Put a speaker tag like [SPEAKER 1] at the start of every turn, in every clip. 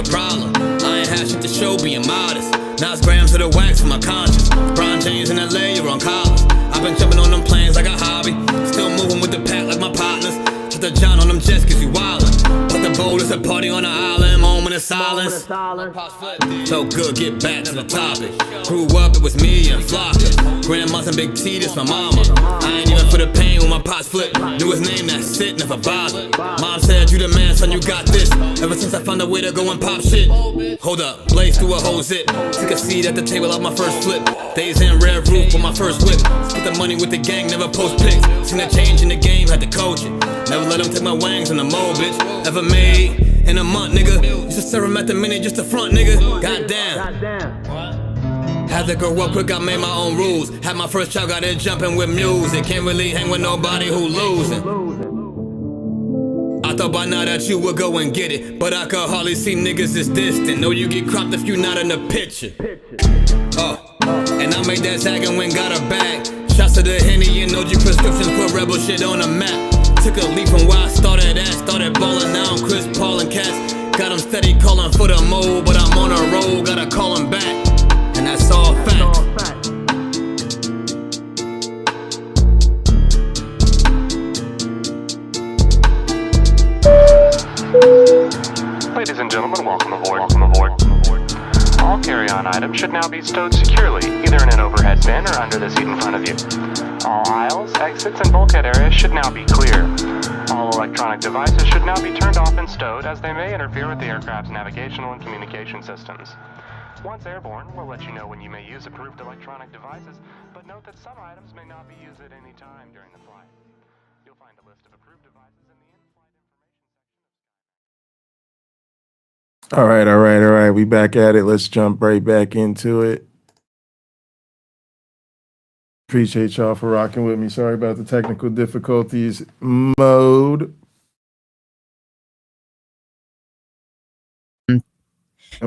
[SPEAKER 1] problem. I ain't had shit to show, being modest. Now it's grams of the wax for my conscience. Brian James in LA, you're on college. I've been jumping on them planes like a hobby. Still moving with the pack like my partners. Just the John on them jets cause you wildin'. But the bold is a party on the island, moment of silence. So good, get back to the topic. Grew up, it was me and Flocka. Grandma's and Big T, this my mama. I ain't even for the pain when my pots flip. Knew his name, that's it, never bothered. Mom said, you the man, son, you got this. Ever since I found a way to go and pop shit. Hold up, blaze through a whole zip. Took a seat at the table of my first flip. Days in red roof for my first whip. Split the money with the gang, never post pics. Seen a change in the game, had to coach it. Never let them take my wangs on the mold, bitch. Ever made in a month, nigga. Used to serve him at the minute just to front, nigga. Goddamn. Had to grow up quick, I made my own rules. Had my first child, got it jumping with music. Can't really hang with nobody who losing. I thought by now that you would go and get it, but I could hardly see niggas as distant. Know you get cropped if you not in the picture. And I made that tag and went got a bag. Shots to the Henny and OG prescriptions, put rebel shit on the map. Took a leap from where I started at. Started ballin', now I'm Chris Paul and Cass. Got him steady calling for the mold, but I'm on a roll, gotta call him back. And that's all fact.
[SPEAKER 2] Ladies and gentlemen, welcome aboard. All carry-on items should now be stowed securely, either in an overhead bin or under the seat in front of you. All aisles, exits, and bulkhead areas should now be clear. All electronic devices should now be turned off and stowed, as they may interfere with the aircraft's navigational and communication systems. Once airborne, we'll let you know when you may use approved electronic devices, but note that some items may not be used at any time during the flight. You'll find a list of approved devices in the in-flight information section.
[SPEAKER 3] All right. We back at it. Let's jump right back into it. Appreciate y'all for rocking with me. Sorry about the technical difficulties. Mode.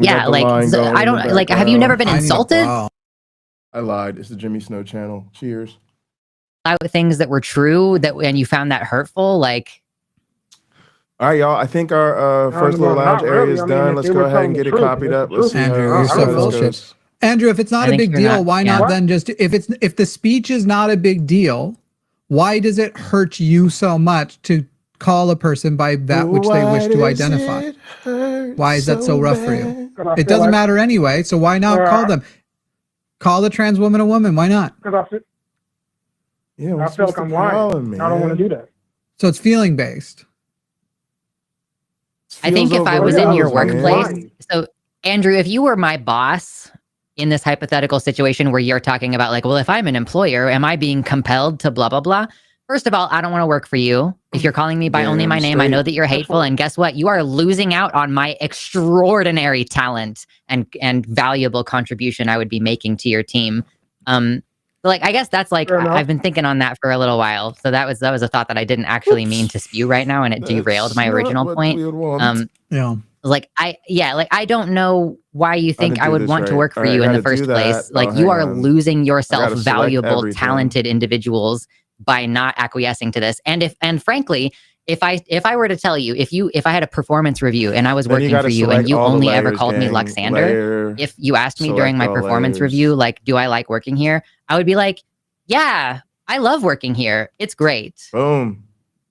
[SPEAKER 4] Yeah, like so I don't like. Have you never been insulted?
[SPEAKER 3] I lied. It's the Jimmy Snow channel. Cheers.
[SPEAKER 4] Things that were true and you found that hurtful, like.
[SPEAKER 3] All right, y'all. I think our first little lounge area is done. Let's go ahead and get it copied up. Let's see.
[SPEAKER 5] Andrew, you're so full of shit. Andrew, if it's not a big deal, why not then just if the speech is not a big deal, why does it hurt you so much to call a person by that which they wish to identify? Why is that so rough for you? It doesn't matter anyway, so why not call them? Call the trans woman a woman. Why not?
[SPEAKER 6] Because I feel like I'm lying. I don't want to do that.
[SPEAKER 5] So it's feeling based.
[SPEAKER 4] I think if I was in your workplace, so Andrew, if you were my boss in this hypothetical situation where you're talking about like, well, if I'm an employer, am I being compelled to blah, blah, blah? First of all, I don't want to work for you. If you're calling me by only my name, I know that you're hateful. And guess what? You are losing out on my extraordinary talent and valuable contribution I would be making to your team. Like, I guess that's like, I've been thinking on that for a little while. So that was a thought that I didn't actually mean to spew right now. And it derailed my original point. Like, I don't know why you think I would want to work for you in the first place. Like, you are losing yourself valuable, talented individuals by not acquiescing to this. And frankly, if I were to tell you, if I had a performance review and I was working for you and you only ever called me Luxander, if you asked me during my performance review, like, do I like working here? I would be like, yeah, I love working here. It's great.
[SPEAKER 3] Boom.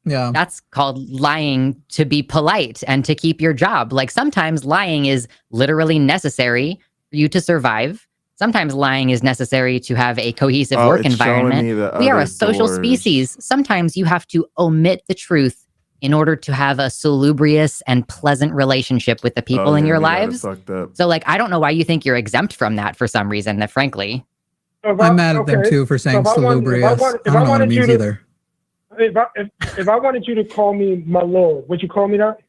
[SPEAKER 5] Yeah.
[SPEAKER 4] That's called lying to be polite and to keep your job. Like, sometimes lying is literally necessary for you to survive. Sometimes lying is necessary to have a cohesive work environment. We are a social species. Sometimes you have to omit the truth in order to have a salubrious and pleasant relationship with the people in your lives. So, like, I don't know why you think you're exempt from that for some reason, that frankly.
[SPEAKER 5] I'm mad at them too for saying salubrious. I don't know what it means either.
[SPEAKER 6] If I wanted you to call me my lord, would you call me that?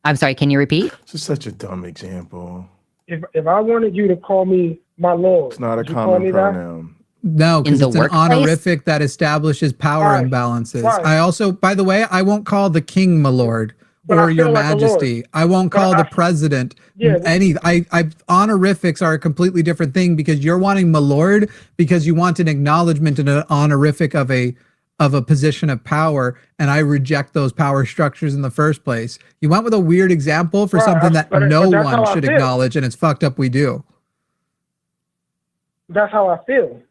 [SPEAKER 4] I'm sorry, can you repeat?
[SPEAKER 3] This is such a dumb example.
[SPEAKER 6] If I wanted you to call me my lord,
[SPEAKER 3] it's not a common pronoun.
[SPEAKER 5] No, because it's an honorific that establishes power imbalances. I also, by the way, I won't call the king my lord or your majesty. I won't call the president any. Honorifics are a completely different thing, because you're wanting my lord because you want an acknowledgement and an honorific of a of a position of power, and I reject those power structures in the first place. You went with a weird example for something that no one should acknowledge, and it's fucked up we do.
[SPEAKER 6] That's how I feel.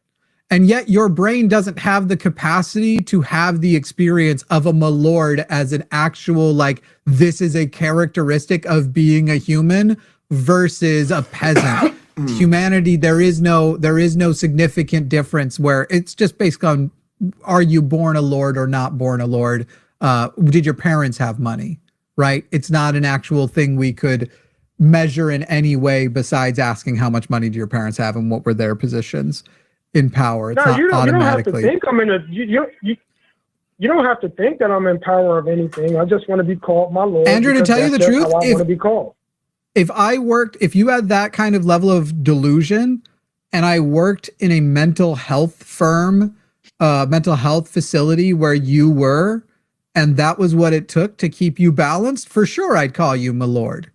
[SPEAKER 5] And yet your brain doesn't have the capacity to have the experience of a milord as an actual, like, this is a characteristic of being a human versus a peasant. Humanity, there is no significant difference where it's just based on, are you born a lord or not born a lord? Did your parents have money, right? It's not an actual thing we could measure in any way besides asking how much money do your parents have and what were their positions in power. It's not
[SPEAKER 6] you don't have to
[SPEAKER 5] automatically.
[SPEAKER 6] think I'm in a you don't have to think that I'm in power of anything. I just want to be called my lord.
[SPEAKER 5] Andrew, to tell you the truth,
[SPEAKER 6] I want to be called.
[SPEAKER 5] If you had that kind of level of delusion and I worked in a mental health firm, mental health facility where you were, and that was what it took to keep you balanced, for sure I'd call you my lord.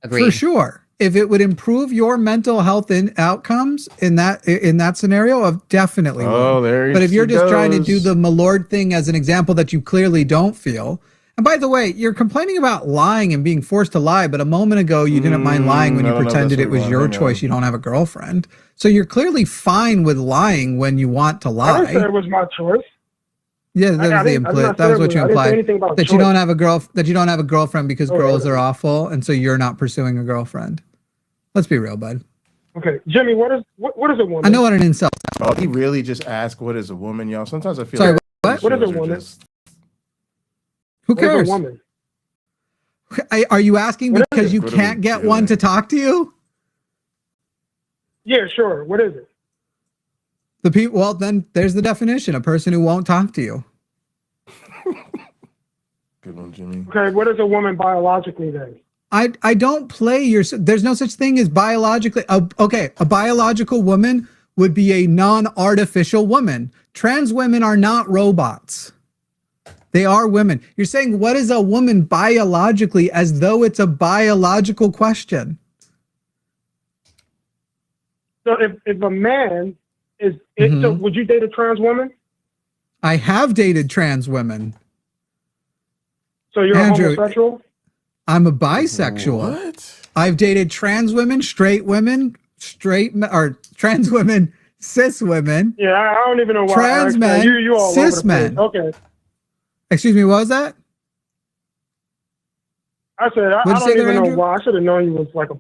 [SPEAKER 4] Agreed.
[SPEAKER 5] For sure. If it would improve your mental health outcomes in that scenario, of definitely. But if you're just trying to do the milord thing as an example that you clearly don't feel, and by the way, you're complaining about lying and being forced to lie, but a moment ago you didn't mind lying when you pretended it was your choice. You don't have a girlfriend, so you're clearly fine with lying when you want to lie.
[SPEAKER 6] I didn't say it was my choice.
[SPEAKER 5] Yeah, that was what you implied. That you don't have a girlfriend because girls are awful, and so you're not pursuing a girlfriend. Let's be real, bud.
[SPEAKER 6] Okay, Jimmy, what is a woman?
[SPEAKER 5] I know what an incel.
[SPEAKER 3] Oh, he really just asked what is a woman, y'all. Sometimes I feel
[SPEAKER 5] Sorry,
[SPEAKER 3] like
[SPEAKER 6] what is a woman?
[SPEAKER 5] Who cares?
[SPEAKER 6] What is a woman?
[SPEAKER 5] Are you asking because you can't get one to talk to you?
[SPEAKER 6] Yeah, sure. What is it?
[SPEAKER 5] The people. Well, then there's the definition: a person who won't talk to you.
[SPEAKER 3] Good one, Jimmy.
[SPEAKER 6] Okay, what is a woman biologically then?
[SPEAKER 5] I don't play your. There's no such thing as biologically. Okay, a biological woman would be a non-artificial woman. Trans women are not robots. They are women. You're saying what is a woman biologically, as though it's a biological question.
[SPEAKER 6] So if a man is, so would you date a trans woman?
[SPEAKER 5] I have dated trans women.
[SPEAKER 6] So you're Andrew, a homosexual?
[SPEAKER 5] I'm a bisexual.
[SPEAKER 3] What?
[SPEAKER 5] I've dated trans women, straight women, or trans women, cis women.
[SPEAKER 6] Yeah, I don't even know why.
[SPEAKER 5] Trans men,
[SPEAKER 6] you all
[SPEAKER 5] cis men.
[SPEAKER 6] Okay.
[SPEAKER 5] Excuse me, what was that?
[SPEAKER 6] I said, I don't even know why. I should have known you was like a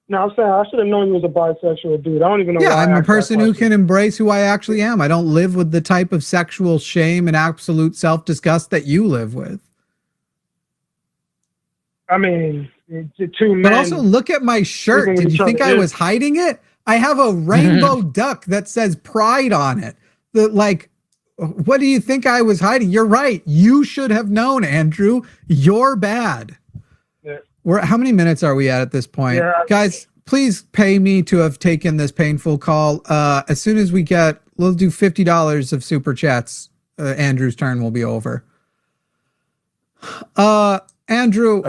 [SPEAKER 6] No, I'm saying I should have known you was a bisexual dude. I don't even know.
[SPEAKER 5] Yeah, I'm a person who can embrace who I actually am. I don't live with the type of sexual shame and absolute self-disgust that you live with.
[SPEAKER 6] I mean, two men.
[SPEAKER 5] But also, look at my shirt. Did you think I was hiding it? I have a rainbow duck that says pride on it. What do you think I was hiding? You're right. You should have known, Andrew. You're bad.
[SPEAKER 6] Yeah.
[SPEAKER 5] How many minutes are we at this point?
[SPEAKER 6] Yeah.
[SPEAKER 5] Guys, please pay me to have taken this painful call. As soon as we'll do $50 of super chats. Andrew's turn will be over. Andrew,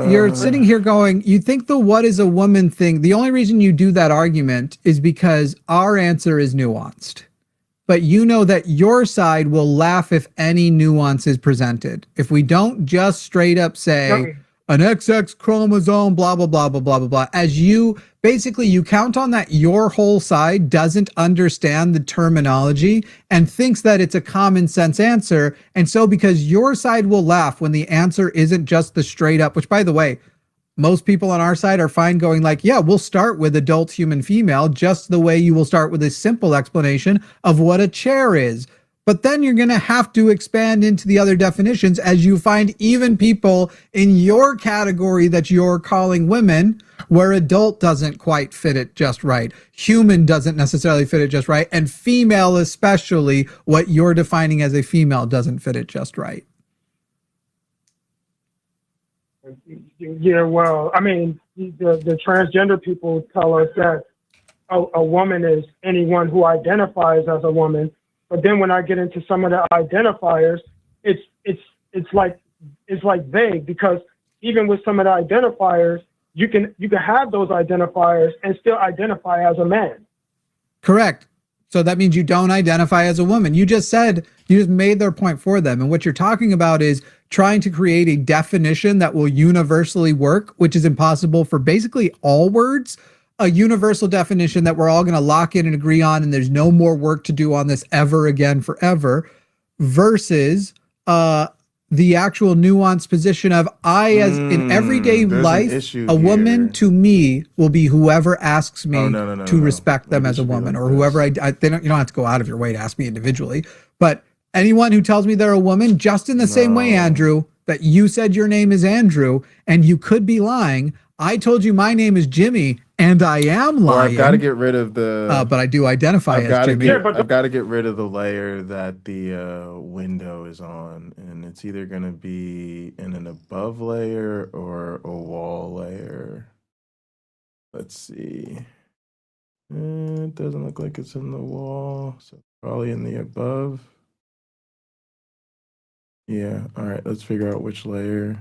[SPEAKER 5] you're sitting here going, you think the what is a woman thing, the only reason you do that argument is because our answer is nuanced. But you know that your side will laugh if any nuance is presented. If we don't just straight up say an XX chromosome, blah, blah, blah, blah, blah, blah, blah, as you count on that your whole side doesn't understand the terminology and thinks that it's a common sense answer. And so because your side will laugh when the answer isn't just the straight up, which by the way, most people on our side are fine going like, yeah, we'll start with adult human female, just the way you will start with a simple explanation of what a chair is. But then you're going to have to expand into the other definitions as you find even people in your category that you're calling women where adult doesn't quite fit it just right. Human doesn't necessarily fit it just right. And female, especially what you're defining as a female, doesn't fit it just right.
[SPEAKER 6] Yeah, well, I mean, the transgender people tell us that a woman is anyone who identifies as a woman. But then when I get into some of the identifiers, it's like vague, because even with some of the identifiers, you can have those identifiers and still identify as a man.
[SPEAKER 5] Correct. So that means you don't identify as a woman. You just made their point for them. And what you're talking about is trying to create a definition that will universally work, which is impossible for basically all words. A universal definition that we're all going to lock in and agree on, and there's no more work to do on this ever again forever, versus the actual nuanced position of I, as in everyday life, a woman to me will be whoever asks me to respect them as a woman, or whoever you don't have to go out of your way to ask me individually, but anyone who tells me they're a woman, just in the same way, Andrew, that you said your name is Andrew and you could be lying. I told you my name is Jimmy and I am lying.
[SPEAKER 3] Well, I've got to get rid of the.
[SPEAKER 5] But I do identify as Jimmy.
[SPEAKER 3] I've got to get rid of the layer that the window is on, and it's either going to be in an above layer or a wall layer. Let's see. It doesn't look like it's in the wall, so probably in the above. Yeah. All right. Let's figure out which layer.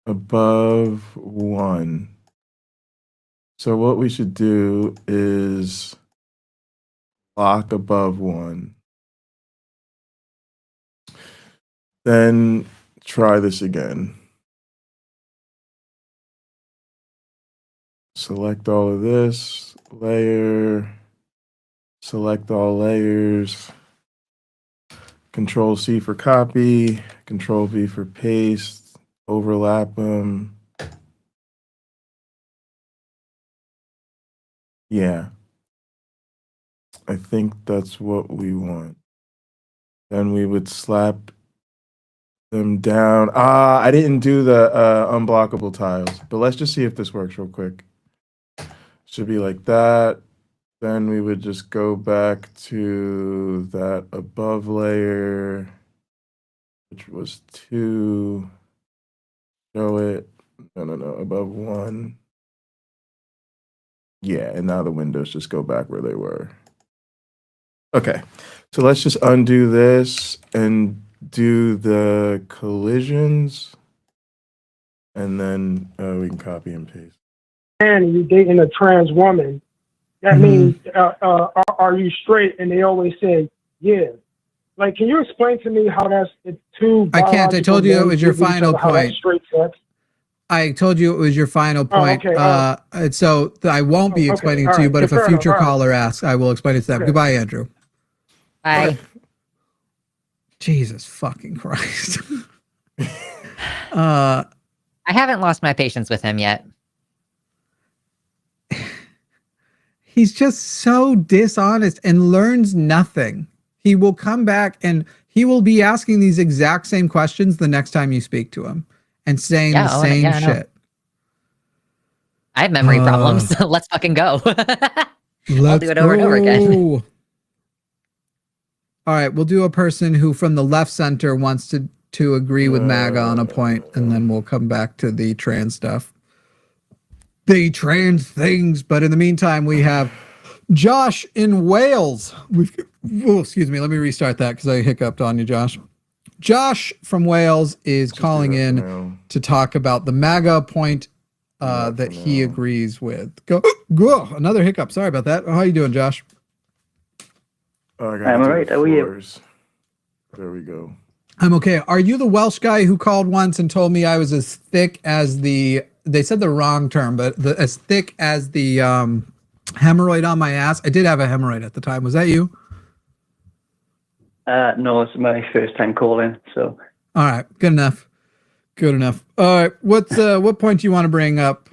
[SPEAKER 3] Above 1. So what we should do is lock above 1. Then try this again. Select all of this, layer, select all layers, Control C for copy, Control V for paste, overlap them. Yeah. I think that's what we want. Then we would slap them down. I didn't do the unblockable tiles, but let's just see if this works real quick. Should be like that. Then we would just go back to that above layer, which was 2. Show it. No, above 1. Yeah, and now the windows just go back where they were. Okay, so let's just undo this and do the collisions, and then we can copy and paste.
[SPEAKER 6] And you're dating a trans woman, that means, are you straight? And they always say, yeah. Like, can you explain to me how it's two?
[SPEAKER 5] I can't. I told you it was your final point.
[SPEAKER 6] Straight sex?
[SPEAKER 5] I told you it was your final point.
[SPEAKER 6] Oh, okay.
[SPEAKER 5] So I won't be explaining it to you, but if a future caller asks, I will explain it to them. Okay. Goodbye, Andrew.
[SPEAKER 4] Bye.
[SPEAKER 5] Jesus fucking Christ.
[SPEAKER 4] I haven't lost my patience with him yet.
[SPEAKER 5] He's just so dishonest and learns nothing. He will come back and he will be asking these exact same questions the next time you speak to him and saying the same shit.
[SPEAKER 4] I have memory problems. Let's fucking go. I'll do it over and over again.
[SPEAKER 5] All right, we'll do a person who from the left center wants to agree with MAGA on a point, and then we'll come back to the trans stuff. The trans things, but in the meantime, we have Josh in Wales. Excuse me, let me restart that because I hiccuped on you, Josh. Josh from Wales is calling in to talk about the MAGA point that he agrees with. Go, another hiccup. Sorry about that. How you doing, Josh?
[SPEAKER 7] I'm all right. How are you?
[SPEAKER 3] There we go.
[SPEAKER 5] I'm okay. Are you the Welsh guy who called once and told me I was as thick as they said the wrong term, but as thick as the hemorrhoid on my ass? I did have a hemorrhoid at the time. Was that you?
[SPEAKER 7] No, it's my first time calling. So.
[SPEAKER 5] All right. Good enough. Good enough. All right. What point do you want to bring up?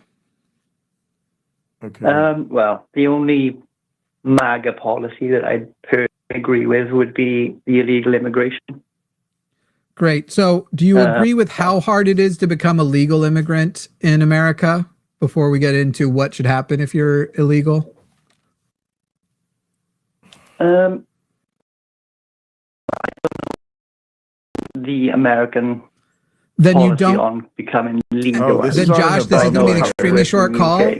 [SPEAKER 3] Okay.
[SPEAKER 7] Well, the only MAGA policy that I personally agree with would be the illegal immigration.
[SPEAKER 5] Great. So do you agree with how hard it is to become a legal immigrant in America before we get into what should happen if you're illegal?
[SPEAKER 7] The American
[SPEAKER 5] then you
[SPEAKER 7] policy
[SPEAKER 5] don't
[SPEAKER 7] on becoming legal.
[SPEAKER 5] Then Josh, this is going to be an extremely short call.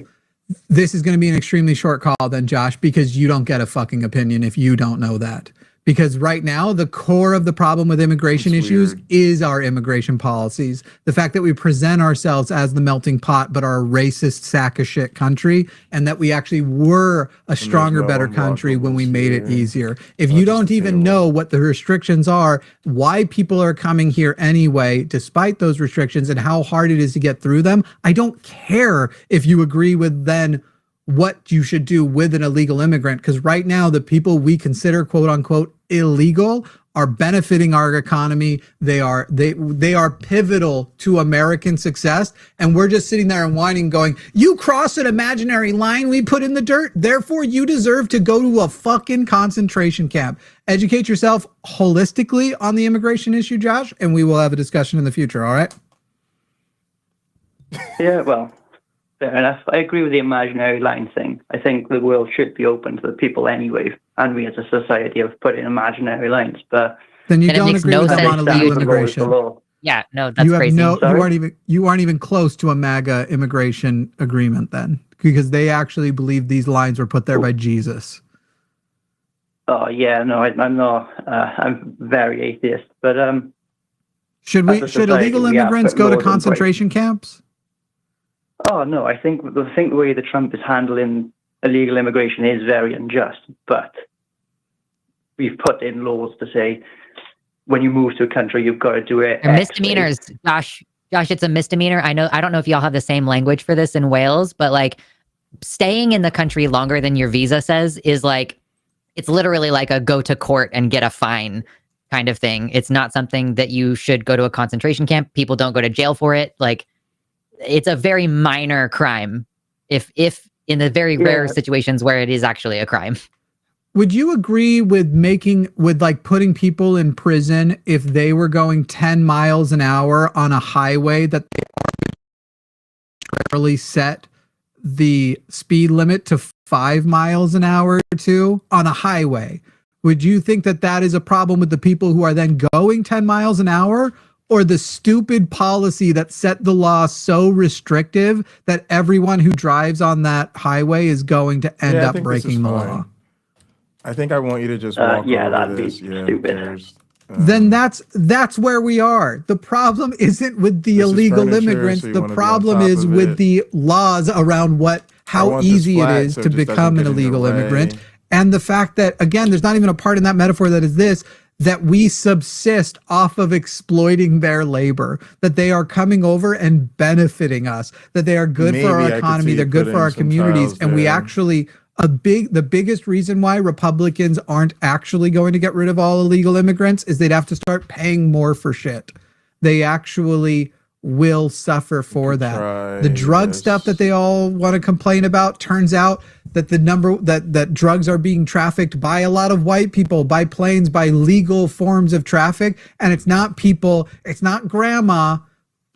[SPEAKER 5] This is going to be an extremely short call then, Josh, because you don't get a fucking opinion if you don't know that. Because right now, the core of the problem with immigration issues is our immigration policies. The fact that we present ourselves as the melting pot, but are a racist sack of shit country, and that we actually were a stronger, better country when we made it easier. If you don't even know what the restrictions are, why people are coming here anyway, despite those restrictions, and how hard it is to get through them, I don't care if you agree with then what you should do with an illegal immigrant, because right now the people we consider quote unquote illegal are benefiting our economy. They are pivotal to American success, and we're just sitting there and whining, going, "You crossed an imaginary line we put in the dirt, therefore you deserve to go to a fucking concentration camp." Educate yourself holistically on the immigration issue, Josh, and we will have a discussion in the future. All right?
[SPEAKER 7] Yeah, well, fair enough. I agree with the imaginary line thing. I think the world should be open to the people anyway, and we as a society have put in imaginary lines. But
[SPEAKER 5] then you don't agree with them on illegal immigration.
[SPEAKER 4] Yeah, no, that's crazy.
[SPEAKER 5] You aren't even close to a MAGA immigration agreement then, because they actually believe these lines were put there by Jesus.
[SPEAKER 7] Oh yeah, no, I'm not. I'm very atheist. But
[SPEAKER 5] should illegal immigrants go to concentration camps?
[SPEAKER 7] Oh no, I think the way that Trump is handling illegal immigration is very unjust. But we've put in laws to say when you move to a country, you've got to do it.
[SPEAKER 4] They're misdemeanors, Josh, it's a misdemeanor. I don't know if y'all have the same language for this in Wales, but like staying in the country longer than your visa says is like, it's literally like a go to court and get a fine kind of thing. It's not something that you should go to a concentration camp. People don't go to jail for it. Like, it's a very minor crime if in the very rare situations where it is actually a crime.
[SPEAKER 5] Would you agree with putting people in prison if they were going 10 miles an hour on a highway that they arbitrarily set the speed limit to 5 miles an hour to on a highway? Would you think that that is a problem with the people who are then going 10 miles an hour, or the stupid policy that set the law so restrictive that everyone who drives on that highway is going to end up breaking the law?
[SPEAKER 3] I think I want you to just walk over this.
[SPEAKER 7] Stupid.
[SPEAKER 5] Then that's where we are. The problem isn't with the illegal immigrants. The problem is with the laws around how easy it is to become an illegal immigrant. And the fact that, again, there's not even a part in that metaphor that is this, that we subsist off of exploiting their labor, that they are coming over and benefiting us, that they are good for our economy, they're good for our communities. And we actually, the biggest reason why Republicans aren't actually going to get rid of all illegal immigrants is they'd have to start paying more for shit. They actually will suffer for that. The drug stuff that they all want to complain about, turns out that that drugs are being trafficked by a lot of white people, by planes, by legal forms of traffic. And it's not grandma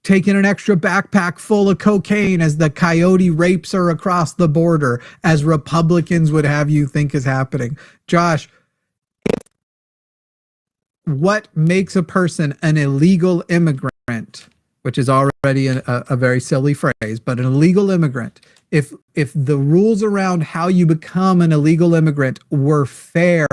[SPEAKER 5] taking an extra backpack full of cocaine as the coyote rapes her across the border, as Republicans would have you think is happening. Josh, what makes a person an illegal immigrant, which is already a very silly phrase, but an illegal immigrant, if the rules around how you become an illegal immigrant were fair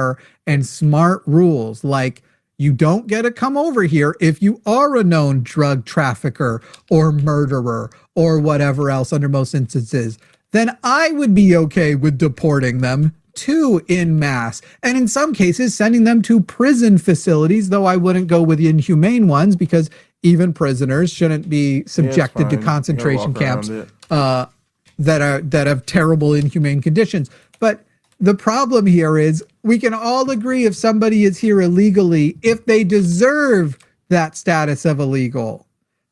[SPEAKER 5] and smart rules, like you don't get to come over here if you are a known drug trafficker or murderer or whatever else under most instances, then I would be okay with deporting them too en masse, and in some cases sending them to prison facilities, though I wouldn't go with the inhumane ones, because even prisoners shouldn't be subjected to concentration camps that have terrible inhumane conditions. But the problem here is we can all agree if somebody is here illegally, if they deserve that status of illegal,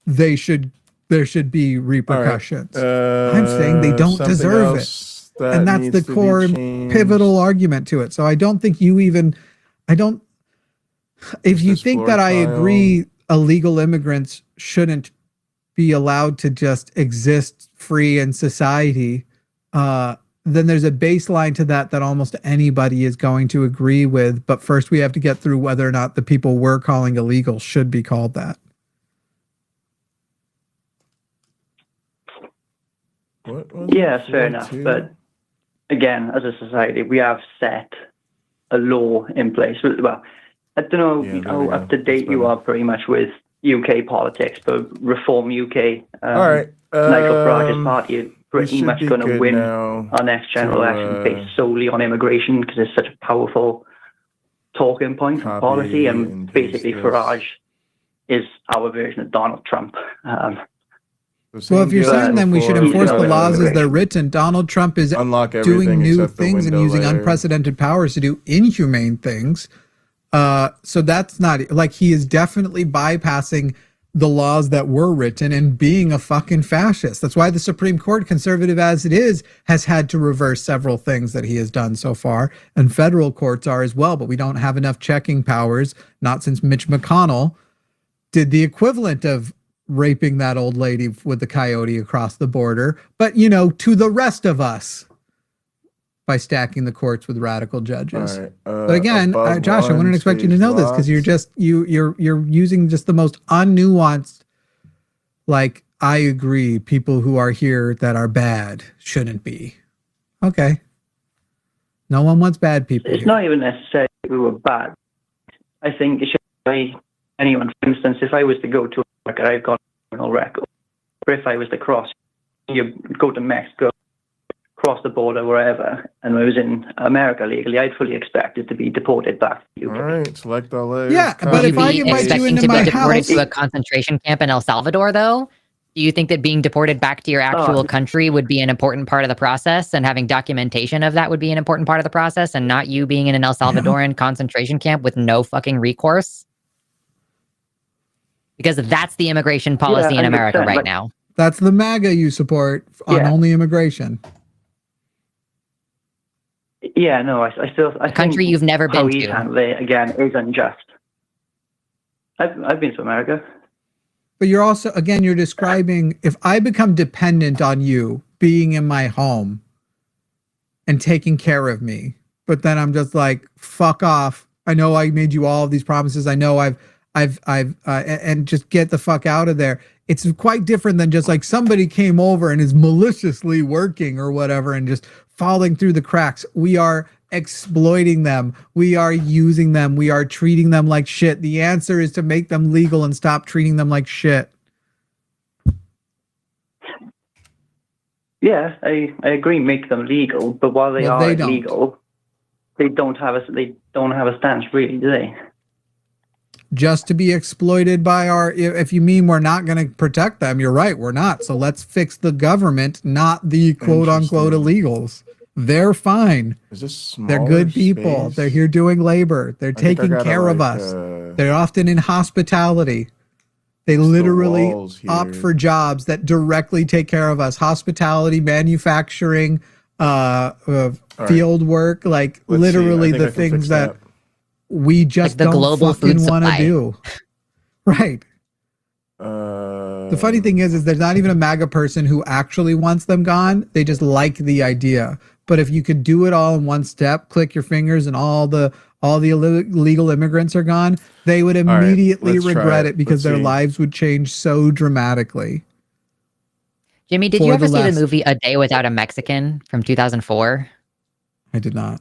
[SPEAKER 5] there should be repercussions. I'm saying they don't deserve it. And that's the core pivotal argument to it. So I don't think if you think that I agree illegal immigrants shouldn't be allowed to just exist free in society, then there's a baseline to that almost anybody is going to agree with. But first we have to get through whether or not the people we're calling illegal should be called that.
[SPEAKER 7] Yes, fair enough. But again, as a society, we have set a law in place. Well, I don't know how up to date you are pretty much with UK politics, but Reform UK,
[SPEAKER 3] All right.
[SPEAKER 7] Nigel Farage's party is pretty much going to win
[SPEAKER 3] now
[SPEAKER 7] our next general election based solely on immigration because it's such a powerful talking point and policy. And basically, Farage is our version of Donald Trump.
[SPEAKER 5] Well, if you're saying then we should enforce the laws as they're written, Donald Trump is doing new things and using unprecedented powers to do inhumane things. So that's not like he is definitely bypassing the laws that were written and being a fucking fascist. That's why the Supreme Court, conservative as it is, has had to reverse several things that he has done so far. And federal courts are as well, but we don't have enough checking powers, not since Mitch McConnell did the equivalent of raping that old lady with the coyote across the border, but to the rest of us by stacking the courts with radical judges. Right. But again, Josh, I wouldn't expect you to know this because you're using just the most unnuanced, like, I agree, people who are here that are bad shouldn't be. Okay. No one wants bad people.
[SPEAKER 7] It's not even necessarily we were bad. I think it should be anyone. For instance, if I was to go to America, I've got a criminal record. Or if I was to go to Mexico, cross the border, wherever, and I was in America legally, I'd fully expect it to be deported back to the UK.
[SPEAKER 3] All right, select LA.
[SPEAKER 5] Yeah, but if I invite you into my house,
[SPEAKER 4] to a concentration camp in El Salvador, though, do you think that being deported back to your actual country would be an important part of the process, and having documentation of that would be an important part of the process, and not you being in an El Salvadoran concentration camp with no fucking recourse? Because that's the immigration policy in America right now.
[SPEAKER 5] That's the MAGA you support on only immigration.
[SPEAKER 7] Yeah, no, I
[SPEAKER 4] a country you've never been to.
[SPEAKER 7] Handle it, again, is unjust. I've been to America.
[SPEAKER 5] But you're also, again, you're describing, if I become dependent on you being in my home and taking care of me, but then I'm just like, fuck off. I know I made you all of these promises. I know I've and just get the fuck out of there. It's quite different than just like somebody came over and is maliciously working or whatever and just falling through the cracks. We are exploiting them. We are using them. We are treating them like shit. The answer is to make them legal and stop treating them like shit.
[SPEAKER 7] Yeah, I agree. Make them legal, but while they are illegal, they don't have a stance, really, do they?
[SPEAKER 5] Just to be exploited by if you mean we're not going to protect them, you're right, we're not. So let's fix the government, not the quote unquote illegals. They're fine. They're good people.
[SPEAKER 3] Space?
[SPEAKER 5] They're here doing labor. They're taking care of us. They're often in hospitality. They literally opt for jobs that directly take care of us. Hospitality, manufacturing, field work, like literally the things that we just
[SPEAKER 4] like
[SPEAKER 5] don't fucking want to do. Right. The funny thing is there's not even a MAGA person who actually wants them gone. They just like the idea. But if you could do it all in one step, click your fingers and all the illegal immigrants are gone, they would immediately regret it because their lives would change so dramatically.
[SPEAKER 4] Jimmy, did you ever see the movie A Day Without a Mexican from 2004?
[SPEAKER 5] I did not.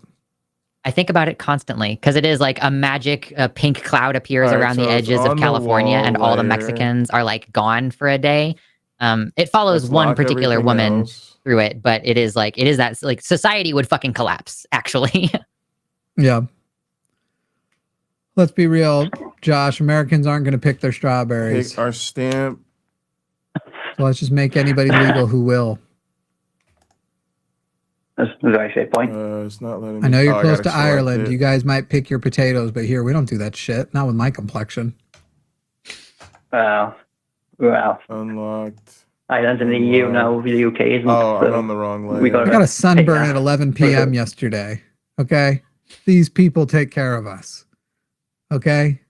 [SPEAKER 4] I think about it constantly because it is like a magic pink cloud appears around the edges of California and all the Mexicans are like gone for a day. It follows one particular woman through it, but it is that like society would fucking collapse, actually.
[SPEAKER 5] Yeah. Let's be real, Josh. Americans aren't going to pick their strawberries.
[SPEAKER 3] Pick our stamp.
[SPEAKER 5] So let's just make anybody legal who will.
[SPEAKER 7] That's a very fair point.
[SPEAKER 3] It's not letting
[SPEAKER 5] I know you're close to Ireland. You guys might pick your potatoes, but here we don't do that shit. Not with my complexion.
[SPEAKER 7] Well.
[SPEAKER 3] Unlocked.
[SPEAKER 7] Ireland's in the EU now. The UK isn't.
[SPEAKER 3] Oh, I'm on the wrong layer.
[SPEAKER 5] I got a sunburn at 11 p.m. yesterday. Okay? These people take care of us. Okay?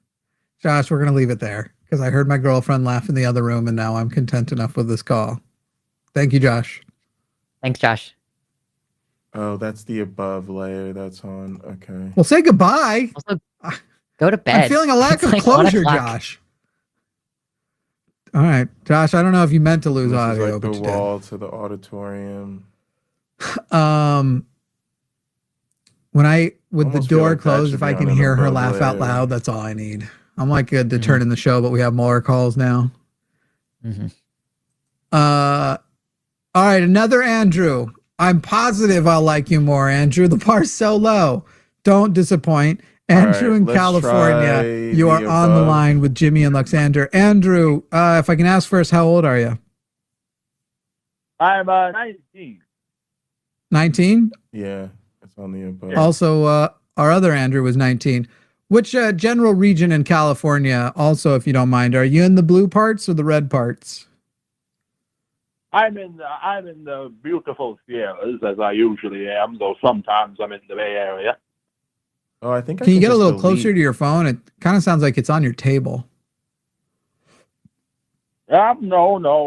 [SPEAKER 5] Josh, we're going to leave it there because I heard my girlfriend laugh in the other room and now I'm content enough with this call. Thank you, Josh.
[SPEAKER 4] Thanks, Josh.
[SPEAKER 3] Oh, that's the above layer that's on. Okay.
[SPEAKER 5] Well, say goodbye.
[SPEAKER 4] Also, go to bed.
[SPEAKER 5] I'm feeling a lack of closure, Josh. All right, Josh, I don't know if you meant to lose
[SPEAKER 3] this
[SPEAKER 5] audio,
[SPEAKER 3] is like
[SPEAKER 5] but
[SPEAKER 3] the
[SPEAKER 5] you
[SPEAKER 3] wall to the auditorium.
[SPEAKER 5] With the
[SPEAKER 3] Almost feel
[SPEAKER 5] door
[SPEAKER 3] like that
[SPEAKER 5] closed,
[SPEAKER 3] should
[SPEAKER 5] if
[SPEAKER 3] be
[SPEAKER 5] I
[SPEAKER 3] on
[SPEAKER 5] can
[SPEAKER 3] an
[SPEAKER 5] hear her
[SPEAKER 3] above
[SPEAKER 5] laugh out
[SPEAKER 3] layer.
[SPEAKER 5] loud, that's all I need. I'm like good to turn in the show, but we have more calls now. All right, another Andrew. I'm positive I'll like you more, Andrew. The bar's so low. Don't disappoint. Andrew
[SPEAKER 3] right,
[SPEAKER 5] in
[SPEAKER 3] let's
[SPEAKER 5] California,
[SPEAKER 3] try
[SPEAKER 5] you are
[SPEAKER 3] the
[SPEAKER 5] on the
[SPEAKER 3] above.
[SPEAKER 5] line with Jimmy and Luxander. Andrew, if I can ask first, how old are you?
[SPEAKER 8] I'm 19.
[SPEAKER 5] 19?
[SPEAKER 3] Yeah, it's on the above.
[SPEAKER 5] Also, our other Andrew was 19. Which general region in California, also, if you don't mind, are you in the blue parts or the red parts?
[SPEAKER 8] I'm in the beautiful Sierras, as I usually am, though sometimes I'm in the Bay Area.
[SPEAKER 3] Oh, I think I
[SPEAKER 5] Can you get a
[SPEAKER 3] just
[SPEAKER 5] little closer
[SPEAKER 3] delete.
[SPEAKER 5] to your phone? It kind of sounds like it's on your table.
[SPEAKER 8] No,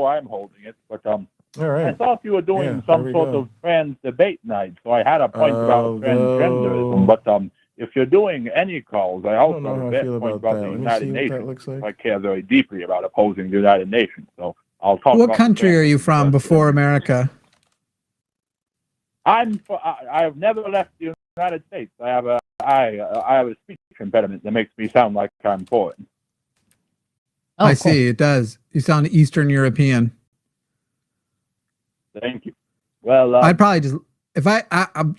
[SPEAKER 8] I'm holding it, but
[SPEAKER 3] All
[SPEAKER 8] I
[SPEAKER 3] right.
[SPEAKER 8] thought you were doing
[SPEAKER 3] Yeah,
[SPEAKER 8] some
[SPEAKER 3] there we
[SPEAKER 8] sort
[SPEAKER 3] go.
[SPEAKER 8] of trans debate night, so I had a point about transgenderism. But if you're doing any calls, I also
[SPEAKER 3] don't know
[SPEAKER 8] have
[SPEAKER 3] how
[SPEAKER 8] a
[SPEAKER 3] I feel
[SPEAKER 8] point
[SPEAKER 3] about
[SPEAKER 8] about
[SPEAKER 3] that.
[SPEAKER 8] the
[SPEAKER 3] Let me
[SPEAKER 8] United
[SPEAKER 3] see what that
[SPEAKER 8] Nations.
[SPEAKER 3] looks like.
[SPEAKER 8] I care very deeply about opposing the United Nations, so I'll talk.
[SPEAKER 5] What
[SPEAKER 8] about
[SPEAKER 5] country are you
[SPEAKER 8] trans-
[SPEAKER 5] from before America?
[SPEAKER 8] I have never left the United States. I have a speech impediment that makes me sound like I'm foreign.
[SPEAKER 4] Oh,
[SPEAKER 5] I
[SPEAKER 4] cool.
[SPEAKER 5] see, it does. You sound Eastern European.
[SPEAKER 8] Thank you. Well,
[SPEAKER 5] I'd probably just, if I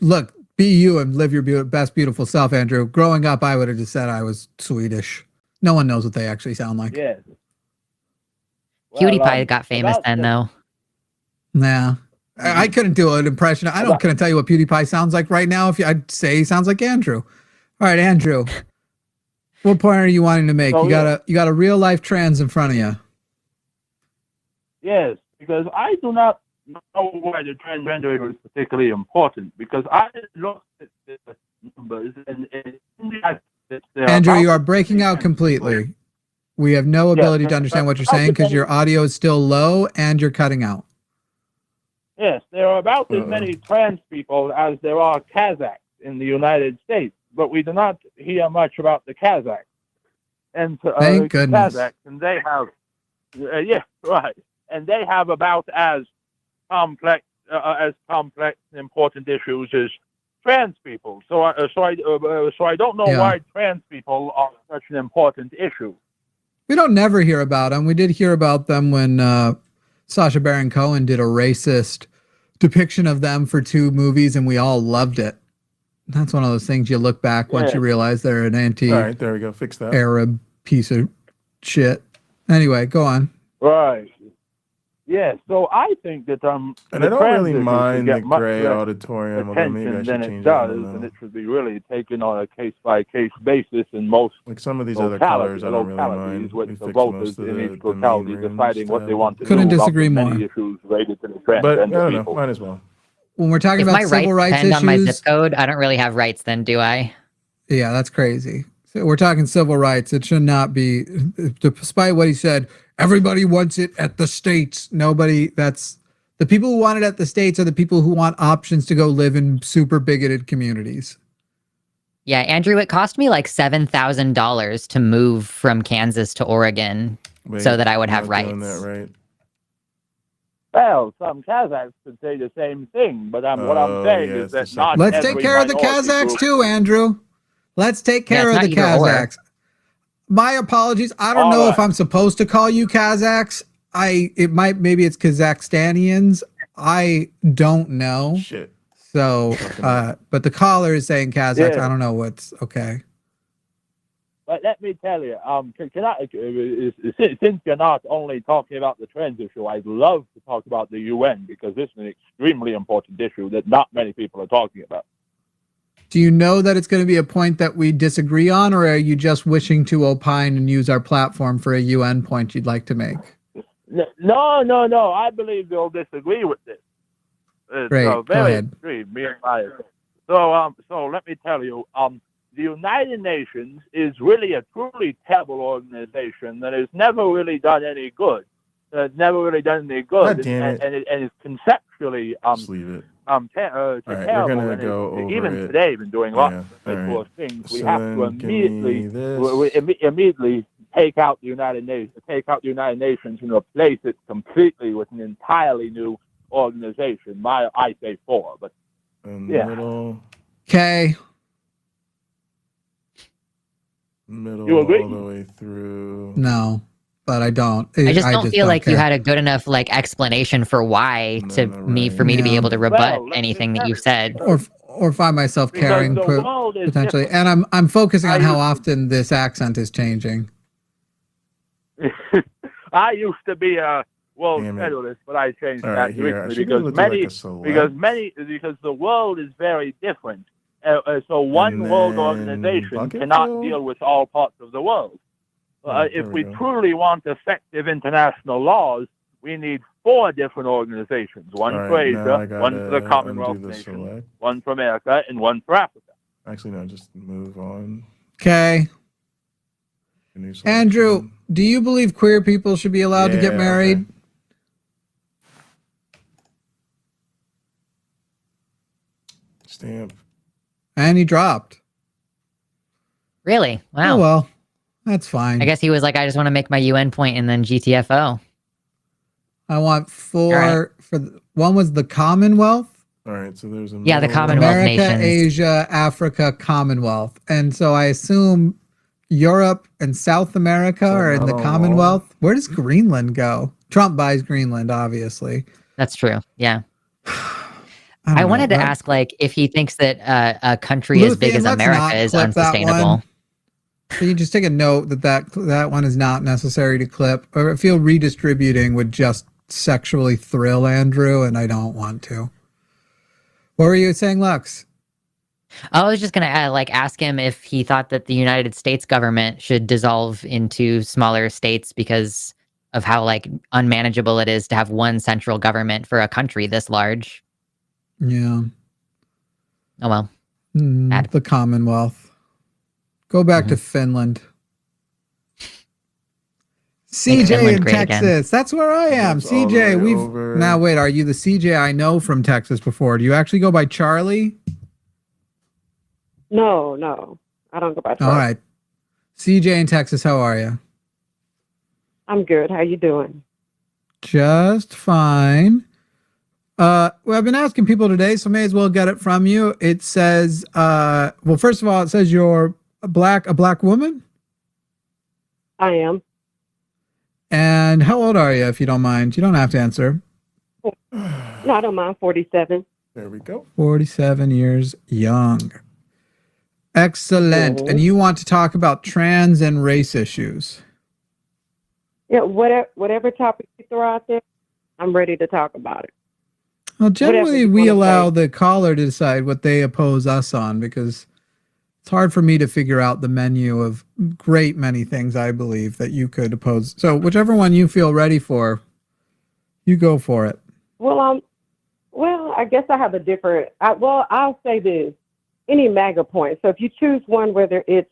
[SPEAKER 5] look, be you and live your best beautiful self, Andrew. Growing up, I would have just said I was Swedish. No one knows what they actually sound like.
[SPEAKER 8] yes.
[SPEAKER 4] Cutie
[SPEAKER 8] Well,
[SPEAKER 4] Pie got famous
[SPEAKER 8] about
[SPEAKER 4] then,
[SPEAKER 8] the-
[SPEAKER 4] though.
[SPEAKER 5] Nah. I couldn't do an impression. I couldn't tell you what PewDiePie sounds like right now. I'd say he sounds like Andrew. All right, Andrew. What point are you wanting to make?
[SPEAKER 8] Oh,
[SPEAKER 5] you got a real life trans in front of you.
[SPEAKER 8] Yes, because I do not know why the transgender is particularly important, because I looked at the numbers and
[SPEAKER 5] Andrew, you are breaking out completely. We have no ability to understand what you're saying because your audio is still low and you're cutting out.
[SPEAKER 8] Yes, there are about as many trans people as there are Kazakhs in the United States, but we do not hear much about the Kazakhs. And
[SPEAKER 5] Thank goodness.
[SPEAKER 8] Kazakhs, and they have, yeah, right, and they have about as complex and important issues as trans people. So I don't know why trans people are such an important issue.
[SPEAKER 5] We don't never hear about them. We did hear about them when Sacha Baron Cohen did a racist depiction of them for 2 movies, and we all loved it. That's one of those things you look back once you realize they're an
[SPEAKER 3] All right, there we go. Fix that.
[SPEAKER 5] Arab piece of shit. Anyway, go on.
[SPEAKER 8] Right. Yeah, so I think that
[SPEAKER 3] And I don't really mind the gray auditorium, although maybe I
[SPEAKER 8] than
[SPEAKER 3] should
[SPEAKER 8] it
[SPEAKER 3] change
[SPEAKER 8] does,
[SPEAKER 3] it.
[SPEAKER 8] and it should be really taken on a case-by-case basis in most
[SPEAKER 3] Like some of these other colors, I don't really mind.
[SPEAKER 8] with
[SPEAKER 3] We
[SPEAKER 8] the
[SPEAKER 3] fixed
[SPEAKER 8] voters
[SPEAKER 3] most of
[SPEAKER 8] in
[SPEAKER 3] the
[SPEAKER 8] each locality
[SPEAKER 3] main
[SPEAKER 8] deciding what they want to
[SPEAKER 5] Couldn't
[SPEAKER 8] do
[SPEAKER 5] disagree
[SPEAKER 8] about the
[SPEAKER 5] more.
[SPEAKER 8] many issues related to the
[SPEAKER 3] But I
[SPEAKER 8] transgender
[SPEAKER 3] don't know.
[SPEAKER 8] people.
[SPEAKER 3] Might as well.
[SPEAKER 5] When we're talking
[SPEAKER 4] If
[SPEAKER 5] about
[SPEAKER 4] my
[SPEAKER 5] civil
[SPEAKER 4] rights
[SPEAKER 5] rights
[SPEAKER 4] depend on my
[SPEAKER 5] issues,
[SPEAKER 4] zip code, I don't really have rights then, do I?
[SPEAKER 5] yeah, that's crazy. So we're talking civil rights. It should not be, despite what he said, everybody wants it at the states. Nobody, that's the people who want it at the states are the people who want options to go live in super bigoted communities.
[SPEAKER 4] Yeah, Andrew, it cost me like $7,000 to move from Kansas to Oregon so that I would have rights.
[SPEAKER 3] That right.
[SPEAKER 8] Well, some Kazakhs could say the same thing, but what I'm saying is that not
[SPEAKER 5] Let's take
[SPEAKER 8] every
[SPEAKER 5] care of the
[SPEAKER 8] minority
[SPEAKER 5] Kazakhs
[SPEAKER 8] group-
[SPEAKER 5] too, Andrew. Let's take care of
[SPEAKER 4] it's
[SPEAKER 5] the
[SPEAKER 4] not either or.
[SPEAKER 5] Kazakhs. My apologies. I don't know if I'm supposed to call you Kazakhs. Maybe it's Kazakhstanians. I don't know.
[SPEAKER 3] Shit.
[SPEAKER 5] So, but the caller is saying Kazakhs. I don't know what's okay.
[SPEAKER 8] But let me tell you, since you're not only talking about the trans issue, I'd love to talk about the UN, because this is an extremely important issue that not many people are talking about.
[SPEAKER 5] Do you know that it's going to be a point that we disagree on, or are you just wishing to opine and use our platform for a UN point you'd like to make?
[SPEAKER 8] No. I believe they'll disagree with this.
[SPEAKER 5] Great.
[SPEAKER 8] So
[SPEAKER 5] Go
[SPEAKER 8] very
[SPEAKER 5] ahead.
[SPEAKER 8] extreme, me and my. So let me tell you, the United Nations is really a truly terrible organization that has never really done any good.
[SPEAKER 3] God damn it.
[SPEAKER 8] and it is conceptually
[SPEAKER 3] Just leave it.
[SPEAKER 8] terrible.
[SPEAKER 3] All right, we're gonna
[SPEAKER 8] and
[SPEAKER 3] go over
[SPEAKER 8] even
[SPEAKER 3] it.
[SPEAKER 8] today, been doing lots of
[SPEAKER 3] all right.
[SPEAKER 8] poor things. We
[SPEAKER 3] So
[SPEAKER 8] have to
[SPEAKER 3] then give me
[SPEAKER 8] immediately,
[SPEAKER 3] this.
[SPEAKER 8] immediately take out the United Nations, and replace it completely with an entirely new organization. I say 4, but
[SPEAKER 3] In
[SPEAKER 8] yeah.
[SPEAKER 3] the middle.
[SPEAKER 5] Okay.
[SPEAKER 3] middle
[SPEAKER 8] You agree?
[SPEAKER 3] all the way through.
[SPEAKER 5] No, but I don't.
[SPEAKER 4] I just don't feel like you
[SPEAKER 5] care.
[SPEAKER 4] had a good enough like explanation for why
[SPEAKER 3] No,
[SPEAKER 4] for me to be
[SPEAKER 5] Yeah.
[SPEAKER 4] able to rebut
[SPEAKER 8] Well, let's
[SPEAKER 4] anything that
[SPEAKER 8] just
[SPEAKER 4] you said.
[SPEAKER 5] Or find myself
[SPEAKER 8] Because
[SPEAKER 5] caring
[SPEAKER 8] the world is
[SPEAKER 5] potentially.
[SPEAKER 8] different.
[SPEAKER 5] And I'm focusing on
[SPEAKER 8] I
[SPEAKER 5] how
[SPEAKER 8] used to-
[SPEAKER 5] often this accent is changing.
[SPEAKER 8] I used to be a
[SPEAKER 3] Damn it.
[SPEAKER 8] federalist, but I changed
[SPEAKER 3] All
[SPEAKER 8] that
[SPEAKER 3] right, here. I
[SPEAKER 8] recently
[SPEAKER 3] should be able
[SPEAKER 8] because
[SPEAKER 3] to do
[SPEAKER 8] many,
[SPEAKER 3] like a select.
[SPEAKER 8] because the world is very different. So one
[SPEAKER 3] And
[SPEAKER 8] world
[SPEAKER 3] then
[SPEAKER 8] organization
[SPEAKER 3] bucket
[SPEAKER 8] cannot
[SPEAKER 3] fill?
[SPEAKER 8] deal with all parts of the world.
[SPEAKER 3] Right,
[SPEAKER 8] If
[SPEAKER 3] there
[SPEAKER 8] we
[SPEAKER 3] we go.
[SPEAKER 8] truly want effective international laws, we need 4 different organizations: one
[SPEAKER 3] All
[SPEAKER 8] for
[SPEAKER 3] right, now I
[SPEAKER 8] Asia, one for the
[SPEAKER 3] gotta
[SPEAKER 8] Commonwealth
[SPEAKER 3] undo the
[SPEAKER 8] nations,
[SPEAKER 3] select.
[SPEAKER 8] one for America, and one for Africa.
[SPEAKER 3] Actually, no, just move on.
[SPEAKER 5] Okay.
[SPEAKER 3] A new
[SPEAKER 5] Andrew,
[SPEAKER 3] selection.
[SPEAKER 5] do you believe queer people should be allowed to get
[SPEAKER 3] Yeah,
[SPEAKER 5] married?
[SPEAKER 3] okay. Stamp.
[SPEAKER 5] And he dropped.
[SPEAKER 4] Really? Wow.
[SPEAKER 5] Oh, well, that's fine.
[SPEAKER 4] I guess he was like, I just want to make my UN point and then GTFO.
[SPEAKER 5] I want 4
[SPEAKER 4] All right.
[SPEAKER 5] One was the Commonwealth.
[SPEAKER 3] All right, so there's a
[SPEAKER 4] Yeah, the
[SPEAKER 3] middle one.
[SPEAKER 4] Commonwealth
[SPEAKER 5] America,
[SPEAKER 4] nations.
[SPEAKER 5] Asia, Africa, Commonwealth. And so I assume Europe and South America
[SPEAKER 3] So
[SPEAKER 5] are in
[SPEAKER 3] not
[SPEAKER 5] the
[SPEAKER 3] all
[SPEAKER 5] Commonwealth. Where does Greenland go? Trump buys Greenland, obviously.
[SPEAKER 4] That's true. Yeah.
[SPEAKER 5] don't
[SPEAKER 4] I
[SPEAKER 5] know,
[SPEAKER 4] wanted to
[SPEAKER 5] right?
[SPEAKER 4] ask, like, if he thinks that a country as big
[SPEAKER 5] Luthien,
[SPEAKER 4] as
[SPEAKER 5] let's
[SPEAKER 4] America
[SPEAKER 5] not
[SPEAKER 4] is
[SPEAKER 5] clip that
[SPEAKER 4] unsustainable.
[SPEAKER 5] one. Can you just take a note that one is not necessary to clip? Or I feel redistributing would just sexually thrill Andrew, and I don't want to. What were you saying, Lux?
[SPEAKER 4] I was just gonna ask him if he thought that the United States government should dissolve into smaller states because of how like unmanageable it is to have one central government for a country this large.
[SPEAKER 5] Yeah.
[SPEAKER 4] Oh well. Bad.
[SPEAKER 5] The Commonwealth. Go back to
[SPEAKER 4] Mhm.
[SPEAKER 5] Finland.
[SPEAKER 4] Make
[SPEAKER 5] CJ
[SPEAKER 4] Finland
[SPEAKER 5] in
[SPEAKER 4] great again.
[SPEAKER 5] Texas. That's where I am.
[SPEAKER 3] That's all the
[SPEAKER 5] CJ,
[SPEAKER 3] way
[SPEAKER 5] we've
[SPEAKER 3] over.
[SPEAKER 5] now wait, are you the CJ I know from Texas before? Do you actually go by Charlie?
[SPEAKER 9] No, I don't go by
[SPEAKER 5] All
[SPEAKER 9] Charlie.
[SPEAKER 5] right. CJ in Texas, how are you?
[SPEAKER 9] I'm good. How you doing?
[SPEAKER 5] Just fine. Well, I've been asking people today, so may as well get it from you. It says, well, first of all, it says you're a black woman.
[SPEAKER 9] I am.
[SPEAKER 5] And how old are you, if you don't mind? You don't have to answer.
[SPEAKER 9] No, I don't mind. 47.
[SPEAKER 3] There we go.
[SPEAKER 5] 47 years young. Excellent.
[SPEAKER 9] Mhm.
[SPEAKER 5] And you want to talk about trans and race issues.
[SPEAKER 9] Yeah, whatever topic you throw out there, I'm ready to talk about it.
[SPEAKER 5] Well, generally,
[SPEAKER 9] you
[SPEAKER 5] we
[SPEAKER 9] wanna
[SPEAKER 5] allow
[SPEAKER 9] say.
[SPEAKER 5] the caller to decide what they oppose us on because it's hard for me to figure out the menu of great many things I believe that you could oppose. So whichever one you feel ready for, you go for it.
[SPEAKER 9] Well, I guess I have a different. I'll say this: any MAGA point. So if you choose one, whether it's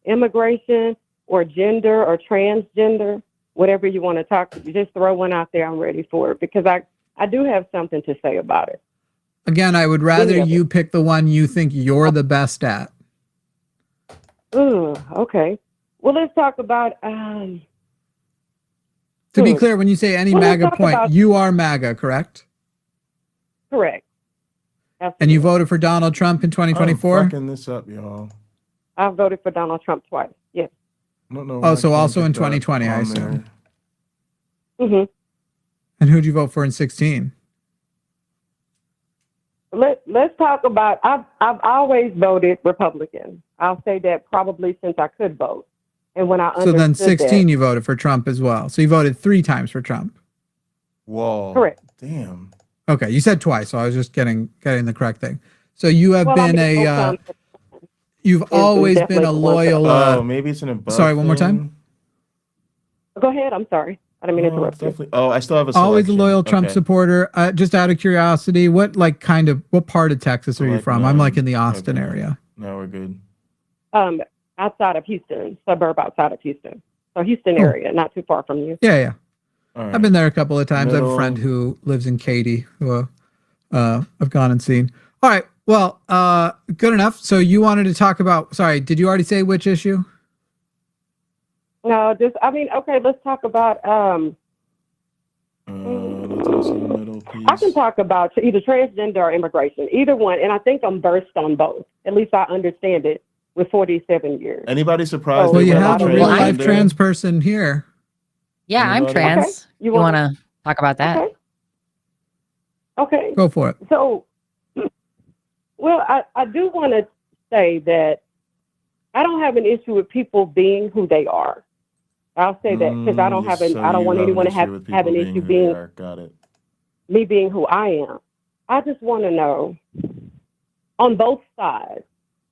[SPEAKER 9] immigration or gender or transgender, whatever you want to talk, you just throw one out there. I'm ready for it because I do have something to say about it.
[SPEAKER 5] Again, I would rather
[SPEAKER 9] Any of
[SPEAKER 5] you pick the one you think you're the best at.
[SPEAKER 9] Ooh, okay. Well, let's talk about.
[SPEAKER 5] To be
[SPEAKER 9] Hmm.
[SPEAKER 5] clear, when you say any
[SPEAKER 9] Well, let's
[SPEAKER 5] MAGA
[SPEAKER 9] talk
[SPEAKER 5] point,
[SPEAKER 9] about-
[SPEAKER 5] you are MAGA, correct?
[SPEAKER 9] Correct.
[SPEAKER 5] And you
[SPEAKER 9] Absolutely.
[SPEAKER 5] voted for Donald Trump in
[SPEAKER 3] I'm
[SPEAKER 5] 2024?
[SPEAKER 3] fucking this up, y'all.
[SPEAKER 9] I voted for Donald Trump twice. Yes.
[SPEAKER 3] I don't know.
[SPEAKER 5] Oh,
[SPEAKER 3] why I
[SPEAKER 5] so
[SPEAKER 3] can't
[SPEAKER 5] also
[SPEAKER 3] get
[SPEAKER 5] in
[SPEAKER 3] that
[SPEAKER 5] 2020, I
[SPEAKER 3] on
[SPEAKER 5] assume.
[SPEAKER 3] there.
[SPEAKER 9] Mm-hmm.
[SPEAKER 5] And who'd you vote for in 16?
[SPEAKER 9] Let's talk about. I've always voted Republican. I'll say that probably since I could vote, and when I
[SPEAKER 5] So then
[SPEAKER 9] understood
[SPEAKER 5] 16
[SPEAKER 9] that,
[SPEAKER 5] you voted for Trump as well. So you voted 3 times for Trump.
[SPEAKER 3] Whoa.
[SPEAKER 9] Correct.
[SPEAKER 3] Damn.
[SPEAKER 5] Okay, you said twice, so I was just getting the correct thing. So you have
[SPEAKER 9] well, I
[SPEAKER 5] been
[SPEAKER 9] mean,
[SPEAKER 5] a
[SPEAKER 9] both times-
[SPEAKER 5] you've always been
[SPEAKER 9] definitely
[SPEAKER 5] a
[SPEAKER 9] the one for-
[SPEAKER 5] loyal
[SPEAKER 3] Oh, maybe it's an above.
[SPEAKER 5] sorry, one more time?
[SPEAKER 3] thing?
[SPEAKER 9] Go ahead. I'm sorry. I didn't mean to
[SPEAKER 3] Oh, it's
[SPEAKER 9] interrupt you.
[SPEAKER 3] definitely. Oh, I still have a
[SPEAKER 5] always a
[SPEAKER 3] selection.
[SPEAKER 5] loyal Trump
[SPEAKER 3] Okay.
[SPEAKER 5] supporter. Just out of curiosity, what part of Texas are you
[SPEAKER 3] Like
[SPEAKER 5] from? I'm like in the
[SPEAKER 3] none.
[SPEAKER 5] Austin
[SPEAKER 3] Okay.
[SPEAKER 5] area.
[SPEAKER 3] No, we're good.
[SPEAKER 9] Outside of Houston, suburb outside of Houston, so Houston
[SPEAKER 5] Cool.
[SPEAKER 9] area, not too far from you.
[SPEAKER 5] Yeah.
[SPEAKER 3] All right.
[SPEAKER 5] I've been there a couple of times. I have a
[SPEAKER 3] Middle.
[SPEAKER 5] friend who lives in Katy who I've gone and seen. All right. Well, good enough. So you wanted to talk about, sorry, did you already say which issue?
[SPEAKER 9] No, okay. Let's talk about.
[SPEAKER 3] That's also the middle piece.
[SPEAKER 9] I can talk about either transgender or immigration, either one, and I think I'm versed on both. At least I understand it with 47 years.
[SPEAKER 3] Anybody surprised?
[SPEAKER 9] Oh,
[SPEAKER 5] Well,
[SPEAKER 3] they
[SPEAKER 5] you
[SPEAKER 3] went
[SPEAKER 5] have a
[SPEAKER 3] with
[SPEAKER 5] real life
[SPEAKER 3] transgender?
[SPEAKER 5] trans person here.
[SPEAKER 4] Yeah, I'm
[SPEAKER 3] Anybody?
[SPEAKER 4] trans.
[SPEAKER 9] Okay.
[SPEAKER 4] You want to talk about that?
[SPEAKER 9] Okay.
[SPEAKER 5] Go for it.
[SPEAKER 9] So, well, I do want to say that I don't have an issue with people being who they are. I'll say that because I don't have
[SPEAKER 3] So
[SPEAKER 9] I don't
[SPEAKER 3] you
[SPEAKER 9] want
[SPEAKER 3] have
[SPEAKER 9] anyone
[SPEAKER 3] an
[SPEAKER 9] to have
[SPEAKER 3] issue with
[SPEAKER 9] an
[SPEAKER 3] people
[SPEAKER 9] issue
[SPEAKER 3] who they
[SPEAKER 9] being
[SPEAKER 3] are. Got it.
[SPEAKER 9] me being who I am. I just want to know on both sides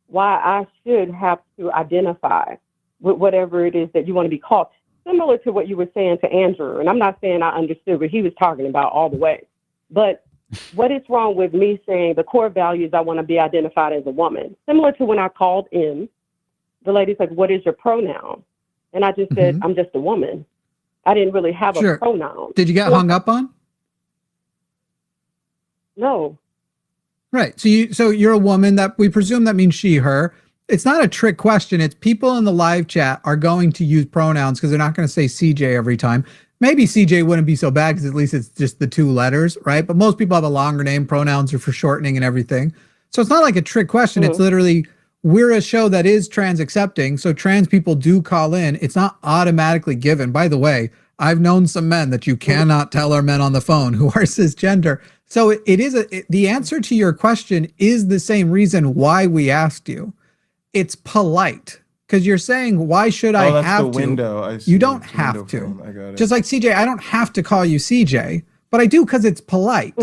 [SPEAKER 9] why I should have to identify with whatever it is that you want to be called. Similar to what you were saying to Andrew, and I'm not saying I understood what he was talking about all the way, but what is wrong with me saying the core values I want to be identified as a woman? Similar to when I called in, the lady's like, what is your pronoun? And I just said, I'm just a woman. I didn't really have a pronoun.
[SPEAKER 5] Did you get hung up on?
[SPEAKER 9] No.
[SPEAKER 5] Right. So you're a woman, that we presume that means she, her. It's not a trick question. It's people in the live chat are going to use pronouns because they're not going to say CJ every time. Maybe CJ wouldn't be so bad because at least it's just the 2 letters, right? But most people have a longer name. Pronouns are for shortening and everything. So it's not like a trick question. It's literally, we're a show that is trans accepting. So trans people do call in. It's not automatically given. By the way, I've known some men that you cannot tell are men on the phone who are cisgender. So it is the answer to your question is the same reason why we asked you. It's polite because you're saying, why should I
[SPEAKER 3] that's
[SPEAKER 5] have
[SPEAKER 3] the
[SPEAKER 5] to?
[SPEAKER 3] window. I see.
[SPEAKER 5] You don't
[SPEAKER 3] It's the
[SPEAKER 5] have
[SPEAKER 3] window
[SPEAKER 5] to.
[SPEAKER 3] frame. I got it.
[SPEAKER 5] Just like CJ, I don't have to call you CJ, but I do because it's polite.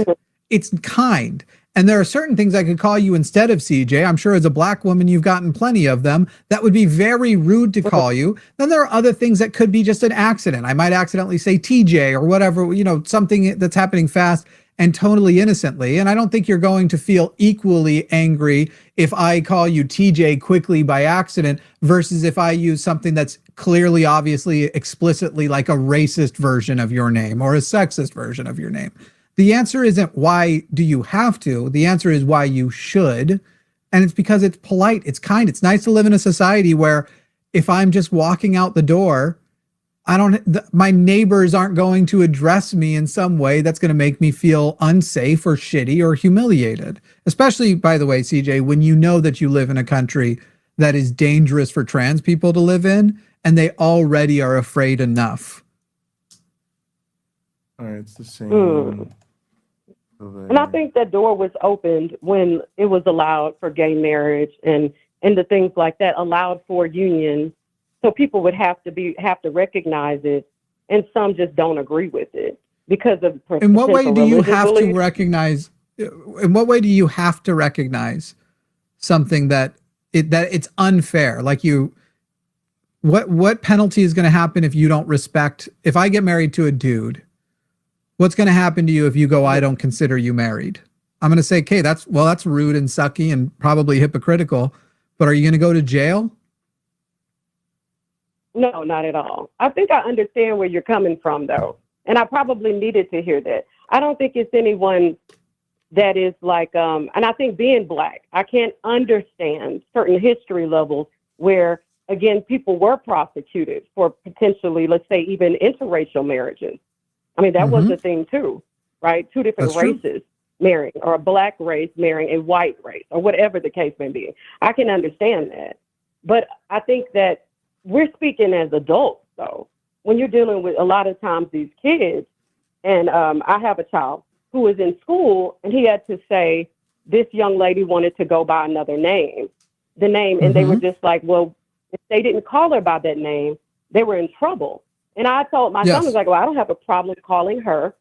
[SPEAKER 5] It's kind. And there are certain things I could call you instead of CJ. I'm sure as a black woman, you've gotten plenty of them. That would be very rude to call you. Then there are other things that could be just an accident. I might accidentally say TJ or whatever, something that's happening fast and totally innocently. And I don't think you're going to feel equally angry if I call you TJ quickly by accident versus if I use something that's clearly, obviously, explicitly like a racist version of your name or a sexist version of your name. The answer isn't why do you have to? The answer is why you should. And it's because it's polite. It's kind. It's nice to live in a society where if I'm just walking out the door, my neighbors aren't going to address me in some way that's going to make me feel unsafe or shitty or humiliated. Especially, by the way, CJ, when you know that you live in a country that is dangerous for trans people to live in, and they already are afraid enough.
[SPEAKER 3] All right, it's the same.
[SPEAKER 9] And I think that door was opened when it was allowed for gay marriage and the things like that, allowed for union. So people would have to recognize it, and some just don't agree with it because of.
[SPEAKER 5] In what way do you have to recognize? In what way do you have to recognize something that it's unfair? Like what penalty is going to happen if you don't respect? If I get married to a dude, what's going to happen to you if you go, I don't consider you married? I'm going to say, okay, that's rude and sucky and probably hypocritical. But are you going to go to jail?
[SPEAKER 9] No, not at all. I think I understand where you're coming from, though. And I probably needed to hear that. I don't think it's anyone that is like, and I think being black, I can't understand certain history levels where, again, people were prosecuted for potentially, let's say, even interracial marriages. I mean, that was a thing, too, right? 2 different races marrying, or a black race marrying a white race, or whatever the case may be. I can understand that. But I think that we're speaking as adults, though. When you're dealing with a lot of times these kids, and I have a child who was in school, and he had to say, this young lady wanted to go by another name, and they were just like, well, if they didn't call her by that name, they were in trouble. And I told my son, was like, well, I don't have a problem calling her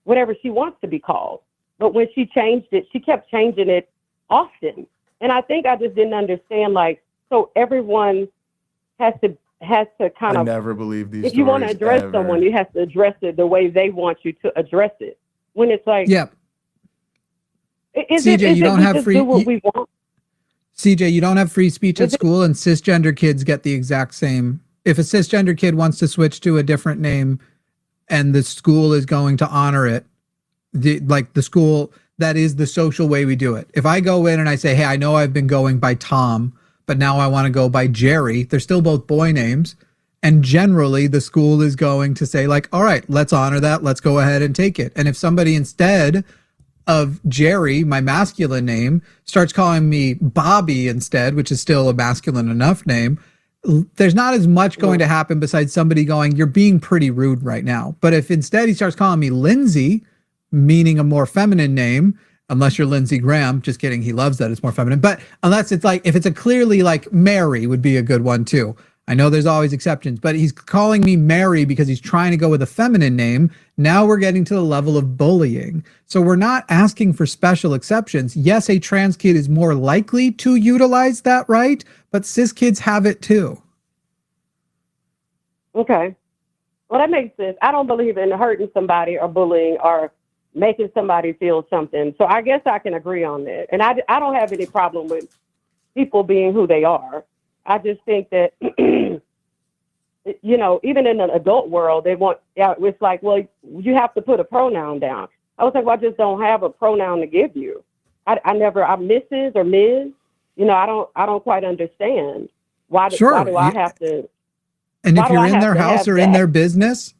[SPEAKER 9] whatever she wants to be called. But when she changed it, she kept changing it often. And I think I just didn't understand, like, so everyone has to kind of.
[SPEAKER 3] I never believe these.
[SPEAKER 9] If you want to address someone, you have to address it the way they want you to address it. When it's like,
[SPEAKER 5] CJ, you don't have free.
[SPEAKER 9] Do what we want?
[SPEAKER 5] CJ, you don't have free speech at school, and cisgender kids get the exact same. If a cisgender kid wants to switch to a different name, and the school is going to honor it, the school, that is the social way we do it. If I go in and I say, hey, I know I've been going by Tom, but now I want to go by Jerry, they're still both boy names. And generally the school is going to say, like, all right, let's honor that. Let's go ahead and take it. And if somebody instead of Jerry, my masculine name, starts calling me Bobby instead, which is still a masculine enough name, there's not as much going to happen besides somebody going, you're being pretty rude right now. But if instead he starts calling me Lindsay, meaning a more feminine name, unless you're Lindsey Graham, just kidding, he loves that, it's more feminine. But unless it's like, if it's a clearly like Mary would be a good one too. I know there's always exceptions, but he's calling me Mary because he's trying to go with a feminine name. Now we're getting to the level of bullying. So we're not asking for special exceptions. Yes, a trans kid is more likely to utilize that right, but cis kids have it too.
[SPEAKER 9] Okay. Well, that makes sense. I don't believe in hurting somebody or bullying or making somebody feel something. So I guess I can agree on that. And I don't have any problem with people being who they are. I just think that, you know, even in an adult world, they want, it's like, well, you have to put a pronoun down. I was like, well, I just don't have a pronoun to give you. I'm Mrs. or Ms. You know, I don't quite understand. Why do I have to?
[SPEAKER 5] And if you're in their house or in their business,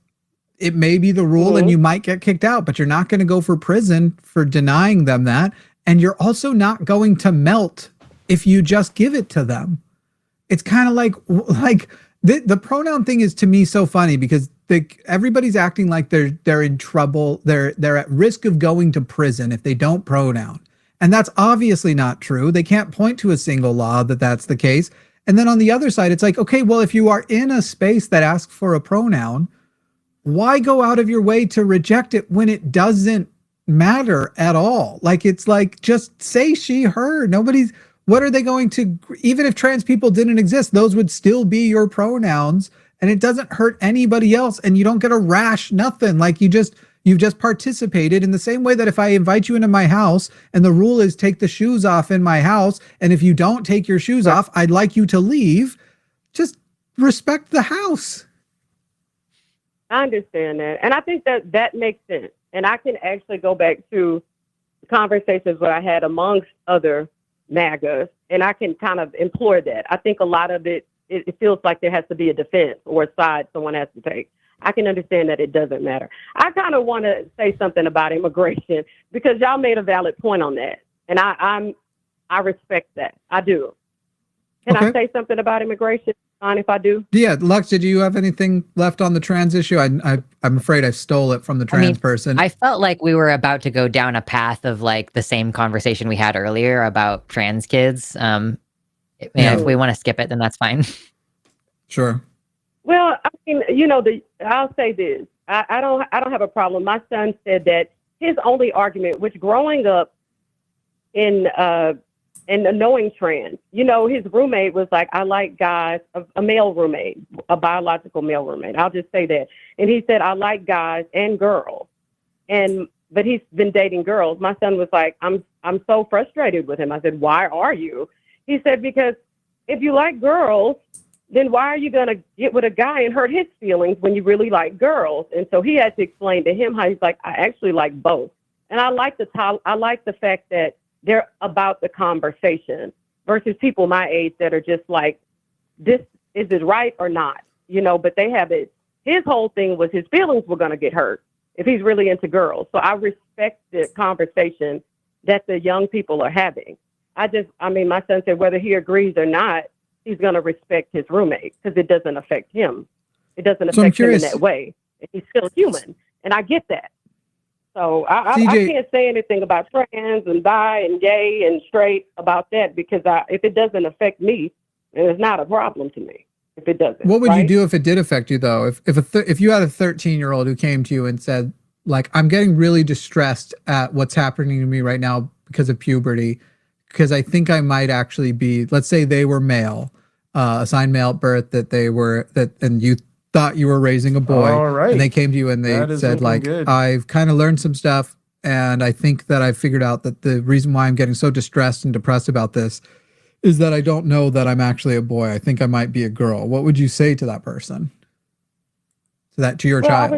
[SPEAKER 5] it may be the rule and you might get kicked out, but you're not going to go for prison for denying them that. And you're also not going to melt if you just give it to them. It's kind of like the pronoun thing is to me so funny because everybody's acting like they're in trouble. They're at risk of going to prison if they don't pronoun. And that's obviously not true. They can't point to a single law that that's the case. And then on the other side, it's like, okay, well, if you are in a space that asks for a pronoun, why go out of your way to reject it when it doesn't matter at all? Like, it's like, just say she, her. What are they going to, even if trans people didn't exist, those would still be your pronouns and it doesn't hurt anybody else and you don't get a rash, nothing. Like you've just participated in the same way that if I invite you into my house and the rule is take the shoes off in my house, and if you don't take your shoes off, I'd like you to leave. Just respect the house.
[SPEAKER 9] I understand that. And I think that makes sense. And I can actually go back to conversations that I had amongst other MAGAs, and I can kind of implore that. I think a lot of it feels like there has to be a defense or a side someone has to take. I can understand that it doesn't matter. I kind of want to say something about immigration because y'all made a valid point on that, and I respect that. I do. Can I say something about immigration? On if I do?
[SPEAKER 5] Yeah, Lux, did you have anything left on the trans issue? I'm afraid I stole it from the trans person.
[SPEAKER 4] I felt like we were about to go down a path of like the same conversation we had earlier about trans kids. If we want to skip it, then that's fine.
[SPEAKER 5] Sure.
[SPEAKER 9] Well, I mean, you know, I'll say this. I don't have a problem. My son said that his only argument, which growing up in and knowing trans, you know, his roommate was like, I like guys, a male roommate, a biological male roommate. I'll just say that. And he said, I like guys and girls. But he's been dating girls. My son was like, I'm so frustrated with him. I said, why are you? He said, because if you like girls, then why are you going to get with a guy and hurt his feelings when you really like girls? And so he had to explain to him how he's like, I actually like both. And I like the fact that they're about the conversation versus people my age that are just like, this, is it right or not? You know, but they have it. His whole thing was his feelings were going to get hurt if he's really into girls. So I respect the conversation that the young people are having. My son said whether he agrees or not, he's going to respect his roommate because it doesn't affect him. It doesn't affect him in that way. He's still human. And I get that. So I can't say anything about trans and bi and gay and straight about that because if it doesn't affect me, it's not a problem to me. If it doesn't,
[SPEAKER 5] what would you do if it did affect you though? If you had a 13-year-old who came to you and said, like, I'm getting really distressed at what's happening to me right now because of puberty, because I think I might actually be, let's say they were male, assigned male at birth, and you thought you were raising a boy. All right. And they came to you and they said, like, good. I've kind of learned some stuff. And I think that I've figured out that the reason why I'm getting so distressed and depressed about this is that I don't know that I'm actually a boy. I think I might be a girl. What would you say to that person? To your child?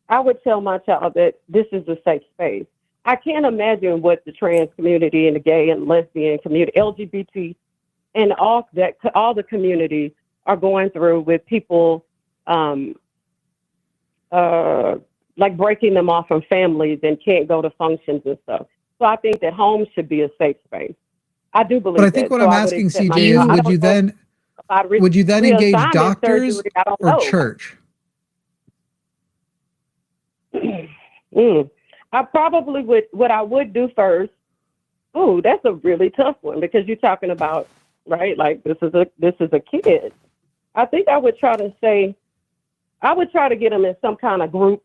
[SPEAKER 9] I would tell my child that this is a safe space. I can't imagine what the trans community and the gay and lesbian community, LGBT, and all the communities are going through with people like breaking them off from families and can't go to functions and stuff. So I think that home should be a safe space. I do believe
[SPEAKER 5] But I
[SPEAKER 9] that.
[SPEAKER 5] think what
[SPEAKER 9] So
[SPEAKER 5] I'm
[SPEAKER 9] I would
[SPEAKER 5] asking,
[SPEAKER 9] accept
[SPEAKER 5] CJ,
[SPEAKER 9] my
[SPEAKER 5] is
[SPEAKER 9] child. I
[SPEAKER 5] would
[SPEAKER 9] don't
[SPEAKER 5] you
[SPEAKER 9] know
[SPEAKER 5] then
[SPEAKER 9] about
[SPEAKER 5] would you then engage
[SPEAKER 9] reassignment
[SPEAKER 5] doctors
[SPEAKER 9] surgery. I don't
[SPEAKER 5] or
[SPEAKER 9] know.
[SPEAKER 5] church?
[SPEAKER 9] I probably would. What I would do first. Oh, that's a really tough one because you're talking about, right? Like this is a kid. I think I would try to get him in some kind of group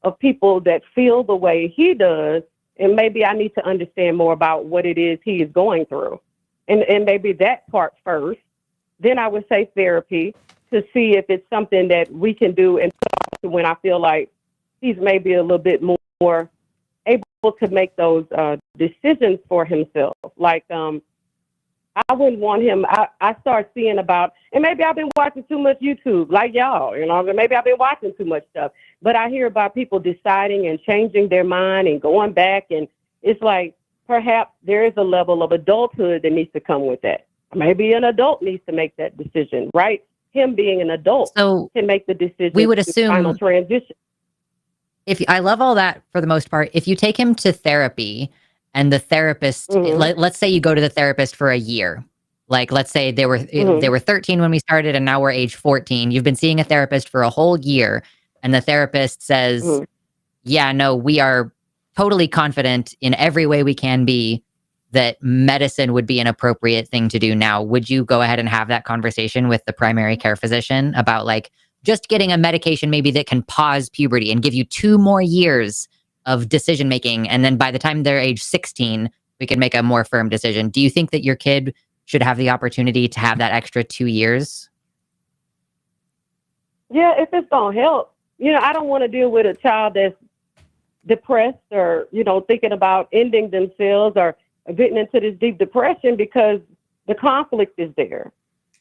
[SPEAKER 9] of people that feel the way he does, and maybe I need to understand more about what it is he is going through, and maybe that part first. Then I would say therapy to see if it's something that we can do, and when I feel like he's maybe a little bit more able to make those decisions for himself. Like, I wouldn't want him, I start seeing about, and maybe I've been watching too much YouTube, like y'all, you know, maybe I've been watching too much stuff, but I hear about people deciding and changing their mind and going back, and it's like, perhaps there is a level of adulthood that needs to come with that. Maybe an adult needs to make that decision, right? Him being an adult can make the decision.
[SPEAKER 4] We would assume
[SPEAKER 9] final transition.
[SPEAKER 4] I love all that for the most part. If you take him to therapy and the therapist, let's say you go to the therapist for a year. Like, let's say they were 13 when we started and now we're age 14. You've been seeing a therapist for a whole year and the therapist says, yeah, no, we are totally confident in every way we can be that medicine would be an appropriate thing to do now. Would you go ahead and have that conversation with the primary care physician about like just getting a medication maybe that can pause puberty and give you 2 more years of decision making, and then by the time they're age 16, we can make a more firm decision? Do you think that your kid should have the opportunity to have that extra 2 years?
[SPEAKER 9] Yeah, if it's gonna help. You know, I don't want to deal with a child that's depressed or, you know, thinking about ending themselves or getting into this deep depression because the conflict is there.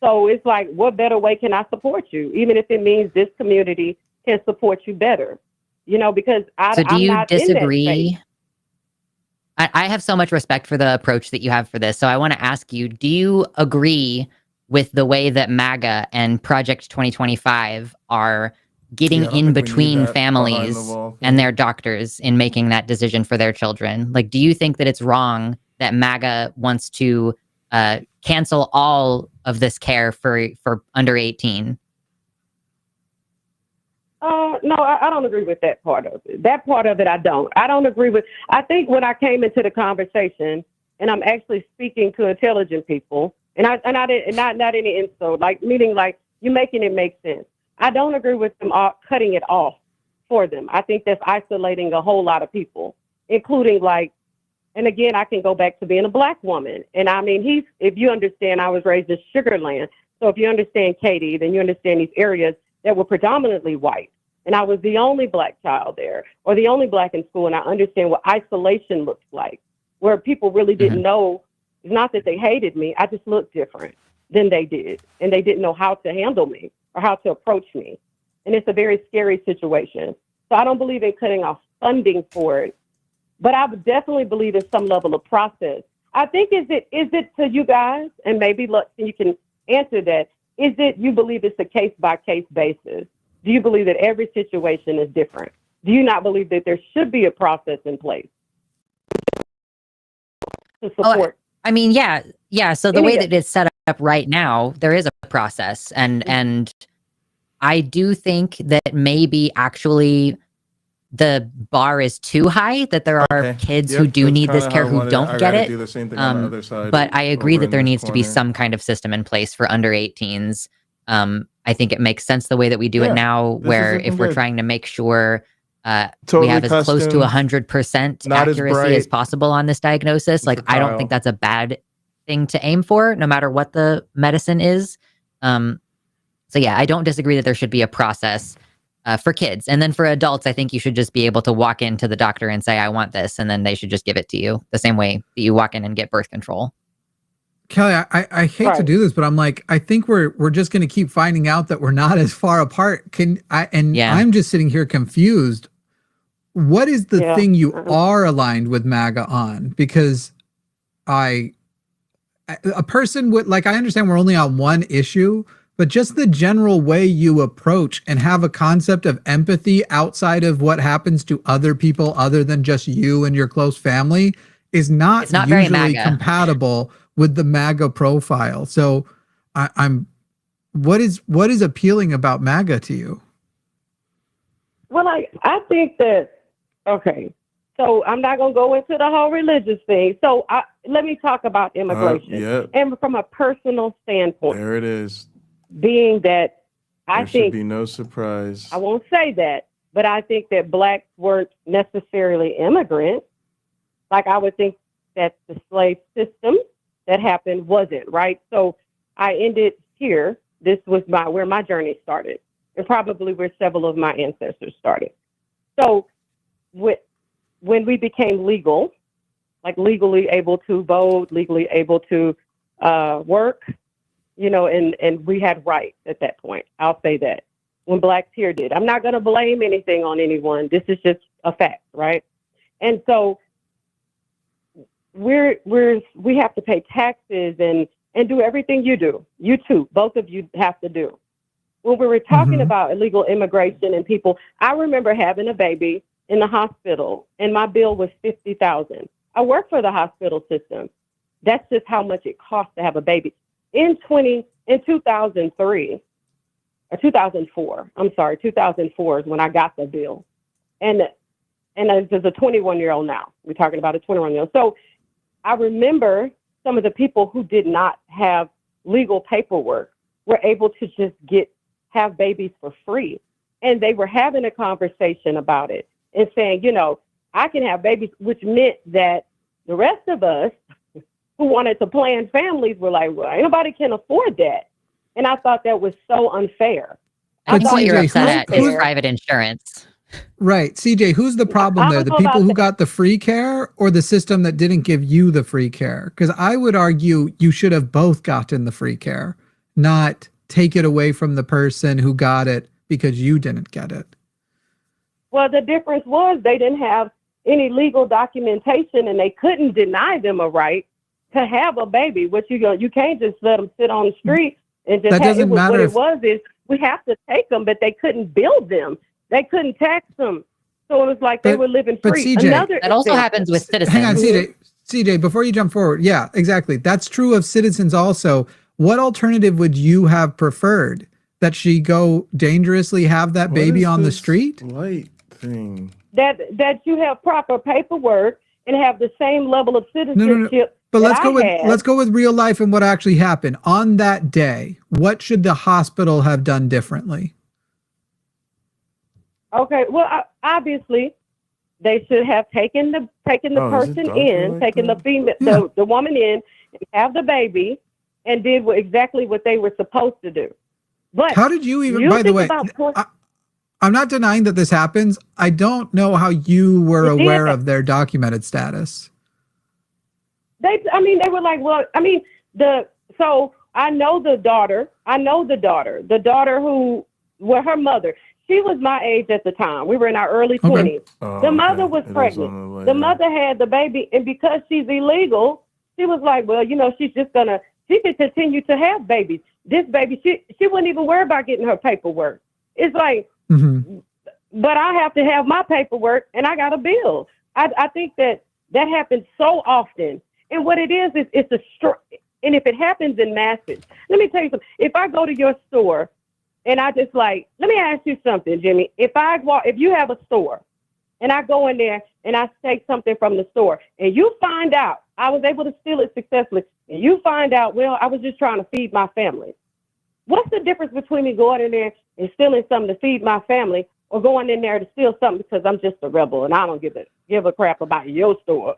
[SPEAKER 9] So it's like, what better way can I support you? Even if it means this community can support you better, you know, because
[SPEAKER 4] So do you
[SPEAKER 9] not
[SPEAKER 4] disagree? I have so much respect for the approach that you have for this. So I want to ask you, do you agree with the way that MAGA and Project 2025 are getting in between families and their doctors in making that decision for their children? Like, do you think that it's wrong that MAGA wants to cancel all of this care for under 18?
[SPEAKER 9] No, I don't agree with that part of it. That part of it, I don't. I don't agree with. I think when I came into the conversation, and I'm actually speaking to intelligent people, and I didn't, not any insult, like meaning like you're making it make sense. I don't agree with them all cutting it off for them. I think that's isolating a whole lot of people, including like, and again, I can go back to being a Black woman. And I mean, if you understand, I was raised in Sugar Land. So if you understand Katy, then you understand these areas that were predominantly white. And I was the only Black child there, or the only Black in school. And I understand what isolation looks like, where people really didn't know. It's not that they hated me. I just looked different than they did. And they didn't know how to handle me or how to approach me. And it's a very scary situation. So I don't believe in cutting off funding for it. But I would definitely believe in some level of process. I think, is it to you guys, and maybe look, you can answer that, is it you believe it's a case-by-case basis? Do you believe that every situation is different? Do you not believe that there should be a process in place to support?
[SPEAKER 4] I mean, yeah. So the way that it's set up right now, there is a process, and I do think that maybe actually the bar is too high, that there are kids who do need this care who don't get it.
[SPEAKER 3] Do the same thing on the other side,
[SPEAKER 4] but I agree that there needs to be
[SPEAKER 3] corner.
[SPEAKER 4] some kind of system in place for under 18s. I think it makes sense the way that we do it now, where if we're trying to make sure we have as close to 100% accuracy as possible on this diagnosis, like I don't think that's a bad thing to aim for, no matter what the medicine is. So yeah, I don't disagree that there should be a process for kids. And then for adults, I think you should just be able to walk into the doctor and say, I want this, and then they should just give it to you the same way that you walk in and get birth control.
[SPEAKER 5] Kelly, I hate to do this, but I'm like, I think we're just going to keep finding out that we're not as far apart. I'm just sitting here confused. What is the thing you are aligned with MAGA on? Because a person would, like, I understand we're only on one issue, but just the general way you approach and have a concept of empathy outside of what happens to other people other than just you and your close family is not usually compatible with the MAGA profile. So what is appealing about MAGA to you?
[SPEAKER 9] Well, I think that, okay, so I'm not going to go into the whole religious thing. So let me talk about immigration. And from a personal standpoint.
[SPEAKER 3] There it is.
[SPEAKER 9] Being that
[SPEAKER 3] there should be no surprise.
[SPEAKER 9] I won't say that, but I think that blacks weren't necessarily immigrants. Like I would think that the slave system that happened wasn't, right? So I ended here. This was where my journey started, and probably where several of my ancestors started. So when we became legal, like legally able to vote, legally able to work, you know, and we had rights at that point. I'll say that. When blacks here did. I'm not going to blame anything on anyone. This is just a fact, right? And so we have to pay taxes and do everything you do. You too, both of you have to do. When we were talking about illegal immigration and people, I remember having a baby in the hospital and my bill was $50,000. I work for the hospital system. That's just how much it costs to have a baby. In 2003 or 2004, I'm sorry, 2004 is when I got the bill. And there's a 21-year-old now. We're talking about a 21-year-old. So I remember some of the people who did not have legal paperwork were able to just have babies for free. And they were having a conversation about it and saying, you know, I can have babies, which meant that the rest of us who wanted to plan families were like, well, nobody can afford that. And I thought that was so unfair.
[SPEAKER 4] I think what you're upset at is private insurance.
[SPEAKER 5] Right. CJ, who's the problem there? The people who got the free care or the system that didn't give you the free care? Because I would argue you should have both gotten the free care, not take it away from the person who got it because you didn't get it.
[SPEAKER 9] Well, the difference was they didn't have any legal documentation and they couldn't deny them a right to have a baby. What you can't just let them sit on the street and just
[SPEAKER 5] that doesn't matter.
[SPEAKER 9] What it was is we have to take them, but they couldn't build them. They couldn't tax them. So it was like they were living free.
[SPEAKER 5] But CJ,
[SPEAKER 4] that also happens with citizens.
[SPEAKER 5] Hang on, CJ, before you jump forward. Yeah, exactly. That's true of citizens also. What alternative would you have preferred? That she go dangerously have that baby on the street?
[SPEAKER 3] Light thing.
[SPEAKER 9] That you have proper paperwork and have the same level of citizenship.
[SPEAKER 5] No. But let's go with real life and what actually happened. On that day, what should the hospital have done differently?
[SPEAKER 9] Okay, well, obviously, they should have taken the person in, taken the female, the woman in, and have the baby, and did exactly what they were supposed to do. But
[SPEAKER 5] how did you even? By the way, I'm not denying that this happens. I don't know how you were aware of their documented status.
[SPEAKER 9] They were like, well, so I know the daughter. The daughter who, her mother. She was my age at the time. We were in our early 20s. The mother was pregnant. The mother had the baby. And because she's illegal, she was like, well, you know, she can continue to have babies. This baby, she wouldn't even worry about getting her paperwork. It's like, but I have to have my paperwork and I got a bill. I think that happens so often. And what it is it's and if it happens in masses, let me tell you something. If I go to your store, and I just let me ask you something, Jimmy. If you have a store and I go in there and I take something from the store and you find out I was able to steal it successfully and you find out, well, I was just trying to feed my family. What's the difference between me going in there and stealing something to feed my family or going in there to steal something because I'm just a rebel and I don't give a crap about your store?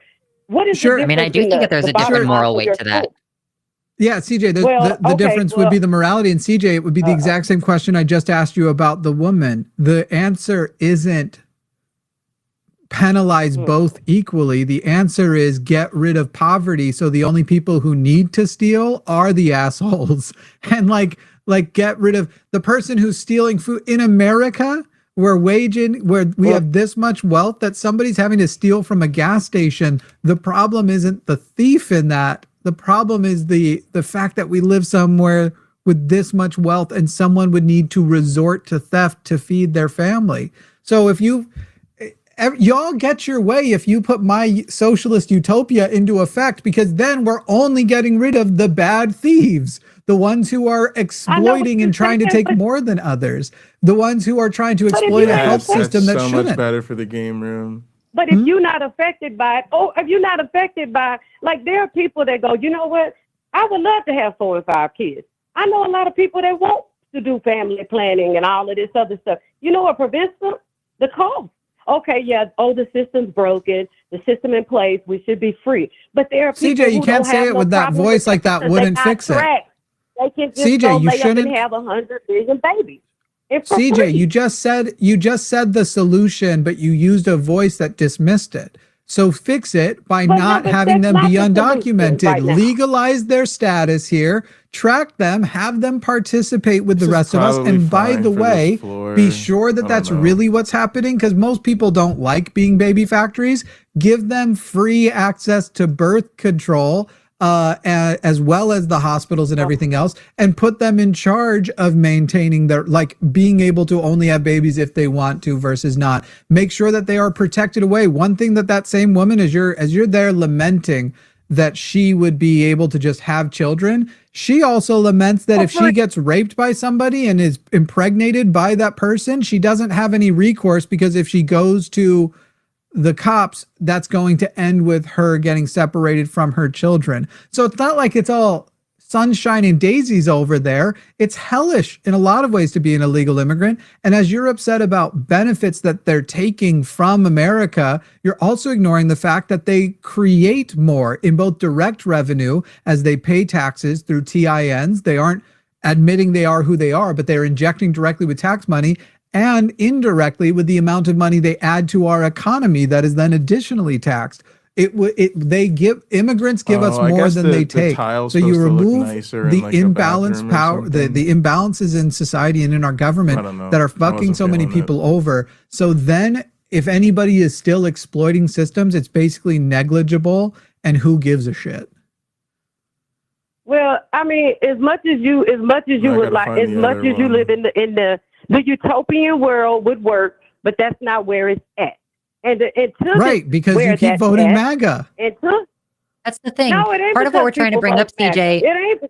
[SPEAKER 9] What is the difference?
[SPEAKER 4] I mean, I do think that there's a different moral weight to that.
[SPEAKER 5] Yeah, CJ, the difference would be the morality. And CJ, it would be the exact same question I just asked you about the woman. The answer isn't penalize both equally. The answer is get rid of poverty. So the only people who need to steal are the assholes. And like get rid of the person who's stealing food in America. Where we have this much wealth that somebody's having to steal from a gas station. The problem isn't the thief in that. The problem is the fact that we live somewhere with this much wealth, and someone would need to resort to theft to feed their family. So if y'all get your way if you put my socialist utopia into effect, because then we're only getting rid of the bad thieves, the ones who are exploiting and trying to take more than others, the ones who are trying to exploit a health system that
[SPEAKER 3] so
[SPEAKER 5] shouldn't.
[SPEAKER 3] much better for the game room.
[SPEAKER 9] But if you're not affected by it, if you're not affected by, like, there are people that go, you know what? I would love to have 4 and 5 kids. I know a lot of people that want to do family planning and all of this other stuff. You know what prevents them? The cost. Okay, yeah, the system's broken, the system in place, we should be free. But there are people
[SPEAKER 5] CJ, you can't say it with that voice like that wouldn't fix it.
[SPEAKER 9] They can just
[SPEAKER 5] CJ,
[SPEAKER 9] go
[SPEAKER 5] you
[SPEAKER 9] lay
[SPEAKER 5] shouldn't
[SPEAKER 9] up and have 100 million babies.
[SPEAKER 5] CJ, you just said the solution, but you used a voice that dismissed it. So fix it by not having them be undocumented. Legalize their status here, track them, have them participate with the rest of us. And by the way, be sure that that's really what's happening, because most people don't like being baby factories. Give them free access to birth control, as well as the hospitals and everything else, and put them in charge of maintaining their, like, being able to only have babies if they want to versus not. Make sure that they are protected away. One thing that same woman, as you're there lamenting that she would be able to just have children, she also laments that if she gets raped by somebody and is impregnated by that person, she doesn't have any recourse, because if she goes to the cops, that's going to end with her getting separated from her children. So it's not like it's all sunshine and daisies over there. It's hellish in a lot of ways to be an illegal immigrant. And as you're upset about benefits that they're taking from America, you're also ignoring the fact that they create more in both direct revenue as they pay taxes through TINs. They aren't admitting they are who they are, but they're injecting directly with tax money, and indirectly with the amount of money they add to our economy that is then additionally taxed. Immigrants give us more than they take. So you remove the imbalanced power, the imbalances in society and in our government that are fucking so many people over. So then if anybody is still exploiting systems, it's basically negligible, and who gives a shit?
[SPEAKER 9] Well, I mean, as much as you would like, as much as you live in the utopian world would work, but that's not where it's at. And
[SPEAKER 5] right, because you keep voting MAGA.
[SPEAKER 4] That's the thing.
[SPEAKER 9] No, it ain't.
[SPEAKER 4] Part of what we're trying to bring up, CJ.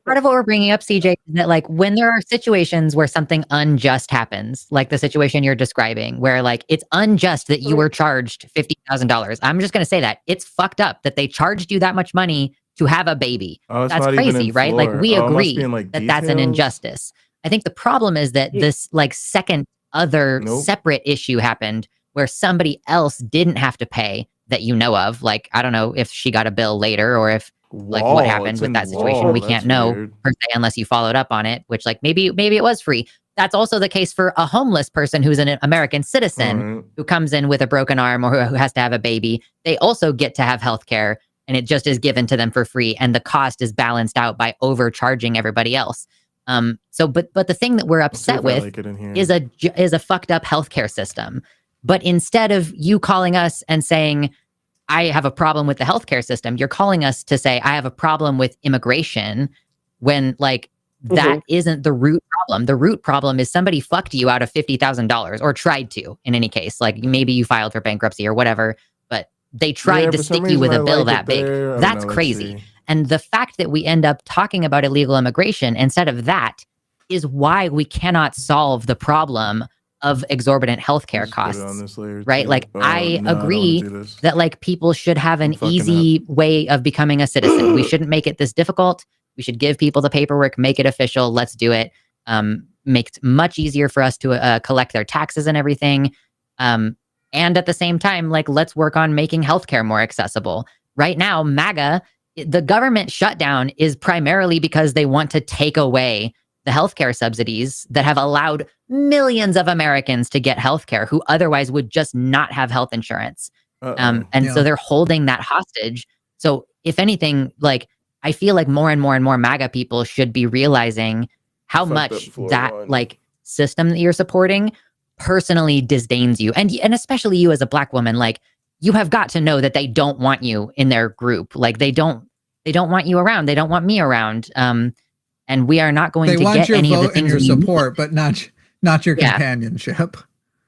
[SPEAKER 4] Part of what we're bringing up, CJ, is that, like, when there are situations where something unjust happens, like the situation you're describing, where, like, it's unjust that you were charged $50,000. I'm just going to say that it's fucked up that they charged you that much money to have a baby. That's crazy, right? Like, we agree that that's an injustice. I think the problem is that this, like, second other separate issue happened where somebody else didn't have to pay that you know of. Like, I don't know if she got a bill later or if, like, what happened with that situation. We can't know per se unless you followed up on it, which, like, maybe it was free. That's also the case for a homeless person who's an American citizen who comes in with a broken arm or who has to have a baby. They also get to have health care, and it just is given to them for free. And the cost is balanced out by overcharging everybody else. But the thing that we're upset with is a fucked up healthcare system. But instead of you calling us and saying, I have a problem with the healthcare system, you're calling us to say, I have a problem with immigration, when, like, that isn't the root problem. The root problem is somebody fucked you out of $50,000, or tried to, in any case. Like, maybe you filed for bankruptcy or whatever, but they tried to stick you with a bill that big. That's crazy. And the fact that we end up talking about illegal immigration instead of that is why we cannot solve the problem of exorbitant healthcare costs, right? Like, I agree that, like, people should have an easy way of becoming a citizen. We shouldn't make it this difficult. We should give people the paperwork, make it official. Let's do it. Make it much easier for us to collect their taxes and everything. And at the same time, like, let's work on making healthcare more accessible. Right now, MAGA, the government shutdown is primarily because they want to take away the healthcare subsidies that have allowed millions of Americans to get healthcare who otherwise would just not have health insurance. So they're holding that hostage. So if anything, like, I feel like more and more and more MAGA people should be realizing how much that, like, system that you're supporting personally disdains you. And especially you as a Black woman, like, you have got to know that they don't want you in their group. Like, they don't want you around. They don't want me around. and we are not going
[SPEAKER 5] They
[SPEAKER 4] to
[SPEAKER 5] want
[SPEAKER 4] get
[SPEAKER 5] your
[SPEAKER 4] any of the
[SPEAKER 5] vote and
[SPEAKER 4] things
[SPEAKER 5] your
[SPEAKER 4] we need.
[SPEAKER 5] support, but not your companionship.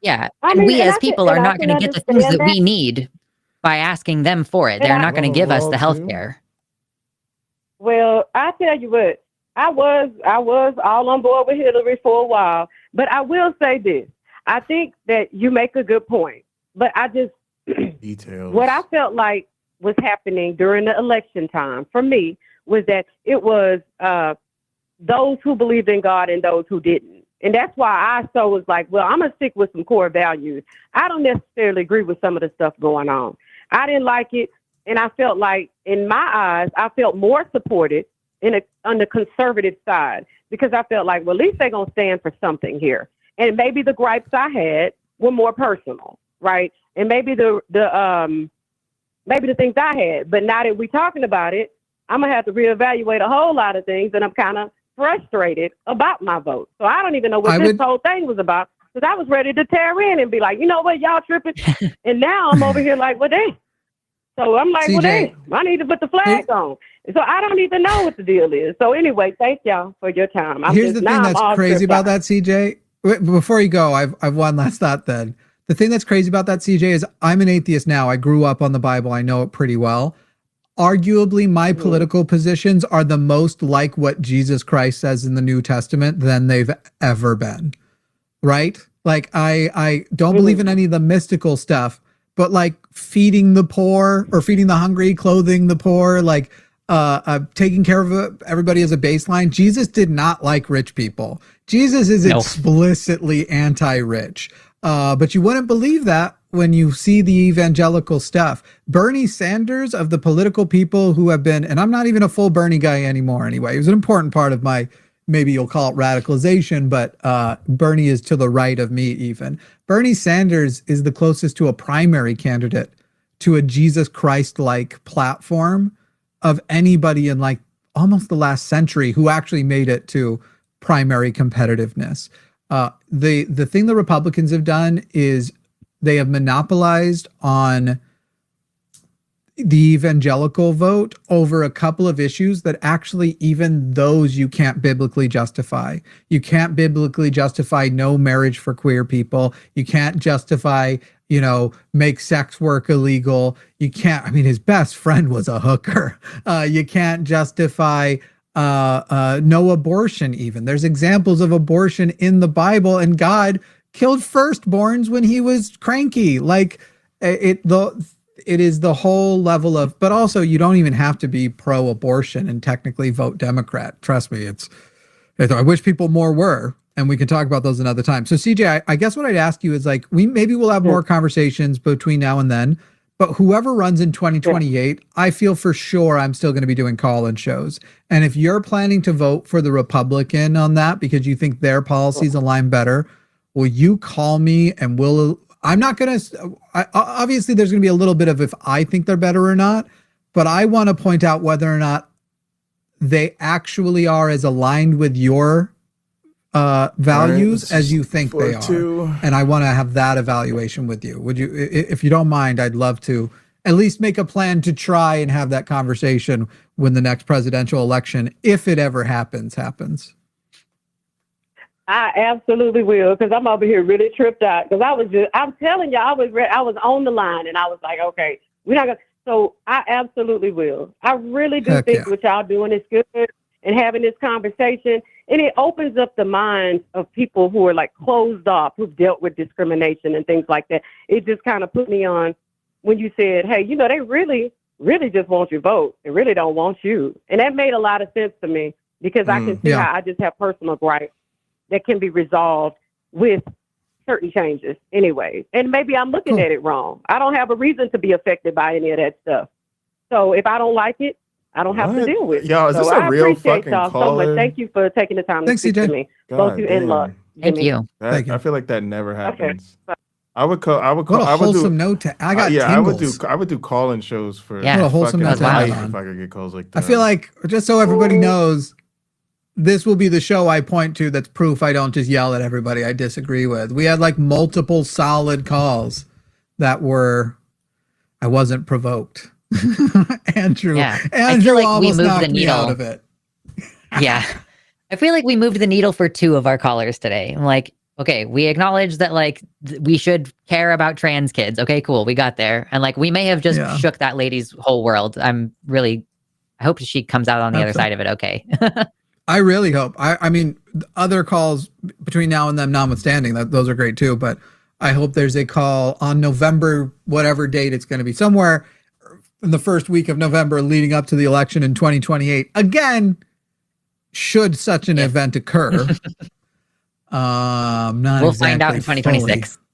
[SPEAKER 4] Yeah,
[SPEAKER 9] I
[SPEAKER 4] and
[SPEAKER 9] mean,
[SPEAKER 4] we
[SPEAKER 9] and
[SPEAKER 4] as
[SPEAKER 9] I can-
[SPEAKER 4] people
[SPEAKER 9] and
[SPEAKER 4] are
[SPEAKER 9] I
[SPEAKER 4] not
[SPEAKER 9] can
[SPEAKER 4] going to get the things
[SPEAKER 9] understand
[SPEAKER 4] that we
[SPEAKER 9] that.
[SPEAKER 4] need by asking them for it.
[SPEAKER 9] And
[SPEAKER 4] They're
[SPEAKER 9] I-
[SPEAKER 4] not going to give us the
[SPEAKER 3] Well,
[SPEAKER 4] health
[SPEAKER 3] too.
[SPEAKER 4] care.
[SPEAKER 9] Well, I tell you what, I was all on board with Hillary for a while, but I will say this. I think that you make a good point, but I just,
[SPEAKER 3] Details.
[SPEAKER 9] what I felt like was happening during the election time for me was that it was those who believed in God and those who didn't. And that's why I was like, well, I'm going to stick with some core values. I don't necessarily agree with some of the stuff going on. I didn't like it. And I felt like, in my eyes, I felt more supported on the conservative side, because I felt like, well, at least they're going to stand for something here. And maybe the gripes I had were more personal, right? And maybe the things I had. But now that we're talking about it, I'm going to have to reevaluate a whole lot of things, and I'm kind of frustrated about my vote. So I don't even know what this whole thing was about, because I was ready to tear in and be like, you know what, y'all tripping. And now I'm over here like, well, dang. So I'm like, well, dang, I need to put the flag on. So I don't even know what the deal is. So anyway, thank y'all for your time.
[SPEAKER 5] Here's the thing that's crazy about that, CJ. Wait, before you go, I've one last thought then. The thing that's crazy about that, CJ, is I'm an atheist now. I grew up on the Bible. I know it pretty well. Arguably, my political positions are the most like what Jesus Christ says in the New Testament than they've ever been. Right? Like, I don't believe in any of the mystical stuff, but like feeding the poor or feeding the hungry, clothing the poor, like taking care of everybody as a baseline. Jesus did not like rich people. Jesus is explicitly anti-rich. But you wouldn't believe that when you see the evangelical stuff. Bernie Sanders, of the political people who have been, and I'm not even a full Bernie guy anymore anyway. He was an important part of my, maybe you'll call it radicalization, but Bernie is to the right of me even. Bernie Sanders is the closest to a primary candidate to a Jesus Christ-like platform of anybody in like almost the last century who actually made it to primary competitiveness. The thing the Republicans have done is they have monopolized on the evangelical vote over a couple of issues that actually even those you can't biblically justify. You can't biblically justify no marriage for queer people. You can't justify, make sex work illegal. You can't, his best friend was a hooker. You can't justify no abortion even. There's examples of abortion in the Bible, and God killed firstborns when he was cranky. Like it is the whole level of, but also you don't even have to be pro-abortion and technically vote Democrat. Trust me, I wish people more were, and we can talk about those another time. So CJ, I guess what I'd ask you is like, we'll have more conversations between now and then, but whoever runs in 2028, I feel for sure I'm still going to be doing call-in shows. And if you're planning to vote for the Republican on that because you think their policies align better, will you call me and I'm not going to, obviously there's going to be a little bit of if I think they're better or not, but I want to point out whether or not they actually are as aligned with your values as you think they are. And I want to have that evaluation with you. Would you, if you don't mind, I'd love to at least make a plan to try and have that conversation when the next presidential election, if it ever happens.
[SPEAKER 9] I absolutely will, because I'm over here really tripped out. Because I'm telling you, I was on the line, and I was like, okay, we're not gonna. So I absolutely will. I really do think what y'all doing is good, and having this conversation, and it opens up the minds of people who are like closed off, who've dealt with discrimination and things like that. It just kind of put me on when you said, hey, they really, really just want your vote. They really don't want you, and that made a lot of sense to me, because I can see how I just have personal gripes that can be resolved with certain changes anyway. And maybe I'm looking at it wrong. I don't have a reason to be affected by any of that stuff. So if I don't like it, I don't have to deal with it.
[SPEAKER 3] Yo, is this
[SPEAKER 9] so
[SPEAKER 3] a
[SPEAKER 9] I
[SPEAKER 3] real
[SPEAKER 9] appreciate
[SPEAKER 3] fucking
[SPEAKER 9] y'all
[SPEAKER 3] caller?
[SPEAKER 9] so much. Thank you for taking the time to speak to me. Both you and Luck.
[SPEAKER 4] Thank you.
[SPEAKER 3] I feel like that never happens.
[SPEAKER 9] Okay.
[SPEAKER 3] I would call.
[SPEAKER 5] What a wholesome note to. I got tingles.
[SPEAKER 3] I would do call-in shows for
[SPEAKER 5] What a wholesome note to
[SPEAKER 3] life
[SPEAKER 5] have
[SPEAKER 3] if
[SPEAKER 5] on.
[SPEAKER 3] I could get calls like that.
[SPEAKER 5] I feel like, just so everybody knows, this will be the show I point to that's proof I don't just yell at everybody I disagree with. We had like multiple solid calls that I wasn't provoked. Andrew
[SPEAKER 4] I feel like we
[SPEAKER 5] almost
[SPEAKER 4] moved
[SPEAKER 5] knocked
[SPEAKER 4] the
[SPEAKER 5] me
[SPEAKER 4] needle.
[SPEAKER 5] out of it.
[SPEAKER 4] Yeah. I feel like we moved the needle for 2 of our callers today. I'm like, okay, we acknowledge that like we should care about trans kids. Okay, cool. We got there. And like we may have just shook that lady's whole world. I hope she comes out on the other side of it okay.
[SPEAKER 5] I really hope. I mean, other calls between now and then notwithstanding, those are great too, but I hope there's a call on November, whatever date it's going to be, somewhere in the first week of November leading up to the election in 2028. Again, should such an event occur.
[SPEAKER 4] We'll find out in 2026.
[SPEAKER 5] Fully.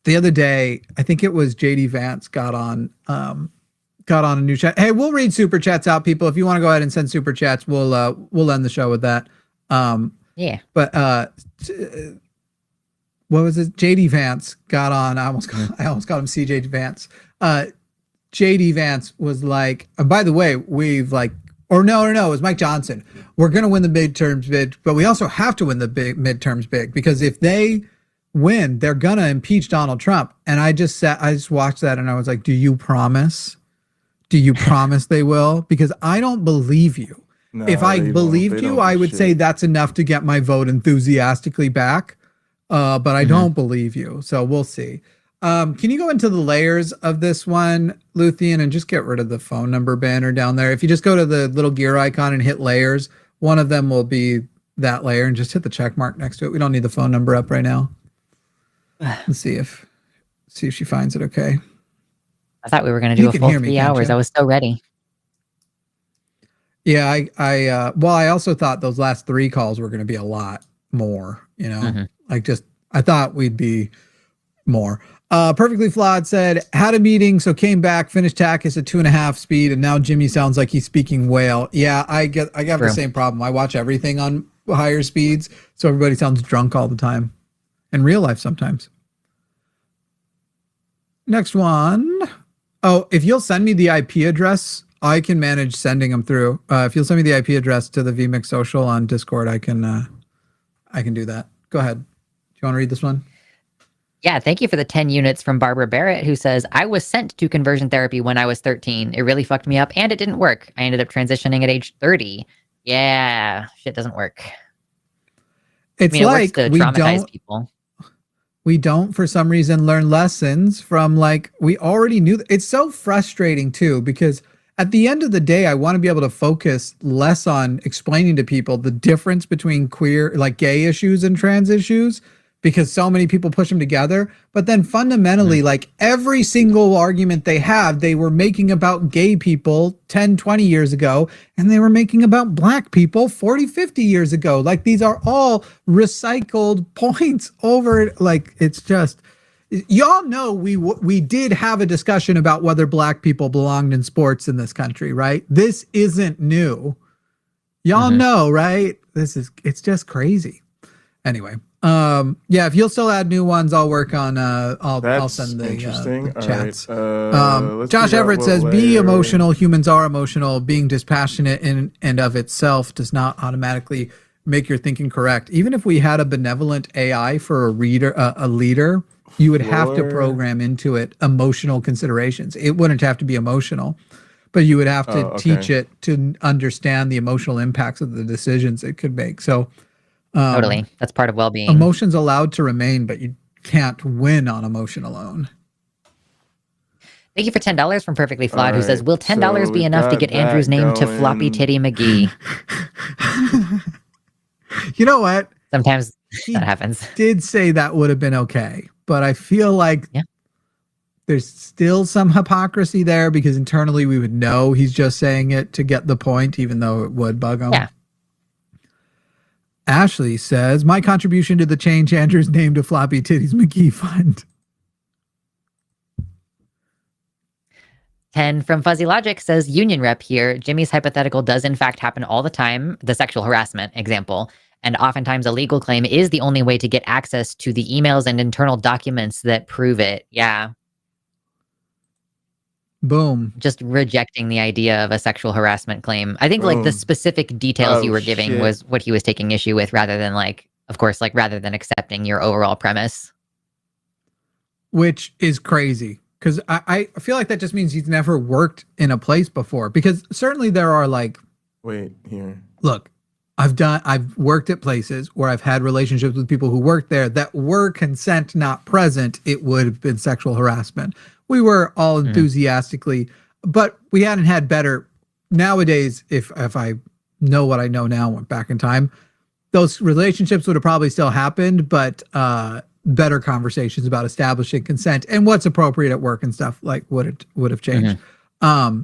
[SPEAKER 5] The other day, I think it was JD Vance got on a new chat. Hey, we'll read super chats out, people. If you want to go ahead and send super chats, we'll end the show with that.
[SPEAKER 4] Yeah.
[SPEAKER 5] But what was it? JD Vance got on. I almost called him CJ Vance. JD Vance was like, by the way, we've like, or no, it was Mike Johnson. We're going to win the midterms big, but we also have to win the midterms big, because if they win, they're going to impeach Donald Trump. And I just watched that and I was like, do you promise? Do you promise they will? Because I don't believe you. No, if I believed you, I would say that's enough to get my vote enthusiastically back. But I don't believe you. So we'll see. Can you go into the layers of this one, Luthien, and just get rid of the phone number banner down there? If you just go to the little gear icon and hit layers, one of them will be that layer, and just hit the check mark next to it. We don't need the phone number up right now. Let's see if she finds it okay.
[SPEAKER 4] I thought we were going to do a full 3 hours. I was so ready.
[SPEAKER 5] Yeah, I also thought those last 3 calls were going to be a lot more, you know, I thought we'd be more. Perfectly Flawed said, had a meeting, so came back, finished Takis at 2.5 speed, and now Jimmy sounds like he's speaking whale. Yeah, I have the same problem. I watch everything on higher speeds, so everybody sounds drunk all the time. In real life sometimes. Next one. Oh, if you'll send me the IP address, I can manage sending them through. If you'll send me the IP address to the VMix Social on Discord, I can do that. Go ahead. Do you want to read this one?
[SPEAKER 4] Yeah, thank you for the 10 units from Barbara Barrett, who says, I was sent to conversion therapy when I was 13. It really fucked me up and it didn't work. I ended up transitioning at age 30. Yeah, shit doesn't work.
[SPEAKER 5] It's like
[SPEAKER 4] it works to traumatize people.
[SPEAKER 5] We don't, for some reason, learn lessons from like, we already knew. It's so frustrating too, because at the end of the day, I want to be able to focus less on explaining to people the difference between queer, like gay issues and trans issues, because so many people push them together. But then fundamentally, like every single argument they have, they were making about gay people 10, 20 years ago, and they were making about black people 40, 50 years ago. Like these are all recycled points over, like it's just, y'all know we did have a discussion about whether black people belonged in sports in this country, right? This isn't new. Y'all know, right? It's just crazy. Anyway, yeah, if you'll still add new ones, I'll work on I'll send the chats. Right. Josh Everett says, be emotional. Humans are emotional. Being dispassionate in and of itself does not automatically make your thinking correct. Even if we had a benevolent AI for a leader, you would have to program into it emotional considerations. It wouldn't have to be emotional, but you would have to teach it to understand the emotional impacts of the decisions it could make. So
[SPEAKER 4] totally. That's part of well-being.
[SPEAKER 5] Emotions allowed to remain, but you can't win on emotion alone.
[SPEAKER 4] Thank you for $10 from Perfectly Flawed, who says, will $10 be enough to get Andrew's name to Floppy Titty McGee?
[SPEAKER 5] You know what?
[SPEAKER 4] Sometimes that happens.
[SPEAKER 5] Did say that would have been okay, but I feel like there's still some hypocrisy there, because internally we would know he's just saying it to get the point, even though it would bug him.
[SPEAKER 4] Yeah.
[SPEAKER 5] Ashley says, my contribution to the change Andrew's name to Floppy Titties McGee Fund.
[SPEAKER 4] 10 from Fuzzy Logic says, union rep here. Jimmy's hypothetical does in fact happen all the time, the sexual harassment example. And oftentimes a legal claim is the only way to get access to the emails and internal documents that prove it. Yeah.
[SPEAKER 5] Boom.
[SPEAKER 4] Just rejecting the idea of a sexual harassment claim. I think like the specific details you were giving was what he was taking issue with, rather than like, of course, like rather than accepting your overall premise.
[SPEAKER 5] Which is crazy, because I feel like that just means he's never worked in a place before, because certainly there are like,
[SPEAKER 3] wait here.
[SPEAKER 5] Look, I've worked at places where I've had relationships with people who worked there that were consent not present. It would have been sexual harassment. We were all enthusiastically, but we hadn't had better. Nowadays, if I know what I know now, went back in time, those relationships would have probably still happened, but better conversations about establishing consent and what's appropriate at work and stuff like would have changed. But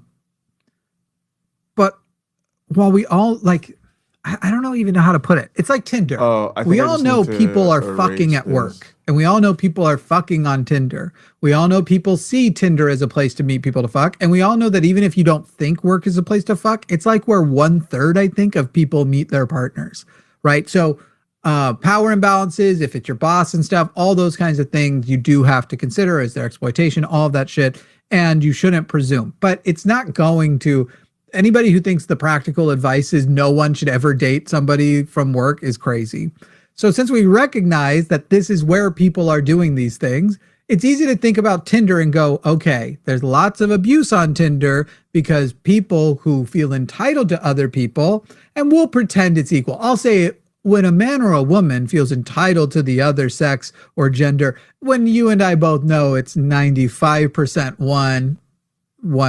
[SPEAKER 5] while we all like, I don't even know how to put it. It's like Tinder. We all know people are fucking at work, and we all know people are fucking on Tinder. We all know people see Tinder as a place to meet people to fuck, and we all know that even if you don't think work is a place to fuck, it's like where 1/3, I think, of people meet their partners, right? So power imbalances, if it's your boss and stuff, all those kinds of things you do have to consider as their exploitation, all of that shit, and you shouldn't presume. But it's not going to... Anybody who thinks the practical advice is no one should ever date somebody from work is crazy. So since we recognize that this is where people are doing these things, it's easy to think about Tinder and go, okay, there's lots of abuse on Tinder because people who feel entitled to other people, and we'll pretend it's equal. I'll say when a man or a woman feels entitled to the other sex or gender, when you and I both know it's 95% one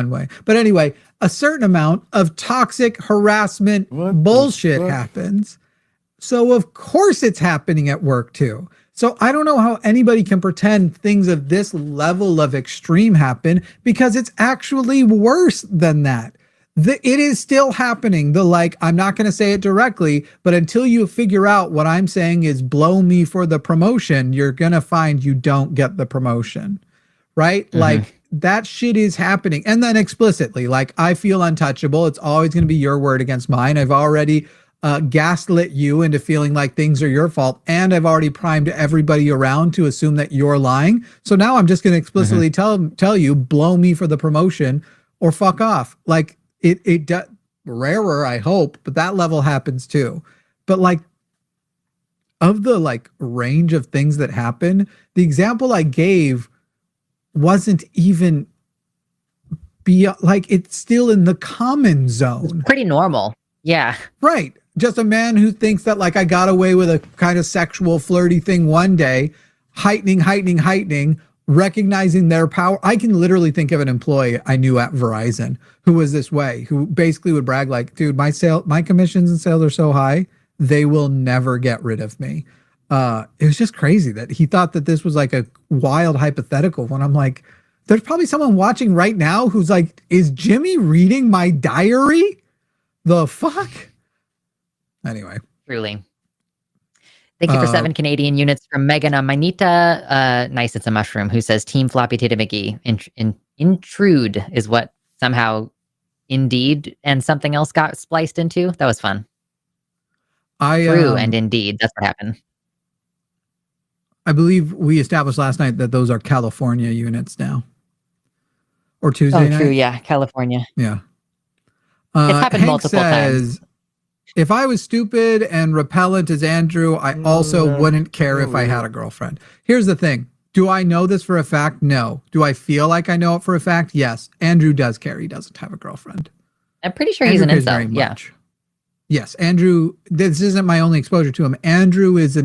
[SPEAKER 5] way. But anyway, a certain amount of toxic harassment bullshit happens. So of course it's happening at work too. So I don't know how anybody can pretend things of this level of extreme happen, because it's actually worse than that. It is still happening. I'm not going to say it directly, but until you figure out what I'm saying is blow me for the promotion, you're going to find you don't get the promotion, right? That shit is happening. And then explicitly, I feel untouchable. It's always going to be your word against mine. I've already gaslit you into feeling like things are your fault. And I've already primed everybody around to assume that you're lying. So now I'm just going to explicitly tell you, blow me for the promotion or fuck off. It rarer, I hope, but that level happens too. But of the range of things that happen, the example I gave wasn't even it's still in the common zone.
[SPEAKER 4] It's pretty normal. Yeah.
[SPEAKER 5] Right. Just a man who thinks that I got away with a kind of sexual flirty thing one day, heightening, recognizing their power. I can literally think of an employee I knew at Verizon who was this way, who basically would brag dude, my commissions and sales are so high, they will never get rid of me. It was just crazy that he thought that this was a wild hypothetical, when I'm there's probably someone watching right now who's is Jimmy reading my diary? The fuck? Anyway. Truly.
[SPEAKER 4] Thank you for 7 Canadian units from Megan Manita. Nice, it's a mushroom, who says Team Floppy Tita McGee. Intrude is what somehow Indeed and something else got spliced into. That was fun. True and Indeed. That's what happened.
[SPEAKER 5] I believe we established last night that those are California units now. Or Tuesday night.
[SPEAKER 4] Oh, true. Yeah. California.
[SPEAKER 5] Yeah.
[SPEAKER 4] It's happened
[SPEAKER 5] Hank
[SPEAKER 4] multiple times.
[SPEAKER 5] If I was stupid and repellent as Andrew, I also wouldn't care if I had a girlfriend. Here's the thing. Do I know this for a fact? No. Do I feel like I know it for a fact? Yes. Andrew does care. He doesn't have a girlfriend.
[SPEAKER 4] I'm pretty sure he's an incel. Yeah.
[SPEAKER 5] Yes. Andrew, this isn't my only exposure to him. Andrew is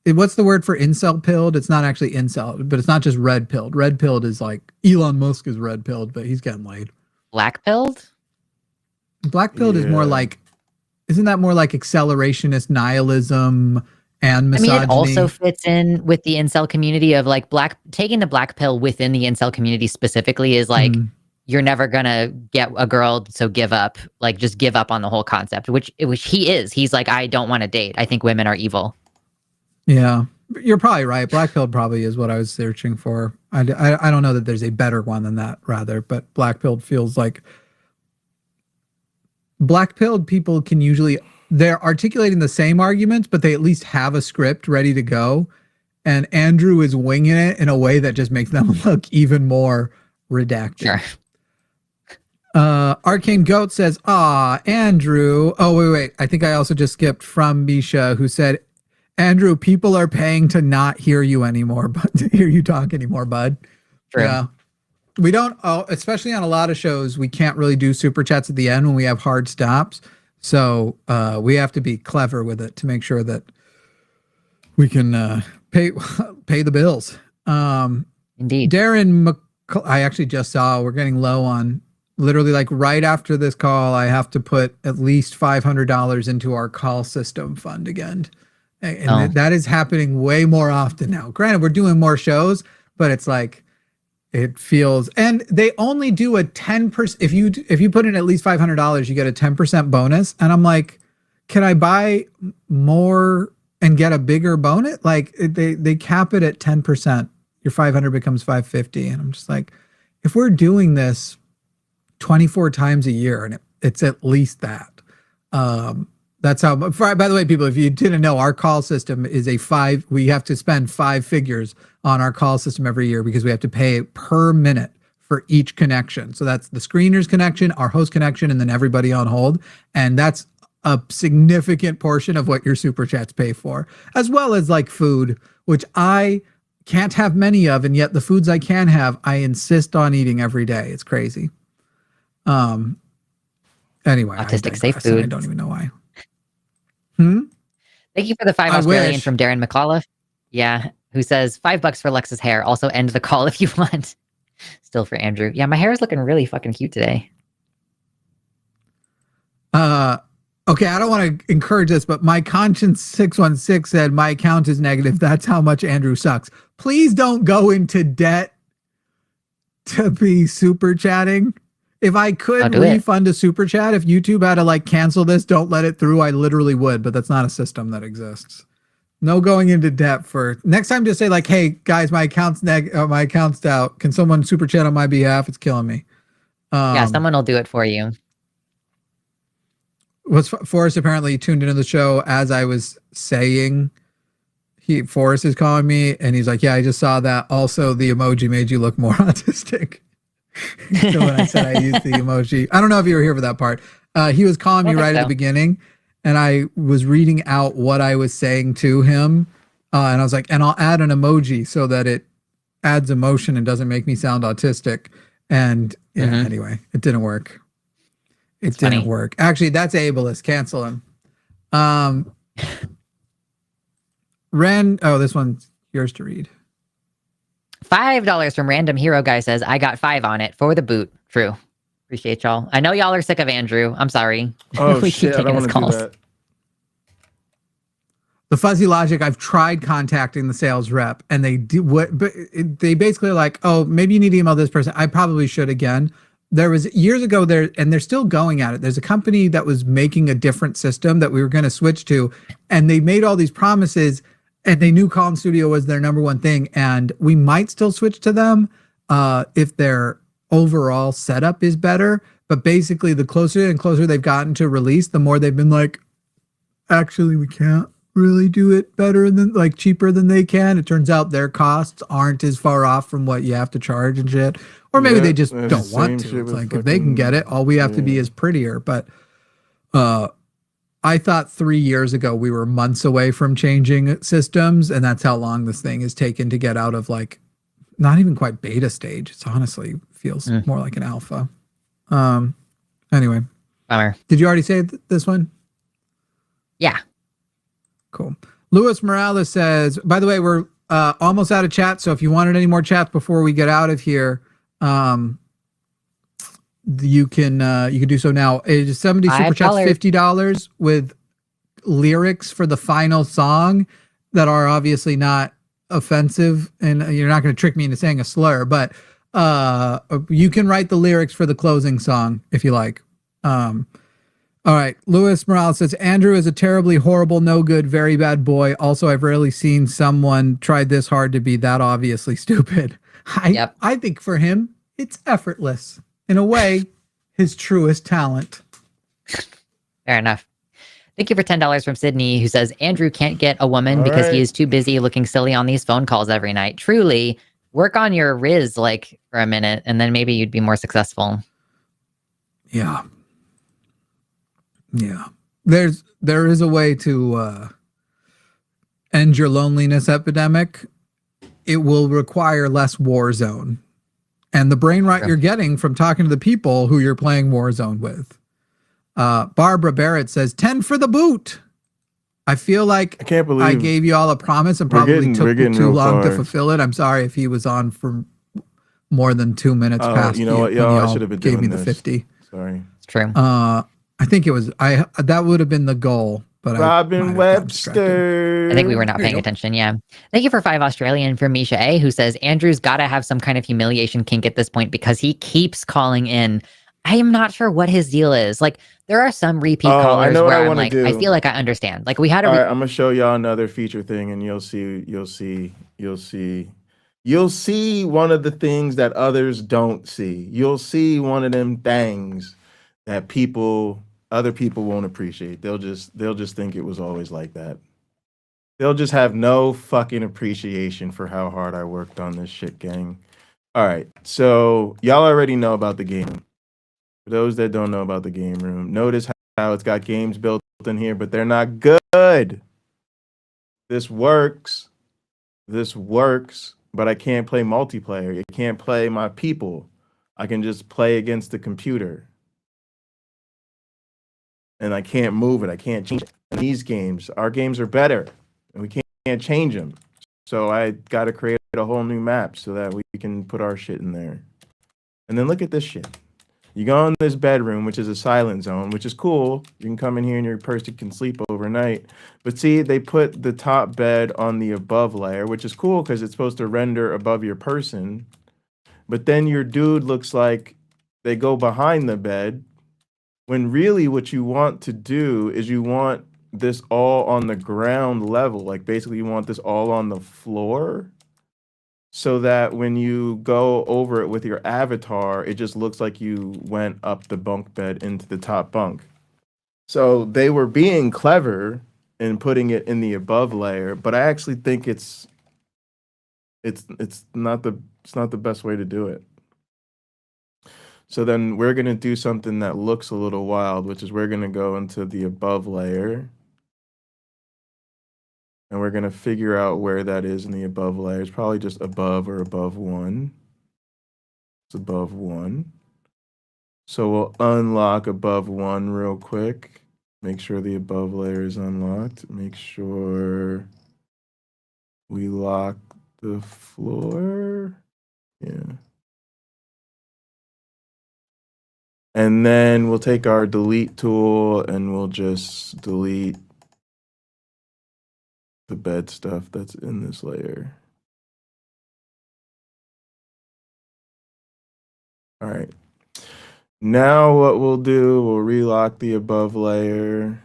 [SPEAKER 5] what's the word for incel pilled? It's not actually incel, but it's not just red pilled. Red pilled is Elon Musk is red pilled, but he's getting laid.
[SPEAKER 4] Black pilled?
[SPEAKER 5] Black pilled is more isn't that more accelerationist nihilism and misogyny?
[SPEAKER 4] I mean, it also fits in with the incel community of taking the black pill within the incel community specifically is you're never gonna get a girl, so give up. Just give up on the whole concept, which he is. He's I don't want to date. I think women are evil.
[SPEAKER 5] Yeah, you're probably right. Black pilled probably is what I was searching for. I don't know that there's a better one than that, rather, but black pilled feels like black pilled people can usually, they're articulating the same arguments, but they at least have a script ready to go. And Andrew is winging it in a way that just makes them look even more redacted.
[SPEAKER 4] Sure.
[SPEAKER 5] Arcane Goat says, Andrew. Oh, wait. I think I also just skipped from Misha, who said, Andrew, people are paying to not hear you anymore, but to hear you talk anymore, bud.
[SPEAKER 4] True.
[SPEAKER 5] Yeah. We don't, especially on a lot of shows, we can't really do super chats at the end when we have hard stops. So we have to be clever with it to make sure that we can pay the bills.
[SPEAKER 4] Indeed.
[SPEAKER 5] Darren, I actually just saw we're getting low on literally like right after this call. I have to put at least $500 into our call system fund again. And that is happening way more often now. Granted, we're doing more shows, but it's like, it feels, and they only do a 10%. If you put in at least $500, you get a 10% bonus. And I'm like, can I buy more and get a bigger bonus? Like they cap it at 10%. Your 500 becomes 550. And I'm just like, if we're doing this 24 times a year and it's at least that, that's how, by the way, people, if you didn't know, our call system is we have to spend 5 figures on our call system every year because we have to pay per minute for each connection. So that's the screener's connection, our host connection, and then everybody on hold. And that's a significant portion of what your super chats pay for, as well as like food, which I can't have many of. And yet the foods I can have, I insist on eating every day. It's crazy. Anyway,
[SPEAKER 4] autistic safe food.
[SPEAKER 5] I don't even know why.
[SPEAKER 4] Thank you for the 5 Australian from Darren McAuliffe. Yeah, who says $5 for Lex's hair. Also end the call if you want. Still for Andrew. Yeah, my hair is looking really fucking cute today.
[SPEAKER 5] Okay, I don't want to encourage this, but my conscience 616 said my account is negative. That's how much Andrew sucks. Please don't go into debt to be super chatting. If I could refund a super chat, if YouTube had to like cancel this, don't let it through, I literally would, but that's not a system that exists. No going into debt for next time. Just say like, hey guys, my account's out. Can someone super chat on my behalf? It's killing me.
[SPEAKER 4] Yeah, someone will do it for you.
[SPEAKER 5] Forrest apparently tuned into the show as I was saying. Forrest is calling me and he's like, yeah, I just saw that. Also, the emoji made you look more autistic. So when I said I used the emoji, I don't know if you were here for that part. He was calling me right at the beginning and I was reading out what I was saying to him. And I was like, and I'll add an emoji so that it adds emotion and doesn't make me sound autistic. And anyway, it didn't work. It didn't work. Actually, that's ableist. Cancel him. This one's yours to read.
[SPEAKER 4] $5 from Random Hero Guy says, I got 5 on it for the boot. True. Appreciate y'all. I know y'all are sick of Andrew. I'm sorry.
[SPEAKER 3] Oh, shit. I don't want to do that.
[SPEAKER 5] The Fuzzy Logic, I've tried contacting the sales rep and they do they basically are like, oh, maybe you need to email this person. I probably should again. There was years ago there, and they're still going at it. There's a company that was making a different system that we were going to switch to, and they made all these promises. And they knew Call In Studio was their number one thing. And we might still switch to them if their overall setup is better. But basically, the closer and closer they've gotten to release, the more they've been like, actually, we can't really do it better than like cheaper than they can. It turns out their costs aren't as far off from what you have to charge and shit. Or maybe they just don't want to. It's like if they can get it, all we have to be is prettier. But I thought 3 years ago we were months away from changing systems, and that's how long this thing has taken to get out of like not even quite beta stage. It's honestly feels more like an alpha. Anyway,
[SPEAKER 4] bummer.
[SPEAKER 5] Did you already say this one?
[SPEAKER 4] Yeah.
[SPEAKER 5] Cool. Luis Morales says, by the way, we're almost out of chat, so if you wanted any more chats before we get out of here, you can do so now. Somebody super chats $50 with lyrics for the final song that are obviously not offensive, and you're not going to trick me into saying a slur, but you can write the lyrics for the closing song if you like. All right. Luis Morales says, Andrew is a terribly horrible, no good, very bad boy. Also, I've rarely seen someone try this hard to be that obviously stupid. I think for him, it's effortless. In a way, his truest talent.
[SPEAKER 4] Fair enough. Thank you for $10 from Sydney, who says, Andrew can't get a woman because he is too busy looking silly on these phone calls every night. Truly, work on your Riz like for a minute, and then maybe you'd be more successful.
[SPEAKER 5] Yeah. Yeah. There is a way to end your loneliness epidemic. It will require less Warzone. And the brain rot you're getting from talking to the people who you're playing Warzone with. Barbara Barrett says 10 for the boot. I feel like
[SPEAKER 3] I can't believe
[SPEAKER 5] I gave you all a promise and probably took too long to fulfill it. I'm sorry if he was on for more than 2 minutes past.
[SPEAKER 3] You know what, y'all? I should have been
[SPEAKER 5] gave
[SPEAKER 3] doing
[SPEAKER 5] me the
[SPEAKER 3] this.
[SPEAKER 5] 50.
[SPEAKER 3] Sorry.
[SPEAKER 4] It's true.
[SPEAKER 5] I think it was that would have been the goal, but
[SPEAKER 3] Robin Webster.
[SPEAKER 4] I think we were not paying attention. Yeah. Thank you for 5 Australian for Misha A, who says Andrew's got to have some kind of humiliation kink at this point because he keeps calling in. I am not sure what his deal is. Like, there are some repeat callers where I'm like, I feel like I understand. Like, we had a.
[SPEAKER 3] All right, I'm gonna show y'all another feature thing, and you'll see one of the things that others don't see. You'll see one of them things that other people won't appreciate. They'll just think it was always like that. They'll just have no fucking appreciation for how hard I worked on this shit, gang. All right, so y'all already know about the game. For those that don't know about the game room, notice how it's got games built in here, but they're not good. This works, but I can't play multiplayer. It can't play my people. I can just play against the computer. And I can't move it. I can't change it. In these games, our games are better, and we can't change them. So I got to create a whole new map so that we can put our shit in there. And then look at this shit. You go in this bedroom, which is a silent zone, which is cool. You can come in here and your person can sleep overnight. But see, they put the top bed on the above layer, which is cool because it's supposed to render above your person. But then your dude looks like they go behind the bed, when really what you want to do is you want this all on the ground level. Like, basically you want this all on the floor, so that when you go over it with your avatar, it just looks like you went up the bunk bed into the top bunk. So they were being clever in putting it in the above layer, but I actually think it's not the best way to do it. So then we're gonna do something that looks a little wild, which is we're gonna go into the above layer. And we're going to figure out where that is in the above layer. It's probably just above or above 1. It's above 1. So we'll unlock above 1 real quick. Make sure the above layer is unlocked. Make sure we lock the floor. Yeah. And then we'll take our delete tool and we'll just delete the bed stuff that's in this layer. All right. Now what we'll do, we'll relock the above layer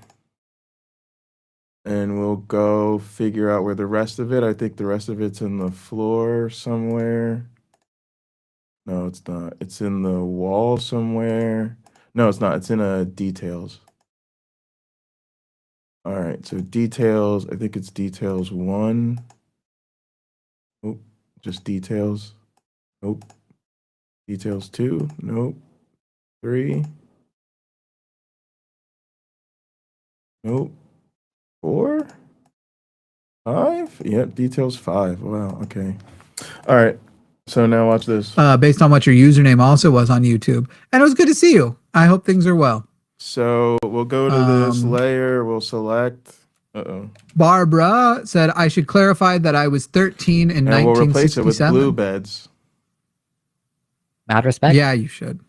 [SPEAKER 3] and we'll go figure out where the rest of it, I think the rest of it's in the floor somewhere. No, it's not. It's in the wall somewhere. No, it's not. It's in details. All right, so details, I think it's details 1. Nope, just details. Nope. Details 2. Nope. 3. Nope. 4. 5. Yep, details 5. Wow, okay. All right, so now watch this.
[SPEAKER 5] Based on what your username also was on YouTube. And it was good to see you. I hope things are well.
[SPEAKER 3] So we'll go to this layer, we'll select,
[SPEAKER 5] Barbara said, I should clarify that I was 13 in 1967.
[SPEAKER 3] We'll replace it with blue beds.
[SPEAKER 4] Mad respect?
[SPEAKER 5] Yeah, you should.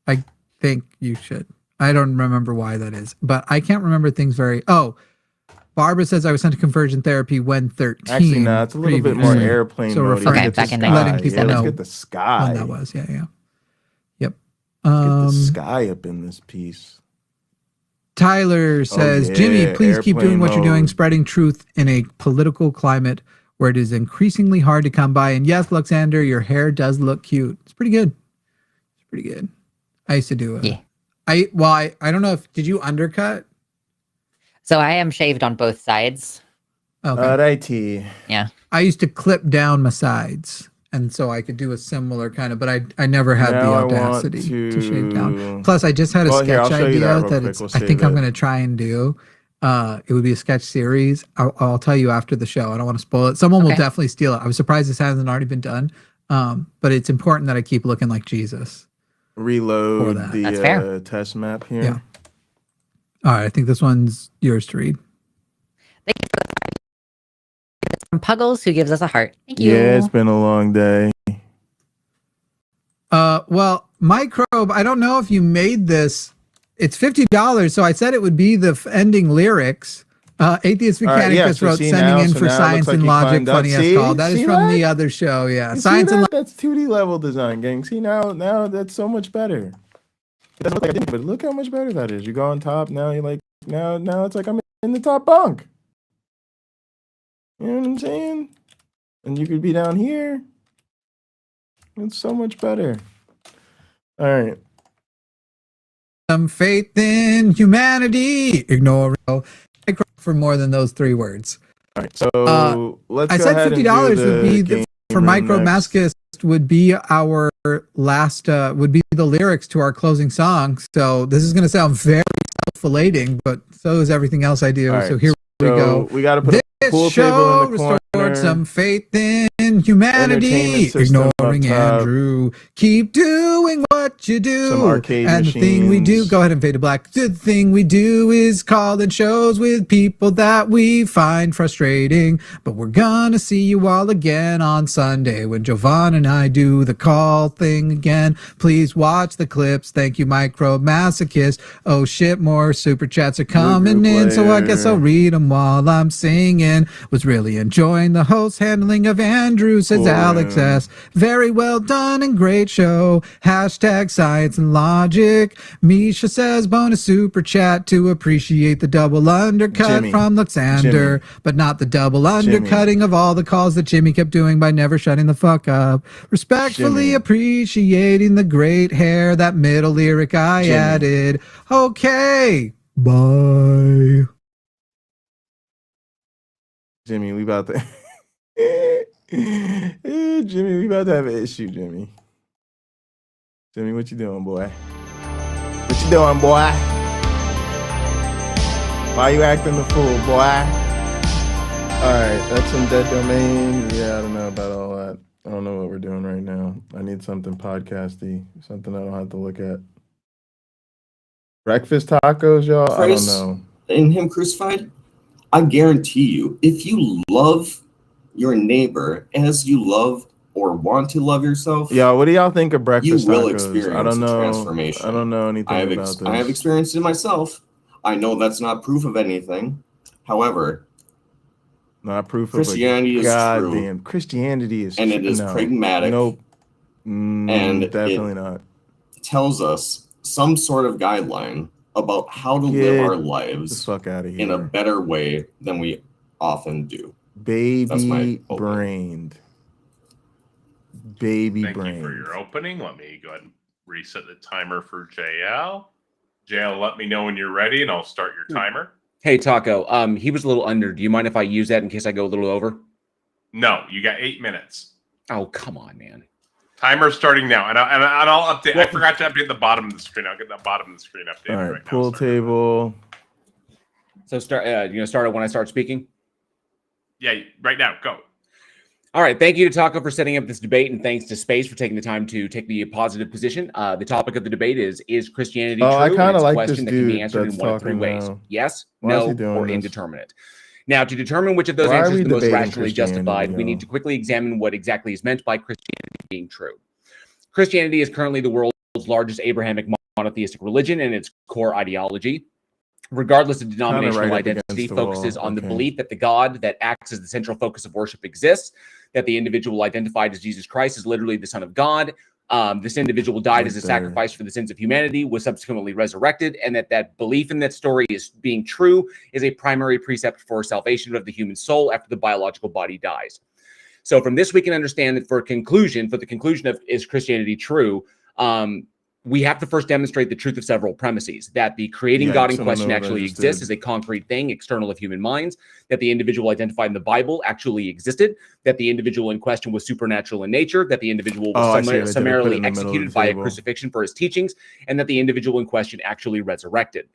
[SPEAKER 5] I think you should. I don't remember why that is, but I can't remember things Barbara says I was sent to conversion therapy when 13.
[SPEAKER 3] Actually, no, it's a little bit more airplane mode.
[SPEAKER 4] Okay, back in
[SPEAKER 5] letting people know
[SPEAKER 3] let's get the sky.
[SPEAKER 5] When that was, yeah. Yep.
[SPEAKER 3] Get the sky up in this piece.
[SPEAKER 5] Tyler says, Jimmy, please keep doing what you're doing, spreading truth in a political climate where it is increasingly hard to come by. And yes, Luxander, your hair does look cute. It's pretty good. I used to do it. Yeah. I don't know did you undercut?
[SPEAKER 4] So I am shaved on both sides.
[SPEAKER 5] Okay.
[SPEAKER 4] Yeah.
[SPEAKER 5] I used to clip down my sides. And so I could do a similar kind of, but I never had the audacity to shave down. Plus, I just had a sketch idea that I think I'm going to try and do. It would be a sketch series. I'll tell you after the show. I don't want to spoil it. Someone will definitely steal it. I was surprised this hasn't already been done. But it's important that I keep looking like Jesus.
[SPEAKER 3] Reload the test map here.
[SPEAKER 5] Yeah. All right, I think this one's yours to read.
[SPEAKER 4] Thank you for the from Puggles, who gives us a heart. Thank you.
[SPEAKER 3] Yeah, it's been a long day.
[SPEAKER 5] Well, Microbe, I don't know if you made this. It's $50, so I said it would be the ending lyrics. Atheist Mechanicus wrote "Sending in for Science and Logic." Funny as call. That is from the other show. Yeah, Science and
[SPEAKER 3] That's 2D level design, gang. See now that's so much better. It doesn't look like I did, but look how much better that is. You go on top now. You're like now it's like I'm in the top bunk. You know what I'm saying? And you could be down here. It's so much better. All right.
[SPEAKER 5] Some faith in humanity. Ignore for more than those 3 words.
[SPEAKER 3] All right. So let's.
[SPEAKER 5] I
[SPEAKER 3] go
[SPEAKER 5] said
[SPEAKER 3] ahead
[SPEAKER 5] $50 would be for
[SPEAKER 3] Micro
[SPEAKER 5] Micromasochist would be our last would be the lyrics to our closing song. So this is going to sound very self-flating, but so is everything else I do.
[SPEAKER 3] Right,
[SPEAKER 5] so here we go.
[SPEAKER 3] We got to put a pool table in the corner.
[SPEAKER 5] Restored some faith in humanity. Ignoring Andrew. Keep doing what you do.
[SPEAKER 3] Some arcade
[SPEAKER 5] and
[SPEAKER 3] machines.
[SPEAKER 5] The thing we do, go ahead and fade to black. The thing we do is call in shows with people that we find frustrating. But we're gonna see you all again on Sunday when Jovan and I do the call thing again. Please watch the clips. Thank you, Micromasochist. Oh shit, more super chats are coming in, so I guess I'll read them while I'm singing. Was really enjoying the host handling of Andrew, says Alex S. Very well done and great show. Hashtag Science and Logic. Misha says bonus super chat to appreciate the double undercut from Luxander, but not the double undercutting of all the calls that Jimmy kept doing by never shutting the fuck up. Respectfully appreciating the great hair, that middle lyric I added. Okay, bye.
[SPEAKER 3] Jimmy, we about to Jimmy, we about to have an issue, Jimmy. Jimmy, what you doing, boy? What you doing, boy? Why you acting the fool, boy? Alright, that's some dead domain. Yeah, I don't know about all that. I don't know what we're doing right now. I need something podcasty, something I don't have to look at. Breakfast tacos, y'all?
[SPEAKER 10] Christ
[SPEAKER 3] I don't know.
[SPEAKER 10] And him crucified? I guarantee you, if you love your neighbor as you love or want to love yourself,
[SPEAKER 3] what do y'all think of breakfast
[SPEAKER 10] you will
[SPEAKER 3] tacos?
[SPEAKER 10] experience
[SPEAKER 3] I don't know.
[SPEAKER 10] transformation.
[SPEAKER 3] I don't know anything about this.
[SPEAKER 10] I have experienced it myself. I know that's not proof of anything. However,
[SPEAKER 3] not proof
[SPEAKER 10] Christianity
[SPEAKER 3] of
[SPEAKER 10] is
[SPEAKER 3] goddamn
[SPEAKER 10] true.
[SPEAKER 3] Christianity is
[SPEAKER 10] and it is pragmatic.
[SPEAKER 3] Nope.
[SPEAKER 10] And
[SPEAKER 3] definitely not.
[SPEAKER 10] Tells us some sort of guideline about how to live our lives in a better way than we often do.
[SPEAKER 3] Baby brained. Baby
[SPEAKER 11] Thank
[SPEAKER 3] brained.
[SPEAKER 11] you for your opening. Let me go ahead and reset the timer for JL. JL, let me know when you're ready and I'll start your timer.
[SPEAKER 12] Hey, Taco. He was a little under. Do you mind if I use that in case I go a little over?
[SPEAKER 11] No, you got 8 minutes.
[SPEAKER 12] Oh, come on, man.
[SPEAKER 11] Timer starting now, and I'll update. I forgot to update the bottom of the screen. I'll get the bottom of the screen updated.
[SPEAKER 3] All right, pool table.
[SPEAKER 12] So start. You know, start it when I start speaking.
[SPEAKER 11] Yeah, right now, go.
[SPEAKER 12] All right. Thank you to Taco for setting up this debate, and thanks to Space for taking the time to take the positive position. The topic of the debate is Christianity true?
[SPEAKER 3] I kind of like
[SPEAKER 12] question
[SPEAKER 3] this
[SPEAKER 12] that can be
[SPEAKER 3] dude
[SPEAKER 12] answered in one of 3 ways: yes, no, or indeterminate. Now, to determine which of those answers is the most rationally justified, we need to quickly examine what exactly is meant by Christianity being true. Christianity is currently the world's largest Abrahamic monotheistic religion, and its core ideology, regardless of denominational identity, focuses on the belief that the God that acts as the central focus of worship exists, that the individual identified as Jesus Christ is literally the Son of God. This individual died as a sacrifice for the sins of humanity, was subsequently resurrected, and that belief in that story is being true is a primary precept for salvation of the human soul after the biological body dies. So from this, we can understand that for the conclusion of is Christianity true, we have to first demonstrate the truth of several premises: that the creating God in question actually exists as a concrete thing external of human minds, that the individual identified in the Bible actually existed, that the individual in question was supernatural in nature, that the individual was summarily executed by a crucifixion for his teachings, and that the individual in question actually resurrected.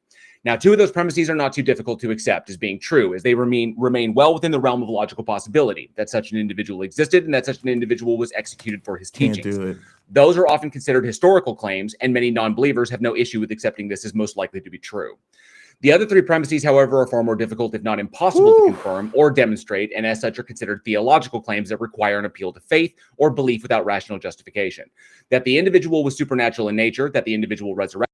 [SPEAKER 12] Now, 2 of those premises are not too difficult to accept as being true, as they remain well within the realm of logical possibility: that such an individual existed and that such an individual was executed for his teachings. Those are often considered historical claims, and many non-believers have no issue with accepting this as most likely to be true. The other three premises, however, are far more difficult, if not impossible, to confirm or demonstrate, and as such are considered theological claims that require an appeal to faith or belief without rational justification. That the individual was supernatural in nature, that the individual resurrected.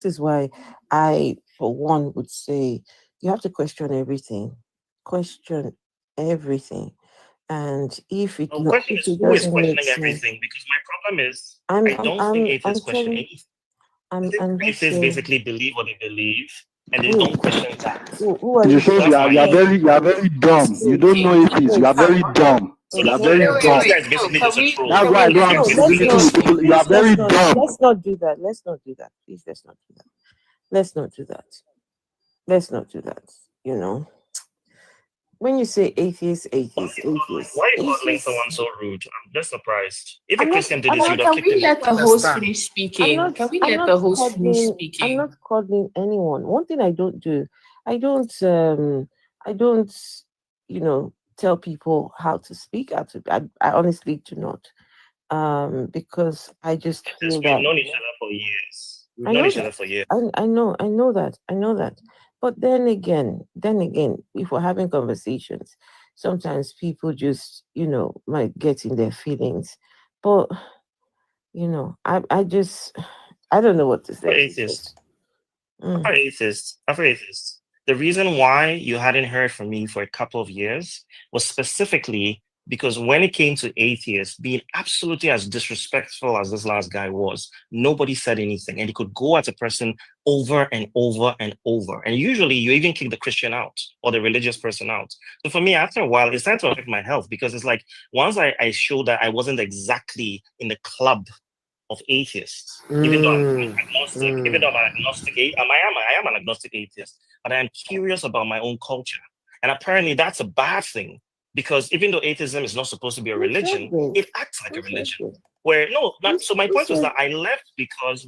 [SPEAKER 13] This is why I, for one, would say you have to question everything. Question everything. And if it
[SPEAKER 14] the question is who is questioning everything? Because my problem is I don't think atheists question anything. I think atheists basically believe what they believe, and they don't question that.
[SPEAKER 15] You are very dumb. You don't know atheists. You are very dumb. You are very dumb. That's why I don't have visibility with people. You are very dumb.
[SPEAKER 13] Let's not do that. Let's not do that. Please, let's not do that. Let's not do that. Let's not do that. You know, when you say atheist.
[SPEAKER 14] Why are you calling someone so rude? I'm just surprised. If a Christian did this, you'd have kicked him.
[SPEAKER 16] Can we let the host finish speaking? Can we let the host finish speaking?
[SPEAKER 13] I'm not calling anyone. One thing I don't do, I don't, you know, tell people how to speak. I honestly do not, because I just feel
[SPEAKER 14] we've
[SPEAKER 13] that
[SPEAKER 14] known each other for years. We've known each other for years.
[SPEAKER 13] I know that. But then again, if we're having conversations, sometimes people just, you know, might get in their feelings. But, you know, I don't know what to say.
[SPEAKER 14] Atheists. The reason why you hadn't heard from me for a couple of years was specifically because when it came to atheists being absolutely as disrespectful as this last guy was, nobody said anything. And he could go at a person over and over and over. And usually you even kick the Christian out or the religious person out. So for me, after a while, it started to affect my health because it's like once I showed that I wasn't exactly in the club of atheists, even though I'm agnostic, I am an agnostic atheist, but I am curious about my own culture. And apparently that's a bad thing. Because even though atheism is not supposed to be a religion, it acts like a religion. So my point was that I left because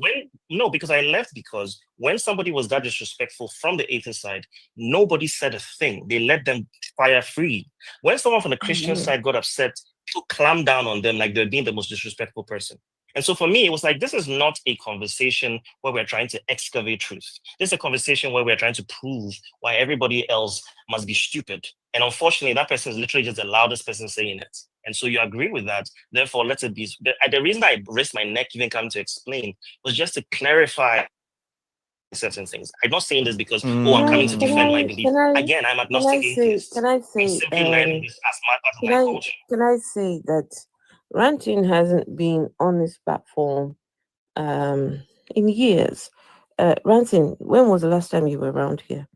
[SPEAKER 14] when somebody was that disrespectful from the atheist side, nobody said a thing. They let them fire free. When someone from the Christian side got upset, people clamped down on them like they're being the most disrespectful person. And so for me, it was like, this is not a conversation where we're trying to excavate truth. This is a conversation where we're trying to prove why everybody else must be stupid. And unfortunately, that person is literally just the loudest person saying it. And so you agree with that. Therefore, let it be. The reason I risked my neck even coming to explain was just to clarify certain things. I'm not saying this because, I'm coming to defend my belief. Again, I'm agnostic atheist.
[SPEAKER 13] Can I say,
[SPEAKER 14] I'm simply learning this as my culture.
[SPEAKER 13] Can I say that ranting hasn't been on this platform in years? Ranting, when was the last time you were around here?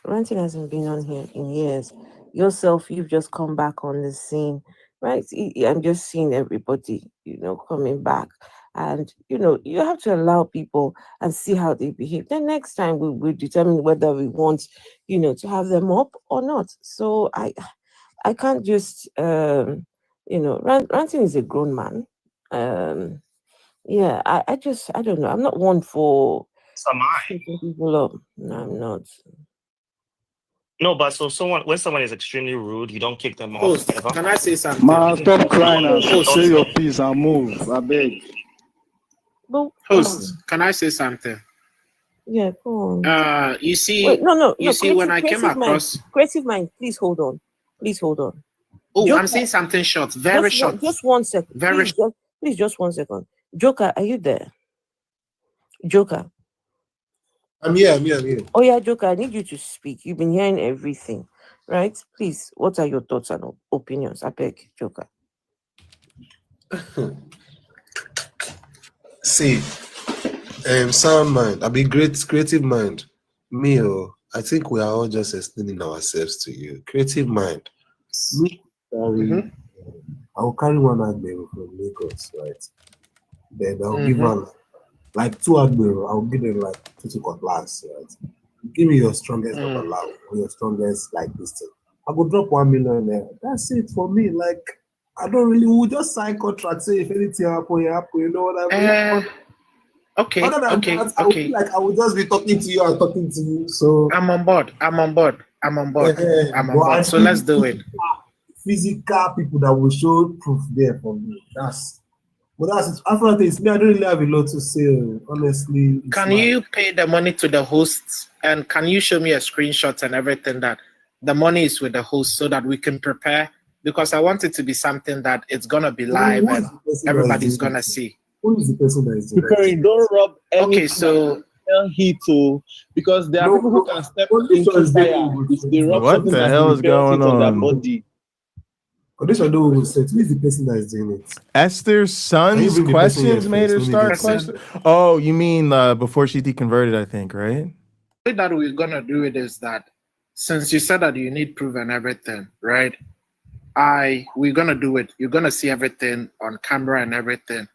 [SPEAKER 13] Ranting hasn't been on here in years. Yourself, you've just come back on the scene, right? I'm just seeing everybody, you know, coming back. And, you know, you have to allow people and see how they behave. Then next time we will determine whether we want, you know, to have them up or not. So I can't just, you know, ranting is a grown man. Yeah, I don't know. I'm not one for picking people up. No, I'm not.
[SPEAKER 14] No, but so when someone is extremely rude, you don't kick them off.
[SPEAKER 15] Can I say something? Man, stop crying and say your piece and move. I beg.
[SPEAKER 17] Host, can I say something?
[SPEAKER 13] Yeah, go on.
[SPEAKER 17] You see,
[SPEAKER 13] you
[SPEAKER 17] see, when I came across
[SPEAKER 13] Creative Mind, please hold on.
[SPEAKER 17] Oh,
[SPEAKER 13] Joker,
[SPEAKER 17] I'm saying something short, very short.
[SPEAKER 13] Just 1 second.
[SPEAKER 17] Very short.
[SPEAKER 13] Please, just 1 second. Joker, are you there? Joker.
[SPEAKER 15] I'm here.
[SPEAKER 13] Oh yeah, Joker, I need you to speak. You've been hearing everything, right? Please, what are your thoughts and opinions? I beg, Joker.
[SPEAKER 18] See, sound mind, creative mind. I think we are all just extending ourselves to you. Creative mind. I'll carry one Agbero from Lagos, right? Then I'll give one like 2 Agbero. I'll give them like 2 cutlass, right? Give me your strongest or your strongest like this thing. I will drop 1 million there. That's it for me. Like, I don't really. We'll just sign contract. Say if anything happen. You know what I mean?
[SPEAKER 17] Okay.
[SPEAKER 18] That, I feel like I will just be talking to you and talking to you. So
[SPEAKER 17] I'm on board. So let's do it.
[SPEAKER 18] Physical people that will show proof there for me. But that's it. After this, me, I don't really have a lot to say. Honestly,
[SPEAKER 17] can you pay the money to the hosts, and can you show me a screenshot and everything that the money is with the host so that we can prepare? Because I want it to be something that it's gonna be live and everybody's gonna see.
[SPEAKER 18] Who is the person that is
[SPEAKER 19] preparing? Don't rub any.
[SPEAKER 17] Okay, so
[SPEAKER 19] heat to, because there are people who can step into fire if they rub
[SPEAKER 3] what the hell is going
[SPEAKER 19] on their
[SPEAKER 3] on?
[SPEAKER 19] body.
[SPEAKER 18] Condition don't who is the person that is doing it.
[SPEAKER 3] Esther's son's questions made her start questioning. Oh, you mean before she deconverted, I think, right?
[SPEAKER 17] The way that we're gonna do it is that since you said that you need proof and everything, right? We're gonna do it. You're gonna see everything on camera and everything.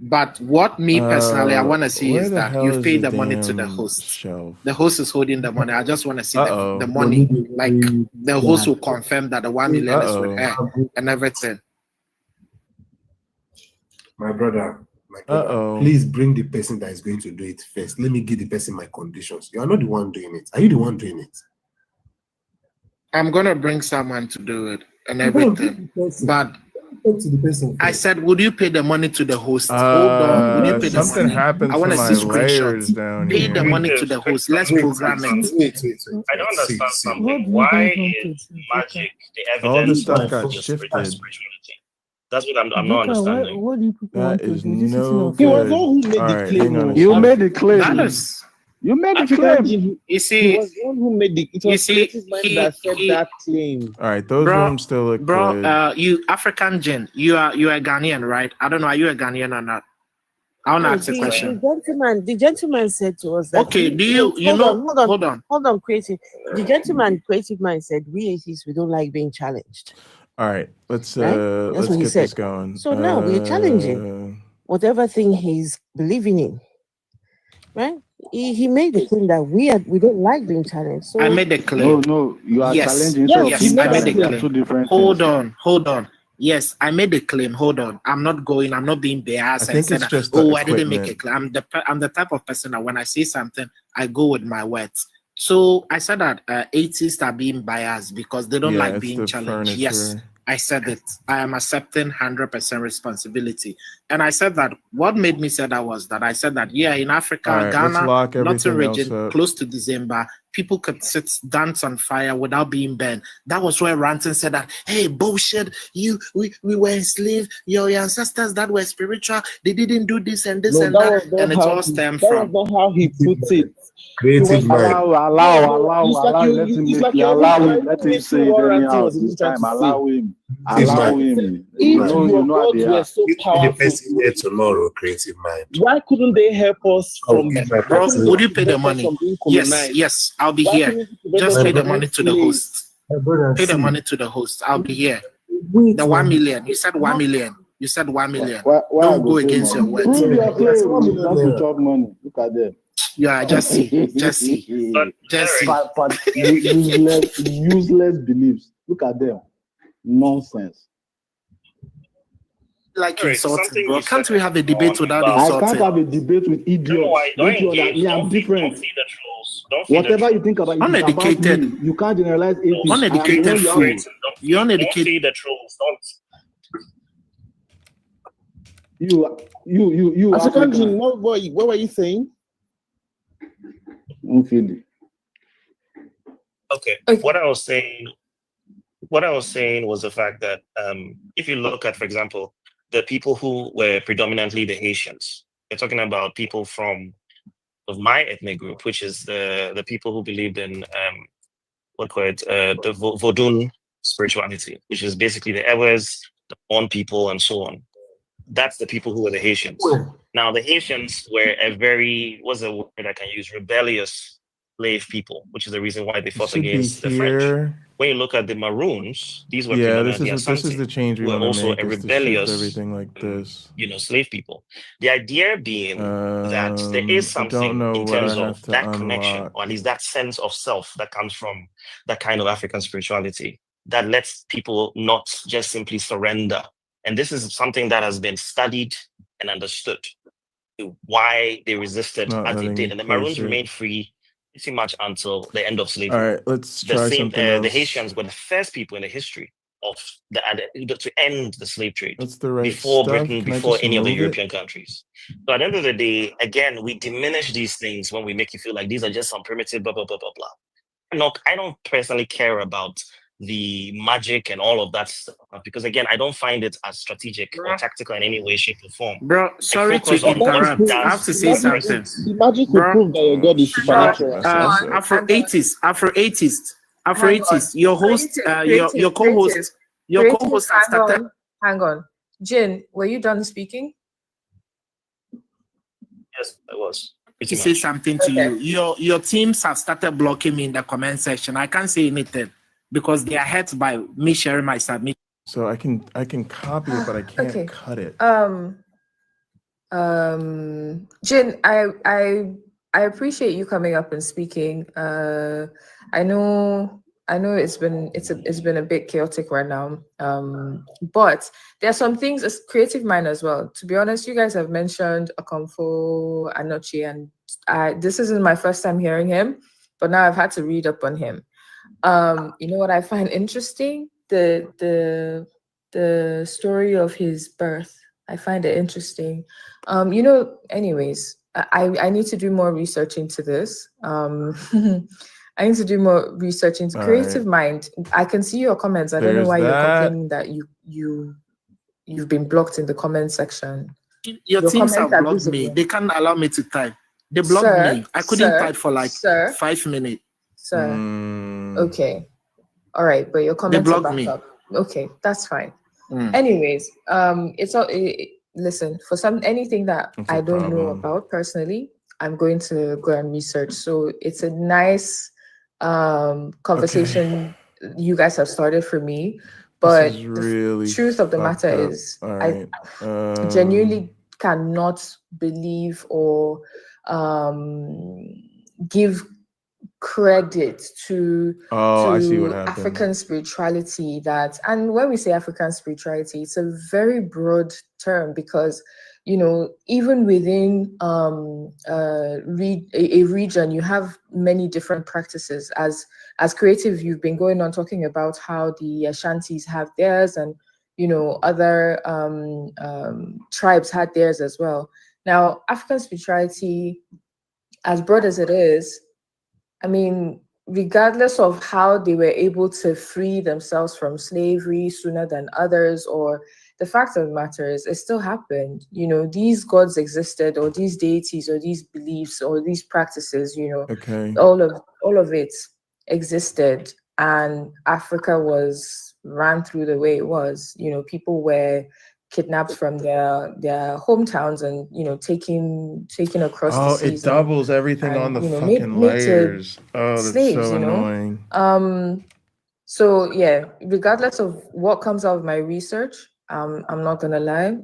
[SPEAKER 17] But what me personally I want to see is that you've paid the money to the host. The host is holding the money. I just want to see the money. Like the host will confirm that the 1 million is with her and everything.
[SPEAKER 18] My brother, please bring the person that is going to do it first. Let me give the person my conditions. You are not the one doing it. Are you the one doing it?
[SPEAKER 17] I'm gonna bring someone to do it and everything. But
[SPEAKER 18] to the person.
[SPEAKER 17] I said, would you pay the money to the host? Hold on. Would you pay the
[SPEAKER 3] something
[SPEAKER 17] money?
[SPEAKER 3] happened
[SPEAKER 17] I want
[SPEAKER 3] to
[SPEAKER 17] to
[SPEAKER 3] my
[SPEAKER 17] see
[SPEAKER 3] layers
[SPEAKER 17] screenshots.
[SPEAKER 3] down
[SPEAKER 17] Pay
[SPEAKER 3] here.
[SPEAKER 17] the money to the host. Let's program it.
[SPEAKER 18] Wait.
[SPEAKER 14] I don't understand something. Why is magic the evidence
[SPEAKER 3] All this stuff
[SPEAKER 14] of
[SPEAKER 3] got
[SPEAKER 14] your
[SPEAKER 3] shifted.
[SPEAKER 14] spirituality? That's what I'm not understanding.
[SPEAKER 20] What do you people
[SPEAKER 3] That
[SPEAKER 20] want
[SPEAKER 3] is
[SPEAKER 20] to do? This
[SPEAKER 3] no
[SPEAKER 20] is
[SPEAKER 19] He was
[SPEAKER 3] good.
[SPEAKER 19] the one who made
[SPEAKER 3] All
[SPEAKER 19] the
[SPEAKER 3] right,
[SPEAKER 19] claim.
[SPEAKER 3] hang on a
[SPEAKER 19] You
[SPEAKER 3] second.
[SPEAKER 19] made the claim.
[SPEAKER 17] That is,
[SPEAKER 19] You made the
[SPEAKER 14] African
[SPEAKER 19] claim.
[SPEAKER 17] you
[SPEAKER 19] He
[SPEAKER 17] see,
[SPEAKER 19] was the one who made the. It
[SPEAKER 17] you
[SPEAKER 19] was
[SPEAKER 17] see,
[SPEAKER 19] Creative Mind that said that claim.
[SPEAKER 3] All right, those
[SPEAKER 17] bro,
[SPEAKER 3] rooms still look good.
[SPEAKER 17] you African Jin, you are a Ghanaian, right? I don't know, are you a Ghanaian or not? I want to ask a question.
[SPEAKER 13] The gentleman said to us that.
[SPEAKER 17] Okay, do you
[SPEAKER 13] hold on, Creative. The gentleman, Creative Mind said we atheists, we don't like being challenged.
[SPEAKER 3] All right, let's
[SPEAKER 13] Right?
[SPEAKER 3] let's
[SPEAKER 13] That's what he
[SPEAKER 3] get
[SPEAKER 13] said.
[SPEAKER 3] this going.
[SPEAKER 13] So now we're challenging whatever thing he's believing in, right? He made the claim that we don't like being challenged. So
[SPEAKER 17] I made the claim.
[SPEAKER 19] No, you are challenging.
[SPEAKER 17] Yes, I made the claim.
[SPEAKER 19] Two different
[SPEAKER 17] Hold on. Yes, I made the claim. Hold on. I'm not being biased.
[SPEAKER 3] I think
[SPEAKER 17] and
[SPEAKER 3] it's
[SPEAKER 17] saying,
[SPEAKER 3] just
[SPEAKER 17] oh,
[SPEAKER 3] the
[SPEAKER 17] I didn't make a
[SPEAKER 3] equipment.
[SPEAKER 17] claim. I'm the type of person that when I say something, I go with my words. So I said that atheists are being biased because they don't like
[SPEAKER 3] it's
[SPEAKER 17] being
[SPEAKER 3] the
[SPEAKER 17] challenged. Yes,
[SPEAKER 3] furniture.
[SPEAKER 17] I said it. I am accepting 100% responsibility. And I said that what made me say that was that I said that, yeah, in Africa,
[SPEAKER 3] All right, let's
[SPEAKER 17] Ghana,
[SPEAKER 3] lock
[SPEAKER 17] Northern
[SPEAKER 3] everything else
[SPEAKER 17] region,
[SPEAKER 3] up.
[SPEAKER 17] close to December, people could dance on fire without being burned. That was where Ranton said that, hey, bullshit, we were enslaved. Your ancestors that were spiritual, they didn't do this and this and that. And it all stemmed from.
[SPEAKER 19] That was not how he put it.
[SPEAKER 18] Creative Mind.
[SPEAKER 19] Allow let him say it anyhow this time. Allow him.
[SPEAKER 18] If
[SPEAKER 19] You know
[SPEAKER 18] God
[SPEAKER 19] they
[SPEAKER 18] were
[SPEAKER 19] are.
[SPEAKER 18] so powerful, the person here tomorrow, Creative Mind.
[SPEAKER 19] Why couldn't they help us from?
[SPEAKER 17] Bro, would you pay the money? Yes, I'll be here. Just pay the money to the host. Pay the money to the host. I'll be here. The 1 million. You said 1 million. You said 1 million. Don't go against your words.
[SPEAKER 19] Chop money. Look at them.
[SPEAKER 17] Yeah, Jesse.
[SPEAKER 19] Useless beliefs. Look at them. Nonsense.
[SPEAKER 17] Like insulting, bro. Can't we have a debate without
[SPEAKER 19] I
[SPEAKER 17] insulting?
[SPEAKER 19] can't have a debate with idiots. I'm different. Whatever you think about it,
[SPEAKER 17] Uneducated.
[SPEAKER 19] About me. You can't generalize atheists.
[SPEAKER 17] Uneducated fool. You uneducated.
[SPEAKER 14] Don't feed the trolls.
[SPEAKER 19] You.
[SPEAKER 20] As a country, what were you saying?
[SPEAKER 14] Okay. What I was saying was the fact that if you look at, for example, the people who were predominantly the Haitians, they're talking about people of my ethnic group, which is the people who believed in the Vodun spirituality, which is basically the Ewes, the Bon people, and so on. That's the people who were the Haitians. Now, the Haitians were what's a word I can use, rebellious slave people, which is the reason why they fought against the French. When you look at the Maroons, these were
[SPEAKER 3] this is the change we want to
[SPEAKER 14] also
[SPEAKER 3] make.
[SPEAKER 14] a
[SPEAKER 3] is to shift
[SPEAKER 14] rebellious,
[SPEAKER 3] everything like this.
[SPEAKER 14] Slave people. The idea being that there is something in terms of that connection, or at least that sense of self that comes from that kind of African spirituality that lets people not just simply surrender. And this is something that has been studied and understood why they resisted as they did. And the Maroons remained free pretty much until the end of slavery.
[SPEAKER 3] All right, let's try something else.
[SPEAKER 14] The Haitians were the first people in the history of to end the slave trade
[SPEAKER 3] That's the right
[SPEAKER 14] before
[SPEAKER 3] stuff.
[SPEAKER 14] Britain,
[SPEAKER 3] Can I
[SPEAKER 14] before
[SPEAKER 3] just
[SPEAKER 14] any of the
[SPEAKER 3] move it?
[SPEAKER 14] European countries. So at the end of the day, again, we diminish these things when we make you feel like these are just some primitive blah blah blah blah blah. I don't personally care about the magic and all of that stuff because again, I don't find it as strategic or tactical in any way, shape, or form.
[SPEAKER 17] Bro, sorry to
[SPEAKER 14] focus on what
[SPEAKER 17] interrupt.
[SPEAKER 14] does
[SPEAKER 17] I have to say
[SPEAKER 14] the
[SPEAKER 17] something.
[SPEAKER 20] The magic will prove that your God is supernatural.
[SPEAKER 17] Afro-80s. Your host, your co-host, has started.
[SPEAKER 16] Hang on. Jin, were you done speaking?
[SPEAKER 14] Yes, I was.
[SPEAKER 17] To say something to you. Your teams have started blocking me in the comment section. I can't say anything because they are hurt by me sharing my submission.
[SPEAKER 3] So I can copy it, but I can't cut it.
[SPEAKER 16] Jin, I appreciate you coming up and speaking. I know it's been a bit chaotic right now. But there are some things as creative mind as well. To be honest, you guys have mentioned Okomfo Anochi, and this isn't my first time hearing him, but now I've had to read up on him. You know what I find interesting? The story of his birth. I find it interesting. Anyways, I need to do more research into this. I need to do more research into creative mind. I can see your comments. I don't know why you're complaining that you've been blocked in the comment section.
[SPEAKER 17] Your teams have blocked me. They can't allow me to type. They blocked me. I couldn't type for like 5 minutes.
[SPEAKER 16] Sir. Okay. All right, but your comments
[SPEAKER 17] they
[SPEAKER 16] are
[SPEAKER 17] blocked
[SPEAKER 16] back
[SPEAKER 17] me.
[SPEAKER 16] up. Okay, that's fine. Anyways, it's all. Listen, for anything that I don't know about personally, I'm going to go and research. So it's a nice conversation you guys have started for me. But
[SPEAKER 3] really
[SPEAKER 16] the truth of the matter is, I genuinely cannot believe or give credit to
[SPEAKER 3] I see what happened.
[SPEAKER 16] African spirituality and when we say African spirituality, it's a very broad term because even within a region, you have many different practices. As creative, you've been going on talking about how the Ashantis have theirs, and other tribes had theirs as well. Now, African spirituality, as broad as it is, I mean, regardless of how they were able to free themselves from slavery sooner than others, or the fact of the matter is, it still happened. These gods existed, or these deities, or these beliefs, or these practices. All of it existed, and Africa ran through the way it was. People were kidnapped from their hometowns and taken across the seas.
[SPEAKER 3] It doubles everything on the fucking layers. That's
[SPEAKER 16] slaves,
[SPEAKER 3] so annoying.
[SPEAKER 16] So yeah, regardless of what comes out of my research, I'm not gonna lie.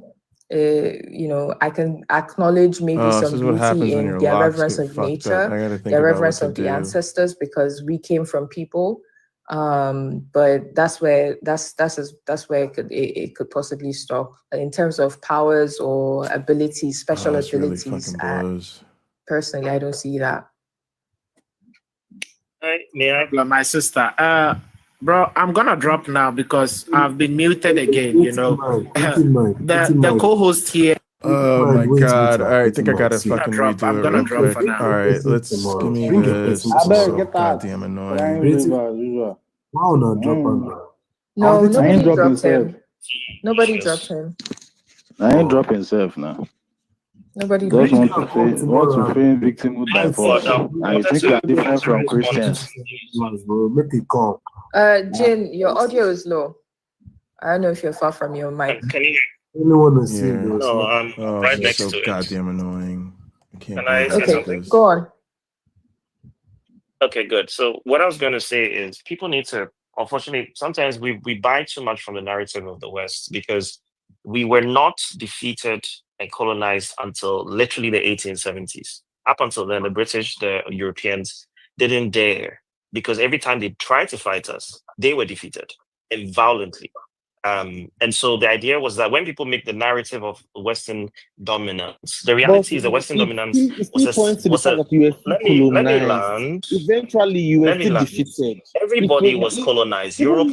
[SPEAKER 16] I can acknowledge maybe some beauty in their reverence of nature, their reverence of the ancestors, because we came from people. But that's where it could possibly stop in terms of powers or abilities, special abilities.
[SPEAKER 3] Really
[SPEAKER 16] personally, I don't see that.
[SPEAKER 17] May I? My sister, bro, I'm gonna drop now because I've been muted again. The co-host here.
[SPEAKER 3] Oh my god! All right, I think I gotta fucking redo it real quick. All right, let's give me this. This is so goddamn annoying.
[SPEAKER 18] Wow, no, drop on.
[SPEAKER 16] No, nobody dropped him. Nobody dropped him.
[SPEAKER 19] I ain't dropping himself now.
[SPEAKER 16] Nobody
[SPEAKER 19] just want to frame victimhood by force. And you think you're different from Christians.
[SPEAKER 18] Make it call.
[SPEAKER 16] Jin, your audio is low. I don't know if you're far from your mic.
[SPEAKER 14] Can you
[SPEAKER 18] Anyone to see this?
[SPEAKER 14] No, I'm right next
[SPEAKER 3] so
[SPEAKER 14] to it.
[SPEAKER 3] Goddamn annoying. I can't.
[SPEAKER 16] Okay, go on.
[SPEAKER 14] Okay, good. So what I was going to say is people need to, unfortunately, sometimes we buy too much from the narrative of the West because we were not defeated and colonized until literally the 1870s. Up until then, the British, the Europeans didn't dare, because every time they tried to fight us, they were defeated and violently. And so the idea was that when people make the narrative of Western dominance, the reality is the Western dominance was a let me land.
[SPEAKER 20] Eventually, you were still defeated.
[SPEAKER 14] Everybody was colonized. Everybody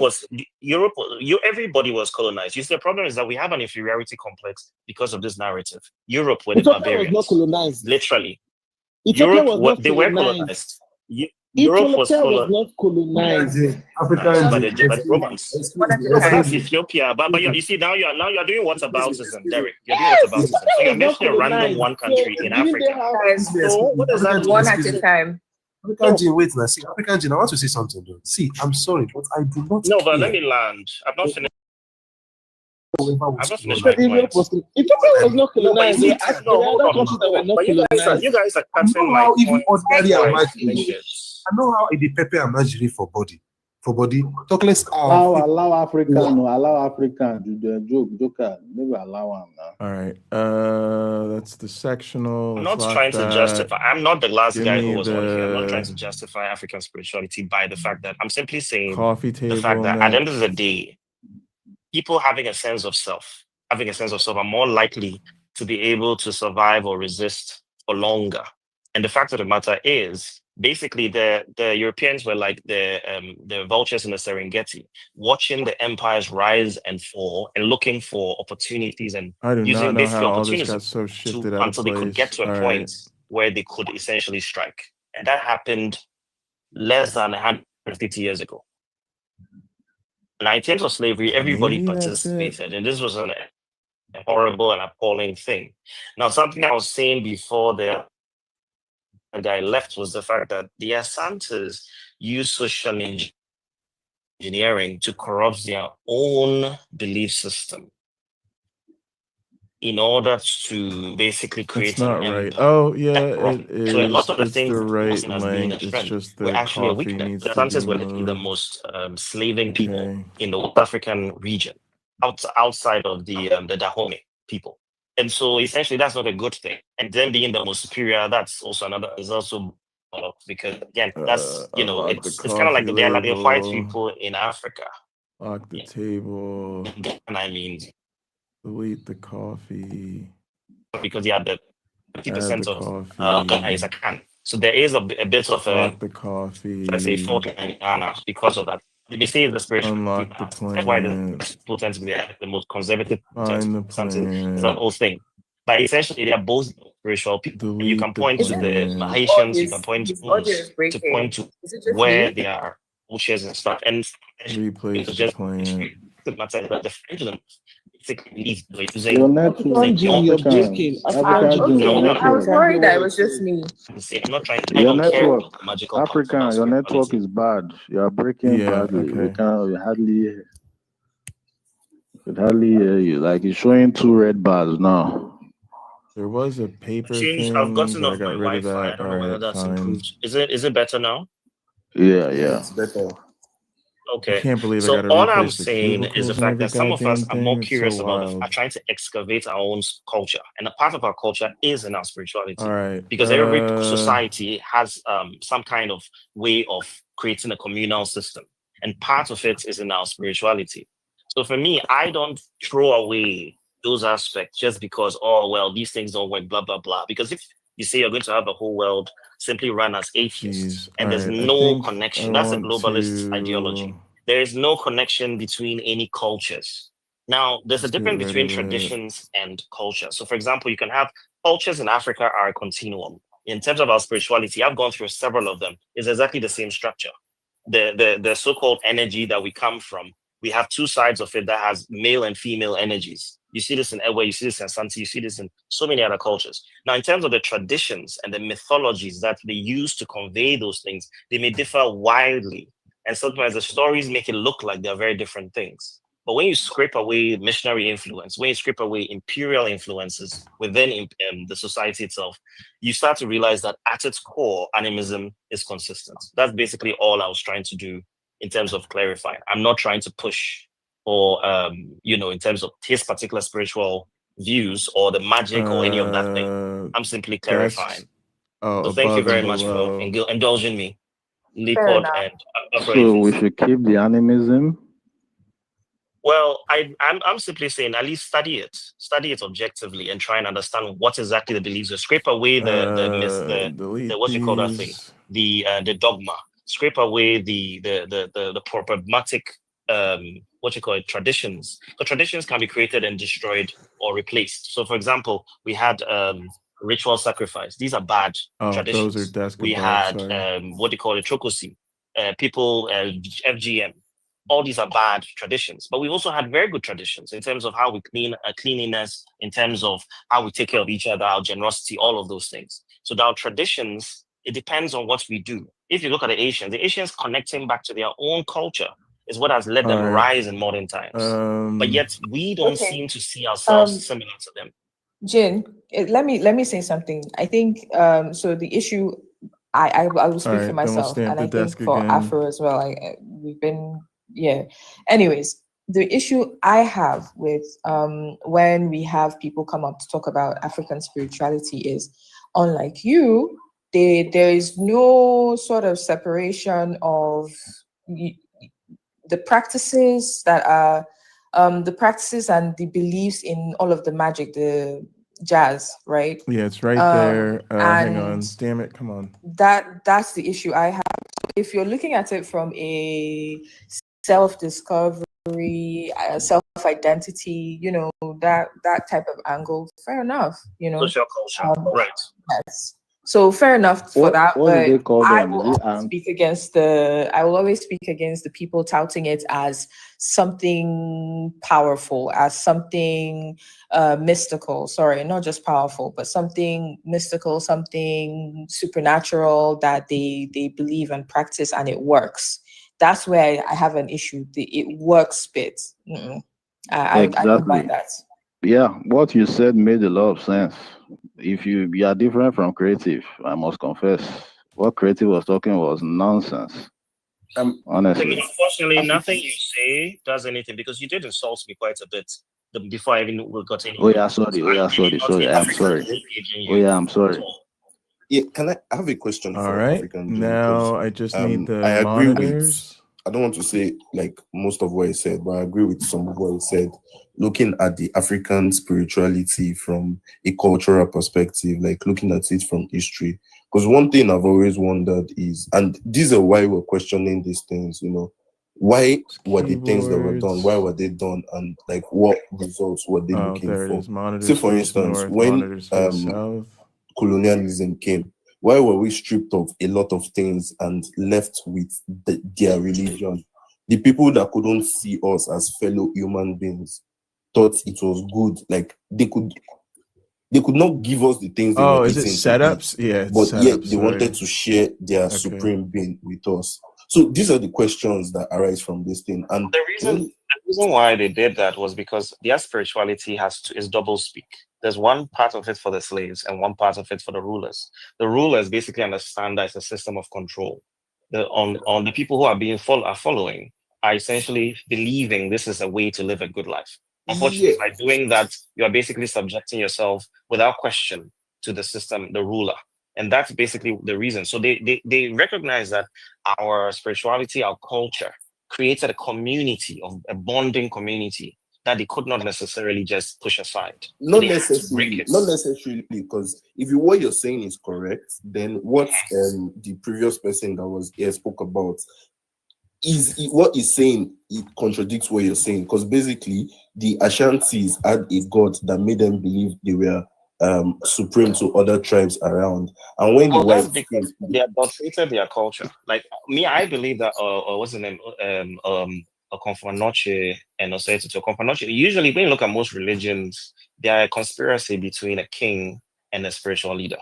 [SPEAKER 14] was colonized. You see, the problem is that we have an inferiority complex because of this narrative. Europe were the barbarians.
[SPEAKER 20] Was not colonized.
[SPEAKER 14] Literally.
[SPEAKER 20] Europe
[SPEAKER 14] they were colonized. Europe was
[SPEAKER 20] not colonized.
[SPEAKER 14] By the Romans. Ethiopia. But you see, now you're doing whataboutism, Derek. You're doing whataboutism. So you're mentioning a random one country in Africa.
[SPEAKER 16] So what does that one at a time?
[SPEAKER 18] African Gene, wait now. See, African Gene, I want to say something though. See, I'm sorry, but I do not.
[SPEAKER 14] No, but let me land. I've not finished. I've not finished.
[SPEAKER 20] Ethiopia was not colonized. You guys
[SPEAKER 14] are cutting my point.
[SPEAKER 18] I know how it prepare a margarine for body. Talk less.
[SPEAKER 19] Allow African do the joker. Never allow him now.
[SPEAKER 3] All right. That's the sectional.
[SPEAKER 14] I'm not trying to justify. I'm not the last guy who was on here. I'm not trying to justify African spirituality by the fact that I'm simply saying
[SPEAKER 3] coffee table.
[SPEAKER 14] The fact that at the end of the day, people having a sense of self are more likely to be able to survive or resist for longer. And the fact of the matter is, basically, the Europeans were like the vultures in the Serengeti, watching the empires rise and fall and looking for opportunities and using basically opportunities until they could get to a point where they could essentially strike. And that happened less than 150 years ago. Now, in terms of slavery, everybody participated, and this was a horrible and appalling thing. Now, something I was saying before the guy left was the fact that the Asantes use social engineering to corrupt their own belief system in order to basically create an empire.
[SPEAKER 3] Oh, yeah, it is.
[SPEAKER 14] So a lot of the things
[SPEAKER 3] the right length. It's just the
[SPEAKER 14] actually a weakness. The Asantes were the most slaving people in the West African region, outside of the Dahomey people. And so essentially that's not a good thing. And then being the most superior, that's also because again, that's it's kind of like they're like the white people in Africa.
[SPEAKER 3] Lock the table.
[SPEAKER 14] And I mean
[SPEAKER 3] delete the coffee.
[SPEAKER 14] Because you have the 50% of is a can. So there is a bit of
[SPEAKER 3] lock the coffee.
[SPEAKER 14] Let's say fault in Ghana because of that. They say the spiritual.
[SPEAKER 3] Unlock the plan.
[SPEAKER 14] That's why the people tend to be the most conservative.
[SPEAKER 3] Find the plan.
[SPEAKER 14] It's that whole thing. But essentially, they are both spiritual people. You can point to the Haitians, you can point to where they are, vultures and stuff. And
[SPEAKER 3] replace the plan.
[SPEAKER 14] The matter that the French
[SPEAKER 19] your network.
[SPEAKER 16] I was worried that it was just me.
[SPEAKER 14] I'm not trying to.
[SPEAKER 19] Your network, African. Your network is bad. You are breaking badly. Okay. You hardly hear you. Like it's showing 2 red bars now.
[SPEAKER 3] There was a paper thing.
[SPEAKER 14] I've gotten off my Wi-Fi. I don't know whether that's improved. Is it better now?
[SPEAKER 19] Yeah.
[SPEAKER 18] It's better.
[SPEAKER 14] Okay.
[SPEAKER 3] I can't believe
[SPEAKER 14] so all I'm saying is the fact that some of us are more curious are trying to excavate our own culture, and a part of our culture is in our spirituality.
[SPEAKER 3] All right.
[SPEAKER 14] Because every society has some kind of way of creating a communal system, and part of it is in our spirituality. So for me, I don't throw away those aspects just because these things don't work, blah blah blah. Because if you say you're going to have a whole world simply run as atheists, and there's no connection. That's a globalist ideology. There is no connection between any cultures. Now, there's a difference between traditions and culture. So, for example, you can have cultures in Africa are a continuum. In terms of our spirituality, I've gone through several of them. It's exactly the same structure. The so-called energy that we come from, we have 2 sides of it that has male and female energies. You see this in Ewe, you see this in Santi, you see this in so many other cultures. Now, in terms of the traditions and the mythologies that they use to convey those things, they may differ widely. And sometimes the stories make it look like they're very different things. But when you scrape away missionary influence, when you scrape away imperial influences within the society itself, you start to realize that at its core, animism is consistent. That's basically all I was trying to do in terms of clarifying. I'm not trying to push or, in terms of his particular spiritual views or the magic or any of that thing. I'm simply clarifying. So thank you very much for indulging me.
[SPEAKER 19] So we should keep the animism.
[SPEAKER 14] Well, I'm simply saying at least study it objectively, and try and understand what exactly the beliefs are. Scrape away the what you call that thing, the dogma. Scrape away the problematic what you call it, traditions. The traditions can be created and destroyed or replaced. So, for example, we had ritual sacrifice. These are bad traditions.
[SPEAKER 3] Those are desk
[SPEAKER 14] we
[SPEAKER 3] above,
[SPEAKER 14] had what do you call it, trokosi, people FGM. All these are bad traditions, but we also had very good traditions in terms of how we cleanliness, in terms of how we take care of each other, our generosity, all of those things. So our traditions, it depends on what we do. If you look at the Asians connecting back to their own culture is what has led them rise in modern times. But yet we don't seem to see ourselves similar to them.
[SPEAKER 16] Jin, let me say something. I think so. The issue, I will speak for myself, and I think for Afro as well. We've been. Yeah. Anyways, the issue I have with when we have people come up to talk about African spirituality is, unlike you, there is no sort of separation of the practices that are the practices and the beliefs in all of the magic, the jazz, right?
[SPEAKER 3] Yeah, it's right there. Hang on. Damn it. Come on.
[SPEAKER 16] That's the issue I have. So if you're looking at it from a self-discovery, self-identity, that type of angle, fair enough,
[SPEAKER 14] social culture, right?
[SPEAKER 16] Yes. So fair enough for that.
[SPEAKER 19] What do they call them?
[SPEAKER 16] I will always speak against the people touting it as something powerful, as something mystical. Sorry, not just powerful, but something mystical, something supernatural that they believe and practice, and it works. That's where I have an issue. It works bit. I don't buy that.
[SPEAKER 19] Yeah, what you said made a lot of sense. If you are different from creative, I must confess, what creative was talking was nonsense. Honestly.
[SPEAKER 14] Unfortunately, nothing you say does anything, because you did insult me quite a bit before I even got any.
[SPEAKER 19] Oh yeah, sorry. I'm sorry.
[SPEAKER 21] Yeah, can I have a question?
[SPEAKER 3] All right. Now I just need the monitors.
[SPEAKER 21] I don't want to say like most of what he said, but I agree with some of what he said. Looking at the African spirituality from a cultural perspective, like looking at it from history. Because one thing I've always wondered is, and these are why we're questioning these things, why were the things that were done? Why were they done? And like what results were they looking for? Say for instance, when colonialism came, why were we stripped of a lot of things and left with their religion? The people that couldn't see us as fellow human beings thought it was good. Like they could not give us the things they were
[SPEAKER 3] is it setups? Yeah,
[SPEAKER 21] but yet they wanted to share their supreme being with us. So these are the questions that arise from this thing. And
[SPEAKER 14] the reason why they did that was because their spirituality is double speak. There's one part of it for the slaves and one part of it for the rulers. The rulers basically understand that it's a system of control. On the people who are following are essentially believing this is a way to live a good life. Unfortunately, by doing that, you are basically subjecting yourself without question to the system, the ruler. And that's basically the reason. So they recognize that our spirituality, our culture created a community, a bonding community that they could not necessarily just push aside.
[SPEAKER 21] Not necessarily, because if what you're saying is correct, then what the previous person that was here spoke about is what he's saying, it contradicts what you're saying, because basically the Ashantis had a god that made them believe they were supreme to other tribes around, and when
[SPEAKER 14] that's because they adulterated their culture. Like me, I believe that what's the name, Okomfo-Anokye and Osei-Tutu. Okomfo-Anokye, usually when you look at most religions, they are a conspiracy between a king and a spiritual leader,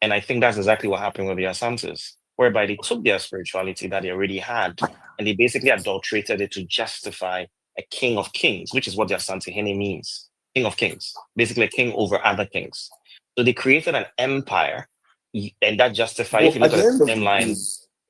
[SPEAKER 14] and I think that's exactly what happened with the Asantes, whereby they took their spirituality that they already had and they basically adulterated it to justify a king of kings, which is what the Asante Hene means. King of kings, basically a king over other kings. So they created an empire, and that justified, if you look at the same line.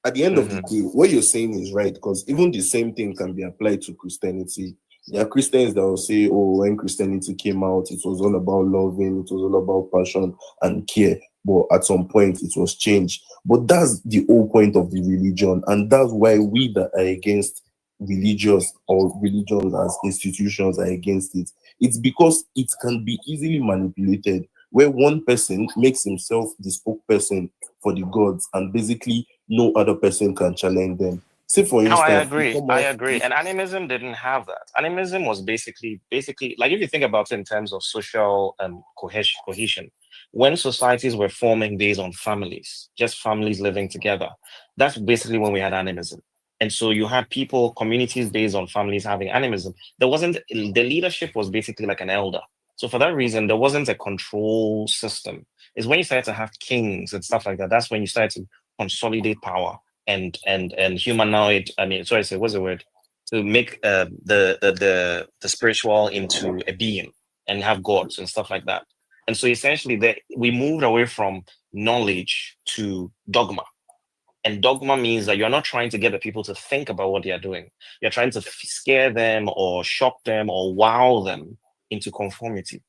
[SPEAKER 21] At the end of the day, what you're saying is right, because even the same thing can be applied to Christianity. There are Christians that will say, oh, when Christianity came out, it was all about loving, it was all about passion and care. But at some point, it was changed. But that's the whole point of the religion. And that's why we that are against religious or religions as institutions are against it. It's because it can be easily manipulated, where one person makes himself the spokesperson for the gods, and basically no other person can challenge them. Say for instance,
[SPEAKER 14] I agree. And animism didn't have that. Animism was basically like, if you think about it in terms of social cohesion, when societies were forming based on families, just families living together, that's basically when we had animism. And so you had people, communities based on families having animism. The leadership was basically like an elder. So for that reason, there wasn't a control system. It's when you started to have kings and stuff like that, that's when you started to consolidate power and humanoid, what's the word? To make the spiritual into a being and have gods and stuff like that. And so essentially we moved away from knowledge to dogma. And dogma means that you're not trying to get the people to think about what they are doing. You're trying to scare them or shock them or wow them into conformity.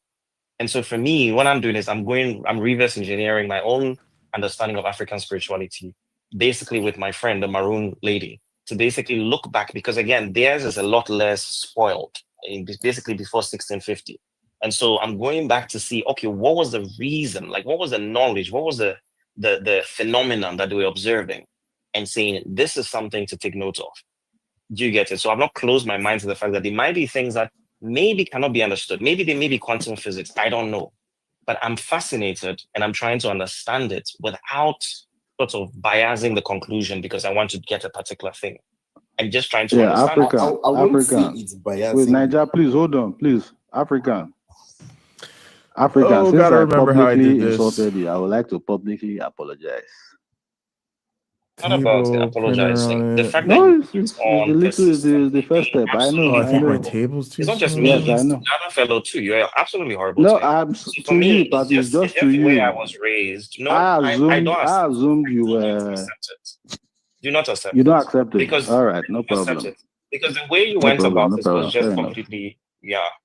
[SPEAKER 14] And so for me, what I'm doing is I'm reverse engineering my own understanding of African spirituality, basically with my friend, the Maroon lady, to basically look back, because again, theirs is a lot less spoiled, basically before 1650. And so I'm going back to see, okay, what was the reason? Like, what was the knowledge? What was the phenomenon that they were observing, and saying, this is something to take note of. Do you get it? So I've not closed my mind to the fact that there might be things that maybe cannot be understood. Maybe they may be quantum physics. I don't know. But I'm fascinated and I'm trying to understand it without sort of biasing the conclusion because I want to get a particular thing. I'm just trying to understand.
[SPEAKER 19] African. Wait, Niger, please hold on, please. African, since
[SPEAKER 3] gotta
[SPEAKER 19] I
[SPEAKER 3] remember how I did
[SPEAKER 19] publicly
[SPEAKER 3] this.
[SPEAKER 19] insulted you, I would like to publicly apologize.
[SPEAKER 14] Not about apologizing. The fact
[SPEAKER 19] No,
[SPEAKER 14] that
[SPEAKER 19] it's the first step. I know.
[SPEAKER 3] Oh, I think my
[SPEAKER 19] know.
[SPEAKER 3] table's too
[SPEAKER 14] it's not just
[SPEAKER 3] small.
[SPEAKER 14] me,
[SPEAKER 19] Yes, I
[SPEAKER 14] it's
[SPEAKER 19] know.
[SPEAKER 14] the other fellow too. You're absolutely horrible.
[SPEAKER 19] No,
[SPEAKER 14] to me.
[SPEAKER 19] I'm
[SPEAKER 14] So
[SPEAKER 19] to
[SPEAKER 14] for me,
[SPEAKER 19] you, but it's just to
[SPEAKER 14] the way
[SPEAKER 19] you.
[SPEAKER 14] I was raised. No,
[SPEAKER 19] I assumed you
[SPEAKER 14] do not
[SPEAKER 19] were.
[SPEAKER 14] accept it. Do not accept
[SPEAKER 19] You
[SPEAKER 14] it.
[SPEAKER 19] don't accept it.
[SPEAKER 14] Because
[SPEAKER 19] All right, no
[SPEAKER 14] accept
[SPEAKER 19] problem.
[SPEAKER 14] it. Because the way you
[SPEAKER 19] No
[SPEAKER 14] went
[SPEAKER 19] problem.
[SPEAKER 14] about
[SPEAKER 19] No
[SPEAKER 14] it
[SPEAKER 19] problem.
[SPEAKER 14] was just
[SPEAKER 19] Fair enough.
[SPEAKER 14] completely,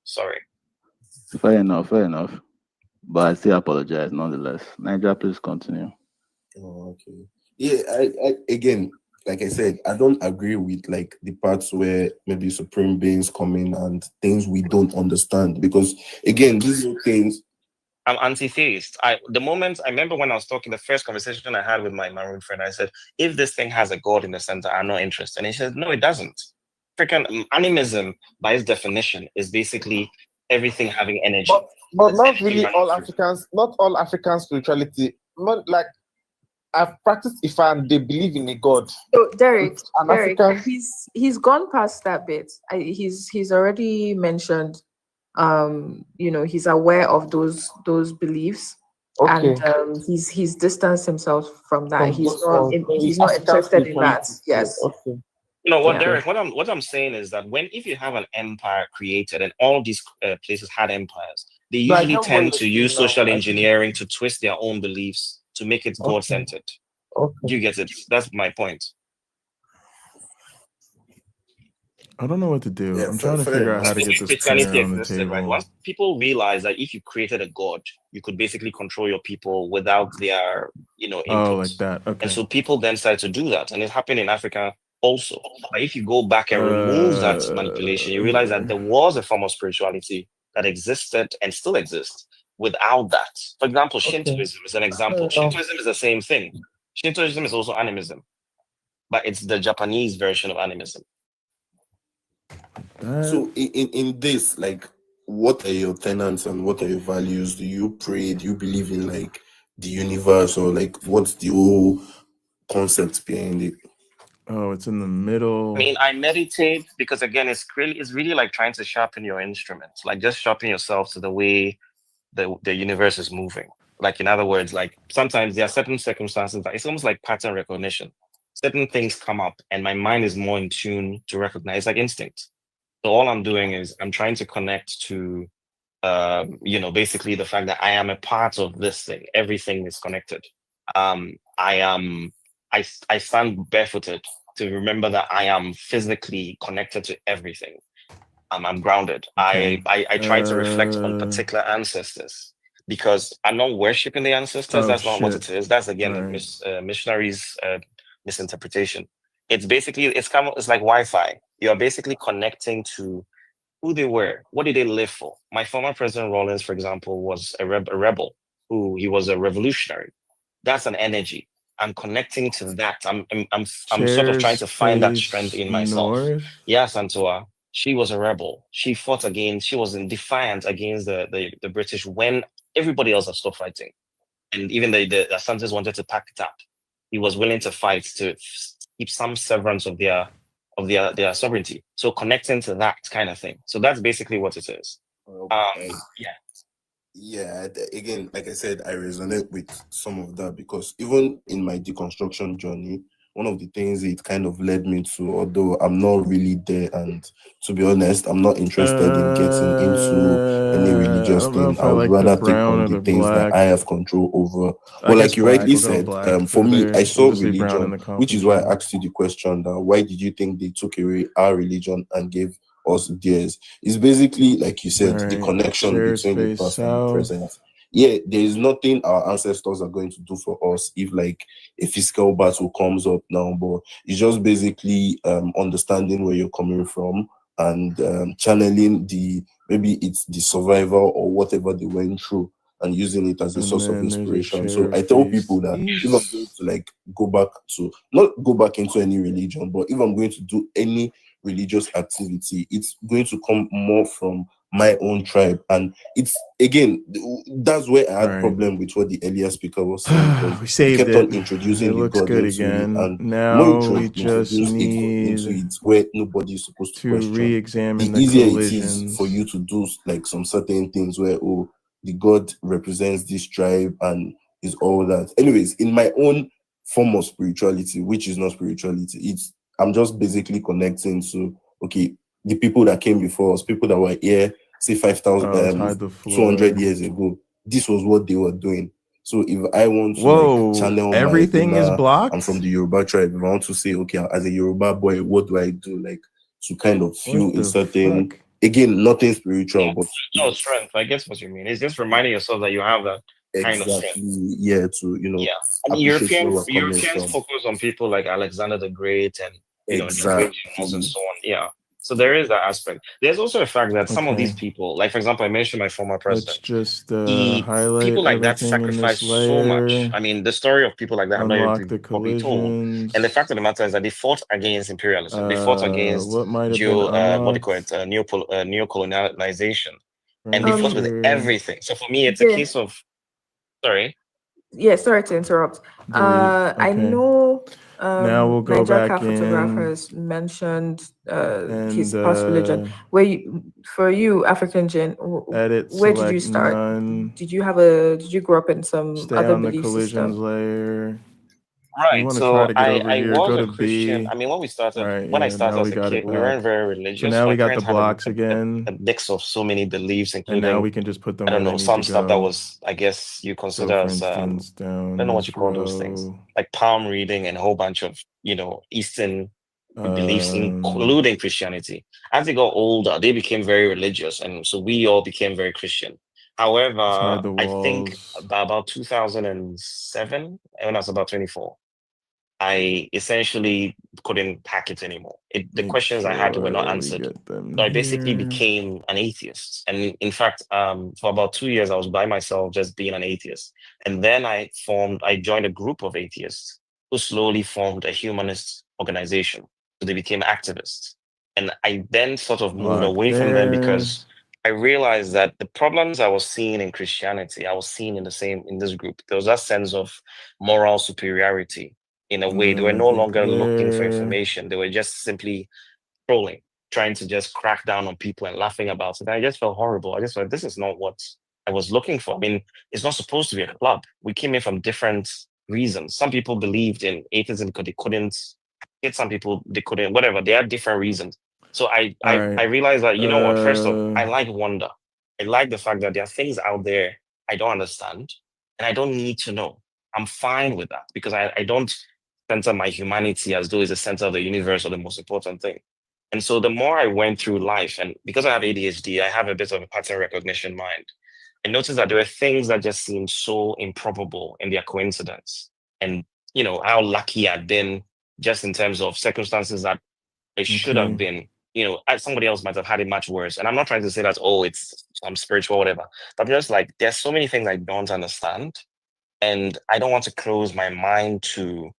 [SPEAKER 14] sorry.
[SPEAKER 19] Fair enough. Fair enough. But I still apologize nonetheless. Niger, please continue.
[SPEAKER 21] Oh, okay. Yeah, I again, like I said, I don't agree with like the parts where maybe supreme beings come in and things we don't understand, because again, these are things.
[SPEAKER 14] I'm anti-theist. I remember when I was talking, the first conversation I had with my Maroon friend, I said, if this thing has a God in the center, I'm not interested. And he said, no, it doesn't. Freaking animism, by its definition, is basically everything having energy.
[SPEAKER 20] But not really all Africans, not all African spirituality. Not like I've practiced Ifa and they believe in a God.
[SPEAKER 16] So Derek,
[SPEAKER 20] African...
[SPEAKER 16] he's gone past that bit. He's already mentioned he's aware of those beliefs.
[SPEAKER 20] Okay.
[SPEAKER 16] And he's distanced himself from that. He's not interested in that. Yes.
[SPEAKER 20] Okay.
[SPEAKER 14] Derek, what I'm saying is that if you have an empire created, and all these places had empires, they usually tend to use social engineering to twist their own beliefs to make it God-centered.
[SPEAKER 20] Okay.
[SPEAKER 14] Do you get it? That's my point.
[SPEAKER 3] I don't know what to do. I'm trying to figure out how to get this plan on the table.
[SPEAKER 14] Right? Once people realize that if you created a god, you could basically control your people without their, input.
[SPEAKER 3] Oh, like that. Okay.
[SPEAKER 14] And so people then started to do that, and it happened in Africa also. But if you go back and remove that manipulation, you realize that there was a form of spirituality that existed and still exists without that. For example, Shintoism is an example. Shintoism is the same thing. Shintoism is also animism, but it's the Japanese version of animism.
[SPEAKER 21] So in this, like, what are your tenets and what are your values? Do you pray? Do you believe in like the universe, or like what's the whole concept behind it?
[SPEAKER 3] Oh, it's in the middle.
[SPEAKER 14] I mean, I meditate because again, it's really like trying to sharpen your instruments, like just sharpen yourself to the way the universe is moving. Like, in other words, like sometimes there are certain circumstances that it's almost like pattern recognition. Certain things come up and my mind is more in tune to recognize. It's like instinct. So all I'm doing is I'm trying to connect to, basically the fact that I am a part of this thing. Everything is connected. I stand barefooted to remember that I am physically connected to everything. I'm grounded.
[SPEAKER 3] Okay.
[SPEAKER 14] I try to reflect on particular ancestors because I'm not worshiping the ancestors. That's not what it is. That's again missionaries' misinterpretation. It's like Wi-Fi. You're basically connecting to who they were. What did they live for? My former president Rawlings, for example, was a rebel. He was a revolutionary. That's an energy. I'm connecting to that. I'm sort of trying to find that strength in myself. Yeah, Santua. She was a rebel. She fought against. She was in defiance against the British when everybody else had stopped fighting, and even the Asantes wanted to pack it up. He was willing to fight to keep some severance of their sovereignty. So connecting to that kind of thing. So that's basically what it is.
[SPEAKER 21] Yeah, again, like I said, I resonate with some of that because even in my deconstruction journey, one of the things it kind of led me to, although I'm not really there, and to be honest, I'm not interested in getting into any religious thing. I would rather take on the things that I have control over. But like you rightly said, for me, I saw religion, which is why I asked you the question that why did you think they took away our religion and gave us theirs? It's basically, like you said, the connection between the past and the present. Yeah, there is nothing our ancestors are going to do for us if like a physical battle comes up now, but it's just basically understanding where you're coming from and channeling maybe it's the survival or whatever they went through and using it as a source of inspiration. So I tell people that if I'm going to like not go back into any religion, but if I'm going to do any religious activity, it's going to come more from my own tribe. And it's again, that's where I had problem with what the earlier speaker was saying. We kept on introducing the God into it, and
[SPEAKER 3] now we just need
[SPEAKER 21] into it where nobody is supposed to question.
[SPEAKER 3] Re-examine
[SPEAKER 21] the easier it is for you to do like some certain things where the God represents this tribe and is all that. Anyways, in my own form of spirituality, which is not spirituality, I'm just basically connecting to the people that came before us, people that were here, say 200 years ago. This was what they were doing. So if I want to like, channel
[SPEAKER 3] everything is blocked.
[SPEAKER 21] I'm from the Yoruba tribe. If I want to say, okay, as a Yoruba boy, what do I do? Like to kind of feel in certain again, nothing spiritual, but
[SPEAKER 14] no strength. I guess what you mean. It's just reminding yourself that you have that kind of strength.
[SPEAKER 21] Yeah, to
[SPEAKER 14] I mean, Europeans focus on people like Alexander the Great and and so on. Yeah. So there is that aspect. There's also a fact that some of these people, like for example, I mentioned my former president.
[SPEAKER 3] Let's just highlight
[SPEAKER 14] people like that
[SPEAKER 3] everything in
[SPEAKER 14] sacrifice
[SPEAKER 3] this
[SPEAKER 14] so much.
[SPEAKER 3] layer.
[SPEAKER 14] I mean, the story of people like that have not
[SPEAKER 3] Unlock
[SPEAKER 14] yet
[SPEAKER 3] the
[SPEAKER 14] been told.
[SPEAKER 3] collisions.
[SPEAKER 14] And the fact of the matter is that they fought against imperialism. They fought against
[SPEAKER 3] what might have been
[SPEAKER 14] what do you call it, neocolonization,
[SPEAKER 3] from
[SPEAKER 14] and they fought with
[SPEAKER 3] here.
[SPEAKER 14] everything. So for me, it's a case of sorry.
[SPEAKER 16] Yeah, sorry to interrupt. I know
[SPEAKER 3] Now we'll go
[SPEAKER 16] Niger
[SPEAKER 3] back
[SPEAKER 16] Car
[SPEAKER 3] in
[SPEAKER 16] photographers mentioned his
[SPEAKER 3] and,
[SPEAKER 16] past religion. For you, African Gen,
[SPEAKER 3] edit,
[SPEAKER 16] where did you
[SPEAKER 3] select
[SPEAKER 16] start?
[SPEAKER 3] none.
[SPEAKER 16] Did you grow up in some
[SPEAKER 3] Stay
[SPEAKER 16] other
[SPEAKER 3] on the
[SPEAKER 16] belief
[SPEAKER 3] collisions
[SPEAKER 16] system?
[SPEAKER 3] layer. You
[SPEAKER 14] Right.
[SPEAKER 3] want to
[SPEAKER 14] So
[SPEAKER 3] try to get over
[SPEAKER 14] I
[SPEAKER 3] here,
[SPEAKER 14] was
[SPEAKER 3] go
[SPEAKER 14] a
[SPEAKER 3] to
[SPEAKER 14] Christian.
[SPEAKER 3] B.
[SPEAKER 14] I mean, when I started
[SPEAKER 3] Now
[SPEAKER 14] as
[SPEAKER 3] we
[SPEAKER 14] a
[SPEAKER 3] got
[SPEAKER 14] kid,
[SPEAKER 3] it
[SPEAKER 14] we weren't
[SPEAKER 3] back.
[SPEAKER 14] very religious.
[SPEAKER 3] So now
[SPEAKER 14] My
[SPEAKER 3] we got the
[SPEAKER 14] parents had
[SPEAKER 3] blocks again.
[SPEAKER 14] a mix of so many beliefs,
[SPEAKER 3] And now
[SPEAKER 14] including
[SPEAKER 3] we can just put them
[SPEAKER 14] I don't
[SPEAKER 3] where
[SPEAKER 14] know
[SPEAKER 3] they need
[SPEAKER 14] some
[SPEAKER 3] to
[SPEAKER 14] stuff that
[SPEAKER 3] go.
[SPEAKER 14] was, I guess you
[SPEAKER 3] So
[SPEAKER 14] consider
[SPEAKER 3] for
[SPEAKER 14] as
[SPEAKER 3] instance,
[SPEAKER 14] I
[SPEAKER 3] down
[SPEAKER 14] don't know what
[SPEAKER 3] this
[SPEAKER 14] you call those things,
[SPEAKER 3] row,
[SPEAKER 14] like palm reading and a whole bunch of Eastern beliefs, including Christianity. As they got older, they became very religious, and so we all became very Christian. However,
[SPEAKER 3] hide the
[SPEAKER 14] I think
[SPEAKER 3] walls.
[SPEAKER 14] about 2007, when I was about 24, I essentially couldn't hack it anymore. The questions I had were not
[SPEAKER 3] we
[SPEAKER 14] answered.
[SPEAKER 3] get them
[SPEAKER 14] So I basically
[SPEAKER 3] here.
[SPEAKER 14] became an atheist. And in fact, for about 2 years, I was by myself just being an atheist. And then I joined a group of atheists who slowly formed a humanist organization. So they became activists. And I then sort of moved
[SPEAKER 3] Block
[SPEAKER 14] away from them
[SPEAKER 3] there.
[SPEAKER 14] because I realized that the problems I was seeing in Christianity, I was seeing in this group. There was that sense of moral superiority. In a way, they were no longer looking for information. They were just simply trolling, trying to just crack down on people and laughing about it. And I just felt horrible. I just thought, this is not what I was looking for. I mean, it's not supposed to be a club. We came in from different reasons. Some people believed in atheism because they couldn't hit some people, they couldn't, whatever. They had different reasons. So I realized that, you know what, first off, I like wonder. I like the fact that there are things out there I don't understand and I don't need to know. I'm fine with that because I don't center my humanity as though it's the center of the universe or the most important thing. And so the more I went through life, and because I have ADHD, I have a bit of a pattern recognition mind. I noticed that there were things that just seemed so improbable in their coincidence. And, how lucky I'd been just in terms of circumstances that it should have been, somebody else might have had it much worse. And I'm not trying to say that, it's I'm spiritual, whatever. But I'm just like, there's so many things I don't understand. And I don't want to close my mind to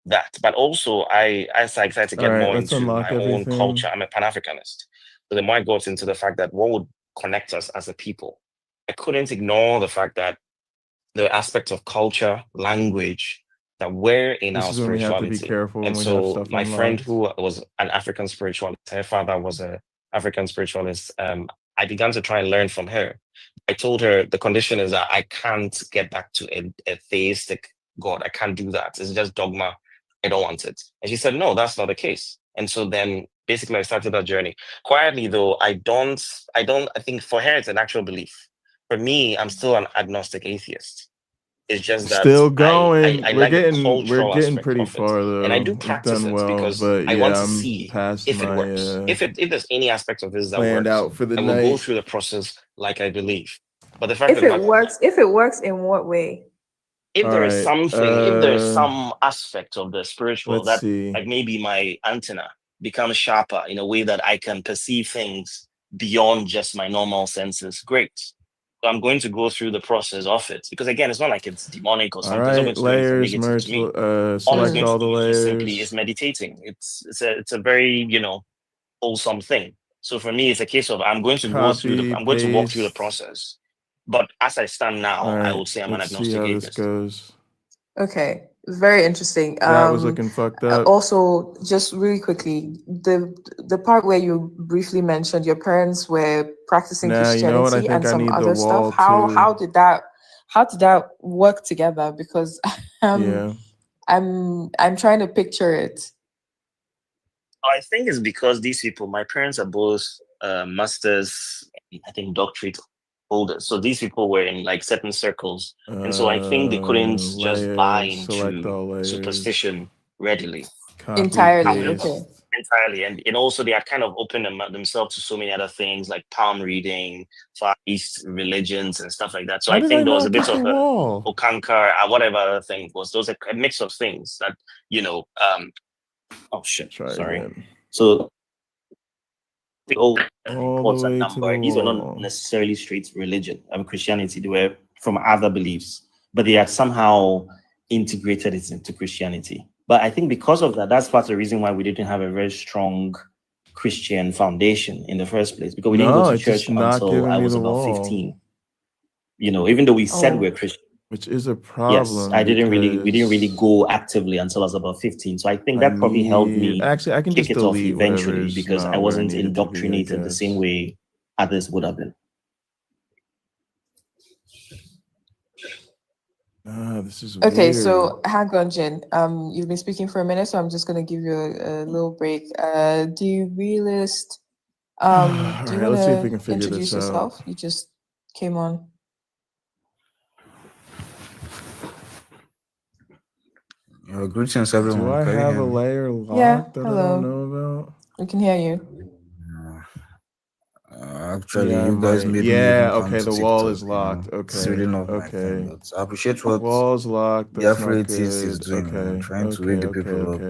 [SPEAKER 14] that. But also, I excited to get more into my own culture. I'm a Pan-Africanist. So the more I got into the fact that what would connect us as a people, I couldn't ignore the fact that the aspects of culture, language, that were in our spirituality. And so my friend who was an African spiritualist, her father was an African spiritualist, I began to try and learn from her. I told her the condition is that I can't get back to a theistic God. I can't do that. It's just dogma. I don't want it. And she said, no, that's not the case. And so then basically I started that journey. Quietly though, I think for her it's an actual belief. For me, I'm still an agnostic atheist. It's just that
[SPEAKER 3] still going.
[SPEAKER 14] I
[SPEAKER 3] we're
[SPEAKER 14] like
[SPEAKER 3] getting pretty far though,
[SPEAKER 14] and I do practice it because I want to see if it works. If there's any aspect of this that works,
[SPEAKER 3] out for the
[SPEAKER 14] I will go through the process like I believe. But the fact
[SPEAKER 16] if it works, in what way?
[SPEAKER 14] If there is something, if there is some aspect of the spiritual that like maybe my antenna becomes sharper in a way that I can perceive things beyond just my normal senses, great. So I'm going to go through the process of it because again, it's not like it's demonic or something.
[SPEAKER 3] All right, layers, merge, select all the layers.
[SPEAKER 14] Simply is meditating. It's a very wholesome thing. So for me, it's a case of I'm going to go through. I'm going to walk through the process. But as I stand now, I would say I'm an agnostic atheist.
[SPEAKER 3] Goes.
[SPEAKER 16] Okay, very interesting.
[SPEAKER 3] That was looking fucked up.
[SPEAKER 16] Also, just really quickly, the part where you briefly mentioned your parents were practicing Christianity and some other stuff. How did that work together? Because I'm trying to picture it.
[SPEAKER 14] I think it's because these people, my parents are both masters, I think doctorate holders. So these people were in like certain circles. And so I think they couldn't just buy into superstition readily.
[SPEAKER 16] Entirely. Okay.
[SPEAKER 14] Entirely. And also they had kind of opened themselves to so many other things like palm reading, Far East religions and stuff like that. So I think there was a bit of a Okankar, whatever other thing was. There was a mix of things that, oh shit, sorry. So the old number, these were not necessarily straight religion, Christianity. They were from other beliefs, but they had somehow integrated it into Christianity. But I think because of that, that's part of the reason why we didn't have a very strong Christian foundation in the first place, because we didn't go to church until I was about 15. Even though we said we're Christian.
[SPEAKER 3] Which is a problem.
[SPEAKER 14] Yes, we didn't really go actively until I was about 15. So I think that probably helped me
[SPEAKER 3] I can
[SPEAKER 14] kick
[SPEAKER 3] just
[SPEAKER 14] it off eventually because I wasn't indoctrinated the same way others would have been.
[SPEAKER 3] This is
[SPEAKER 16] okay.
[SPEAKER 3] weird.
[SPEAKER 16] So hang on, Jen. You've been speaking for a minute, so I'm just gonna give you a little break. Do you realist? Do you want to introduce yourself? You just came on.
[SPEAKER 1] Greetings, everyone.
[SPEAKER 3] Do I have a layer locked that I don't know about?
[SPEAKER 16] We can hear you.
[SPEAKER 1] Actually, you guys made me
[SPEAKER 3] okay, the wall is locked. Okay.
[SPEAKER 1] It's really not my thing, but I appreciate what
[SPEAKER 3] wall's locked.
[SPEAKER 1] the Afroitis is doing.
[SPEAKER 3] Okay.
[SPEAKER 1] Trying to wake the people up.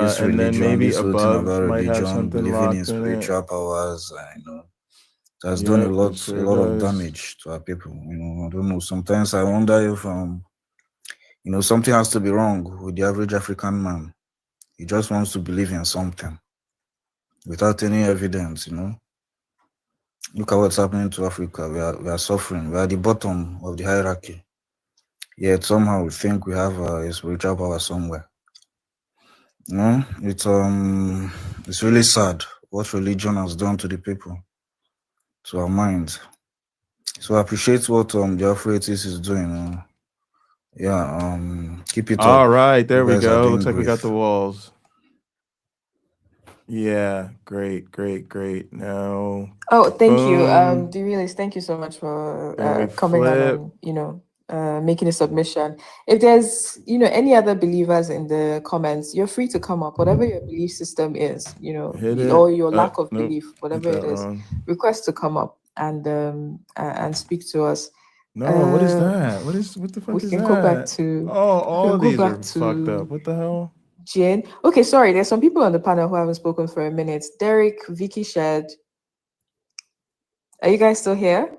[SPEAKER 3] This religion, and then maybe
[SPEAKER 1] this
[SPEAKER 3] above
[SPEAKER 1] about
[SPEAKER 3] might have
[SPEAKER 1] religion,
[SPEAKER 3] something
[SPEAKER 1] believing
[SPEAKER 3] locked
[SPEAKER 1] in spiritual powers. I know it has done a lot of damage to our people. I don't know. Sometimes I wonder if something has to be wrong with the average African man. He just wants to believe in something without any evidence. Look at what's happening to Africa. We are suffering. We are at the bottom of the hierarchy. Yet somehow we think we have a spiritual power somewhere. It's really sad what religion has done to the people, to our minds. So I appreciate what the Afroitis is doing. Keep it up.
[SPEAKER 3] All right, there we go. Looks like we got the walls. Yeah, great. Now.
[SPEAKER 16] Oh, thank you. D-Realist, thank you so much for coming on and, making a submission. If there's, any other believers in the comments, you're free to come up. Whatever your belief system is, or your lack of belief, whatever it is, request to come up and speak to us.
[SPEAKER 3] No, what is that? What the fuck is that?
[SPEAKER 16] We can go back to.
[SPEAKER 3] All of these are fucked up. What the hell?
[SPEAKER 16] Jane. Okay, sorry. There's some people on the panel who haven't spoken for a minute. Derek, Vicky Shed. Are you guys still here?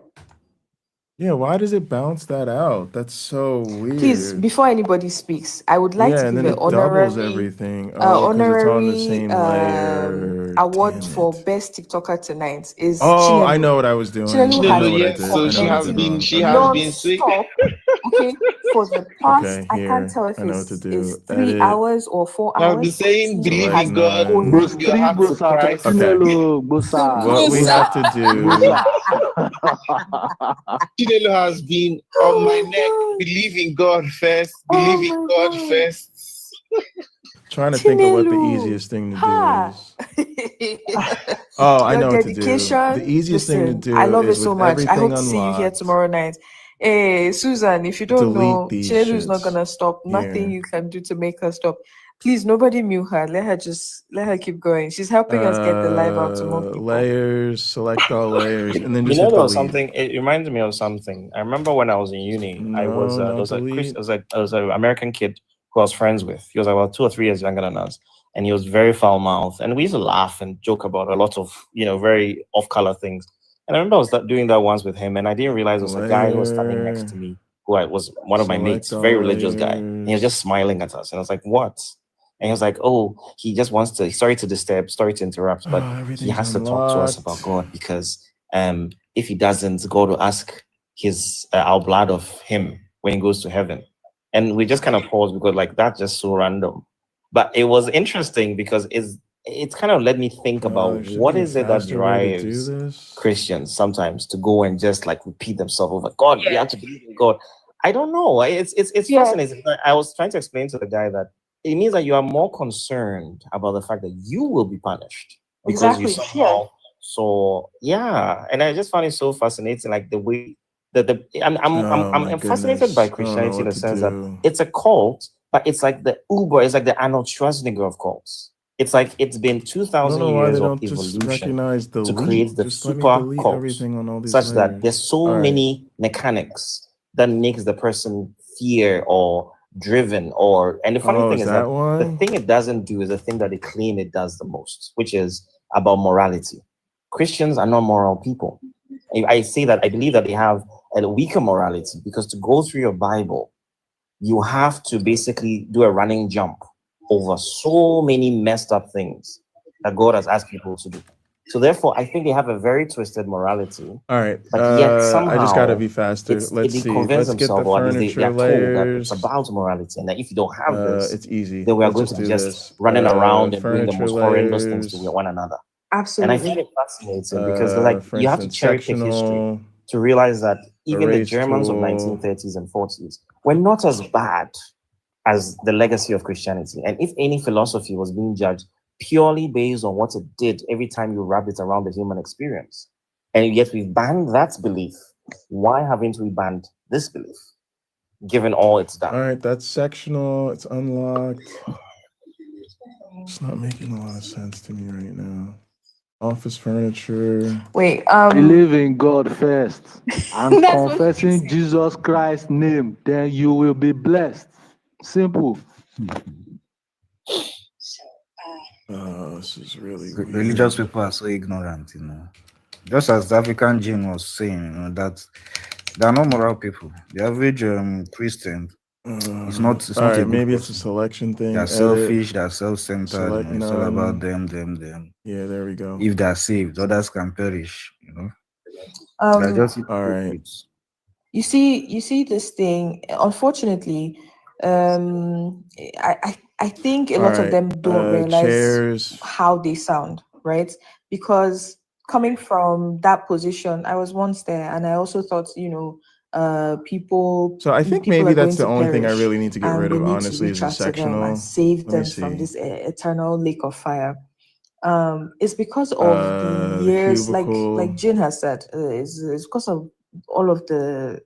[SPEAKER 3] Yeah, why does it bounce that out? That's so weird.
[SPEAKER 16] Please, before anybody speaks, I would like
[SPEAKER 3] Yeah,
[SPEAKER 16] to
[SPEAKER 3] and
[SPEAKER 16] give
[SPEAKER 3] then
[SPEAKER 16] an
[SPEAKER 3] it doubles
[SPEAKER 16] honorary,
[SPEAKER 3] everything. Oh, because it's on the same layer.
[SPEAKER 16] award
[SPEAKER 3] Damn
[SPEAKER 16] for
[SPEAKER 3] it.
[SPEAKER 16] best TikToker tonight is
[SPEAKER 3] Oh, I
[SPEAKER 16] Chinelu.
[SPEAKER 3] know what I was doing.
[SPEAKER 16] Chinelu
[SPEAKER 3] I know what I
[SPEAKER 20] yes,
[SPEAKER 3] did.
[SPEAKER 20] so
[SPEAKER 3] I
[SPEAKER 20] she
[SPEAKER 3] know what I
[SPEAKER 20] has
[SPEAKER 3] did
[SPEAKER 20] been
[SPEAKER 3] wrong.
[SPEAKER 20] she
[SPEAKER 3] Okay.
[SPEAKER 20] has been sick.
[SPEAKER 16] Non-stop, okay, for the past,
[SPEAKER 3] Okay,
[SPEAKER 16] I can't
[SPEAKER 3] here.
[SPEAKER 16] tell if
[SPEAKER 3] I know what to
[SPEAKER 16] it's
[SPEAKER 3] do.
[SPEAKER 16] 3
[SPEAKER 3] Edit.
[SPEAKER 16] hours or 4
[SPEAKER 20] I've been
[SPEAKER 16] hours.
[SPEAKER 20] saying, believe
[SPEAKER 3] Select
[SPEAKER 20] in God,
[SPEAKER 3] none.
[SPEAKER 20] put your heart to
[SPEAKER 15] Bosa,
[SPEAKER 20] Christ.
[SPEAKER 3] Okay.
[SPEAKER 15] Chinelo, Bosa.
[SPEAKER 3] What we have to do.
[SPEAKER 20] Chinelo has been on my neck. Believe in God first. Believe in God first.
[SPEAKER 3] Trying to think of what the
[SPEAKER 16] Chinelu.
[SPEAKER 3] easiest thing to do
[SPEAKER 16] Ha!
[SPEAKER 3] is. Oh, I
[SPEAKER 16] Your
[SPEAKER 3] know what to do.
[SPEAKER 16] dedication.
[SPEAKER 3] The easiest thing to
[SPEAKER 16] Listen,
[SPEAKER 3] do
[SPEAKER 16] I love it
[SPEAKER 3] is
[SPEAKER 16] so
[SPEAKER 3] with
[SPEAKER 16] much. I hope
[SPEAKER 3] everything
[SPEAKER 16] to see you here
[SPEAKER 3] unlocked,
[SPEAKER 16] tomorrow night. Hey, Susan, if you don't
[SPEAKER 3] delete
[SPEAKER 16] know,
[SPEAKER 3] these
[SPEAKER 16] Chinelu is not
[SPEAKER 3] shits.
[SPEAKER 16] gonna stop. Nothing
[SPEAKER 3] Here.
[SPEAKER 16] you can do to make her stop. Please, nobody mute her. Let her keep going. She's helping us get the live out to more people.
[SPEAKER 3] Layers, select all layers, and then
[SPEAKER 14] You
[SPEAKER 3] just
[SPEAKER 14] know,
[SPEAKER 3] hit
[SPEAKER 14] there was
[SPEAKER 3] delete.
[SPEAKER 14] something. It reminds me of something. I remember when I was in uni. I was
[SPEAKER 3] No,
[SPEAKER 14] there
[SPEAKER 3] not
[SPEAKER 14] was a Chris,
[SPEAKER 3] delete.
[SPEAKER 14] there was an American kid who I was friends with. He was about 2 or 3 years younger than us, and he was very foul mouthed. And we used to laugh and joke about a lot of very off color things. And I remember I was doing that once with him, and I didn't realize it was a guy who was standing next to me, who was one of my mates,
[SPEAKER 3] Select
[SPEAKER 14] very
[SPEAKER 3] all
[SPEAKER 14] religious guy, and he was just smiling at us. And I was like, "What?" And he was like, "Oh, he just wants to. Sorry to disturb. Sorry to interrupt, but he
[SPEAKER 3] Everything's
[SPEAKER 14] has to talk to us about
[SPEAKER 3] unlocked.
[SPEAKER 14] God because if he doesn't, God will ask his our blood of him when he goes to heaven." And we just kind of paused because that's just so random. But it was interesting because it's kind of led me think about
[SPEAKER 3] Should
[SPEAKER 14] what
[SPEAKER 3] be a
[SPEAKER 14] is it that
[SPEAKER 3] faster way to do
[SPEAKER 14] drives
[SPEAKER 3] this.
[SPEAKER 14] Christians sometimes to go and just repeat themselves over God. We have to believe in God. I don't know. It's fascinating. I was trying to explain to the guy that it means that you are more concerned about the fact that you will be punished because you
[SPEAKER 16] Exactly.
[SPEAKER 14] somehow so yeah. And I just found it so fascinating, like the way that I'm fascinated by Christianity in the sense that it's a cult, but it's like the Uber, it's like the Arnold Schwarzenegger of cults. It's like it's been
[SPEAKER 3] I don't
[SPEAKER 14] 2,000
[SPEAKER 3] know why
[SPEAKER 14] years
[SPEAKER 3] they
[SPEAKER 14] of
[SPEAKER 3] don't just
[SPEAKER 14] evolution
[SPEAKER 3] recognize
[SPEAKER 14] to
[SPEAKER 3] delete.
[SPEAKER 14] create the
[SPEAKER 3] Just let me
[SPEAKER 14] super
[SPEAKER 3] delete
[SPEAKER 14] cult,
[SPEAKER 3] everything on all these
[SPEAKER 14] such
[SPEAKER 3] layers.
[SPEAKER 14] that there's so
[SPEAKER 3] All right.
[SPEAKER 14] many mechanics that makes the person fear or driven and the funny thing is that the thing it doesn't do is the thing that they claim it does the most, which is about morality. Christians are not moral people. I say that I believe that they have a weaker morality because to go through your Bible, you have to basically do a running jump over so many messed up things that God has asked people to do. So therefore, I think they have a very twisted morality.
[SPEAKER 3] All right.
[SPEAKER 14] But yet somehow
[SPEAKER 3] I just gotta be faster. Let's
[SPEAKER 14] they
[SPEAKER 3] see.
[SPEAKER 14] convince
[SPEAKER 3] Let's get the
[SPEAKER 14] themselves, or at least they
[SPEAKER 3] furniture
[SPEAKER 14] are told that
[SPEAKER 3] layers.
[SPEAKER 14] it's about morality, and that if you don't have this,
[SPEAKER 3] It's easy.
[SPEAKER 14] then we are
[SPEAKER 3] Let's
[SPEAKER 14] going
[SPEAKER 3] just
[SPEAKER 14] to be
[SPEAKER 3] do
[SPEAKER 14] just
[SPEAKER 3] this.
[SPEAKER 14] running around and doing the
[SPEAKER 3] Furniture
[SPEAKER 14] most horrendous things to
[SPEAKER 3] layers.
[SPEAKER 14] one another.
[SPEAKER 16] Absolutely.
[SPEAKER 14] And I find it fascinating because
[SPEAKER 3] For
[SPEAKER 14] you have to
[SPEAKER 3] instance,
[SPEAKER 14] cherry pick history
[SPEAKER 3] sectional,
[SPEAKER 14] to realize that even the
[SPEAKER 3] erase
[SPEAKER 14] Germans of
[SPEAKER 3] tool.
[SPEAKER 14] 1930s and 40s were not as bad as the legacy of Christianity. And if any philosophy was being judged purely based on what it did every time you wrap it around the human experience, and yet we've banned that belief, why haven't we banned this belief, given all it's done?
[SPEAKER 3] All right, that's sectional. It's unlocked. It's not making a lot of sense to me right now. Office furniture.
[SPEAKER 16] Wait,
[SPEAKER 15] Believe in God first and
[SPEAKER 16] That's what
[SPEAKER 15] confessing Jesus Christ's name, then you will be blessed. Simple.
[SPEAKER 3] Oh, this is really weird.
[SPEAKER 1] Religious people are so ignorant, Just as the African Gene was saying, that they are not moral people. The average Christian is not. It's
[SPEAKER 3] All
[SPEAKER 1] not
[SPEAKER 3] right,
[SPEAKER 1] a good
[SPEAKER 3] maybe
[SPEAKER 1] person.
[SPEAKER 3] it's a selection thing.
[SPEAKER 1] They are
[SPEAKER 3] Edit.
[SPEAKER 1] selfish. They are self-centered.
[SPEAKER 3] Select
[SPEAKER 1] It's all about
[SPEAKER 3] none.
[SPEAKER 1] them.
[SPEAKER 3] Yeah, there we go.
[SPEAKER 1] If they are saved, others can perish. They are just
[SPEAKER 3] all right.
[SPEAKER 16] You see this thing. Unfortunately, I think a lot of them don't realize how they sound, right? Because coming from that position, I was once there, and I also thought, people.
[SPEAKER 3] So I think
[SPEAKER 16] people
[SPEAKER 3] maybe
[SPEAKER 16] are
[SPEAKER 3] that's
[SPEAKER 16] going
[SPEAKER 3] the
[SPEAKER 16] to
[SPEAKER 3] only thing I
[SPEAKER 16] perish,
[SPEAKER 3] really need to get
[SPEAKER 16] and
[SPEAKER 3] rid
[SPEAKER 16] we
[SPEAKER 3] of,
[SPEAKER 16] need to
[SPEAKER 3] honestly, is
[SPEAKER 16] reach
[SPEAKER 3] the
[SPEAKER 16] out to them
[SPEAKER 3] sectional.
[SPEAKER 16] and save
[SPEAKER 3] Let me
[SPEAKER 16] them
[SPEAKER 3] see.
[SPEAKER 16] from this eternal lake of fire. It's because of the years, like Jin has said, it's because of all of the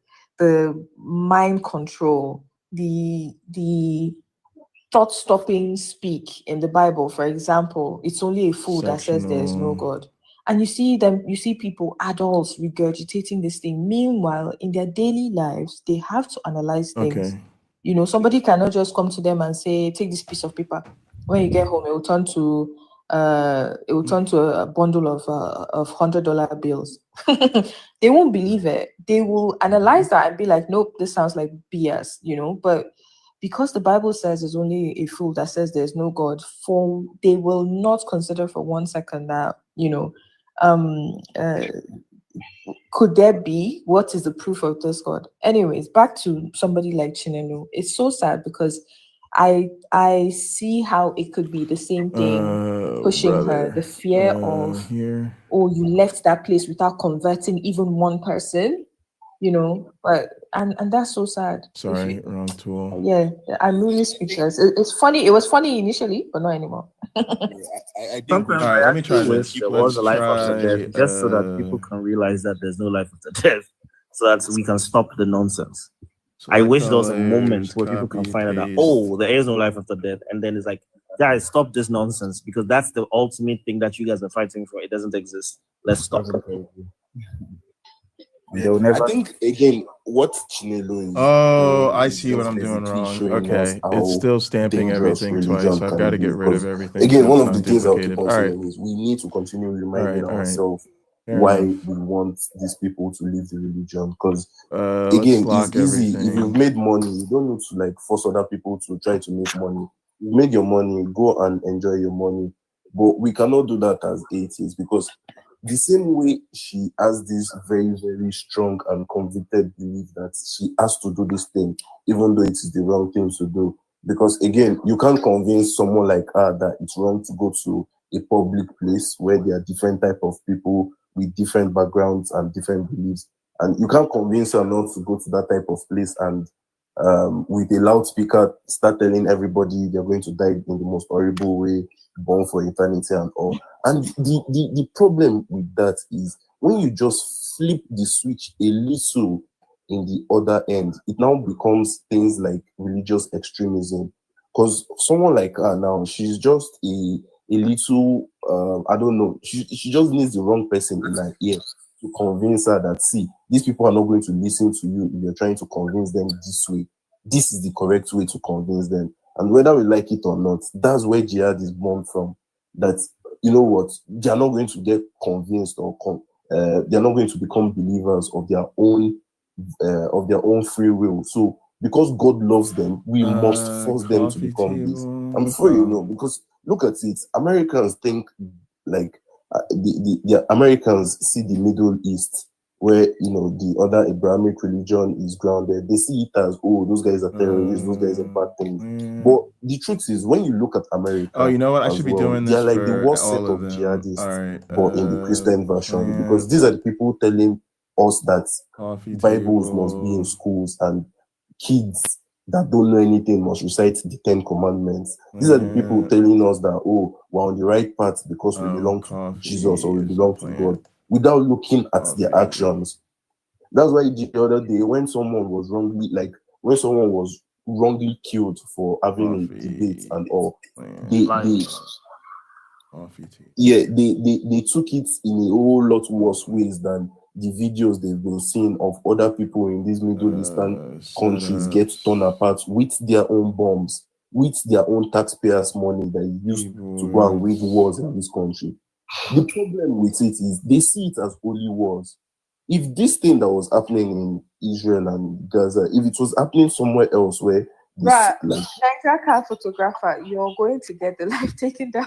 [SPEAKER 16] mind control, the thought stopping speak in the Bible. For example, it's only a fool that says there is no God. And you see people, adults, regurgitating this thing. Meanwhile, in their daily lives, they have to analyze things.
[SPEAKER 3] Okay.
[SPEAKER 16] Somebody cannot just come to them and say, take this piece of paper, when you get home, it will turn to a bundle of $100 bills. They won't believe it. They will analyze that and be like, nope, this sounds like BS, but because the Bible says there's only a fool that says there's no God, they will not consider for 1 second that, could there be? What is the proof of this God? Anyways, back to somebody like Chinelo. It's so sad because I see how it could be the same thing pushing her. The fear of, you left that place without converting even one person, but and that's so sad.
[SPEAKER 3] Sorry, wrong tool.
[SPEAKER 16] Yeah, I'm really speechless. It's funny. It was funny initially, but not anymore.
[SPEAKER 2] I think
[SPEAKER 3] All right, let me try this.
[SPEAKER 2] there was a life after
[SPEAKER 3] Let's
[SPEAKER 2] death, just so that people can realize that there's no life after death, so that we can stop the nonsense. I wish there was a moment where people can find out that, oh, there is no life after death, and then it's like, guys, stop this nonsense, because that's the ultimate thing that you guys are fighting for. It doesn't exist. Let's stop.
[SPEAKER 21] I think again, what Chinelo is.
[SPEAKER 3] Oh, I see what I'm doing wrong. Okay, it's still stamping everything twice. So I've got to get rid of everything.
[SPEAKER 21] Again,
[SPEAKER 3] so
[SPEAKER 21] one
[SPEAKER 3] it's
[SPEAKER 21] of the
[SPEAKER 3] not
[SPEAKER 21] things I'll keep
[SPEAKER 3] duplicated.
[SPEAKER 21] on
[SPEAKER 3] All
[SPEAKER 21] saying
[SPEAKER 3] right.
[SPEAKER 21] is we need to continue reminding
[SPEAKER 3] all right.
[SPEAKER 21] ourselves
[SPEAKER 3] Fair
[SPEAKER 21] why
[SPEAKER 3] enough.
[SPEAKER 21] we want these people to leave the religion. Because
[SPEAKER 3] Let's
[SPEAKER 21] again,
[SPEAKER 3] lock
[SPEAKER 21] it's easy. If
[SPEAKER 3] everything.
[SPEAKER 21] you've made money, you don't need to like force other people to try to make money. You made your money, go and enjoy your money. But we cannot do that as atheists, because the same way she has this very, very strong and convicted belief that she has to do this thing, even though it is the wrong thing to do. Because again, you can't convince someone like her that it's wrong to go to a public place where there are different type of people with different backgrounds and different beliefs. And you can't convince her not to go to that type of place and with a loudspeaker start telling everybody they're going to die in the most horrible way, born for eternity and all. And the problem with that is when you just flip the switch a little in the other end, it now becomes things like religious extremism. Because someone like her now, she's just a little, I don't know, she just needs the wrong person in her ear to convince her that, see, these people are not going to listen to you if you're trying to convince them this way. This is the correct way to convince them. And whether we like it or not, that's where jihad is born from. That, you know what, they're not going to get convinced or they're not going to become believers of their own free will. So because God loves them, we must force them to become this. And before you know, because look at it, Americans think like the Americans see the Middle East, where the other Abrahamic religion is grounded. They see it as, oh, those guys are terrorists, those guys are bad things. But the truth is, when you look at America,
[SPEAKER 3] Oh, you know what? I should be doing this.
[SPEAKER 21] They're like the worst set
[SPEAKER 3] all
[SPEAKER 21] of
[SPEAKER 3] them.
[SPEAKER 21] jihadists,
[SPEAKER 3] All right,
[SPEAKER 21] but in the Christian version, because these are the people telling us that Bibles must be in schools and kids that don't know anything must recite the 10 commandments. These are the people telling us that, oh, we're on the right path because we belong to Jesus or we belong to God, without looking at their actions. That's why the other day, when someone was wrongly killed for having a debate and all, they took it in a whole lot worse ways than the videos they've been seeing of other people in these Middle Eastern countries get torn apart with their own bombs, with their own taxpayers' money that is used to go and wage wars in this country. The problem with it is they see it as holy wars. If this thing that was happening in Israel and Gaza, if it was happening somewhere else where
[SPEAKER 16] Right, Nigeria car photographer, you're going to get the life taken down.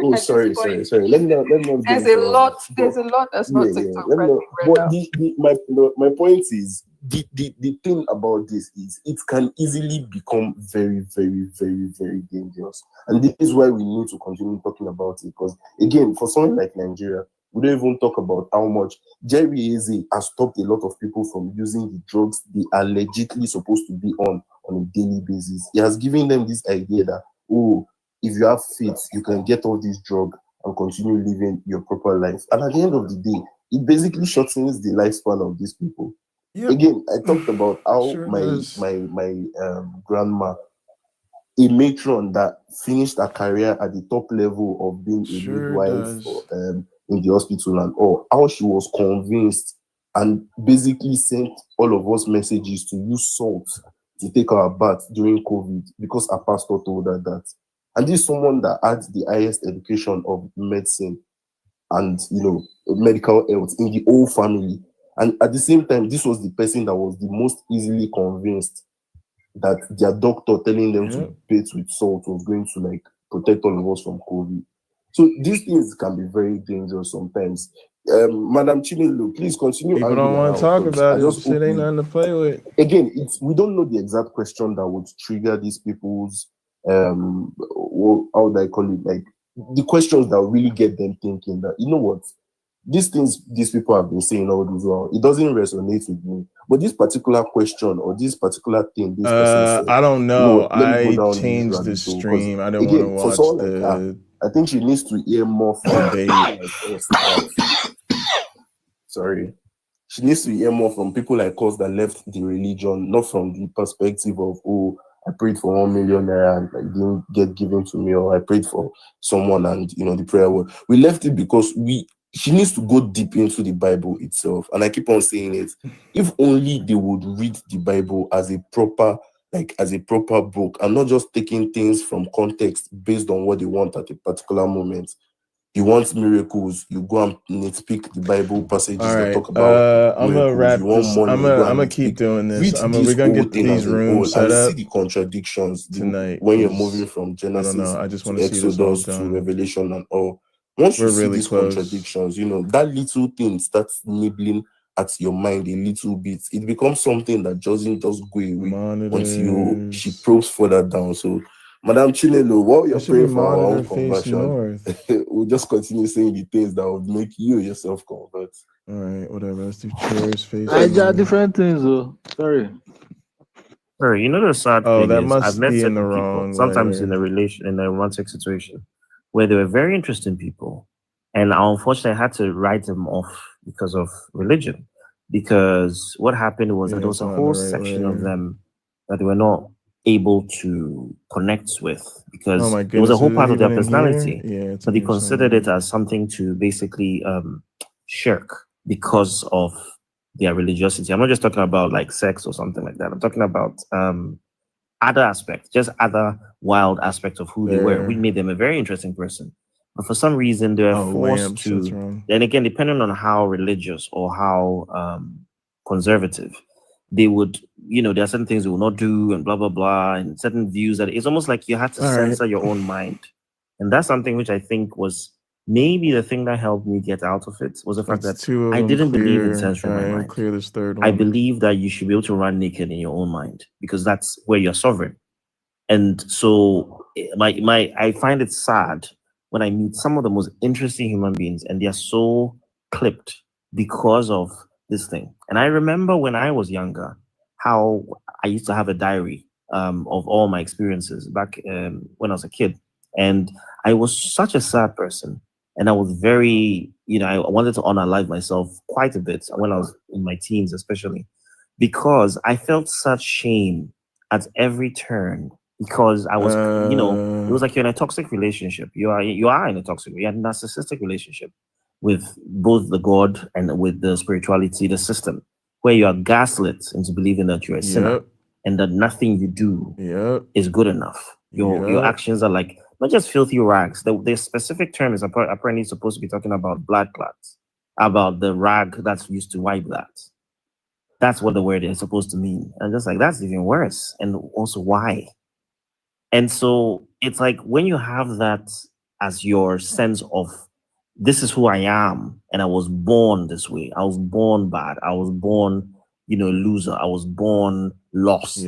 [SPEAKER 21] Oh, sorry. Let me not
[SPEAKER 16] There's a lot that's not TikTok friendly right now.
[SPEAKER 21] My point is, the thing about this is it can easily become very, very, very, very dangerous. And this is why we need to continue talking about it. Because again, for someone like Nigeria, we don't even talk about how much Jerry Eze has stopped a lot of people from using the drugs they are legitimately supposed to be on a daily basis. He has given them this idea that, oh, if you have faith, you can get all this drug and continue living your proper life. And at the end of the day, it basically shortens the lifespan of these people. Yep. Again, I talked about how my grandma, a matron that finished her career at the top level of being a midwife in the hospital and all, how she was convinced and basically sent all of us messages to use salt to take our bath during COVID because our pastor told her that. And this is someone that had the highest education of medicine and, medical health in the whole family. And at the same time, this was the person that was the most easily convinced that their doctor telling them to bathe with salt was going to like protect all of us from COVID. So these things can be very dangerous sometimes. Madam Chinelo, please continue.
[SPEAKER 3] People don't want to talk about it. Shit ain't nothing to play with.
[SPEAKER 21] Again, we don't know the exact question that would trigger these people's how do I call it? Like the questions that really get them thinking that, you know what, these things these people have been saying all this while, it doesn't resonate with me. But this particular question or this particular thing, this person said,
[SPEAKER 3] I don't know.
[SPEAKER 21] I
[SPEAKER 3] changed the stream. I don't want to watch the.
[SPEAKER 21] I think she needs to hear more from sorry. She needs to hear more from people like us that left the religion, not from the perspective of, oh, I prayed for 1 million naira and like didn't get given to me, or I prayed for someone and the prayer word. We left it because she needs to go deep into the Bible itself. And I keep on saying it. If only they would read the Bible as a proper book and not just taking things from context based on what they want at a particular moment. You want miracles, you go and nitpick the Bible passages that talk about
[SPEAKER 3] I'm gonna wrap this. I'm gonna keep doing this. We're gonna get these rooms set up.
[SPEAKER 21] See the contradictions
[SPEAKER 3] tonight
[SPEAKER 21] when you're moving from Genesis
[SPEAKER 3] I just
[SPEAKER 21] to Exodus to Revelation and all. Once you see these contradictions, that little thing starts nibbling at your mind a little bit. It becomes something that doesn't just go away once she probes further down. So, Madam Chinelo, while you're praying for our own conversion, we'll just continue saying the things that would make you yourself convert.
[SPEAKER 3] All right, whatever. Let's do chairs, face.
[SPEAKER 18] I got different things, though. Sorry.
[SPEAKER 2] Sorry, the sad thing
[SPEAKER 3] that
[SPEAKER 2] is
[SPEAKER 3] must
[SPEAKER 2] I've met
[SPEAKER 3] be in
[SPEAKER 2] certain
[SPEAKER 3] the
[SPEAKER 2] people,
[SPEAKER 3] wrong
[SPEAKER 2] sometimes
[SPEAKER 3] way.
[SPEAKER 2] in a romantic situation, where they were very interesting people, and unfortunately I had to write them off because of religion. Because what happened was that there was a whole section of them that they were not able to connect with because it was a whole part of their personality. So they considered it as something to basically shirk because of their religiosity. I'm not just talking about like sex or something like that. I'm talking about other aspects, just other wild aspects of who they were, which made them a very interesting person. But for some reason, they're forced to. Then again, depending on how religious or how conservative, they would, there are certain things they will not do and blah, blah, blah, and certain views that it's almost like you had to censor your own mind. And that's something which I think was maybe the thing that helped me get out of it was the fact that I didn't believe in censoring my mind.
[SPEAKER 3] Clear this third one.
[SPEAKER 2] I believe that you should be able to run naked in your own mind because that's where you're sovereign. And so I find it sad when I meet some of the most interesting human beings and they are so clipped because of this thing. And I remember when I was younger, how I used to have a diary of all my experiences back when I was a kid. And I was such a sad person. And I was very, I wanted to unalive myself quite a bit when I was in my teens, especially because I felt such shame at every turn. Because I was, it was like you're in a toxic relationship. You are in a toxic, you're in a narcissistic relationship with both the God and with the spirituality, the system, where you are gaslit into believing that you're a sinner and that nothing you do is good enough. Your actions are like not just filthy rags. The specific term is apparently supposed to be talking about blood clots, about the rag that's used to wipe that. That's what the word is supposed to mean. And just like that's even worse. And also why? And so it's like when you have that as your sense of this is who I am, and I was born this way. I was born bad. I was born, a loser. I was born lost.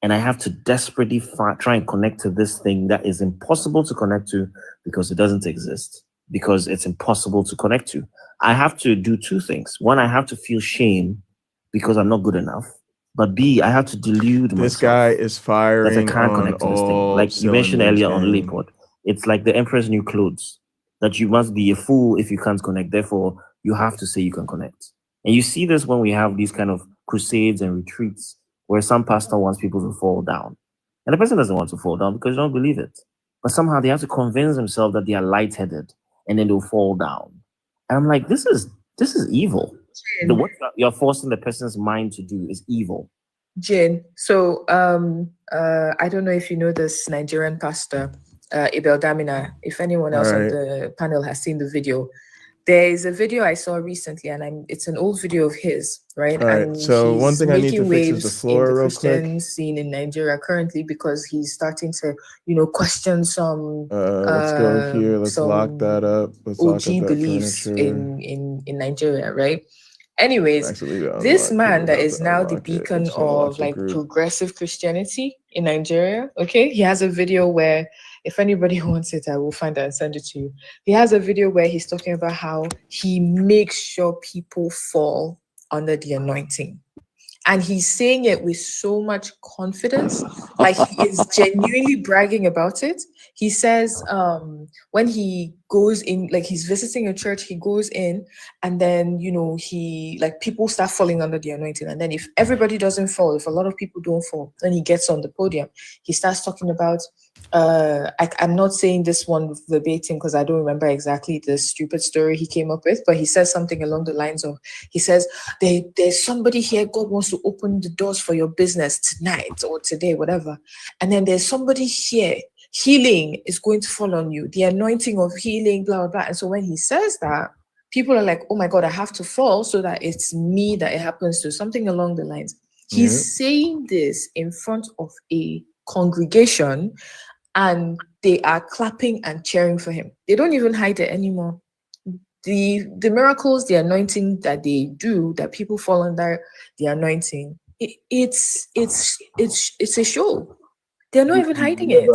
[SPEAKER 2] And I have to desperately try and connect to this thing that is impossible to connect to because it doesn't exist, because it's impossible to connect to. I have to do two things. One, I have to feel shame because I'm not good enough. But B, I have to delude myself.
[SPEAKER 3] This guy is firing
[SPEAKER 2] that I can't connect to this thing. Like you mentioned earlier on Lilliput, it's like the Emperor's New Clothes, that you must be a fool if you can't connect. Therefore, you have to say you can connect. And you see this when we have these kind of crusades and retreats where some pastor wants people to fall down. And the person doesn't want to fall down because they don't believe it. But somehow they have to convince themselves that they are lightheaded and then they'll fall down. And I'm like, this is evil. What you're forcing the person's mind to do is evil.
[SPEAKER 16] Jane, so I don't know if you know this Nigerian pastor, Abel Damina. If anyone else on the panel has seen the video, there is a video I saw recently, and it's an old video of his, right?
[SPEAKER 3] All right.
[SPEAKER 16] And
[SPEAKER 3] So one thing I need to fix is the floor
[SPEAKER 16] in the
[SPEAKER 3] real
[SPEAKER 16] Christian
[SPEAKER 3] quick.
[SPEAKER 16] scene in Nigeria currently, because he's starting to, question some
[SPEAKER 3] Let's go here. Let's lock
[SPEAKER 16] some
[SPEAKER 3] that up. Let's lock up
[SPEAKER 16] OG
[SPEAKER 3] that
[SPEAKER 16] beliefs
[SPEAKER 3] furniture.
[SPEAKER 16] in Nigeria, right? Anyways, this man that is now the beacon of like progressive Christianity in Nigeria, okay? He has a video where, if anybody wants it, I will find it and send it to you. He has a video where he's talking about how he makes sure people fall under the anointing. And he's saying it with so much confidence, like he is genuinely bragging about it. He says when he goes in, like he's visiting a church, he goes in, and then, he, like, people start falling under the anointing. And then if everybody doesn't fall, if a lot of people don't fall, then he gets on the podium. He starts talking about, I'm not saying this one verbatim because I don't remember exactly the stupid story he came up with, but he says something along the lines of, he says, there's somebody here, God wants to open the doors for your business tonight or today, whatever. And then there's somebody here, healing is going to fall on you, the anointing of healing, blah, blah, blah. And so when he says that, people are like, oh my God, I have to fall so that it's me that it happens to, something along the lines. He's saying this in front of a congregation, and they are clapping and cheering for him. They don't even hide it anymore. The miracles, the anointing that they do, that people fall under the anointing, it's a show. They're not even hiding it.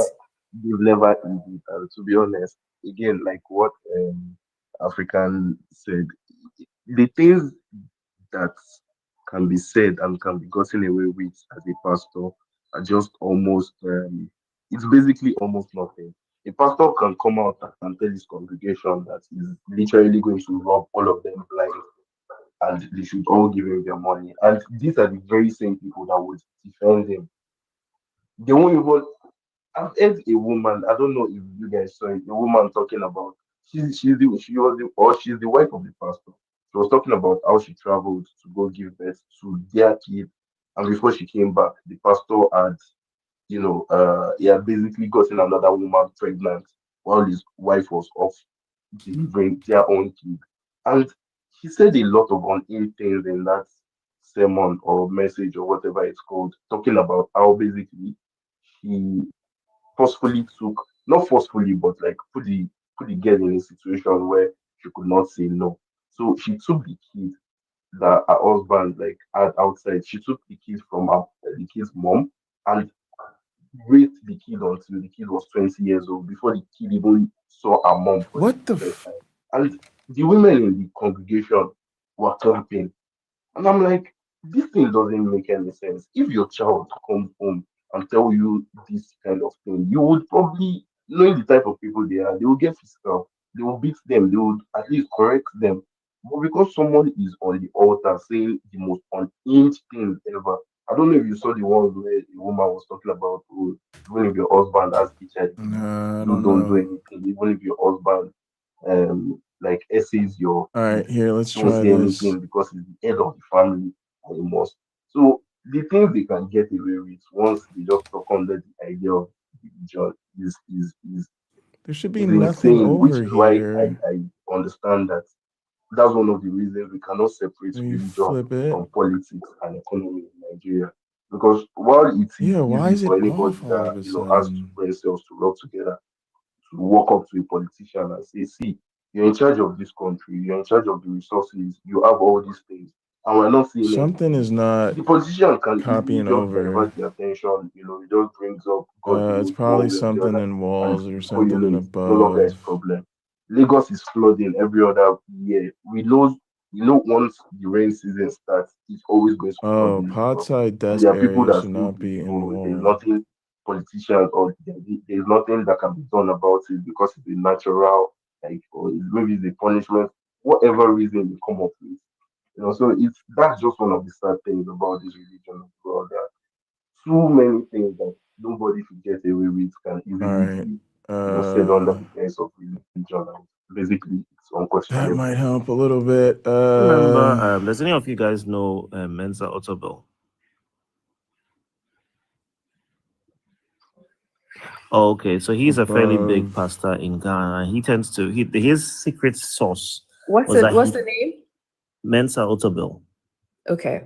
[SPEAKER 21] They've never indeed. To be honest, again, like what African said, the things that can be said and can be gotten away with as a pastor are just almost it's basically almost nothing. A pastor can come out and tell his congregation that he's literally going to rob all of them blind and they should all give him their money. And these are the very same people that would defend him. They won't even. I've heard a woman, I don't know if you guys saw it, a woman talking about she's the wife of the pastor. She was talking about how she traveled to go give birth to their kid, and before she came back, the pastor had he had basically gotten another woman pregnant while his wife was off delivering their own kid. And he said a lot of unaimed things in that sermon or message or whatever it's called, talking about how basically he forcefully took, not forcefully, but like put the girl in a situation where she could not say no. So she took the kid that her husband like had outside. She took the kid from the kid's mom and raped the kid until the kid was 20 years old before the kid even saw her mom.
[SPEAKER 3] What the f-
[SPEAKER 21] And the women in the congregation were clapping. And I'm like, this thing doesn't make any sense. If your child comes home and tell you this kind of thing, you would probably, knowing the type of people they are, they will get physical. They will beat them. They would at least correct them. But because someone is on the altar saying the most unhinged things ever, I don't know if you saw the one where the woman was talking about, oh, even if your husband has HIV, don't do anything. Even if your husband like essays your,
[SPEAKER 3] all right, here, let's
[SPEAKER 21] don't
[SPEAKER 3] try
[SPEAKER 21] say
[SPEAKER 3] this.
[SPEAKER 21] anything because he's the head of the family and he must. So the things they can get away with once they just talk under the idea of religion is
[SPEAKER 3] there should be nothing
[SPEAKER 21] insane,
[SPEAKER 3] over
[SPEAKER 21] which is why
[SPEAKER 3] here.
[SPEAKER 21] I understand that that's one of the reasons we cannot separate religion from politics and economy in Nigeria. Because while it is
[SPEAKER 3] why is
[SPEAKER 21] easy
[SPEAKER 3] it
[SPEAKER 21] for anybody
[SPEAKER 3] off all of
[SPEAKER 21] that
[SPEAKER 3] a
[SPEAKER 21] has
[SPEAKER 3] sudden?
[SPEAKER 21] two brain cells to work together to walk up to a politician and say, see, you're in charge of this country, you're in charge of the resources, you have all these things, and we're not seeing
[SPEAKER 3] something
[SPEAKER 21] it.
[SPEAKER 3] is not
[SPEAKER 21] The politician can easily
[SPEAKER 3] copying
[SPEAKER 21] just
[SPEAKER 3] over.
[SPEAKER 21] divert the attention, it just brings up God
[SPEAKER 3] It's
[SPEAKER 21] knows
[SPEAKER 3] probably
[SPEAKER 21] one way or the
[SPEAKER 3] something
[SPEAKER 21] other,
[SPEAKER 3] in walls
[SPEAKER 21] and
[SPEAKER 3] or
[SPEAKER 21] before you
[SPEAKER 3] something
[SPEAKER 21] know
[SPEAKER 3] in
[SPEAKER 21] it, no longer is
[SPEAKER 3] above.
[SPEAKER 21] problem. Lagos is flooding every other year. We know once the rain season starts, it's always going to flood in Lagos.
[SPEAKER 3] Podside
[SPEAKER 21] And
[SPEAKER 3] desk
[SPEAKER 21] there are people
[SPEAKER 3] area
[SPEAKER 21] that
[SPEAKER 3] should
[SPEAKER 21] still
[SPEAKER 3] not be in
[SPEAKER 21] believe, there's
[SPEAKER 3] wall.
[SPEAKER 21] nothing politicians or there's nothing that can be done about it because it's a natural, like, or maybe it's a punishment, whatever reason they come up with. So that's just one of the sad things about this religion as well. There are too many things that nobody should get away with can easily be said under the guise of religion. And basically, it's unquestionable.
[SPEAKER 3] That might help a little bit.
[SPEAKER 2] Remember, does any of you guys know Mensa Otabil? Oh, okay. So he's a fairly big pastor in Ghana. He tends to his secret sauce.
[SPEAKER 16] What's the name?
[SPEAKER 2] Mensa Otabil.
[SPEAKER 16] Okay.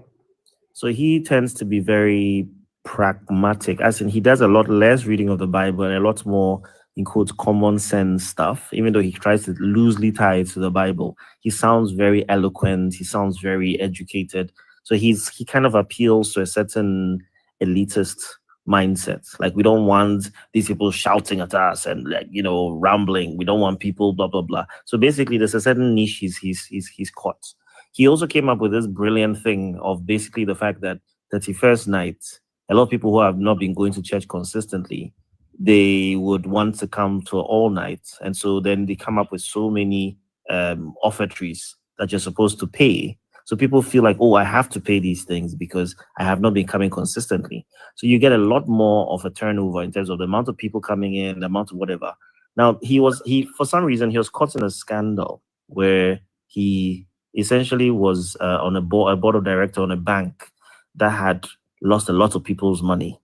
[SPEAKER 2] So he tends to be very pragmatic, as in he does a lot less reading of the Bible and a lot more, in quotes, common sense stuff, even though he tries to loosely tie it to the Bible. He sounds very eloquent. He sounds very educated. So he kind of appeals to a certain elitist mindset. Like, we don't want these people shouting at us and, like, you know, rambling. We don't want people blah, blah, blah. So basically there's a certain niche he's caught. He also came up with this brilliant thing of basically the fact that 31st night, a lot of people who have not been going to church consistently, they would want to come to all night. And so then they come up with so many offertories that you're supposed to pay. So people feel like, oh, I have to pay these things because I have not been coming consistently. So you get a lot more of a turnover in terms of the amount of people coming in, the amount of whatever. Now, he for some reason, he was caught in a scandal where he essentially was on a board of director on a bank that had lost a lot of people's money.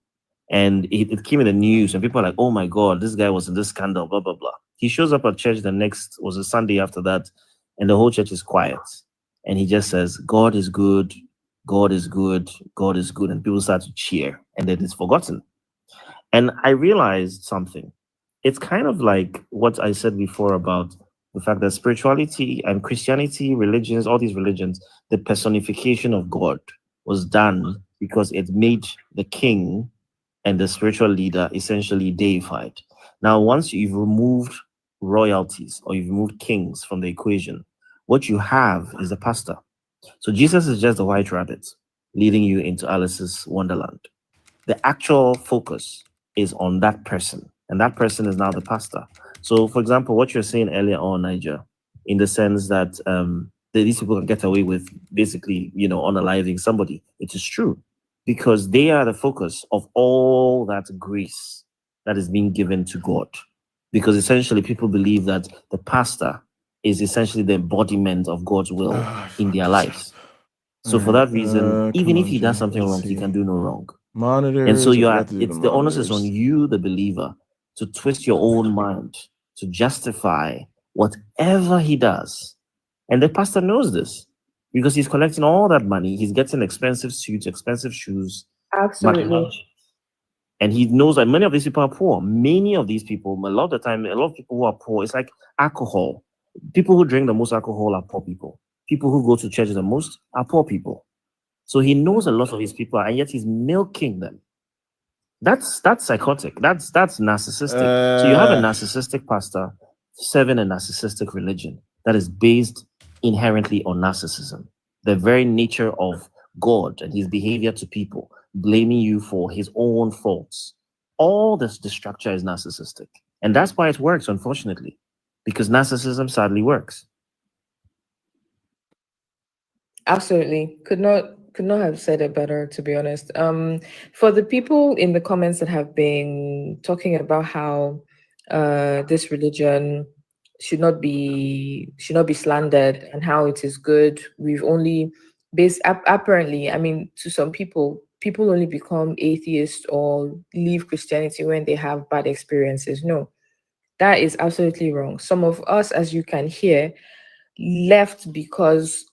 [SPEAKER 2] And it came in the news and people are like, oh my God, this guy was in this scandal, blah, blah, blah. He shows up at church was a Sunday after that, and the whole church is quiet. And he just says, God is good, God is good, God is good. And people start to cheer, and then it's forgotten. And I realized something. It's kind of like what I said before about the fact that spirituality and Christianity, religions, all these religions, the personification of God was done because it made the king and the spiritual leader essentially deified. Now, once you've removed royalties or you've removed kings from the equation, what you have is the pastor. So Jesus is just the white rabbit leading you into Alice's Wonderland. The actual focus is on that person, and that person is now the pastor. So, for example, what you're saying earlier on, Niger, in the sense that these people can get away with basically, you know, unaliving somebody, it is true, because they are the focus of all that grace that is being given to God. Because essentially people believe that the pastor is essentially the embodiment of God's will in their lives. So for that reason, even if he does something wrong, he can do no wrong.
[SPEAKER 3] Monitors.
[SPEAKER 2] And so it's the onus is on you, the believer, to twist your own mind to justify whatever he does. And the pastor knows this because he's collecting all that money. He's getting expensive suits, expensive shoes.
[SPEAKER 16] Absolutely.
[SPEAKER 2] And he knows that many of these people are poor. Many of these people, a lot of the time, a lot of people who are poor, it's like alcohol. People who drink the most alcohol are poor people. People who go to church the most are poor people. So he knows a lot of these people, and yet he's milking them. That's psychotic. That's narcissistic. So you have a narcissistic pastor serving a narcissistic religion that is based inherently on narcissism. The very nature of God and his behavior to people, blaming you for his own faults. All this, the structure is narcissistic. And that's why it works, unfortunately, because narcissism sadly works.
[SPEAKER 16] Absolutely. Could not have said it better, to be honest. For the people in the comments that have been talking about how this religion should not be slandered and how it is good, we've only apparently, I mean, to some people only become atheists or leave Christianity when they have bad experiences. No, that is absolutely wrong. Some of us, as you can hear, left because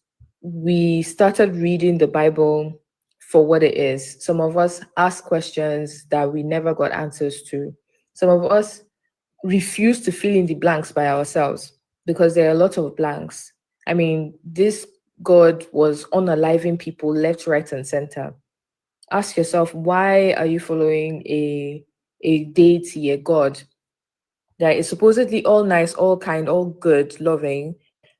[SPEAKER 16] we started reading the Bible for what it is. Some of us asked questions that we never got answers to. Some of us refused to fill in the blanks by ourselves because there are a lot of blanks. I mean, this God was unaliving people left, right, and center. Ask yourself, why are you following a deity, a God that is supposedly all nice, all kind, all good, loving,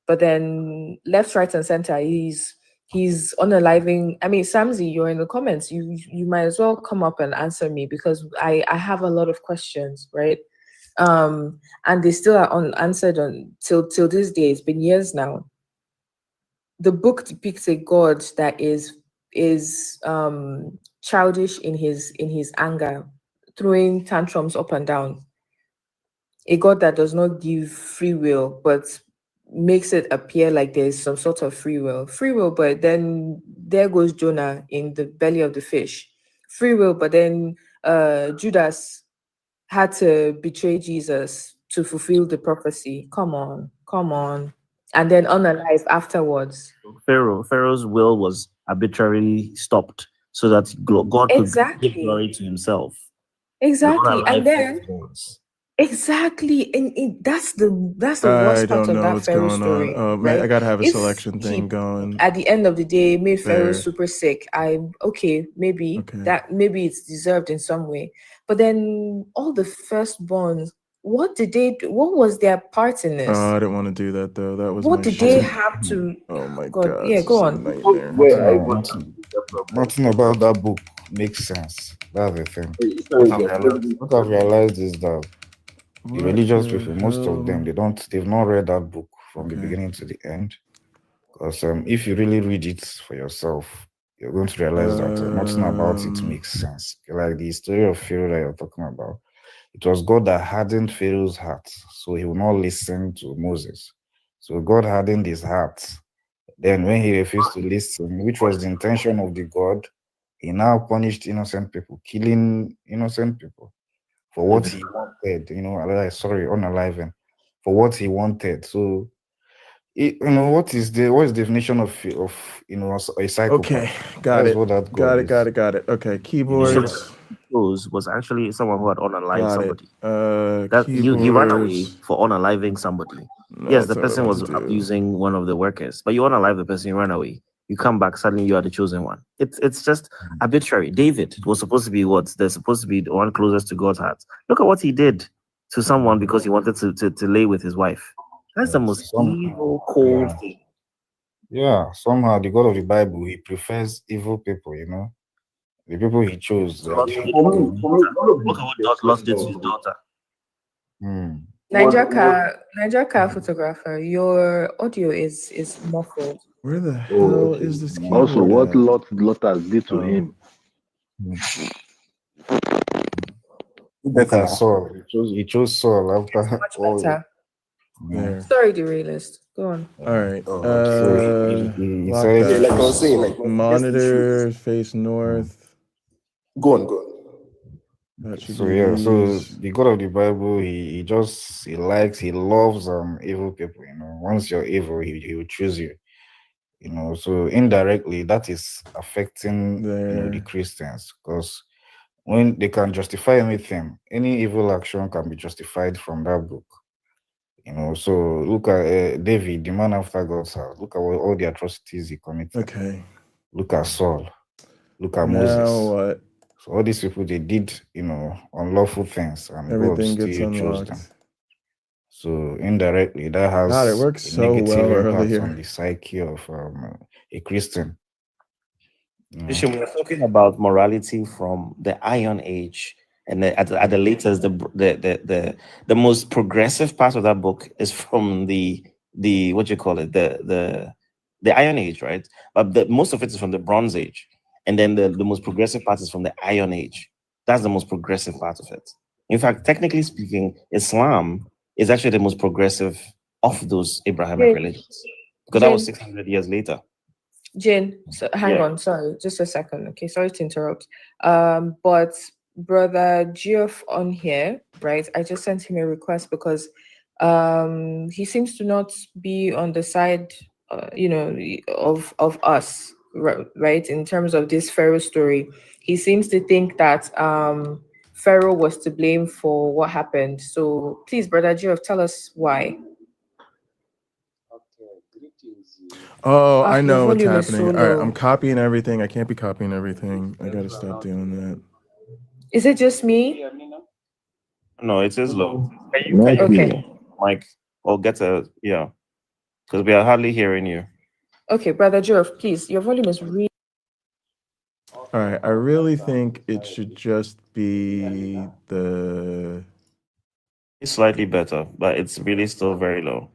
[SPEAKER 16] but then left, right, and center, he's unaliving. I mean, Samzi, you're in the comments. You might as well come up and answer me because I have a lot of questions, right? And they still are unanswered till this day. It's been years now. The book depicts a God that is childish in his anger, throwing tantrums up and down. A God that does not give free will, but makes it appear like there's some sort of free will, but then there goes Jonah in the belly of the fish. Free will, but then Judas had to betray Jesus to fulfill the prophecy. Come on. And then unalive afterwards.
[SPEAKER 2] Pharaoh's will was arbitrarily stopped so that God could give glory to himself.
[SPEAKER 16] Exactly. And then exactly. And that's the worst part of that Pharaoh story.
[SPEAKER 3] Oh man,
[SPEAKER 16] right?
[SPEAKER 3] I gotta have a
[SPEAKER 16] If
[SPEAKER 3] selection thing
[SPEAKER 16] he,
[SPEAKER 3] going.
[SPEAKER 16] at the end of the day, made Pharaoh
[SPEAKER 3] Fair.
[SPEAKER 16] super sick. Maybe it's deserved in some way. But then all the firstborns, what was their part in this?
[SPEAKER 3] I didn't want to do that though. That was
[SPEAKER 16] What
[SPEAKER 3] my
[SPEAKER 16] did
[SPEAKER 3] shit.
[SPEAKER 16] they have to?
[SPEAKER 3] Oh my
[SPEAKER 16] God,
[SPEAKER 3] god.
[SPEAKER 16] yeah,
[SPEAKER 3] this
[SPEAKER 16] go
[SPEAKER 3] is a
[SPEAKER 16] on.
[SPEAKER 3] nightmare.
[SPEAKER 1] Nothing about that book makes sense. That's the thing. What I've realized is that the religious people, most of them, they've not read that book from the beginning to the end. Because if you really read it for yourself, you're going to realize that nothing about it makes sense. Like the story of Pharaoh that you're talking about, it was God that hardened Pharaoh's heart, so he would not listen to Moses. So God hardened his heart. Then when he refused to listen, which was the intention of the God, he now punished innocent people, killing innocent people for what he wanted, unaliving, for what he wanted. So, what is the definition of a psychopath?
[SPEAKER 3] Okay, got it.
[SPEAKER 1] What that
[SPEAKER 3] Got
[SPEAKER 1] God
[SPEAKER 3] it.
[SPEAKER 1] is.
[SPEAKER 3] Okay, keyboards.
[SPEAKER 2] Was actually someone who had unalived
[SPEAKER 3] Got
[SPEAKER 2] somebody.
[SPEAKER 3] it.
[SPEAKER 2] He ran away for unaliving somebody.
[SPEAKER 3] No,
[SPEAKER 2] Yes, the
[SPEAKER 3] that's not
[SPEAKER 2] person
[SPEAKER 3] what I
[SPEAKER 2] was
[SPEAKER 3] want to do.
[SPEAKER 2] abusing one of the workers, but you unalive the person, you ran away. You come back, suddenly you are the chosen one. It's just arbitrary. David was supposed to be they're supposed to be the one closest to God's heart. Look at what he did to someone because he wanted to lay with his wife. That's the most evil, cold thing.
[SPEAKER 1] Yeah, somehow the God of the Bible, he prefers evil people, the people he chose.
[SPEAKER 2] Look at what Lot did to his daughter.
[SPEAKER 16] Niger car photographer, your audio is muffled.
[SPEAKER 3] Where the hell is this keyboard?
[SPEAKER 19] Also, what
[SPEAKER 3] at?
[SPEAKER 19] Lot has did to him.
[SPEAKER 1] Better Saul. He chose Saul after
[SPEAKER 16] Much
[SPEAKER 1] all.
[SPEAKER 16] better.
[SPEAKER 3] There.
[SPEAKER 16] Sorry, derailist. Go on.
[SPEAKER 3] All right.
[SPEAKER 1] So he
[SPEAKER 3] lock
[SPEAKER 1] said,
[SPEAKER 3] that.
[SPEAKER 1] like I was saying, like,
[SPEAKER 3] Monitor face north.
[SPEAKER 21] Go on.
[SPEAKER 3] That should
[SPEAKER 1] So
[SPEAKER 3] be
[SPEAKER 1] so
[SPEAKER 3] these.
[SPEAKER 1] the God of the Bible, he loves evil people. Once you're evil, he will choose you. So indirectly that is affecting the Christians, because when they can justify anything, any evil action can be justified from that book. So look at David, the man after God's heart. Look at all the atrocities he committed.
[SPEAKER 3] Okay.
[SPEAKER 1] Look at Saul. Look at
[SPEAKER 3] Now
[SPEAKER 1] Moses.
[SPEAKER 3] what?
[SPEAKER 1] So all these people, they did, unlawful things, and
[SPEAKER 3] Everything
[SPEAKER 1] God
[SPEAKER 3] gets
[SPEAKER 1] still chose
[SPEAKER 3] unlocked.
[SPEAKER 1] them. So indirectly, that has
[SPEAKER 3] God, it works
[SPEAKER 1] a
[SPEAKER 3] so
[SPEAKER 1] negative
[SPEAKER 3] well
[SPEAKER 1] impact
[SPEAKER 3] earlier.
[SPEAKER 1] on the psyche of a Christian.
[SPEAKER 2] Bishop, we are talking about morality from the Iron Age, and at the latest, the most progressive part of that book is from the what you call it, the Iron Age, right? But most of it is from the Bronze Age, and then the most progressive part is from the Iron Age. That's the most progressive part of it. In fact, technically speaking, Islam is actually the most progressive of those Abrahamic religions, because that was 600 years later.
[SPEAKER 16] Jane, so hang on, sorry, just a second. Okay, sorry to interrupt. But brother Geoff on here, right? I just sent him a request because he seems to not be on the side, of us, right? In terms of this Pharaoh story, he seems to think that Pharaoh was to blame for what happened. So please, brother Geoff, tell us why.
[SPEAKER 3] Oh, I know what's
[SPEAKER 16] volume is
[SPEAKER 3] happening.
[SPEAKER 16] so
[SPEAKER 3] All right,
[SPEAKER 16] low.
[SPEAKER 3] I'm copying everything. I can't be copying everything. I gotta stop doing that.
[SPEAKER 16] Is it just me?
[SPEAKER 2] No, it is low.
[SPEAKER 16] Okay.
[SPEAKER 2] Mike, or because we are hardly hearing you.
[SPEAKER 16] Okay, brother Geoff, please, your volume is really.
[SPEAKER 3] All right, I really think it should just be the.
[SPEAKER 2] It's slightly better, but it's really still very low.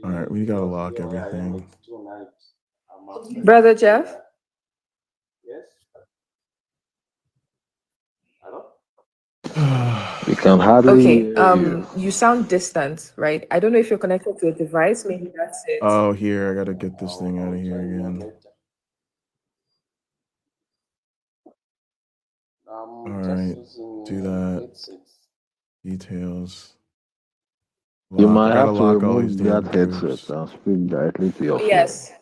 [SPEAKER 3] All right, we gotta lock everything.
[SPEAKER 16] Brother Jeff?
[SPEAKER 19] We can hardly
[SPEAKER 16] Okay,
[SPEAKER 19] hear you.
[SPEAKER 16] you sound distant, right? I don't know if you're connected to a device, maybe that's it.
[SPEAKER 3] Oh, here, I gotta get this thing out of here again. All right, do that. Details.
[SPEAKER 19] You might
[SPEAKER 3] gotta
[SPEAKER 19] have to
[SPEAKER 3] lock all these
[SPEAKER 19] remove
[SPEAKER 3] damn
[SPEAKER 19] that
[SPEAKER 3] groups.
[SPEAKER 19] headset and speak directly to your phone.
[SPEAKER 16] Yes.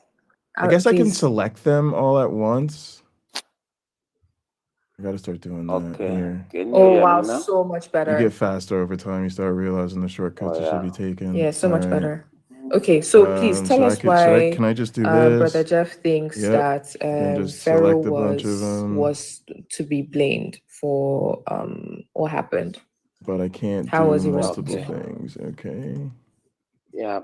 [SPEAKER 3] I guess I can
[SPEAKER 16] Please.
[SPEAKER 3] select them all at once. I gotta start doing that
[SPEAKER 6] Okay.
[SPEAKER 3] here.
[SPEAKER 6] Can you
[SPEAKER 16] Oh
[SPEAKER 6] hear
[SPEAKER 16] wow,
[SPEAKER 6] me now?
[SPEAKER 16] so much
[SPEAKER 3] You
[SPEAKER 16] better.
[SPEAKER 3] get faster over time. You start realizing the shortcuts
[SPEAKER 6] Oh,
[SPEAKER 3] that should
[SPEAKER 6] yeah.
[SPEAKER 3] be taken.
[SPEAKER 16] Yeah, so
[SPEAKER 3] All
[SPEAKER 16] much
[SPEAKER 3] right.
[SPEAKER 16] better. Okay, so please tell
[SPEAKER 3] So I
[SPEAKER 16] us
[SPEAKER 3] could, should I,
[SPEAKER 16] why
[SPEAKER 3] can I just do this?
[SPEAKER 16] Brother Jeff thinks
[SPEAKER 3] Yep.
[SPEAKER 16] that
[SPEAKER 3] And just
[SPEAKER 16] Pharaoh
[SPEAKER 3] select a bunch of them.
[SPEAKER 16] was to be blamed for what happened.
[SPEAKER 3] But I can't
[SPEAKER 16] How
[SPEAKER 3] do
[SPEAKER 16] was he
[SPEAKER 3] multiple
[SPEAKER 16] responsible?
[SPEAKER 3] things. Okay.
[SPEAKER 6] Yeah.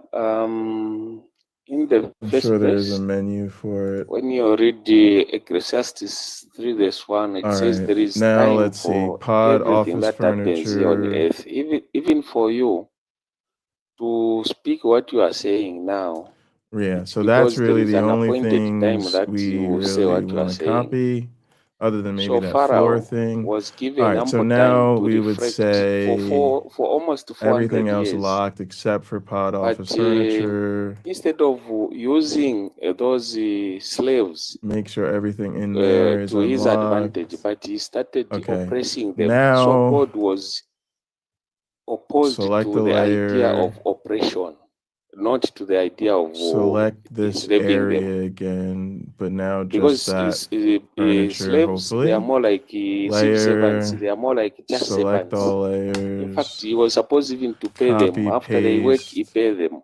[SPEAKER 6] In the
[SPEAKER 3] I'm
[SPEAKER 6] first
[SPEAKER 3] sure there's
[SPEAKER 6] place,
[SPEAKER 3] a menu for it.
[SPEAKER 6] when you read the Ecclesiastes 3:1, it
[SPEAKER 3] All
[SPEAKER 6] says
[SPEAKER 3] right.
[SPEAKER 6] there is
[SPEAKER 3] Now
[SPEAKER 6] time
[SPEAKER 3] let's see.
[SPEAKER 6] for
[SPEAKER 3] Pod,
[SPEAKER 6] everything
[SPEAKER 3] office
[SPEAKER 6] that happens here on
[SPEAKER 3] furniture.
[SPEAKER 6] earth, even for you to speak what you are saying now.
[SPEAKER 3] Yeah,
[SPEAKER 6] It's
[SPEAKER 3] so that's
[SPEAKER 6] because there
[SPEAKER 3] really
[SPEAKER 6] is
[SPEAKER 3] the
[SPEAKER 6] an
[SPEAKER 3] only
[SPEAKER 6] appointed time
[SPEAKER 3] things
[SPEAKER 6] that
[SPEAKER 3] we
[SPEAKER 6] you will say
[SPEAKER 3] really
[SPEAKER 6] what you are
[SPEAKER 3] want to
[SPEAKER 6] saying.
[SPEAKER 3] copy, other than maybe
[SPEAKER 6] So
[SPEAKER 3] that floor
[SPEAKER 6] Pharaoh
[SPEAKER 3] thing.
[SPEAKER 6] was
[SPEAKER 3] All
[SPEAKER 6] given
[SPEAKER 3] right, so
[SPEAKER 6] ample time
[SPEAKER 3] now
[SPEAKER 6] to
[SPEAKER 3] we would
[SPEAKER 6] reflect
[SPEAKER 3] say
[SPEAKER 6] for almost 400
[SPEAKER 3] everything else
[SPEAKER 6] years.
[SPEAKER 3] locked except for pod, office
[SPEAKER 6] But
[SPEAKER 3] furniture.
[SPEAKER 6] instead of using those slaves
[SPEAKER 3] Make sure everything in there is
[SPEAKER 6] to his
[SPEAKER 3] unlocked.
[SPEAKER 6] advantage, but he started
[SPEAKER 3] Okay.
[SPEAKER 6] oppressing them. So
[SPEAKER 3] Now
[SPEAKER 6] God was opposed
[SPEAKER 3] select
[SPEAKER 6] to
[SPEAKER 3] the
[SPEAKER 6] the idea
[SPEAKER 3] layer.
[SPEAKER 6] of oppression, not to the idea of
[SPEAKER 3] Select this
[SPEAKER 6] enslaving them.
[SPEAKER 3] area again, but now just
[SPEAKER 6] Because
[SPEAKER 3] that furniture,
[SPEAKER 6] slaves, they are
[SPEAKER 3] hopefully.
[SPEAKER 6] more like civil servants.
[SPEAKER 3] Layer.
[SPEAKER 6] They are more like just
[SPEAKER 3] Select
[SPEAKER 6] servants.
[SPEAKER 3] all
[SPEAKER 6] In fact,
[SPEAKER 3] layers.
[SPEAKER 6] he was supposed even to pay them.
[SPEAKER 3] Copy,
[SPEAKER 6] After they work, he
[SPEAKER 3] paste.
[SPEAKER 6] paid them.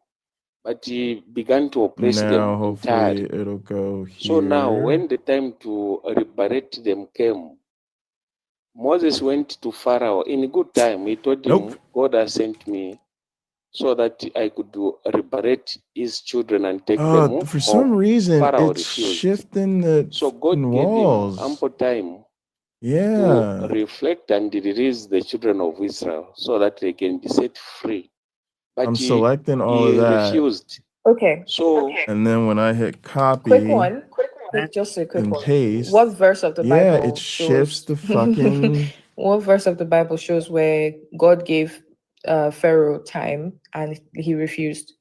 [SPEAKER 6] But he began to oppress
[SPEAKER 3] Now
[SPEAKER 6] them
[SPEAKER 3] hopefully
[SPEAKER 6] entirely.
[SPEAKER 3] it'll go
[SPEAKER 6] So now,
[SPEAKER 3] here.
[SPEAKER 6] when the time to liberate them came, Moses went to Pharaoh in good time. He told him, God has sent me so that I could liberate his children and take them
[SPEAKER 3] For some
[SPEAKER 6] home.
[SPEAKER 3] reason
[SPEAKER 6] Pharaoh
[SPEAKER 3] it's
[SPEAKER 6] refused.
[SPEAKER 3] shifting the
[SPEAKER 6] So God
[SPEAKER 3] fucking
[SPEAKER 6] gave him
[SPEAKER 3] walls.
[SPEAKER 6] ample time
[SPEAKER 3] Yeah.
[SPEAKER 6] to reflect and release the children of Israel so that they can be set free. But
[SPEAKER 3] I'm
[SPEAKER 6] he
[SPEAKER 3] selecting all of that.
[SPEAKER 6] refused.
[SPEAKER 16] Okay.
[SPEAKER 6] So
[SPEAKER 3] And then when I hit copy
[SPEAKER 16] Quick one. Just a quick
[SPEAKER 3] and
[SPEAKER 16] one.
[SPEAKER 3] paste,
[SPEAKER 16] What verse of the
[SPEAKER 3] yeah,
[SPEAKER 16] Bible
[SPEAKER 3] it shifts
[SPEAKER 16] shows
[SPEAKER 3] the fucking
[SPEAKER 16] what verse of the Bible shows where God gave Pharaoh time and he refused?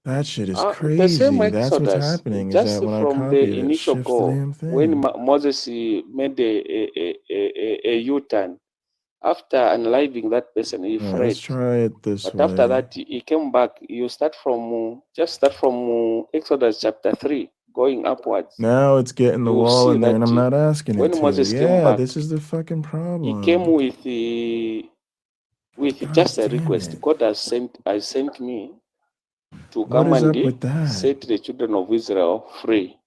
[SPEAKER 3] that shit is
[SPEAKER 6] the same
[SPEAKER 3] crazy. That's what's
[SPEAKER 6] Exodus,
[SPEAKER 3] happening. Is
[SPEAKER 6] just
[SPEAKER 3] that when I
[SPEAKER 6] from
[SPEAKER 3] copy
[SPEAKER 6] the
[SPEAKER 3] it, it
[SPEAKER 6] initial
[SPEAKER 3] shifts the damn
[SPEAKER 6] goal, when
[SPEAKER 3] thing.
[SPEAKER 6] Moses made a U-turn, after unliving that person, he
[SPEAKER 3] All right,
[SPEAKER 6] fled.
[SPEAKER 3] let's try it this
[SPEAKER 6] But after
[SPEAKER 3] way.
[SPEAKER 6] that, he came back. You start from Exodus chapter 3, going upwards.
[SPEAKER 3] Now it's getting the
[SPEAKER 6] You
[SPEAKER 3] wall
[SPEAKER 6] see
[SPEAKER 3] in there,
[SPEAKER 6] that
[SPEAKER 3] and I'm not asking it
[SPEAKER 6] when
[SPEAKER 3] to.
[SPEAKER 6] Moses came
[SPEAKER 3] Yeah,
[SPEAKER 6] back,
[SPEAKER 3] this is the fucking
[SPEAKER 6] he
[SPEAKER 3] problem.
[SPEAKER 6] came with just a request. God has sent me to
[SPEAKER 3] What
[SPEAKER 6] come
[SPEAKER 3] is up
[SPEAKER 6] and
[SPEAKER 3] with that?
[SPEAKER 6] set the children of Israel free.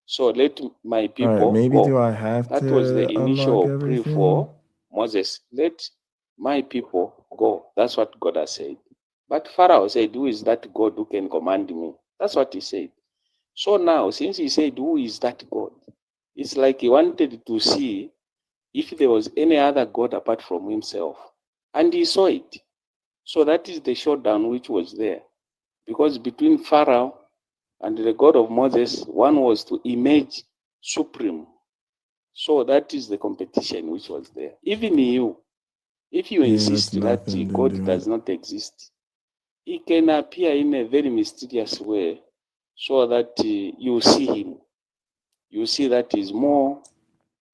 [SPEAKER 6] So let my
[SPEAKER 3] All
[SPEAKER 6] people
[SPEAKER 3] right, maybe
[SPEAKER 6] go.
[SPEAKER 3] do I have
[SPEAKER 6] That was the
[SPEAKER 3] to unlock
[SPEAKER 6] initial plea
[SPEAKER 3] everything?
[SPEAKER 6] for Moses. Let my people go. That's what God has said. But Pharaoh said, who is that God who can command me? That's what he said. So now, since he said, who is that God? It's like he wanted to see if there was any other God apart from himself. And he saw it. So that is the showdown which was there. Because between Pharaoh and the God of Moses, one was to emerge supreme. So that is the competition which was there. Even you, if you insist that God does not exist, he can appear in a very mysterious way so that you see him. You see that he's more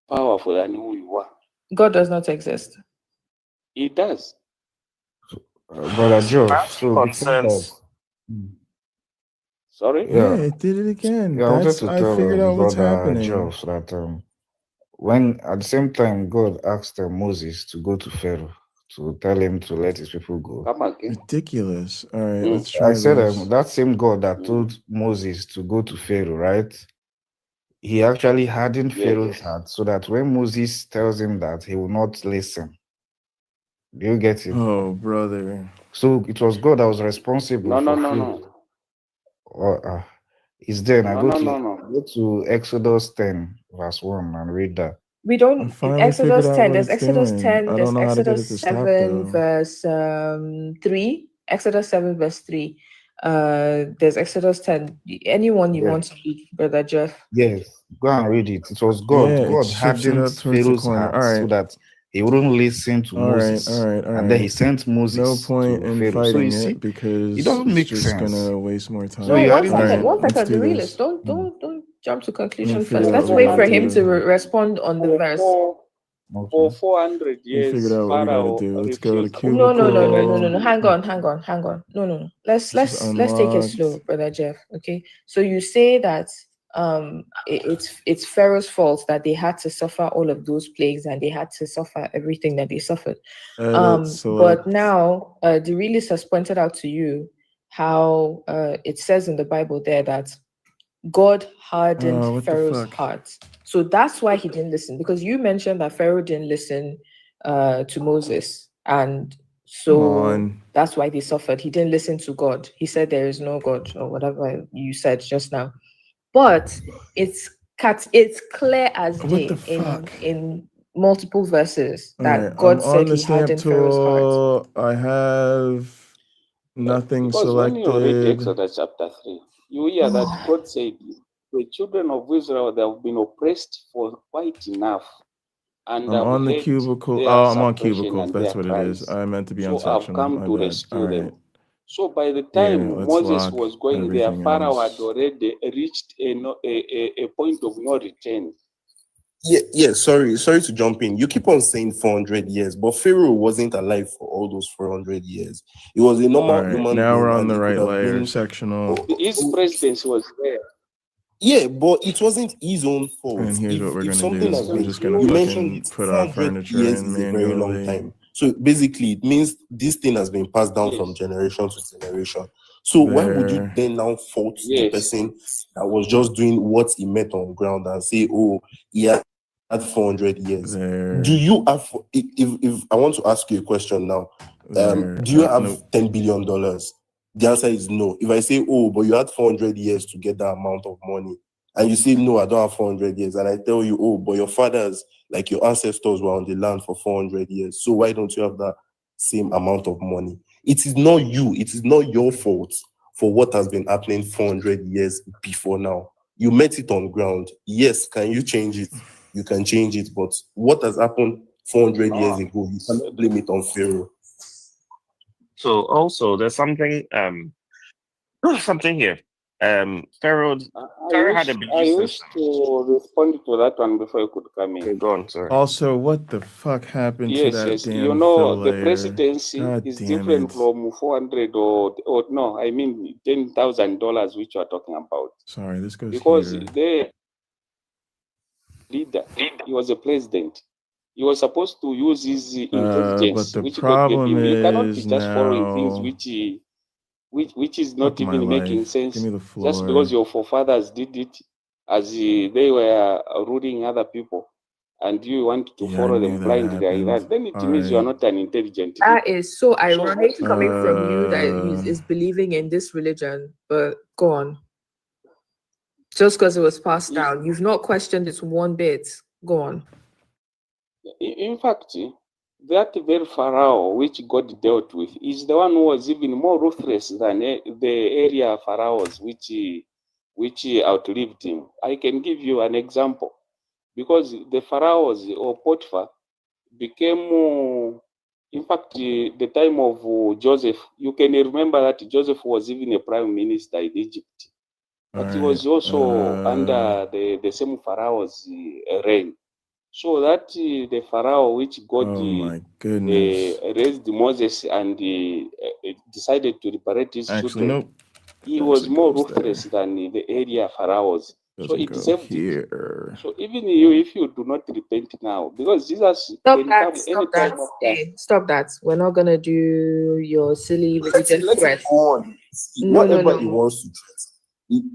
[SPEAKER 6] powerful than who you are.
[SPEAKER 16] God does not exist.
[SPEAKER 6] He does.
[SPEAKER 1] Brother Joe, so before that,
[SPEAKER 14] Concerns.
[SPEAKER 6] Sorry?
[SPEAKER 3] Yeah, it did it again.
[SPEAKER 1] yeah, I wanted
[SPEAKER 3] That's
[SPEAKER 1] to
[SPEAKER 3] I
[SPEAKER 1] tell
[SPEAKER 3] figured out what's
[SPEAKER 1] Brother
[SPEAKER 3] happening.
[SPEAKER 1] Joe that when at the same time God asked Moses to go to Pharaoh to tell him to let his people go.
[SPEAKER 6] Come again.
[SPEAKER 3] Ridiculous. All right, let's try
[SPEAKER 1] I said
[SPEAKER 3] this.
[SPEAKER 1] that same God that told Moses to go to Pharaoh, right? He actually hardened Pharaoh's heart so that when Moses tells him that, he will not listen. Do you get it?
[SPEAKER 3] Oh, brother.
[SPEAKER 1] So it was God that was responsible for Pharaoh. It's there. Now go to Exodus 10, verse 1 and read that.
[SPEAKER 16] We don't
[SPEAKER 3] finally
[SPEAKER 16] Exodus
[SPEAKER 3] figured out
[SPEAKER 16] 10,
[SPEAKER 3] what
[SPEAKER 16] there's
[SPEAKER 3] it's
[SPEAKER 16] Exodus
[SPEAKER 3] doing.
[SPEAKER 16] 10,
[SPEAKER 3] I
[SPEAKER 16] there's
[SPEAKER 3] don't know how to get it
[SPEAKER 16] Exodus
[SPEAKER 3] to stop,
[SPEAKER 16] 7
[SPEAKER 3] though.
[SPEAKER 16] verse 3, Exodus 7 verse 3. There's Exodus 10. Anyone you want to read, Brother Jeff?
[SPEAKER 1] Yes, go and read it. It was God.
[SPEAKER 3] Yeah,
[SPEAKER 1] God
[SPEAKER 3] it shifts it
[SPEAKER 1] hardened
[SPEAKER 3] up towards the
[SPEAKER 1] Pharaoh's
[SPEAKER 3] corner.
[SPEAKER 1] heart
[SPEAKER 3] All
[SPEAKER 1] so
[SPEAKER 3] right.
[SPEAKER 1] that he wouldn't listen to
[SPEAKER 3] All right,
[SPEAKER 1] Moses.
[SPEAKER 3] all right, all
[SPEAKER 1] And then he
[SPEAKER 3] right.
[SPEAKER 1] sent Moses
[SPEAKER 3] No point
[SPEAKER 1] to
[SPEAKER 3] in
[SPEAKER 1] Pharaoh. So
[SPEAKER 3] fighting
[SPEAKER 1] you see,
[SPEAKER 3] it because
[SPEAKER 1] it doesn't
[SPEAKER 3] it's
[SPEAKER 1] make
[SPEAKER 3] just
[SPEAKER 1] sense.
[SPEAKER 3] gonna waste more time.
[SPEAKER 1] So
[SPEAKER 16] No,
[SPEAKER 1] you
[SPEAKER 16] one
[SPEAKER 1] adding
[SPEAKER 16] second,
[SPEAKER 1] more.
[SPEAKER 16] one second,
[SPEAKER 3] do
[SPEAKER 16] realist.
[SPEAKER 3] this.
[SPEAKER 16] Don't jump to
[SPEAKER 3] Let me
[SPEAKER 16] conclusion
[SPEAKER 3] figure
[SPEAKER 16] first.
[SPEAKER 3] out
[SPEAKER 16] Let's
[SPEAKER 3] what
[SPEAKER 16] wait
[SPEAKER 3] we
[SPEAKER 16] for
[SPEAKER 3] need
[SPEAKER 16] him
[SPEAKER 3] to
[SPEAKER 16] to respond on the verse.
[SPEAKER 6] For 400 years,
[SPEAKER 3] figured out what we
[SPEAKER 6] Pharaoh
[SPEAKER 3] gotta do. Let's go to
[SPEAKER 6] refused
[SPEAKER 3] the
[SPEAKER 16] No, no, no, no, no,
[SPEAKER 3] cubicle.
[SPEAKER 16] no, no. Hang on. No. Let's take it
[SPEAKER 3] unlocked.
[SPEAKER 16] slow, brother Jeff. Okay. So you say that it's Pharaoh's fault that they had to suffer all of those plagues and they had to suffer everything that they suffered.
[SPEAKER 3] Edit,
[SPEAKER 16] But
[SPEAKER 3] select.
[SPEAKER 16] now the realist has pointed out to you how it says in the Bible there that God hardened
[SPEAKER 3] what the
[SPEAKER 16] Pharaoh's
[SPEAKER 3] fuck?
[SPEAKER 16] heart. So that's why he didn't listen, because you mentioned that Pharaoh didn't listen to Moses. And
[SPEAKER 3] Come
[SPEAKER 16] so
[SPEAKER 3] on.
[SPEAKER 16] that's why they suffered. He didn't listen to God. He said there is no God, or whatever you said just now. But it's clear as
[SPEAKER 3] What
[SPEAKER 16] day
[SPEAKER 3] the fuck?
[SPEAKER 16] in multiple verses that
[SPEAKER 3] Alright,
[SPEAKER 16] God
[SPEAKER 3] I'm
[SPEAKER 16] said
[SPEAKER 3] on the
[SPEAKER 16] he
[SPEAKER 3] stamp
[SPEAKER 16] hardened Pharaoh's heart.
[SPEAKER 3] tool. I have nothing
[SPEAKER 6] Because when you read
[SPEAKER 3] selected.
[SPEAKER 6] Exodus chapter 3, you hear that God said, the children of Israel, they have been oppressed for quite enough. And
[SPEAKER 3] I'm
[SPEAKER 6] I've
[SPEAKER 3] on the
[SPEAKER 6] heard
[SPEAKER 3] cubicle.
[SPEAKER 6] their
[SPEAKER 3] Oh, I'm on
[SPEAKER 6] suppression
[SPEAKER 3] cubicles.
[SPEAKER 6] and
[SPEAKER 3] That's
[SPEAKER 6] their
[SPEAKER 3] what it is.
[SPEAKER 6] cries.
[SPEAKER 3] I meant to be on
[SPEAKER 6] So I've
[SPEAKER 3] section.
[SPEAKER 6] come
[SPEAKER 3] My
[SPEAKER 6] to
[SPEAKER 3] bad.
[SPEAKER 6] rescue
[SPEAKER 3] All
[SPEAKER 6] them.
[SPEAKER 3] right.
[SPEAKER 6] So by the
[SPEAKER 3] Yeah,
[SPEAKER 6] time
[SPEAKER 3] let's
[SPEAKER 6] Moses
[SPEAKER 3] lock
[SPEAKER 6] was going there,
[SPEAKER 3] everything
[SPEAKER 6] Pharaoh had
[SPEAKER 3] else.
[SPEAKER 6] already reached a point of no return.
[SPEAKER 21] Yeah, sorry to jump in. You keep on saying 400 years, but Pharaoh wasn't alive for all those 400 years. He was a normal
[SPEAKER 3] All right,
[SPEAKER 21] human
[SPEAKER 3] now
[SPEAKER 21] being,
[SPEAKER 3] we're on
[SPEAKER 21] and
[SPEAKER 3] the
[SPEAKER 21] he could
[SPEAKER 3] right
[SPEAKER 21] have
[SPEAKER 3] layer.
[SPEAKER 21] been.
[SPEAKER 3] Sectional.
[SPEAKER 6] His presidency was there.
[SPEAKER 21] Yeah, but it wasn't his own fault.
[SPEAKER 3] And here's what we're
[SPEAKER 21] If
[SPEAKER 3] gonna
[SPEAKER 21] something
[SPEAKER 3] do.
[SPEAKER 21] has
[SPEAKER 3] I'm
[SPEAKER 21] been,
[SPEAKER 3] just gonna
[SPEAKER 21] you mentioned
[SPEAKER 3] fucking
[SPEAKER 21] it,
[SPEAKER 3] put our
[SPEAKER 21] 400
[SPEAKER 3] furniture
[SPEAKER 21] years
[SPEAKER 3] in
[SPEAKER 21] is a very long
[SPEAKER 3] manually.
[SPEAKER 21] time. So basically, it means this thing has been passed down from generation to generation. So why would you
[SPEAKER 3] There.
[SPEAKER 21] then now fault the
[SPEAKER 6] Yes.
[SPEAKER 21] person that was just doing what he met on ground and say, oh, he had 400 years?
[SPEAKER 3] There.
[SPEAKER 21] Do you have? If I want to ask you a question now,
[SPEAKER 3] There.
[SPEAKER 21] do you have
[SPEAKER 3] Nope.
[SPEAKER 21] $10 billion? The answer is no. If I say, oh, but you had 400 years to get that amount of money, and you say, no, I don't have 400 years, and I tell you, oh, but your fathers, like your ancestors, were on the land for 400 years, so why don't you have that same amount of money? It is not you. It is not your fault for what has been happening 400 years before now. You met it on ground. Yes, can you change it? You can change it, but what has happened 400 years ago, you cannot blame it on Pharaoh.
[SPEAKER 14] So also there's something here. Pharaoh had a belief
[SPEAKER 6] I wish
[SPEAKER 14] system.
[SPEAKER 6] to respond to that one before you could come in.
[SPEAKER 14] Okay, go on, sorry.
[SPEAKER 3] Also, what the fuck happened to
[SPEAKER 6] Yes,
[SPEAKER 3] that
[SPEAKER 6] yes.
[SPEAKER 3] damn
[SPEAKER 6] You know,
[SPEAKER 3] fill
[SPEAKER 6] the
[SPEAKER 3] layer?
[SPEAKER 6] presidency
[SPEAKER 3] God
[SPEAKER 6] is
[SPEAKER 3] damn
[SPEAKER 6] different
[SPEAKER 3] it.
[SPEAKER 6] from 400 or no, I mean $10,000, which you are talking about.
[SPEAKER 3] Sorry, this goes
[SPEAKER 6] Because
[SPEAKER 3] here.
[SPEAKER 6] the leader, he was a president. He was supposed to use his intelligence,
[SPEAKER 3] But the
[SPEAKER 6] which God gave
[SPEAKER 3] problem
[SPEAKER 6] him. You cannot be
[SPEAKER 3] is
[SPEAKER 6] just following things
[SPEAKER 3] now.
[SPEAKER 6] which is
[SPEAKER 3] Fuck
[SPEAKER 6] not
[SPEAKER 3] my
[SPEAKER 6] even making
[SPEAKER 3] life.
[SPEAKER 6] sense.
[SPEAKER 3] Give me the
[SPEAKER 6] Just
[SPEAKER 3] floor.
[SPEAKER 6] because your forefathers did it as they were ruling other people, and you want to
[SPEAKER 3] Yeah, I
[SPEAKER 6] follow
[SPEAKER 3] knew
[SPEAKER 6] them
[SPEAKER 3] that
[SPEAKER 6] blindly like
[SPEAKER 3] happened.
[SPEAKER 6] that, then it
[SPEAKER 3] All
[SPEAKER 6] means you are
[SPEAKER 3] right.
[SPEAKER 6] not an intelligent
[SPEAKER 16] That
[SPEAKER 6] leader.
[SPEAKER 16] is so
[SPEAKER 6] So
[SPEAKER 16] ironic
[SPEAKER 6] what
[SPEAKER 16] coming from you that
[SPEAKER 3] Uh,
[SPEAKER 16] is believing in this religion, but go on. Just because it was passed down, you've not questioned it one bit. Go on.
[SPEAKER 6] in fact, that very Pharaoh which God dealt with is the one who was even more ruthless than the area pharaohs which outlived him. I can give you an example, because the pharaohs or Potiphar became, in fact, the time of Joseph. You can remember that Joseph was even a prime minister in Egypt, but he was also under the same Pharaoh's reign. So that the Pharaoh which God
[SPEAKER 3] oh my goodness.
[SPEAKER 6] raised Moses and decided to liberate his
[SPEAKER 3] Actually,
[SPEAKER 6] children,
[SPEAKER 3] nope.
[SPEAKER 6] he
[SPEAKER 3] Thanks,
[SPEAKER 6] was
[SPEAKER 3] it
[SPEAKER 6] more
[SPEAKER 3] goes there.
[SPEAKER 6] ruthless than the area pharaohs. So
[SPEAKER 3] Doesn't
[SPEAKER 6] it
[SPEAKER 3] go
[SPEAKER 6] deserved it.
[SPEAKER 3] here.
[SPEAKER 6] So even you, if you do not repent now, because Jesus
[SPEAKER 16] Stop
[SPEAKER 6] can
[SPEAKER 16] that.
[SPEAKER 6] come
[SPEAKER 16] Stop
[SPEAKER 6] anytime
[SPEAKER 16] that.
[SPEAKER 6] after.
[SPEAKER 16] Hey, stop that. We're not gonna do your silly religious
[SPEAKER 21] Let
[SPEAKER 16] threats.
[SPEAKER 21] it go on.
[SPEAKER 16] No, no,
[SPEAKER 21] Whatever he
[SPEAKER 16] no.
[SPEAKER 21] wants to threaten.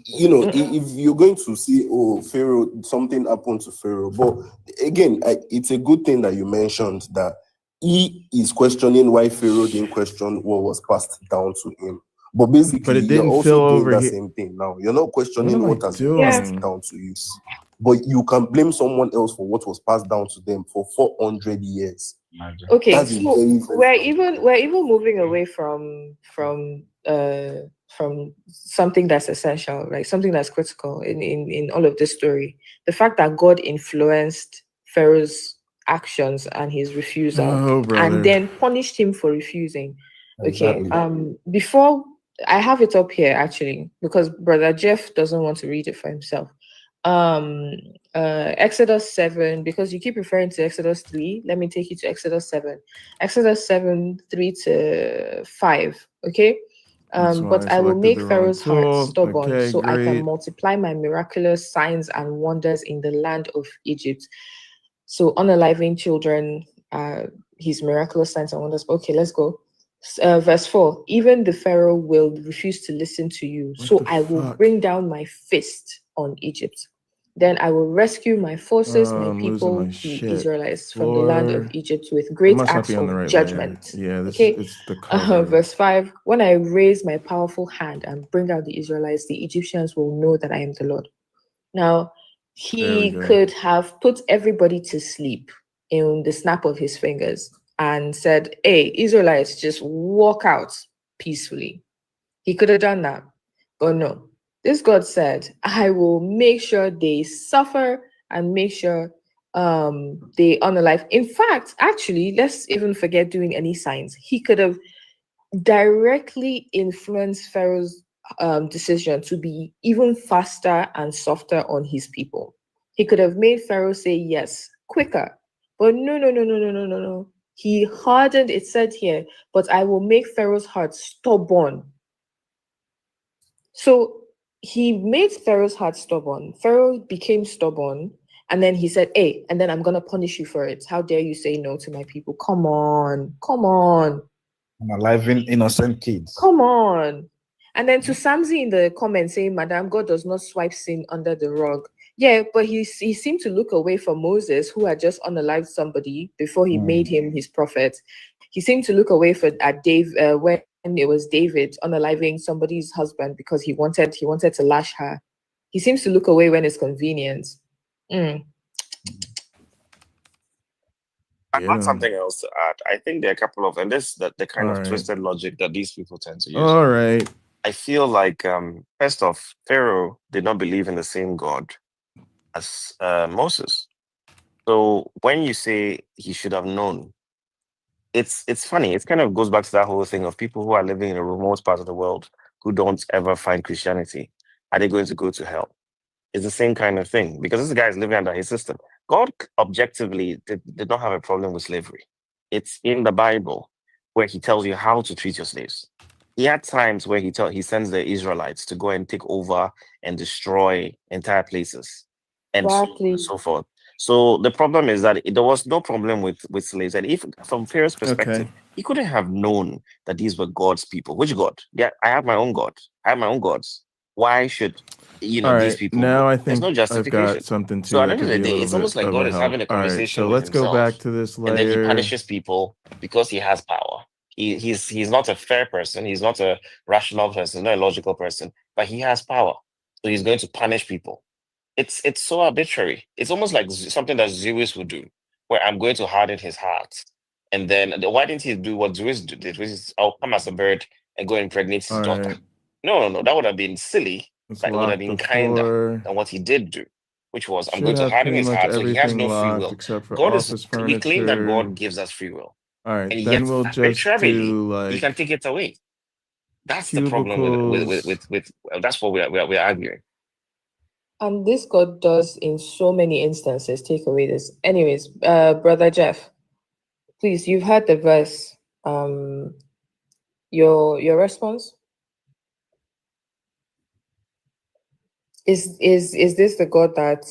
[SPEAKER 21] You know, if you're going to say, oh, Pharaoh, something happened to Pharaoh, but again, it's a good thing that you mentioned that he is questioning why Pharaoh didn't question what was passed down to him. But basically,
[SPEAKER 3] it
[SPEAKER 21] you're
[SPEAKER 3] didn't
[SPEAKER 21] also
[SPEAKER 3] fill
[SPEAKER 21] doing
[SPEAKER 3] over
[SPEAKER 21] that
[SPEAKER 3] here.
[SPEAKER 21] same thing now. You're not
[SPEAKER 3] What
[SPEAKER 21] questioning
[SPEAKER 3] am I
[SPEAKER 21] what has been passed
[SPEAKER 3] doing?
[SPEAKER 21] down to you, but you can blame someone else for what was passed down to them for 400 years.
[SPEAKER 16] Okay,
[SPEAKER 21] That's a
[SPEAKER 16] so
[SPEAKER 21] very, very
[SPEAKER 16] we're even moving away from something that's essential, like something that's critical in all of this story. The fact that God influenced Pharaoh's actions and his refusal,
[SPEAKER 3] Oh, brother.
[SPEAKER 16] and then punished him for refusing. Okay.
[SPEAKER 21] Exactly.
[SPEAKER 16] Before I have it up here actually, because Brother Jeff doesn't want to read it for himself. Exodus 7, because you keep referring to Exodus 3. Let me take you to Exodus 7. Exodus 7, 3 to 5. Okay. But I will make Pharaoh's heart stubborn, so I can multiply my miraculous signs and wonders in the land of Egypt. So unaliving children, his miraculous signs and wonders. Okay, let's go. Verse 4. Even the Pharaoh will refuse to listen to you, so I will bring down my fist on Egypt. Then I will rescue my forces, my people, the Israelites, from the land of Egypt with great acts of judgment. Verse 5. When I raise my powerful hand and bring out the Israelites, the Egyptians will know that I am the Lord. Now, he could have put everybody to sleep in the snap of his fingers and said, hey, Israelites, just walk out peacefully. He could have done that, but no. This God said, I will make sure they suffer and make sure they unalive. In fact, actually, let's even forget doing any signs. He could have directly influenced Pharaoh's decision to be even faster and softer on his people. He could have made Pharaoh say yes quicker. But no. He hardened, it said here, but I will make Pharaoh's heart stubborn. So he made Pharaoh's heart stubborn. Pharaoh became stubborn. And then he said, hey, and then I'm going to punish you for it. How dare you say no to my people? Come on.
[SPEAKER 1] I'm alive in innocent kids.
[SPEAKER 16] Come on. And then to Samzi in the comments saying, Madam, God does not swipe sin under the rug. Yeah, but he seemed to look away from Moses, who had just unalived somebody before he made him his prophet. He seemed to look away at Dave when it was David unaliving somebody's husband because he wanted to lash her. He seems to look away when it's convenient.
[SPEAKER 7] I got something else to add. I think there are a couple of, and this the kind of twisted logic that these people tend to use.
[SPEAKER 3] All right.
[SPEAKER 7] I feel like first off, Pharaoh did not believe in the same God as Moses. So when you say he should have known, it's funny. It kind of goes back to that whole thing of people who are living in a remote part of the world who don't ever find Christianity. Are they going to go to hell? It's the same kind of thing because this guy is living under his system. God objectively did not have a problem with slavery. It's in the Bible where he tells you how to treat your slaves. He had times where he sends the Israelites to go and take over and destroy entire places and so on and so forth. So the problem is that there was no problem with slaves. And if from Pharaoh's perspective, he couldn't have known that these were God's people. Which God? Yeah, I have my own God. I have my own gods. Why should these people?
[SPEAKER 3] Now I think
[SPEAKER 7] there's no justification.
[SPEAKER 3] I've got something too.
[SPEAKER 7] So at the end of the day, it's almost like God is having a conversation with himself.
[SPEAKER 3] So let's go back to this layer.
[SPEAKER 7] And then he punishes people because he has power. He's not a fair person. He's not a rational person, not a logical person, but he has power. So he's going to punish people. It's so arbitrary. It's almost like something that Zeus would do, where I'm going to harden his heart. And then why didn't he do what Zeus did, which is I'll come as a bird and go impregnate his daughter. No. That would have been silly. That would have been kinder than what he did do, which was I'm going to harden his heart so he has no free will. God is, we claim that God gives us free will.
[SPEAKER 3] All right,
[SPEAKER 7] and
[SPEAKER 3] then we'll just do
[SPEAKER 7] he can take it away. That's the problem with that's what we're arguing.
[SPEAKER 16] And this God does in so many instances take away this. Anyways, Brother Jeff, please, you've heard the verse. Your response? Is this the God that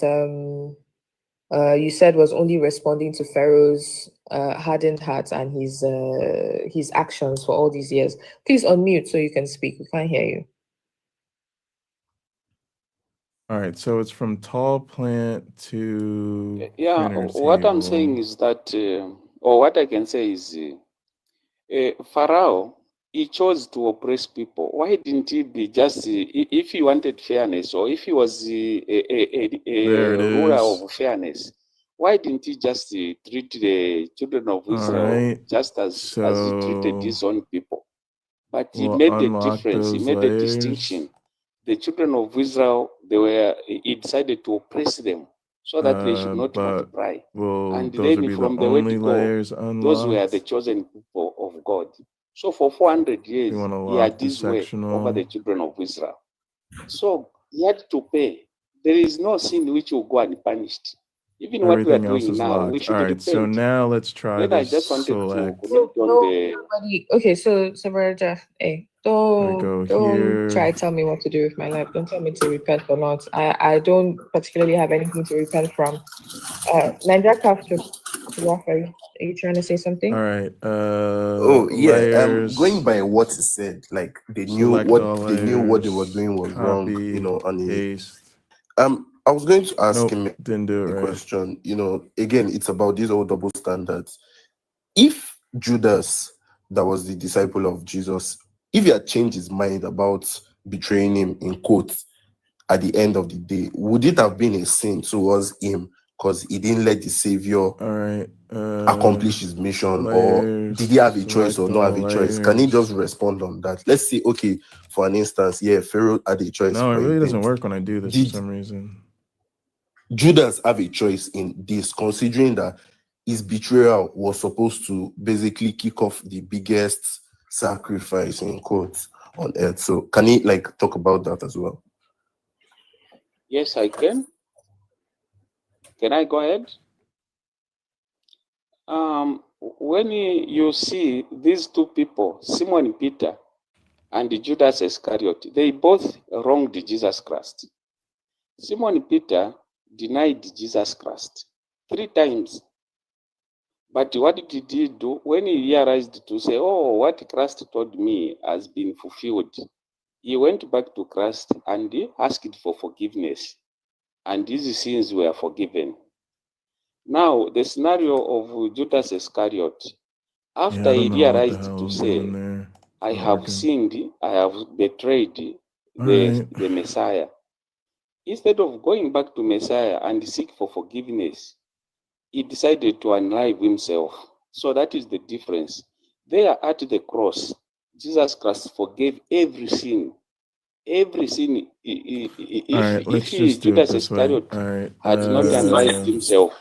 [SPEAKER 16] you said was only responding to Pharaoh's hardened heart and his actions for all these years? Please unmute so you can speak. We can't hear you.
[SPEAKER 3] All right, so it's from tall plant to
[SPEAKER 6] what I'm saying is that, or what I can say is, Pharaoh, he chose to oppress people. Why didn't he be just, if he wanted fairness, or if he was a ruler of fairness, why didn't he just treat the children of Israel just as he treated his own people? But he made a difference. He made a distinction. The children of Israel, he decided to oppress them so that they should not multiply. And then from the word go, those were the chosen people of God. So for 400 years, he had this way over the children of Israel. So he had to pay there is no sin which will go unpunished. Even what we are
[SPEAKER 3] Everything else
[SPEAKER 6] doing
[SPEAKER 3] is
[SPEAKER 6] now, we
[SPEAKER 3] locked.
[SPEAKER 6] should
[SPEAKER 3] All right, so
[SPEAKER 6] repent.
[SPEAKER 3] now let's try
[SPEAKER 6] Then I
[SPEAKER 3] this
[SPEAKER 6] just wanted
[SPEAKER 3] select.
[SPEAKER 6] to comment on the.
[SPEAKER 16] Nobody. Okay, so Brother Jeff, hey,
[SPEAKER 3] go
[SPEAKER 16] don't
[SPEAKER 3] here.
[SPEAKER 16] try to tell me what to do with my life. Don't tell me to repent or not. I don't particularly have anything to repent from. Nigeria Capture, are you trying to say something?
[SPEAKER 3] All right.
[SPEAKER 21] Oh yeah,
[SPEAKER 3] Layers.
[SPEAKER 21] going by what he said, like they knew
[SPEAKER 3] Select
[SPEAKER 21] what
[SPEAKER 3] all
[SPEAKER 21] they knew what they were
[SPEAKER 3] layers,
[SPEAKER 21] doing was wrong,
[SPEAKER 3] copy,
[SPEAKER 21] you know, and
[SPEAKER 3] paste.
[SPEAKER 21] I was going to ask
[SPEAKER 3] Nope,
[SPEAKER 21] him
[SPEAKER 3] didn't do it
[SPEAKER 21] a
[SPEAKER 3] right.
[SPEAKER 21] question. You know, again, it's about these old double standards. If Judas, that was the disciple of Jesus, if he had changed his mind about betraying him in quotes at the end of the day, would it have been a sin towards him because he didn't let the Savior accomplish his mission, or did he have a choice or not have a choice? Can he just respond on that? Let's say, okay, for an instance, yeah, Pharaoh had a choice.
[SPEAKER 3] No, it
[SPEAKER 21] but he
[SPEAKER 3] really doesn't
[SPEAKER 21] didn't.
[SPEAKER 3] work when I do this for some reason.
[SPEAKER 21] Judas have a choice in this, considering that his betrayal was supposed to basically kick off the biggest sacrifice in quotes on earth. So can he like talk about that as well?
[SPEAKER 6] Yes, I can. Can I go ahead? When you see these two people, Simon Peter and Judas Iscariot, they both wronged Jesus Christ. Simon Peter denied Jesus Christ 3 times. But what did he do? When he realized to say, oh, what Christ told me has been fulfilled, he went back to Christ and he asked for forgiveness. And these sins were forgiven. Now, the scenario of Judas Iscariot, after he realized to say, I have sinned, I have betrayed the Messiah, instead of going back to Messiah and seek for forgiveness, he decided to unalive himself. So that is the difference. There at the cross, Jesus Christ forgave every sin. Every sin. If Judas Iscariot had not unalived himself,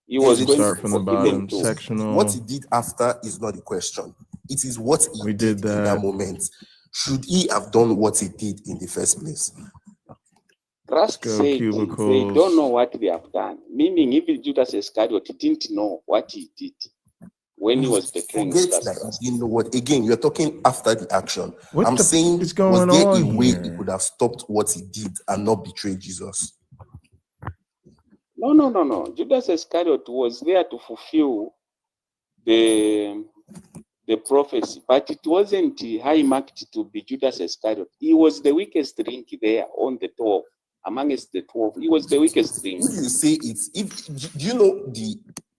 [SPEAKER 6] he was going to forgive him too.
[SPEAKER 21] What he did after is not the question. It is what he did in that moment. Should he have done what he did in the first place?
[SPEAKER 6] Christ said they don't know what they have done. Meaning, even Judas Iscariot didn't know what he did when he was betraying Jesus.
[SPEAKER 21] You know what? Again, you're talking after the action. I'm saying, was there a way he could have stopped what he did and not betray Jesus?
[SPEAKER 6] No. Judas Iscariot was there to fulfill the prophecy, but it wasn't high marked to be Judas Iscariot. He was the weakest link there on the 12. Amongst the 12, he was the weakest link.
[SPEAKER 21] If you say it's, do you know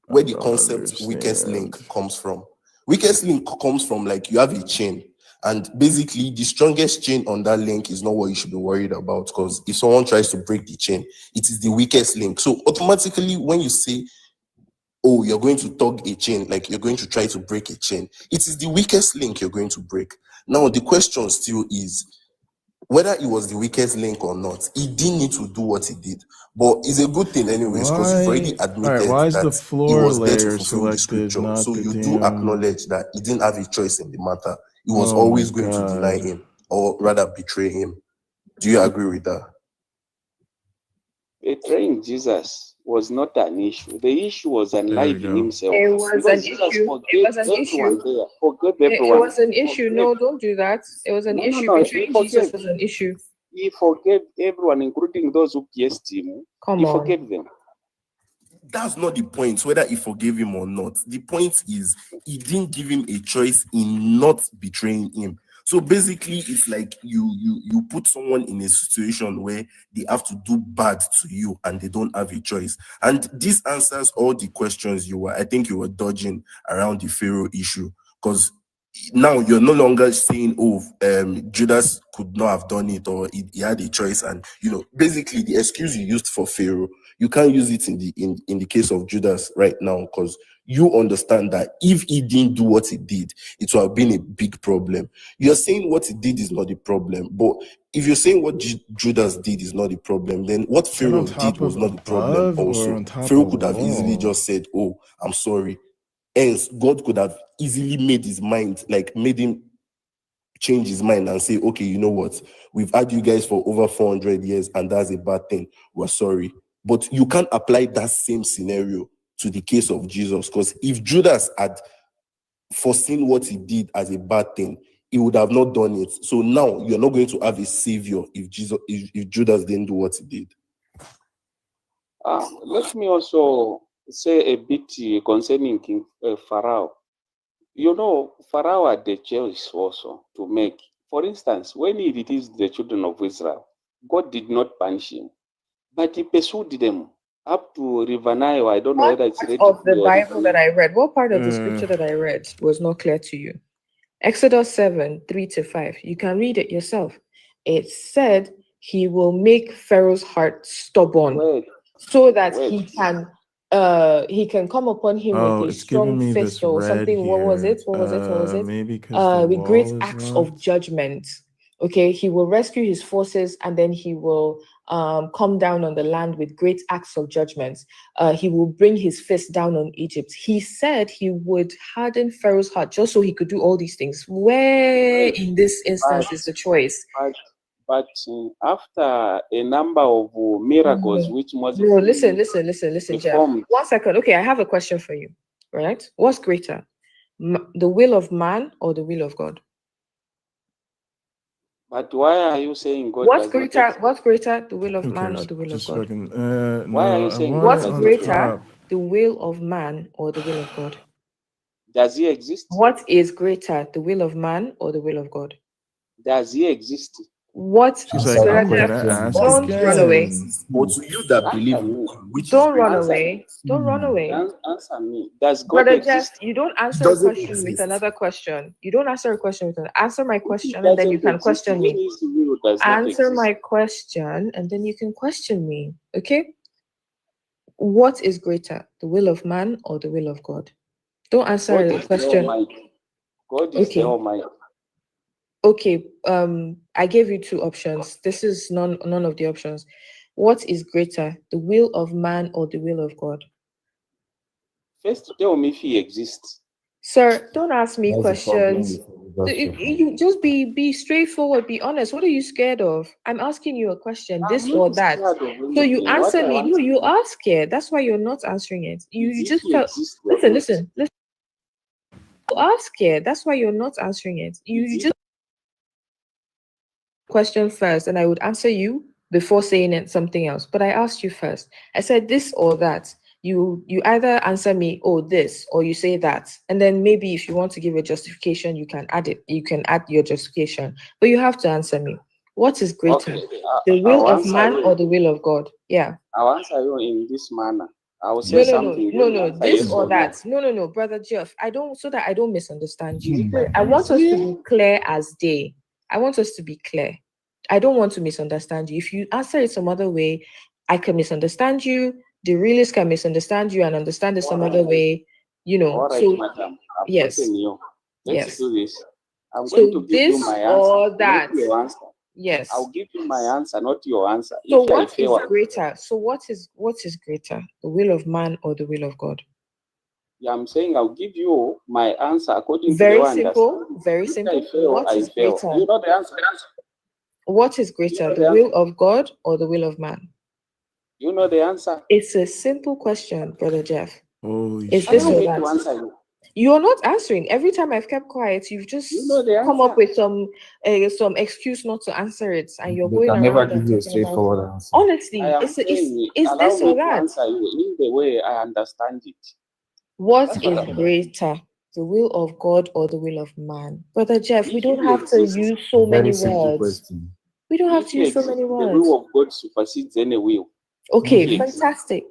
[SPEAKER 21] where the concept weakest link comes from? Weakest link comes from, like, you have a chain, and basically the strongest chain on that link is not what you should be worried about, because if someone tries to break the chain, it is the weakest link. So automatically, when you say, oh, you're going to tug a chain, like you're going to try to break a chain, it is the weakest link you're going to break. Now the question still is whether it was the weakest link or not. He didn't need to do what he did, but it's a good thing anyways, because you've already admitted that he was there to fulfill the scripture. So you do acknowledge that he didn't have a choice in the matter. He was always going to deny him, or rather betray him. Do you agree with that?
[SPEAKER 6] Betraying Jesus was not an issue. The issue was unaliving himself.
[SPEAKER 16] It was an issue. It was an issue. It was an issue. No, don't do that. It was an issue. Betraying Jesus was an issue.
[SPEAKER 6] He forgave everyone, including those who pierced him. He forgave them.
[SPEAKER 21] That's not the point, whether he forgave him or not. The point is he didn't give him a choice in not betraying him. So basically, it's like you put someone in a situation where they have to do bad to you and they don't have a choice. And this answers all the questions I think you were dodging around the Pharaoh issue. Because now you're no longer saying, oh, Judas could not have done it, or he had a choice. And, basically the excuse you used for Pharaoh, you can't use it in the case of Judas right now, because you understand that if he didn't do what he did, it would have been a big problem. You're saying what he did is not the problem, but if you're saying what Judas did is not the problem, then what Pharaoh did was not the problem also. Pharaoh could have easily just said, oh, I'm sorry. Hence, God could have easily made his mind, like made him change his mind and say, okay, you know what? We've had you guys for over 400 years and that's a bad thing. We're sorry. But you can't apply that same scenario to the case of Jesus, because if Judas had foreseen what he did as a bad thing, he would have not done it. So now you're not going to have a savior if Judas didn't do what he did.
[SPEAKER 6] Let me also say a bit concerning King Pharaoh. You know, Pharaoh had the choice also to make. For instance, when he released the children of Israel, God did not punish him, but he pursued them up to River Nile. I don't know whether it's ready.
[SPEAKER 16] Of the Bible that I read, what part of the scripture that I read was not clear to you? Exodus 7, 3-5. You can read it yourself. It said he will make Pharaoh's heart stubborn so that he can come upon him with a strong fist or something. What was it?
[SPEAKER 3] Maybe
[SPEAKER 16] with great acts of judgment. Okay, he will rescue his forces and then he will come down on the land with great acts of judgment. He will bring his fist down on Egypt. He said he would harden Pharaoh's heart just so he could do all these things. Where in this instance is the choice?
[SPEAKER 6] But after a number of miracles, which Moses...
[SPEAKER 16] No, listen, Jeff. 1 second. Okay, I have a question for you. Right? What's greater? The will of man or the will of God?
[SPEAKER 6] But why are you saying God?
[SPEAKER 16] What's greater, the will of man or the will of God?
[SPEAKER 6] Why are you saying
[SPEAKER 16] what's greater, the will of man or the will of God?
[SPEAKER 6] Does he exist?
[SPEAKER 16] What is greater, the will of man or the will of God?
[SPEAKER 6] Does he exist?
[SPEAKER 16] What? Don't run away.
[SPEAKER 21] But to you that believe,
[SPEAKER 16] don't run away. Don't run away.
[SPEAKER 6] Answer me. Does God
[SPEAKER 16] Brother
[SPEAKER 6] exist?
[SPEAKER 16] Jeff, you don't answer a question with another question. You don't answer a question with answer my question and then you can question me. Answer my question and then you can question me. Okay? What is greater, the will of man or the will of God? Don't answer the question.
[SPEAKER 6] God is the Almighty.
[SPEAKER 16] Okay, I gave you 2 options. This is none of the options. What is greater, the will of man or the will of God?
[SPEAKER 6] First, tell me if he exists.
[SPEAKER 16] Sir, don't ask me questions. You just be straightforward, be honest. What are you scared of? I'm asking you a question, this or that. So you answer me. No, you are scared. That's why you're not answering it. You just tell. Listen. You are scared. That's why you're not answering it. You just question first, and I would answer you before saying something else. But I asked you first. I said this or that. You either answer me, oh, this, or you say that. And then maybe if you want to give a justification, you can add it. You can add your justification. But you have to answer me. What is greater? The will of man or the will of God? Yeah.
[SPEAKER 6] I'll answer you in this manner. I will say something.
[SPEAKER 16] No, this or that. No, Brother Jeff. So that I don't misunderstand you. I want us to be clear as day. I want us to be clear. I don't want to misunderstand you. If you answer it some other way, I can misunderstand you. The realist can misunderstand you and understand it some other way. You know.
[SPEAKER 6] All right,
[SPEAKER 16] so
[SPEAKER 6] madam.
[SPEAKER 16] yes.
[SPEAKER 6] Let's do this. I'm going to give you my answer.
[SPEAKER 16] Or that.
[SPEAKER 6] Not your answer.
[SPEAKER 16] Yes.
[SPEAKER 6] I'll give you my answer, not your answer.
[SPEAKER 16] So what is greater? So what is greater? The will of man or the will of God?
[SPEAKER 6] Yeah, I'm saying I'll give you my answer according to
[SPEAKER 16] very simple. Very simple.
[SPEAKER 6] What is greater? You know the answer.
[SPEAKER 16] What is greater, the will of God or the will of man?
[SPEAKER 6] You know the answer.
[SPEAKER 16] It's a simple question, Brother Jeff.
[SPEAKER 3] Is
[SPEAKER 16] this or that? You're not answering. Every time I've kept quiet, you've just come up with some excuse not to answer it, and you're going around.
[SPEAKER 1] Never give you a straightforward answer.
[SPEAKER 16] Honestly, it's this or that.
[SPEAKER 6] Answer you in the way I understand it.
[SPEAKER 16] What is greater, the will of God or the will of man? Brother Jeff, we don't have to use so many words. We don't have to use so many words.
[SPEAKER 6] The will of God supersedes any will.
[SPEAKER 16] Okay, fantastic.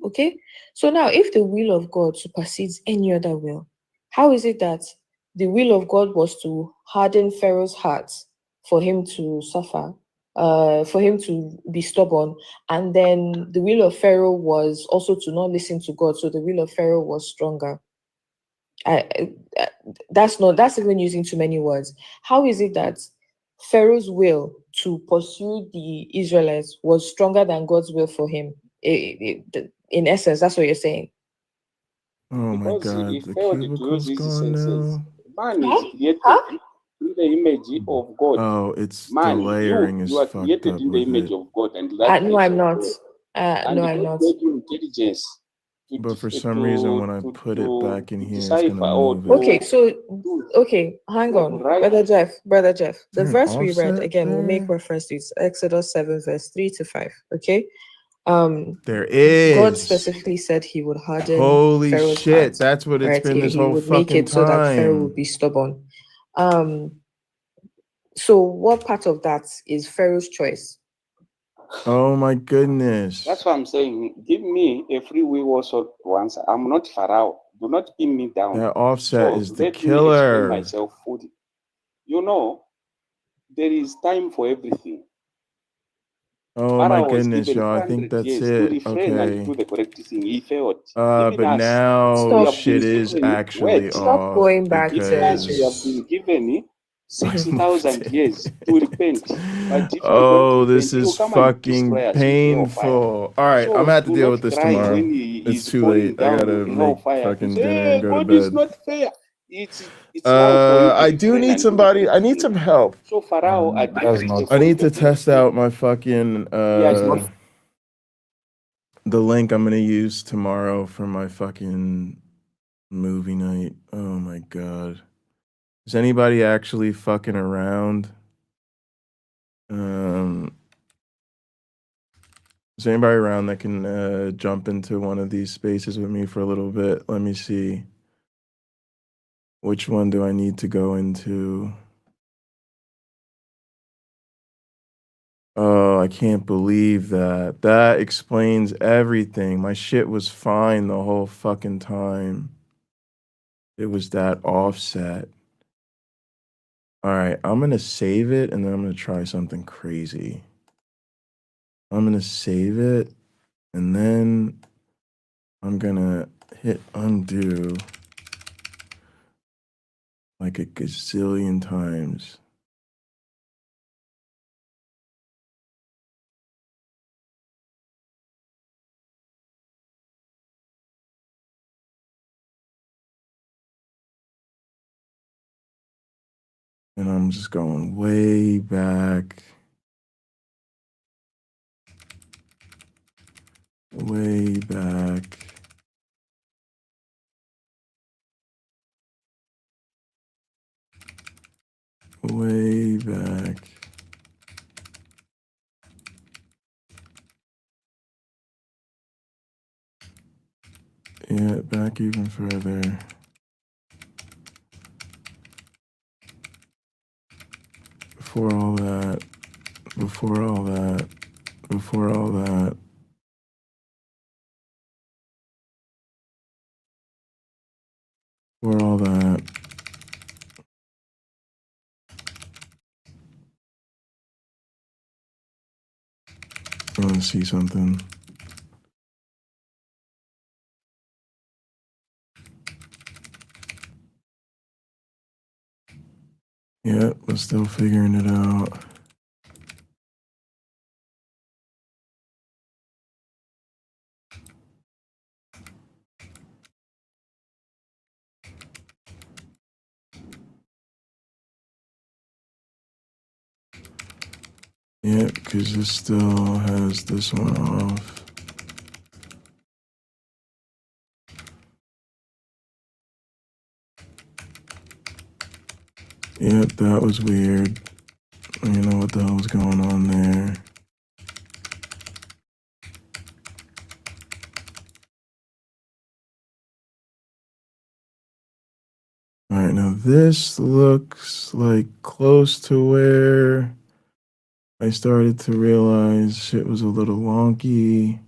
[SPEAKER 16] Okay, so now if the will of God supersedes any other will, how is it that the will of God was to harden Pharaoh's heart for him to suffer, for him to be stubborn, and then the will of Pharaoh was also to not listen to God, so the will of Pharaoh was stronger? That's even using too many words. How is it that Pharaoh's will to pursue the Israelites was stronger than God's will for him? In essence, that's what you're saying.
[SPEAKER 3] Oh my God, the cubicle's gone now.
[SPEAKER 6] Man is created in the image of God.
[SPEAKER 3] Oh, it's
[SPEAKER 6] Man,
[SPEAKER 3] the layering
[SPEAKER 6] you
[SPEAKER 3] is
[SPEAKER 6] are
[SPEAKER 3] fucked
[SPEAKER 6] created
[SPEAKER 3] up
[SPEAKER 6] in the
[SPEAKER 3] with
[SPEAKER 6] image
[SPEAKER 3] it.
[SPEAKER 6] of God, and that
[SPEAKER 16] No, I'm not.
[SPEAKER 6] and
[SPEAKER 16] No, I'm
[SPEAKER 6] God
[SPEAKER 16] not.
[SPEAKER 6] gave you intelligence to
[SPEAKER 3] But for some reason, when I put it back in here, it's
[SPEAKER 6] decipher
[SPEAKER 3] gonna
[SPEAKER 6] or
[SPEAKER 3] move
[SPEAKER 16] Okay,
[SPEAKER 3] it.
[SPEAKER 16] so hang on,
[SPEAKER 6] right.
[SPEAKER 16] Brother Jeff. The
[SPEAKER 3] Is there an
[SPEAKER 16] verse we read
[SPEAKER 3] offset
[SPEAKER 16] again will make
[SPEAKER 3] there?
[SPEAKER 16] reference to it. Exodus 7, verse 3 to 5. Okay.
[SPEAKER 3] There
[SPEAKER 16] God
[SPEAKER 3] is.
[SPEAKER 16] specifically said he would harden
[SPEAKER 3] Holy
[SPEAKER 16] Pharaoh's
[SPEAKER 3] shit!
[SPEAKER 16] heart,
[SPEAKER 3] That's what it's
[SPEAKER 16] right?
[SPEAKER 3] been this
[SPEAKER 16] He
[SPEAKER 3] whole
[SPEAKER 16] would make
[SPEAKER 3] fucking
[SPEAKER 16] it so that Pharaoh would
[SPEAKER 3] time.
[SPEAKER 16] be stubborn. So what part of that is Pharaoh's choice?
[SPEAKER 3] Oh my goodness.
[SPEAKER 6] That's what I'm saying. Give me a free will also once. I'm not Pharaoh. Do not pin me down.
[SPEAKER 3] That offset
[SPEAKER 6] So
[SPEAKER 3] is the
[SPEAKER 6] let me explain
[SPEAKER 3] killer.
[SPEAKER 6] myself fully. You know, there is time for everything.
[SPEAKER 3] Oh my
[SPEAKER 6] Pharaoh was
[SPEAKER 3] goodness,
[SPEAKER 6] given
[SPEAKER 3] y'all. I think
[SPEAKER 6] 400
[SPEAKER 3] that's
[SPEAKER 6] years to
[SPEAKER 3] it.
[SPEAKER 6] refrain and
[SPEAKER 3] Okay.
[SPEAKER 6] do the correct thing. He failed. Even
[SPEAKER 3] But
[SPEAKER 6] us,
[SPEAKER 3] now
[SPEAKER 6] we have
[SPEAKER 3] shit
[SPEAKER 6] been
[SPEAKER 3] is
[SPEAKER 6] given,
[SPEAKER 3] actually
[SPEAKER 6] wait,
[SPEAKER 16] Stop
[SPEAKER 3] off
[SPEAKER 16] going back
[SPEAKER 6] even us, we have
[SPEAKER 3] because
[SPEAKER 6] been given 6,000 years to repent. But if you don't
[SPEAKER 3] oh, this
[SPEAKER 6] repent, he will
[SPEAKER 3] is
[SPEAKER 6] come and destroy
[SPEAKER 3] fucking
[SPEAKER 6] us with hellfire.
[SPEAKER 3] painful. All right, I'm
[SPEAKER 6] So
[SPEAKER 3] gonna have to
[SPEAKER 6] do
[SPEAKER 3] deal
[SPEAKER 6] not
[SPEAKER 3] with this
[SPEAKER 6] cry
[SPEAKER 3] tomorrow.
[SPEAKER 6] when he
[SPEAKER 3] It's
[SPEAKER 6] is
[SPEAKER 3] too
[SPEAKER 6] falling
[SPEAKER 3] late. I
[SPEAKER 6] down
[SPEAKER 3] gotta
[SPEAKER 6] in
[SPEAKER 3] make
[SPEAKER 6] hellfire to
[SPEAKER 3] fucking
[SPEAKER 6] say,
[SPEAKER 3] dinner
[SPEAKER 6] hey,
[SPEAKER 3] and go to
[SPEAKER 6] God is
[SPEAKER 3] bed.
[SPEAKER 6] not fair. It's life for you to
[SPEAKER 3] I do
[SPEAKER 6] refrain
[SPEAKER 3] need
[SPEAKER 6] and do the
[SPEAKER 3] somebody. I
[SPEAKER 6] correct
[SPEAKER 3] need
[SPEAKER 6] thing.
[SPEAKER 3] some help.
[SPEAKER 6] So Pharaoh
[SPEAKER 1] That's
[SPEAKER 6] agreed
[SPEAKER 1] not.
[SPEAKER 6] with the
[SPEAKER 3] I need to
[SPEAKER 6] 40%
[SPEAKER 3] test
[SPEAKER 6] mistake.
[SPEAKER 3] out my fucking
[SPEAKER 6] He agreed.
[SPEAKER 3] the link I'm gonna use tomorrow for my fucking movie night. Oh my god. Is anybody actually fucking around? Is anybody around that can jump into one of these spaces with me for a little bit? Let me see. Which one do I need to go into? Oh, I can't believe that. That explains everything. My shit was fine the whole fucking time. It was that offset. All right, I'm gonna save it and then I'm gonna try something crazy. I'm gonna save it and then I'm gonna hit undo like a gazillion times. And I'm just going way back. Way back. Way back. Yeah, back even further. Before all that. Before all that. Before all that. Before all that. I want to see something. Yeah, we're still figuring it out. Yeah, because this still has this one off. Yep, that was weird. I don't know what the hell was going on there. All right, now this looks like close to where I started to realize shit was a little wonky.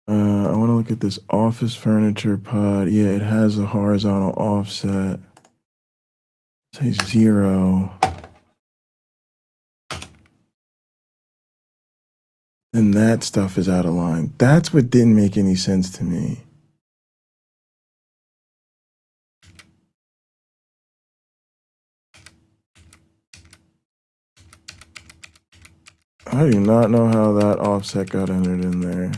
[SPEAKER 3] I want to look at this office furniture pod. Yeah, it has a horizontal offset. Say 0. And that stuff is out of line. That's what didn't make any sense to me. I do not know how that offset got entered in there.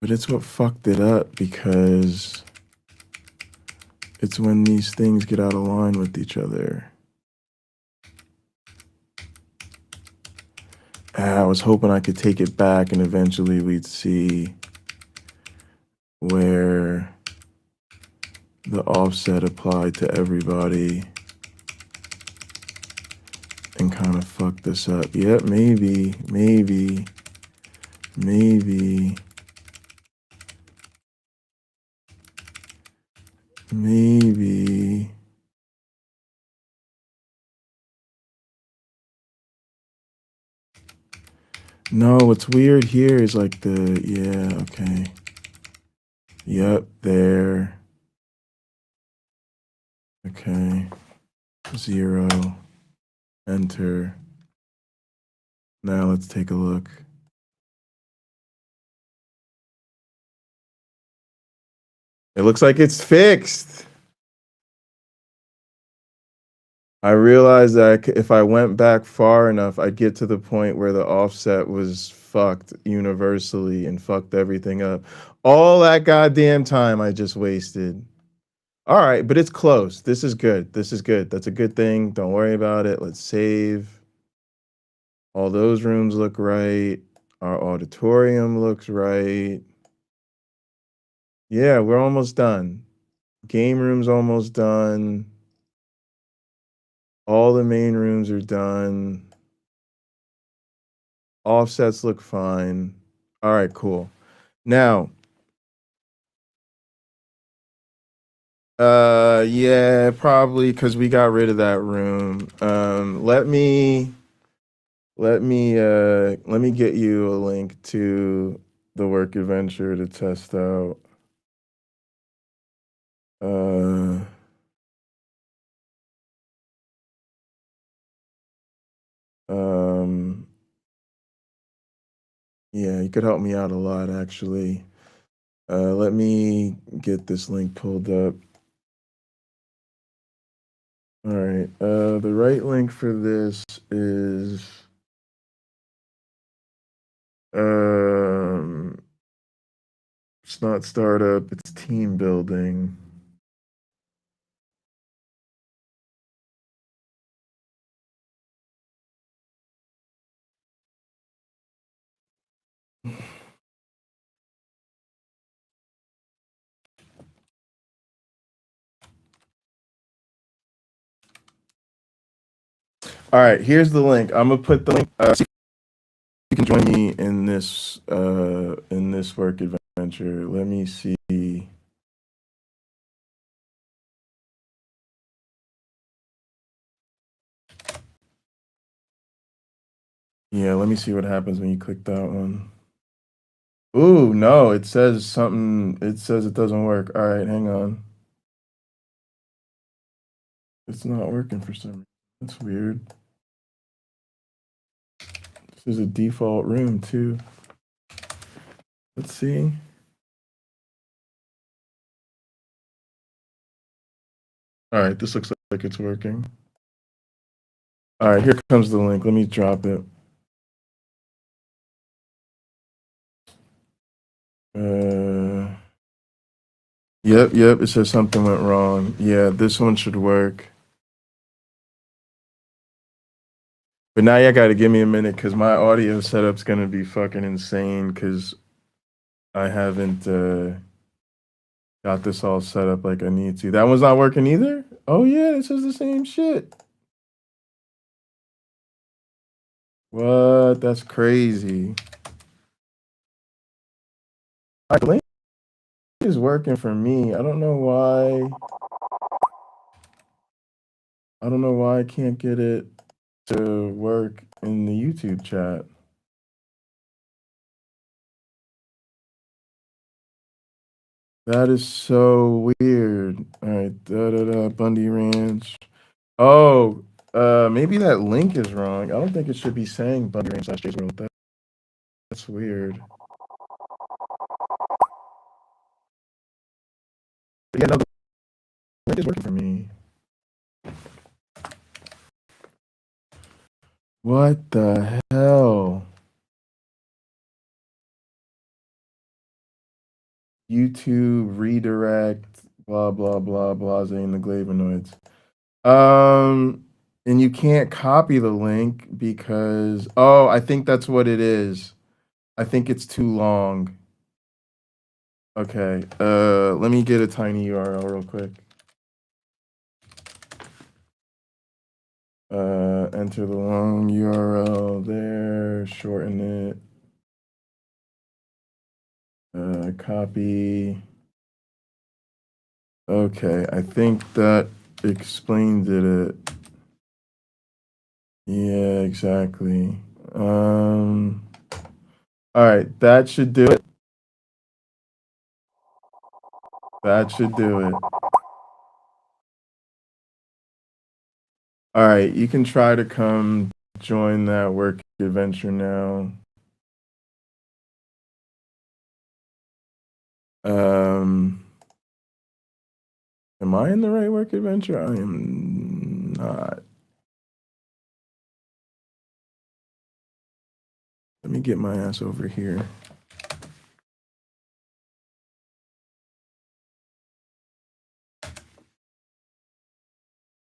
[SPEAKER 3] But it's what fucked it up because It's when these things get out of line with each other. I was hoping I could take it back and eventually we'd see where the offset applied to everybody and kind of fuck this up. Yep, maybe. No, what's weird here is like okay. Yep, there. Okay. 0. Enter. Now let's take a look. It looks like it's fixed. I realized that if I went back far enough, I'd get to the point where the offset was fucked universally and fucked everything up. All that goddamn time I just wasted. All right, but it's close. This is good. That's a good thing. Don't worry about it. Let's save. All those rooms look right. Our auditorium looks right. Yeah, we're almost done. Game room's almost done. All the main rooms are done. Offsets look fine. All right, cool. Now, yeah, probably because we got rid of that room. Let me get you a link to the work adventure to test out. Yeah, you could help me out a lot actually. Let me get this link pulled up. All right, the right link for this is it's not startup, it's team building. All right, here's the link. I'm gonna put the link. So you can join me in this work adventure. Let me see. Yeah, let me see what happens when you click that one. Ooh, no, it says something. It says it doesn't work. All right, hang on. It's not working for some reason. That's weird. This is a default room too. Let's see. All right, this looks like it's working. All right, here comes the link. Let me drop it. Yep, it says something went wrong. Yeah, this one should work. But now you gotta give me a minute because my audio setup's gonna be fucking insane because I haven't got this all set up like I need to. That one's not working either? Oh yeah, it says the same shit. What? That's crazy. The link is working for me. I don't know why. I don't know why I can't get it to work in the YouTube chat. That is so weird. All right, Bundy Ranch. Oh, maybe that link is wrong. I don't think it should be saying Bundy Ranch / Jay's World. That's weird. But yeah, no, the link is working for me. What the hell? YouTube redirect Blah blah blah blase and the flavonoids. And you can't copy the link because I think that's what it is. I think it's too long. Okay. Let me get a tiny URL real quick. Enter the long URL there, shorten it. Copy. Okay, I think that explains it. Yeah, exactly. All right, that should do it. That should do it. All right, you can try to come join that work adventure now. Am I in the right work adventure? I am not. Let me get my ass over here.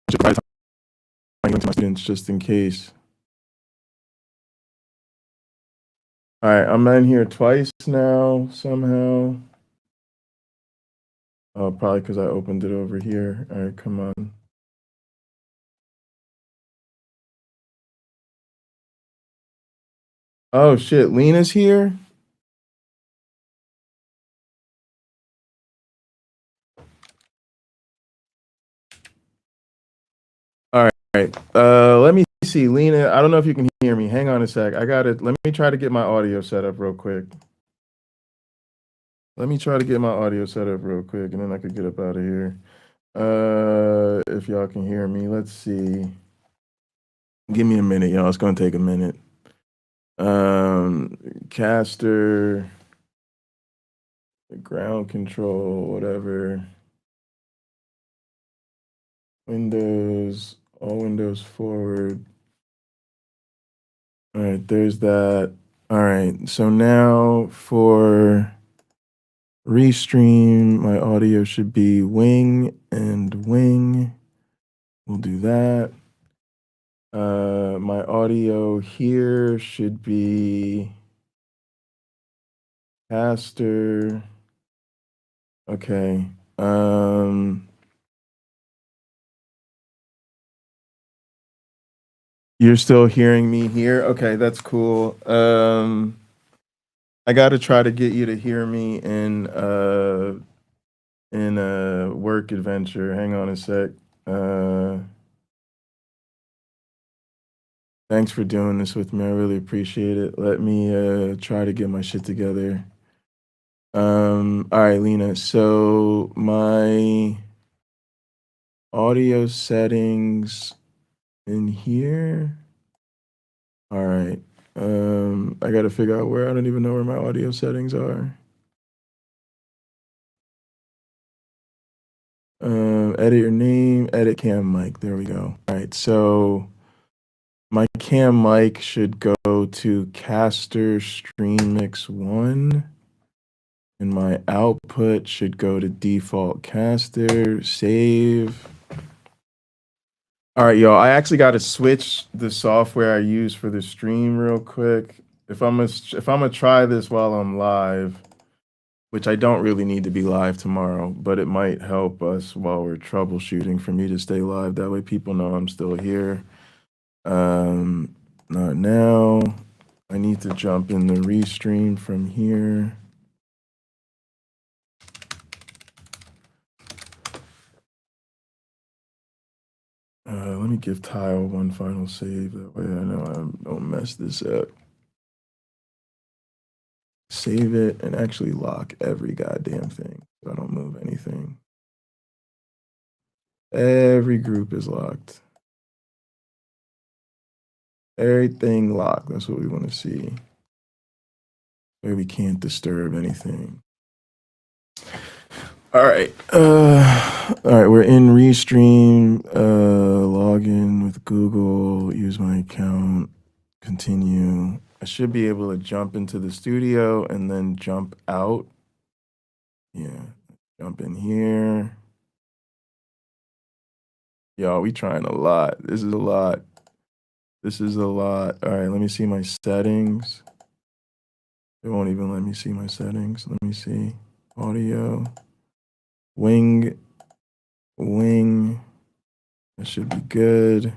[SPEAKER 3] To my students just in case. All right, I'm in here twice now somehow. Oh, probably because I opened it over here. All right, come on. Oh shit, Lena's here. All right. Let me see, Lena. I don't know if you can hear me. Hang on a sec. Let me try to get my audio set up real quick. Let me try to get my audio set up real quick, and then I could get up out of here. If y'all can hear me, let's see. Give me a minute, y'all. It's gonna take a minute. Caster, ground control, whatever. Windows, all windows forward. All right, there's that. All right, so now for Restream, my audio should be wing and wing. We'll do that. My audio here should be caster. Okay. You're still hearing me here? Okay, that's cool. I got to try to get you to hear me in work adventure. Hang on a sec. Thanks for doing this with me. I really appreciate it. Let me try to get my shit together. All right, Lena. So my audio settings in here. All right. I got to figure out where. I don't even know where my audio settings are. Edit your name, edit cam mic. There we go. All right. So my cam mic should go to Caster Stream Mix 1. And my output should go to default caster, save. All right, y'all. I actually got to switch the software I use for the stream real quick. If I'm gonna try this while I'm live, which I don't really need to be live tomorrow, but it might help us while we're troubleshooting for me to stay live. That way people know I'm still here. Not now. I need to jump in the restream from here. Let me give Tile one final save. That way I know I don't mess this up. Save it and actually lock every goddamn thing so I don't move anything. Every group is locked. Everything locked. That's what we want to see. Where we can't disturb anything. All right. All right, we're in Restream. Log in with Google. Use my account. Continue. I should be able to jump into the studio and then jump out. Yeah. Jump in here. Yo, we trying a lot. This is a lot. This is a lot. All right, let me see my settings. It won't even let me see my settings. Let me see. Audio. Wing. That should be good.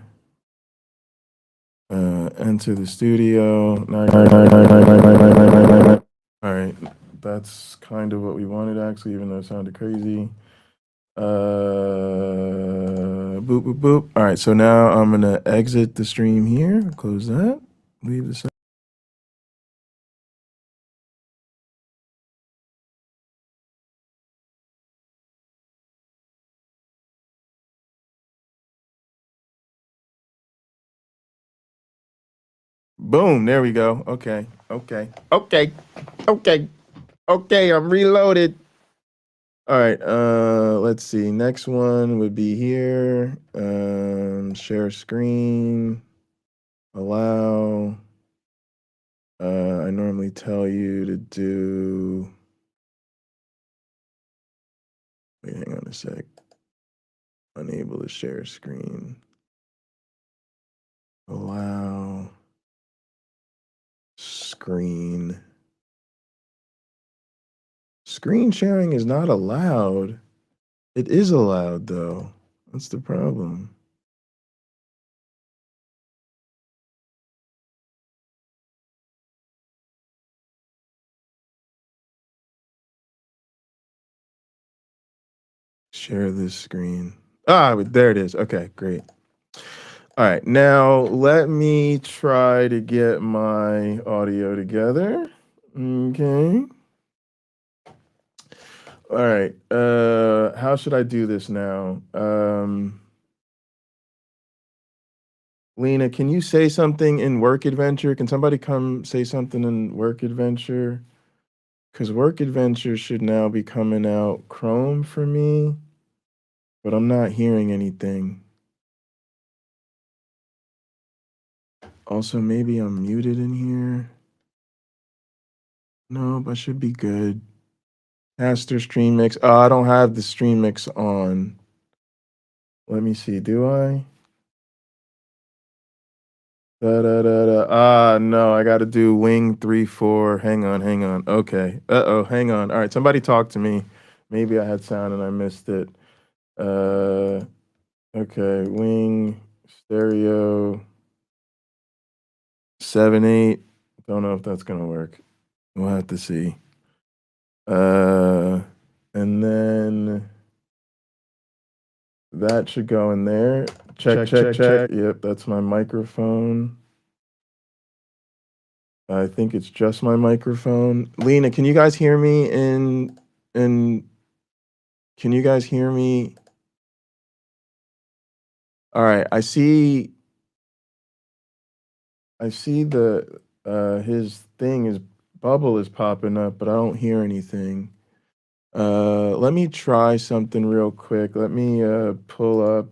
[SPEAKER 3] Enter the studio. All right, that's kind of what we wanted actually, even though it sounded crazy. Boop, boop, boop. All right, so now I'm gonna exit the stream here, close that, leave the Boom, there we go. Okay. Okay, I'm reloaded. All right, let's see. Next one would be here. Share screen. Allow. I normally tell you to do. Wait, hang on a sec. Unable to share screen. Allow. Screen. Screen sharing is not allowed. It is allowed though. That's the problem. Share this screen. There it is. Okay, great. All right, now let me try to get my audio together. Okay. All right. How should I do this now? Lena, can you say something in Work Adventure? Can somebody come say something in Work Adventure? Because Work Adventure should now be coming out Chrome for me, but I'm not hearing anything. Also, maybe I'm muted in here. Nope, I should be good. Master Stream Mix. Oh, I don't have the Stream Mix on. Let me see. Do I? No, I got to do Wing 3-4. Hang on. Okay. Hang on. All right, somebody talk to me. Maybe I had sound and I missed it. Okay, Wing Stereo 7-8. Don't know if that's gonna work. We'll have to see. And then that should go in there. Check. Yep, that's my microphone. I think it's just my microphone. Lena, can you guys hear me can you guys hear me? All right, I see the his thing is bubble is popping up, but I don't hear anything. Let me try something real quick. Let me pull up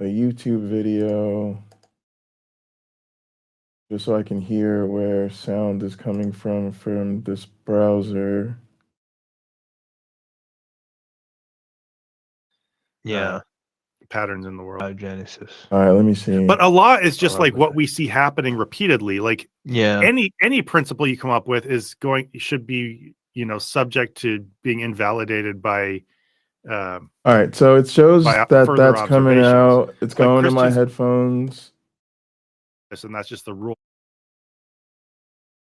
[SPEAKER 3] a YouTube video just so I can hear where sound is coming from this browser.
[SPEAKER 8] Yeah. Patterns in the world. Genesis.
[SPEAKER 3] All right, let me see.
[SPEAKER 8] But a lot is just like what we see happening repeatedly. Like any principle you come up with should be, subject to being invalidated by
[SPEAKER 3] all right, so it shows that's coming out. It's going to my headphones.
[SPEAKER 8] And that's just the rule.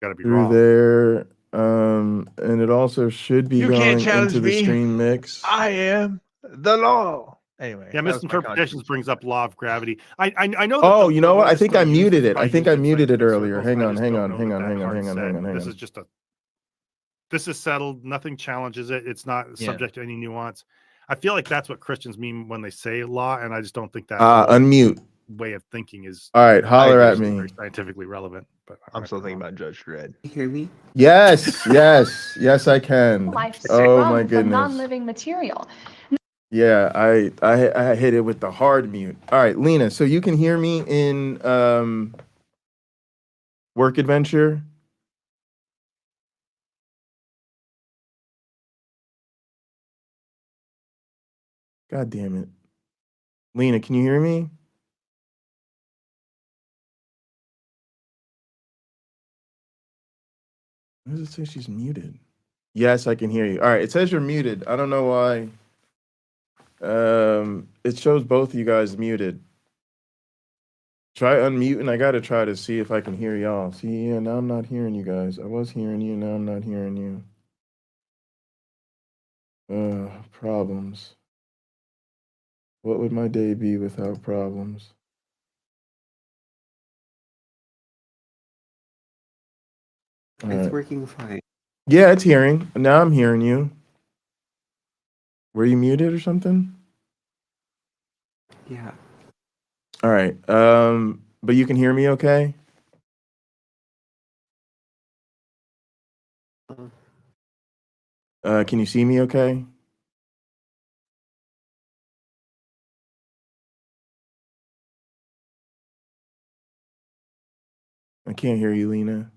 [SPEAKER 8] Got to be
[SPEAKER 3] through
[SPEAKER 8] wrong.
[SPEAKER 3] there. And it also should be going into the stream mix.
[SPEAKER 8] I am the law. Anyway, yeah, misinterpretations brings up law of gravity. I know.
[SPEAKER 3] Oh, you know what? I think I muted it. I think I muted it earlier. Hang on.
[SPEAKER 8] This is settled. Nothing challenges it. It's not subject to any nuance. I feel like that's what Christians mean when they say law, and I just don't think that
[SPEAKER 3] unmute
[SPEAKER 8] way of thinking is
[SPEAKER 3] all right. Holler at me.
[SPEAKER 8] Very scientifically relevant. But
[SPEAKER 12] I'm still thinking about Judge Dredd.
[SPEAKER 22] You hear me?
[SPEAKER 3] Yes, I can. Oh my goodness.
[SPEAKER 23] Non-living material.
[SPEAKER 3] Yeah, I hit it with the hard mute. All right, Lena, so you can hear me in Work Adventure? God damn it. Lena, can you hear me? Why does it say she's muted? Yes, I can hear you. All right, it says you're muted. I don't know why. It shows both of you guys muted. Try unmuting. I gotta try to see if I can hear y'all. See, yeah, now I'm not hearing you guys. I was hearing you, now I'm not hearing you. Problems. What would my day be without problems? All
[SPEAKER 9] It's
[SPEAKER 3] right.
[SPEAKER 9] working fine.
[SPEAKER 3] Yeah, it's hearing. Now I'm hearing you. Were you muted or something?
[SPEAKER 9] Yeah.
[SPEAKER 3] All right. But you can hear me okay? Can you see me okay? I can't hear you, Lena.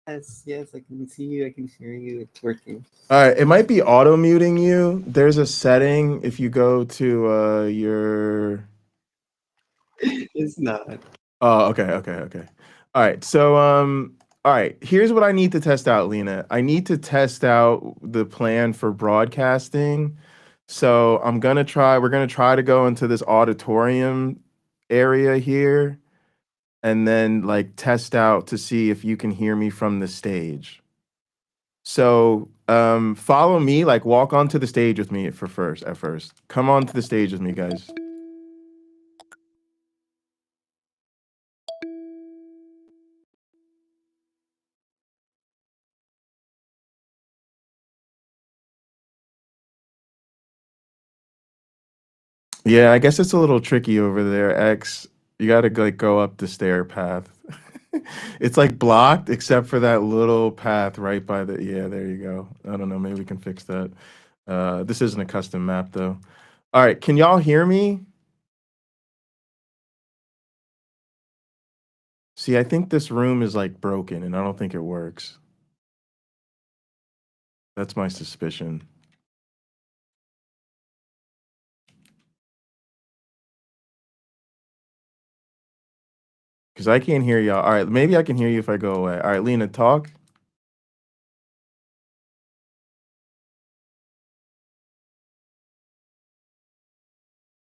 [SPEAKER 9] Yes, I can see you. I can hear you. It's working.
[SPEAKER 3] All right, it might be auto muting you. There's a setting if you go to your.
[SPEAKER 9] It's not.
[SPEAKER 3] Oh, okay. All right, so all right. Here's what I need to test out, Lena. I need to test out the plan for broadcasting. So we're gonna try to go into this auditorium area here, and then like test out to see if you can hear me from the stage. So follow me, like walk onto the stage with me at first. Come onto the stage with me, guys. Yeah, I guess it's a little tricky over there, X. You gotta like go up the stair path. It's like blocked except for that little path right by the, yeah, there you go. I don't know, maybe we can fix that. This isn't a custom map though. All right, can y'all hear me? See, I think this room is like broken and I don't think it works. That's my suspicion. Because I can't hear y'all. All right, maybe I can hear you if I go away. All right, Lena, talk.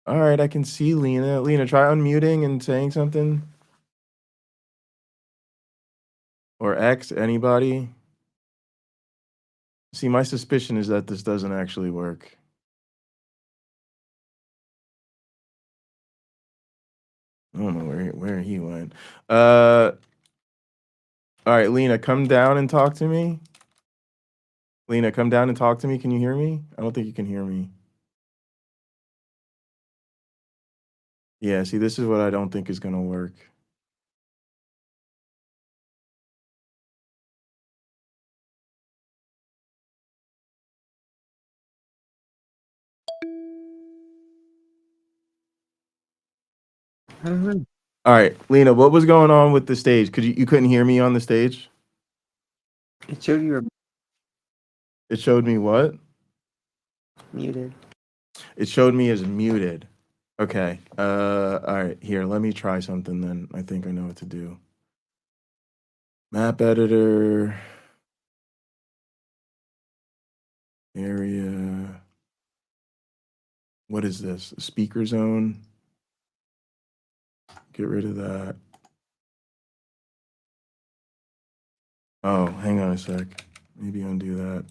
[SPEAKER 3] All right, I can see Lena. Lena, try unmuting and saying something. Or X, anybody. See, my suspicion is that this doesn't actually work. I don't know where he went. All right, Lena, come down and talk to me. Lena, come down and talk to me. Can you hear me? I don't think you can hear me. Yeah, see, this is what I don't think is going to work.
[SPEAKER 9] I don't know.
[SPEAKER 3] All right, Lena, what was going on with the stage? Could you couldn't hear me on the stage?
[SPEAKER 9] It showed you were
[SPEAKER 3] It showed me what?
[SPEAKER 9] muted.
[SPEAKER 3] It showed me as muted. Okay. All right. Here, let me try something then. I think I know what to do. Map editor. Area. What is this? Speaker zone. Get rid of that. Oh, hang on a sec. Maybe undo that.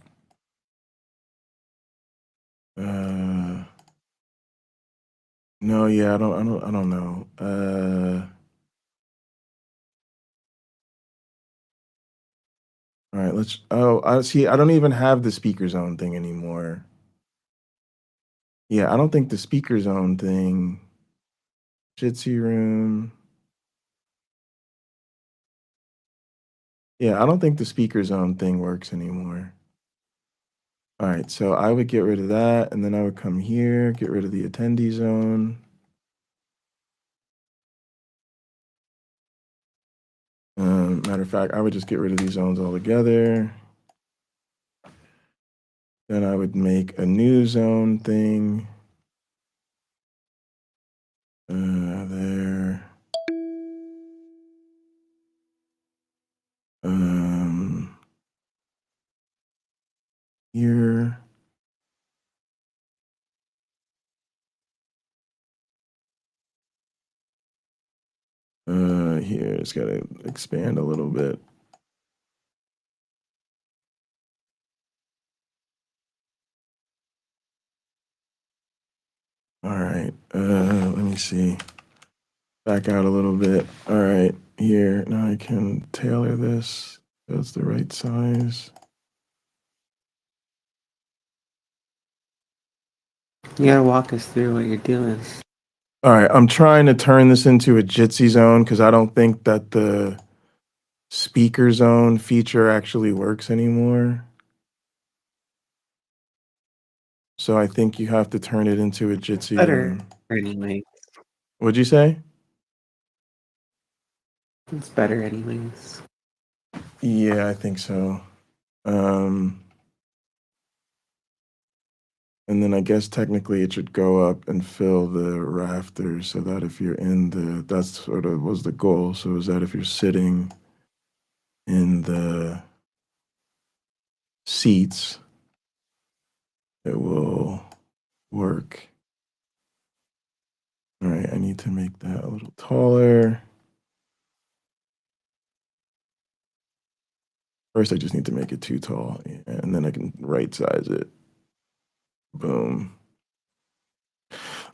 [SPEAKER 3] No, yeah, I don't know. All right, let's. Oh, I see. I don't even have the speaker zone thing anymore. Yeah, I don't think the speaker zone thing. Jitsi room. Yeah, I don't think the speaker zone thing works anymore. All right, so I would get rid of that, and then I would come here, get rid of the attendee zone. Matter of fact, I would just get rid of these zones altogether. Then I would make a new zone thing. There. Here. Here, it's got to expand a little bit. All right, let me see. Back out a little bit. All right, here, now I can tailor this. That's the right size.
[SPEAKER 9] You gotta walk us through what you're doing.
[SPEAKER 3] All right, I'm trying to turn this into a Jitsi zone because I don't think that the speaker zone feature actually works anymore. So I think you have to turn it into a Jitsi
[SPEAKER 9] Better
[SPEAKER 3] zone.
[SPEAKER 9] anyway.
[SPEAKER 3] What'd you say?
[SPEAKER 9] It's better anyways.
[SPEAKER 3] Yeah, I think so. And then I guess technically it should go up and fill the rafters so that if you're in the, that's sort of was the goal. So is that if you're sitting in the seats, it will work. All right, I need to make that a little taller. First, I just need to make it too tall, and then I can right size it. Boom.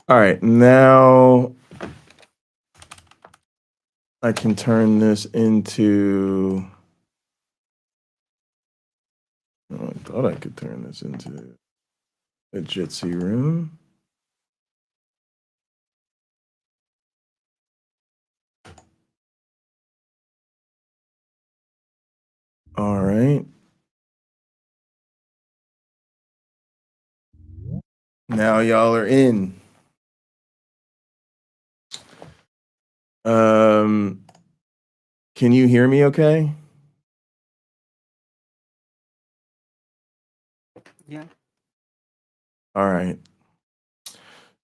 [SPEAKER 3] All right, now I can turn this into, oh, I thought I could turn this into a Jitsi room. All right. Now y'all are in. Can you hear me okay?
[SPEAKER 9] Yeah.
[SPEAKER 3] All right.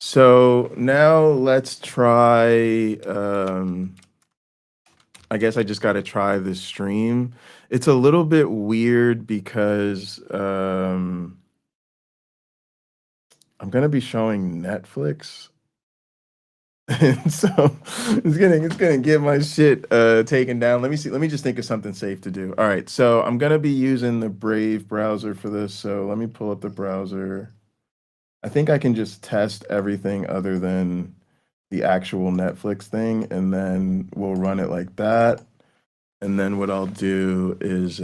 [SPEAKER 3] So now let's try, I guess I just got to try the stream. It's a little bit weird because I'm going to be showing Netflix. And so it's gonna get my shit taken down. Let me see. Let me just think of something safe to do. All right. So I'm gonna be using the Brave browser for this. So let me pull up the browser. I think I can just test everything other than the actual Netflix thing, and then we'll run it like that. And then what I'll do is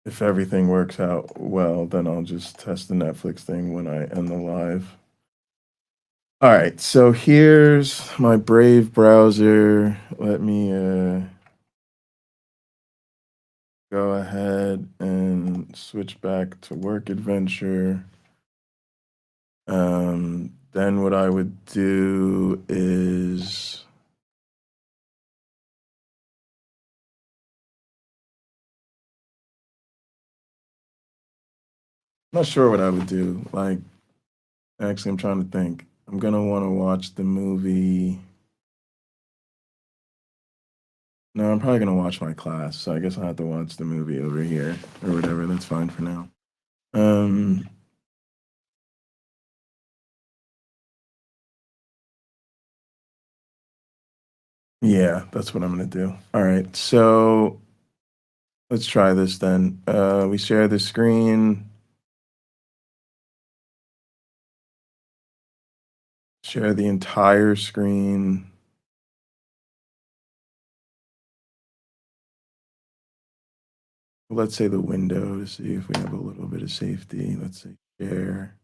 [SPEAKER 3] if everything works out well, then I'll just test the Netflix thing when I end the live. All right, so here's my Brave browser. Let me go ahead and switch back to Work Adventure. Then what I would do is I'm not sure what I would do. Like, actually, I'm trying to think. I'm gonna want to watch the movie. No, I'm probably gonna watch my class, so I guess I'll have to watch the movie over here or whatever. That's fine for now. Yeah, that's what I'm gonna do. All right, so let's try this then. We share the screen. Share the entire screen. Let's say the window to see if we have a little bit of safety. Let's say share.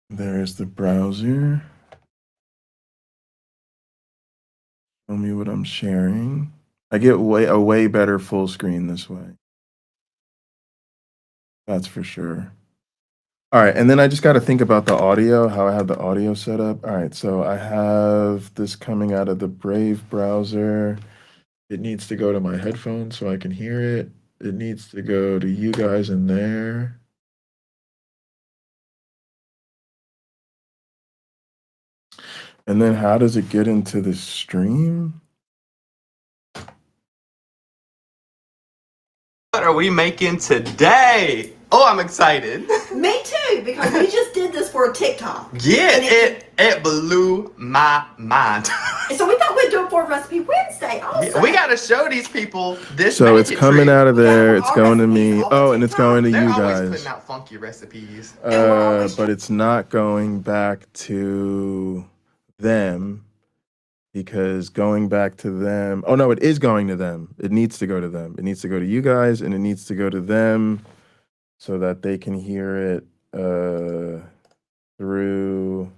[SPEAKER 3] There's the browser. Show me what I'm sharing. I get a way better full screen this way. That's for sure. All right, and then I just got to think about the audio, how I have the audio set up. All right, so I have this coming out of the Brave browser. It needs to go to my headphones so I can hear it. It needs to go to you guys in there. And then how does it get into the stream?
[SPEAKER 4] What are we making today? Oh, I'm excited.
[SPEAKER 22] Me too, because we just did this for a TikTok.
[SPEAKER 4] Yeah, it blew my mind.
[SPEAKER 22] So we thought we'd do it for Recipe Wednesday also.
[SPEAKER 4] Yeah, we got to show these people this.
[SPEAKER 3] So it's
[SPEAKER 4] magic
[SPEAKER 3] coming
[SPEAKER 4] trick.
[SPEAKER 3] out of there. It's going to me. Oh, and it's going to
[SPEAKER 4] They're
[SPEAKER 3] you
[SPEAKER 4] always
[SPEAKER 3] guys.
[SPEAKER 4] putting out funky recipes.
[SPEAKER 3] But it's not going back to them because going back to them. Oh, no, it is going to them. It needs to go to them. It needs to go to you guys and it needs to go to them so that they can hear it through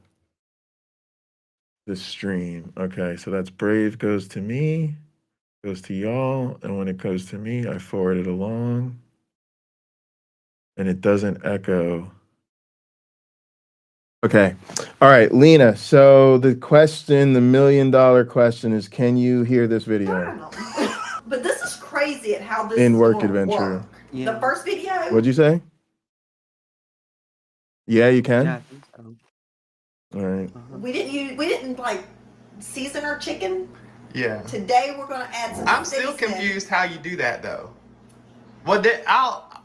[SPEAKER 3] the stream. Okay, so that's Brave goes to me, goes to y'all. And when it goes to me, I forward it along. And it doesn't echo. Okay. All right, Lena. So the question, the $1 million question is, can you hear this video
[SPEAKER 22] But this is crazy at how this
[SPEAKER 3] in
[SPEAKER 22] is
[SPEAKER 3] Work
[SPEAKER 22] gonna
[SPEAKER 3] Adventure?
[SPEAKER 22] work. The first video.
[SPEAKER 3] What'd you say? Yeah, you can.
[SPEAKER 9] Yeah, I think so.
[SPEAKER 3] All right.
[SPEAKER 22] We didn't like season our chicken.
[SPEAKER 4] Yeah.
[SPEAKER 22] Today we're gonna add some.
[SPEAKER 4] I'm still confused how you do that though. Well,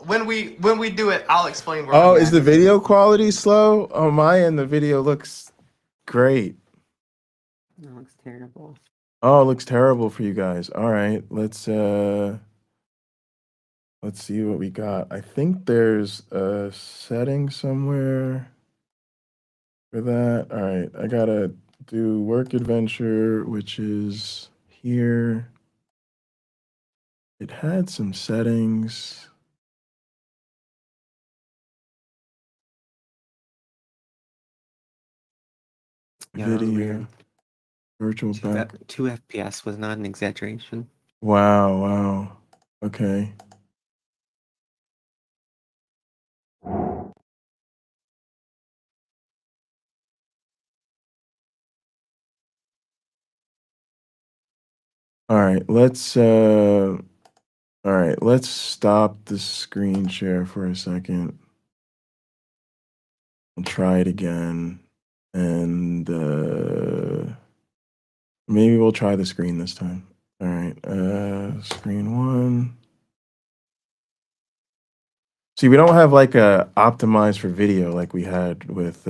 [SPEAKER 4] when we do it, I'll explain. Where
[SPEAKER 3] Oh,
[SPEAKER 4] I'm
[SPEAKER 3] is
[SPEAKER 4] at.
[SPEAKER 3] the video quality slow? On my end, the video looks great.
[SPEAKER 9] That looks terrible.
[SPEAKER 3] Oh, it looks terrible for you guys. All right, let's see what we got. I think there's a setting somewhere for that. All right, I gotta do Work Adventure, which is here. It had some settings.
[SPEAKER 9] Yeah, that was
[SPEAKER 3] Video.
[SPEAKER 9] weird.
[SPEAKER 3] Virtual back.
[SPEAKER 9] 2 FPS was not an exaggeration.
[SPEAKER 3] Wow. Okay. All right, let's stop the screen share for a second. I'll try it again. And maybe we'll try the screen this time. All right, screen one. See, we don't have like a optimized for video like we had with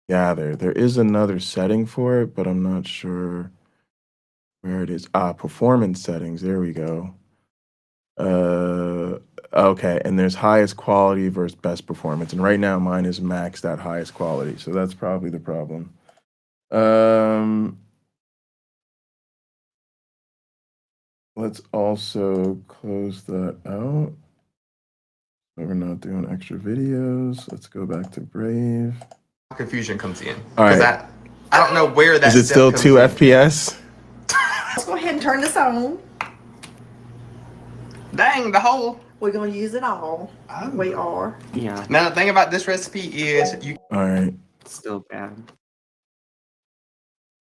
[SPEAKER 3] Gather. There is another setting for it, but I'm not sure where it is. Performance settings. There we go. Okay, and there's highest quality versus best performance. And right now mine is maxed at highest quality. So that's probably the problem. Let's also close that out. So we're not doing extra videos. Let's go back to Brave.
[SPEAKER 4] Confusion comes in.
[SPEAKER 3] All right.
[SPEAKER 4] I don't know where that
[SPEAKER 3] Is it
[SPEAKER 4] step
[SPEAKER 3] still
[SPEAKER 4] comes
[SPEAKER 3] 2
[SPEAKER 4] in.
[SPEAKER 3] FPS?
[SPEAKER 22] Let's go ahead and turn this on.
[SPEAKER 4] Dang, the whole.
[SPEAKER 22] We're gonna use it all. We are.
[SPEAKER 9] Yeah.
[SPEAKER 4] Now the thing about this recipe is you.
[SPEAKER 3] All right.
[SPEAKER 9] Still bad.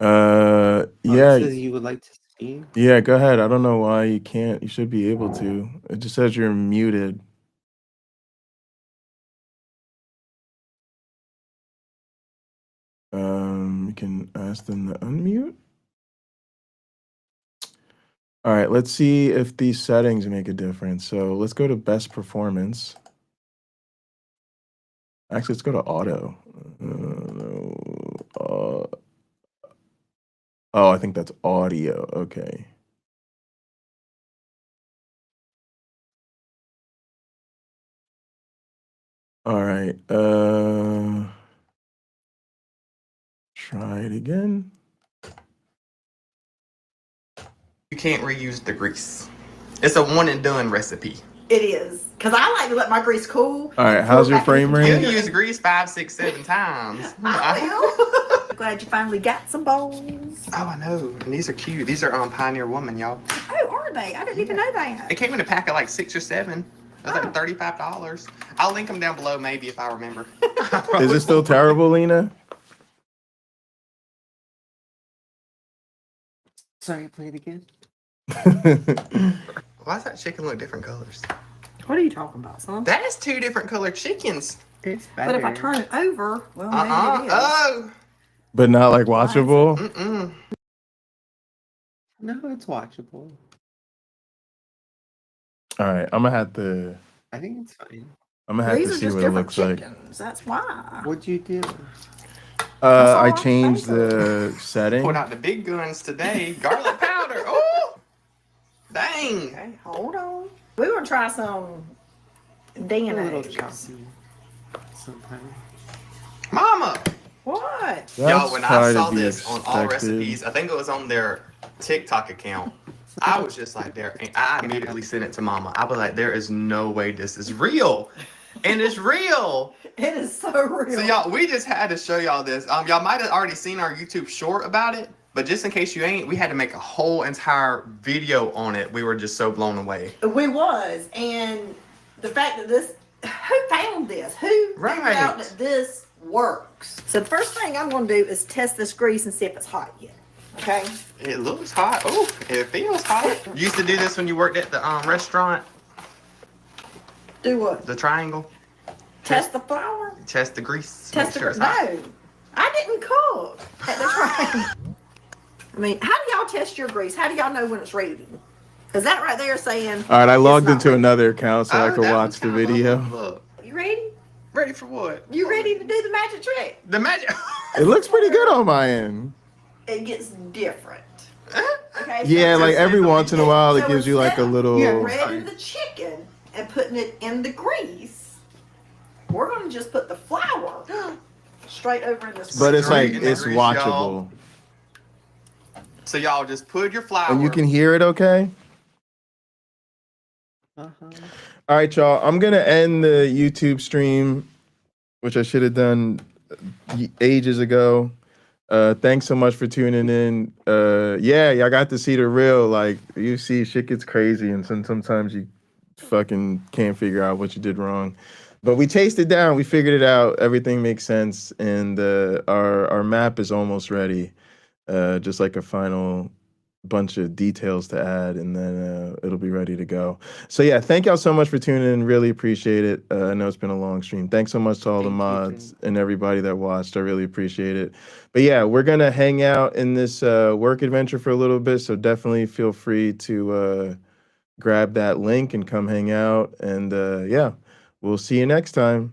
[SPEAKER 3] Yeah.
[SPEAKER 9] It says you would like to speak.
[SPEAKER 3] Yeah, go ahead. I don't know why you can't. You should be able to. It just says you're muted. You can ask them to unmute. All right, let's see if these settings make a difference. So let's go to best performance. Actually, let's go to auto. Oh, I think that's audio. Okay. All right. Try it again.
[SPEAKER 4] You can't reuse the grease. It's a one and done recipe.
[SPEAKER 22] It is. Because I like to let my grease cool.
[SPEAKER 3] All right, how's your frame
[SPEAKER 4] You
[SPEAKER 3] rate?
[SPEAKER 4] can use grease 5, 6, 7 times.
[SPEAKER 22] I will. glad you finally got some bowls.
[SPEAKER 4] Oh, I know. And these are cute. These are Pioneer Woman, y'all.
[SPEAKER 22] Oh, are they? I didn't even know that.
[SPEAKER 4] It came in a pack of like 6 or 7. It was like $35. I'll link them down below, maybe, if I remember.
[SPEAKER 3] Is it still terrible, Lena?
[SPEAKER 9] Sorry, play it again.
[SPEAKER 4] Why does that chicken look different colors?
[SPEAKER 22] What are you talking about, son?
[SPEAKER 4] That is 2 different colored chickens.
[SPEAKER 9] It's
[SPEAKER 22] But if I turn it over, well, maybe it is.
[SPEAKER 4] Oh.
[SPEAKER 3] But not like watchable.
[SPEAKER 4] Mm-mm.
[SPEAKER 9] No, it's watchable.
[SPEAKER 3] All right, I'm gonna have to.
[SPEAKER 9] I think it's fine.
[SPEAKER 3] I'm gonna have
[SPEAKER 22] These
[SPEAKER 3] to
[SPEAKER 22] are
[SPEAKER 3] see
[SPEAKER 22] just
[SPEAKER 3] what it
[SPEAKER 22] different
[SPEAKER 3] looks like.
[SPEAKER 22] chickens. That's why.
[SPEAKER 9] What'd you do?
[SPEAKER 3] I changed the setting.
[SPEAKER 4] Put out the big guns today. Garlic powder. Oh, dang.
[SPEAKER 22] Okay, hold on. We want to try some
[SPEAKER 9] A little
[SPEAKER 22] DNA.
[SPEAKER 9] choppy sometimes.
[SPEAKER 4] Mama.
[SPEAKER 22] What?
[SPEAKER 4] Y'all, when I
[SPEAKER 3] probably
[SPEAKER 4] saw
[SPEAKER 3] to be
[SPEAKER 4] this on All
[SPEAKER 3] expected.
[SPEAKER 4] Recipes, I think it was on their TikTok account. I was just like, there. And I immediately sent it to Mama. I was like, there is no way this is real. And it's real.
[SPEAKER 22] It is so real.
[SPEAKER 4] So y'all, we just had to show y'all this. Y'all might have already seen our YouTube short about it, but just in case you ain't, we had to make a whole entire video on it. We were just so blown away.
[SPEAKER 22] We was, and the fact that this, who found this? Who figured out that this works? So the first thing I'm going to do is test this grease and see if it's hot yet. Okay.
[SPEAKER 4] It looks hot. Oh, it feels hot. You used to do this when you worked at the restaurant,
[SPEAKER 22] Do what?
[SPEAKER 4] the Triangle.
[SPEAKER 22] Test the flour?
[SPEAKER 4] Test the grease.
[SPEAKER 22] Test
[SPEAKER 4] Make
[SPEAKER 22] the
[SPEAKER 4] sure
[SPEAKER 22] grease?
[SPEAKER 4] it's hot.
[SPEAKER 22] No, I didn't cook at the Triangle. I mean, how do y'all test your grease? How do y'all know when it's ready? Is that right there saying?
[SPEAKER 3] All right, I logged
[SPEAKER 22] it's not
[SPEAKER 3] into another account so I
[SPEAKER 4] Oh,
[SPEAKER 3] could
[SPEAKER 4] that
[SPEAKER 3] watch
[SPEAKER 4] one's
[SPEAKER 3] the
[SPEAKER 4] kinda
[SPEAKER 3] video.
[SPEAKER 4] Look,
[SPEAKER 22] You ready?
[SPEAKER 4] ready for what?
[SPEAKER 22] You ready to do the magic trick?
[SPEAKER 4] The magic.
[SPEAKER 3] It looks pretty good on my end.
[SPEAKER 22] It gets different. Okay.
[SPEAKER 3] Yeah, like every once in a while, it
[SPEAKER 22] So
[SPEAKER 3] gives you like a
[SPEAKER 22] instead of
[SPEAKER 3] little.
[SPEAKER 22] breading the chicken and putting it in the grease, we're gonna just put the flour straight over in this.
[SPEAKER 3] But it's like
[SPEAKER 4] Straight in the
[SPEAKER 3] it's
[SPEAKER 4] grease,
[SPEAKER 3] watchable,
[SPEAKER 4] y'all. So y'all just put your flour.
[SPEAKER 3] and you can hear it. Okay.
[SPEAKER 9] Uh-huh.
[SPEAKER 3] All right, y'all. I'm gonna end the YouTube stream, which I should have done ages ago. Thanks so much for tuning in. Yeah, y'all got to see the real. Like, you see, shit gets crazy, and sometimes you fucking can't figure out what you did wrong. But we chased it down. We figured it out. Everything makes sense, and our map is almost ready. Just like a final bunch of details to add, and then it'll be ready to go. So yeah, thank y'all so much for tuning in. Really appreciate it. I know it's been a long stream. Thanks so much to all the mods and everybody that watched. I really appreciate it. But yeah, we're gonna hang out in this work adventure for a little bit, so definitely feel free to grab that link and come hang out. And yeah, we'll see you next time.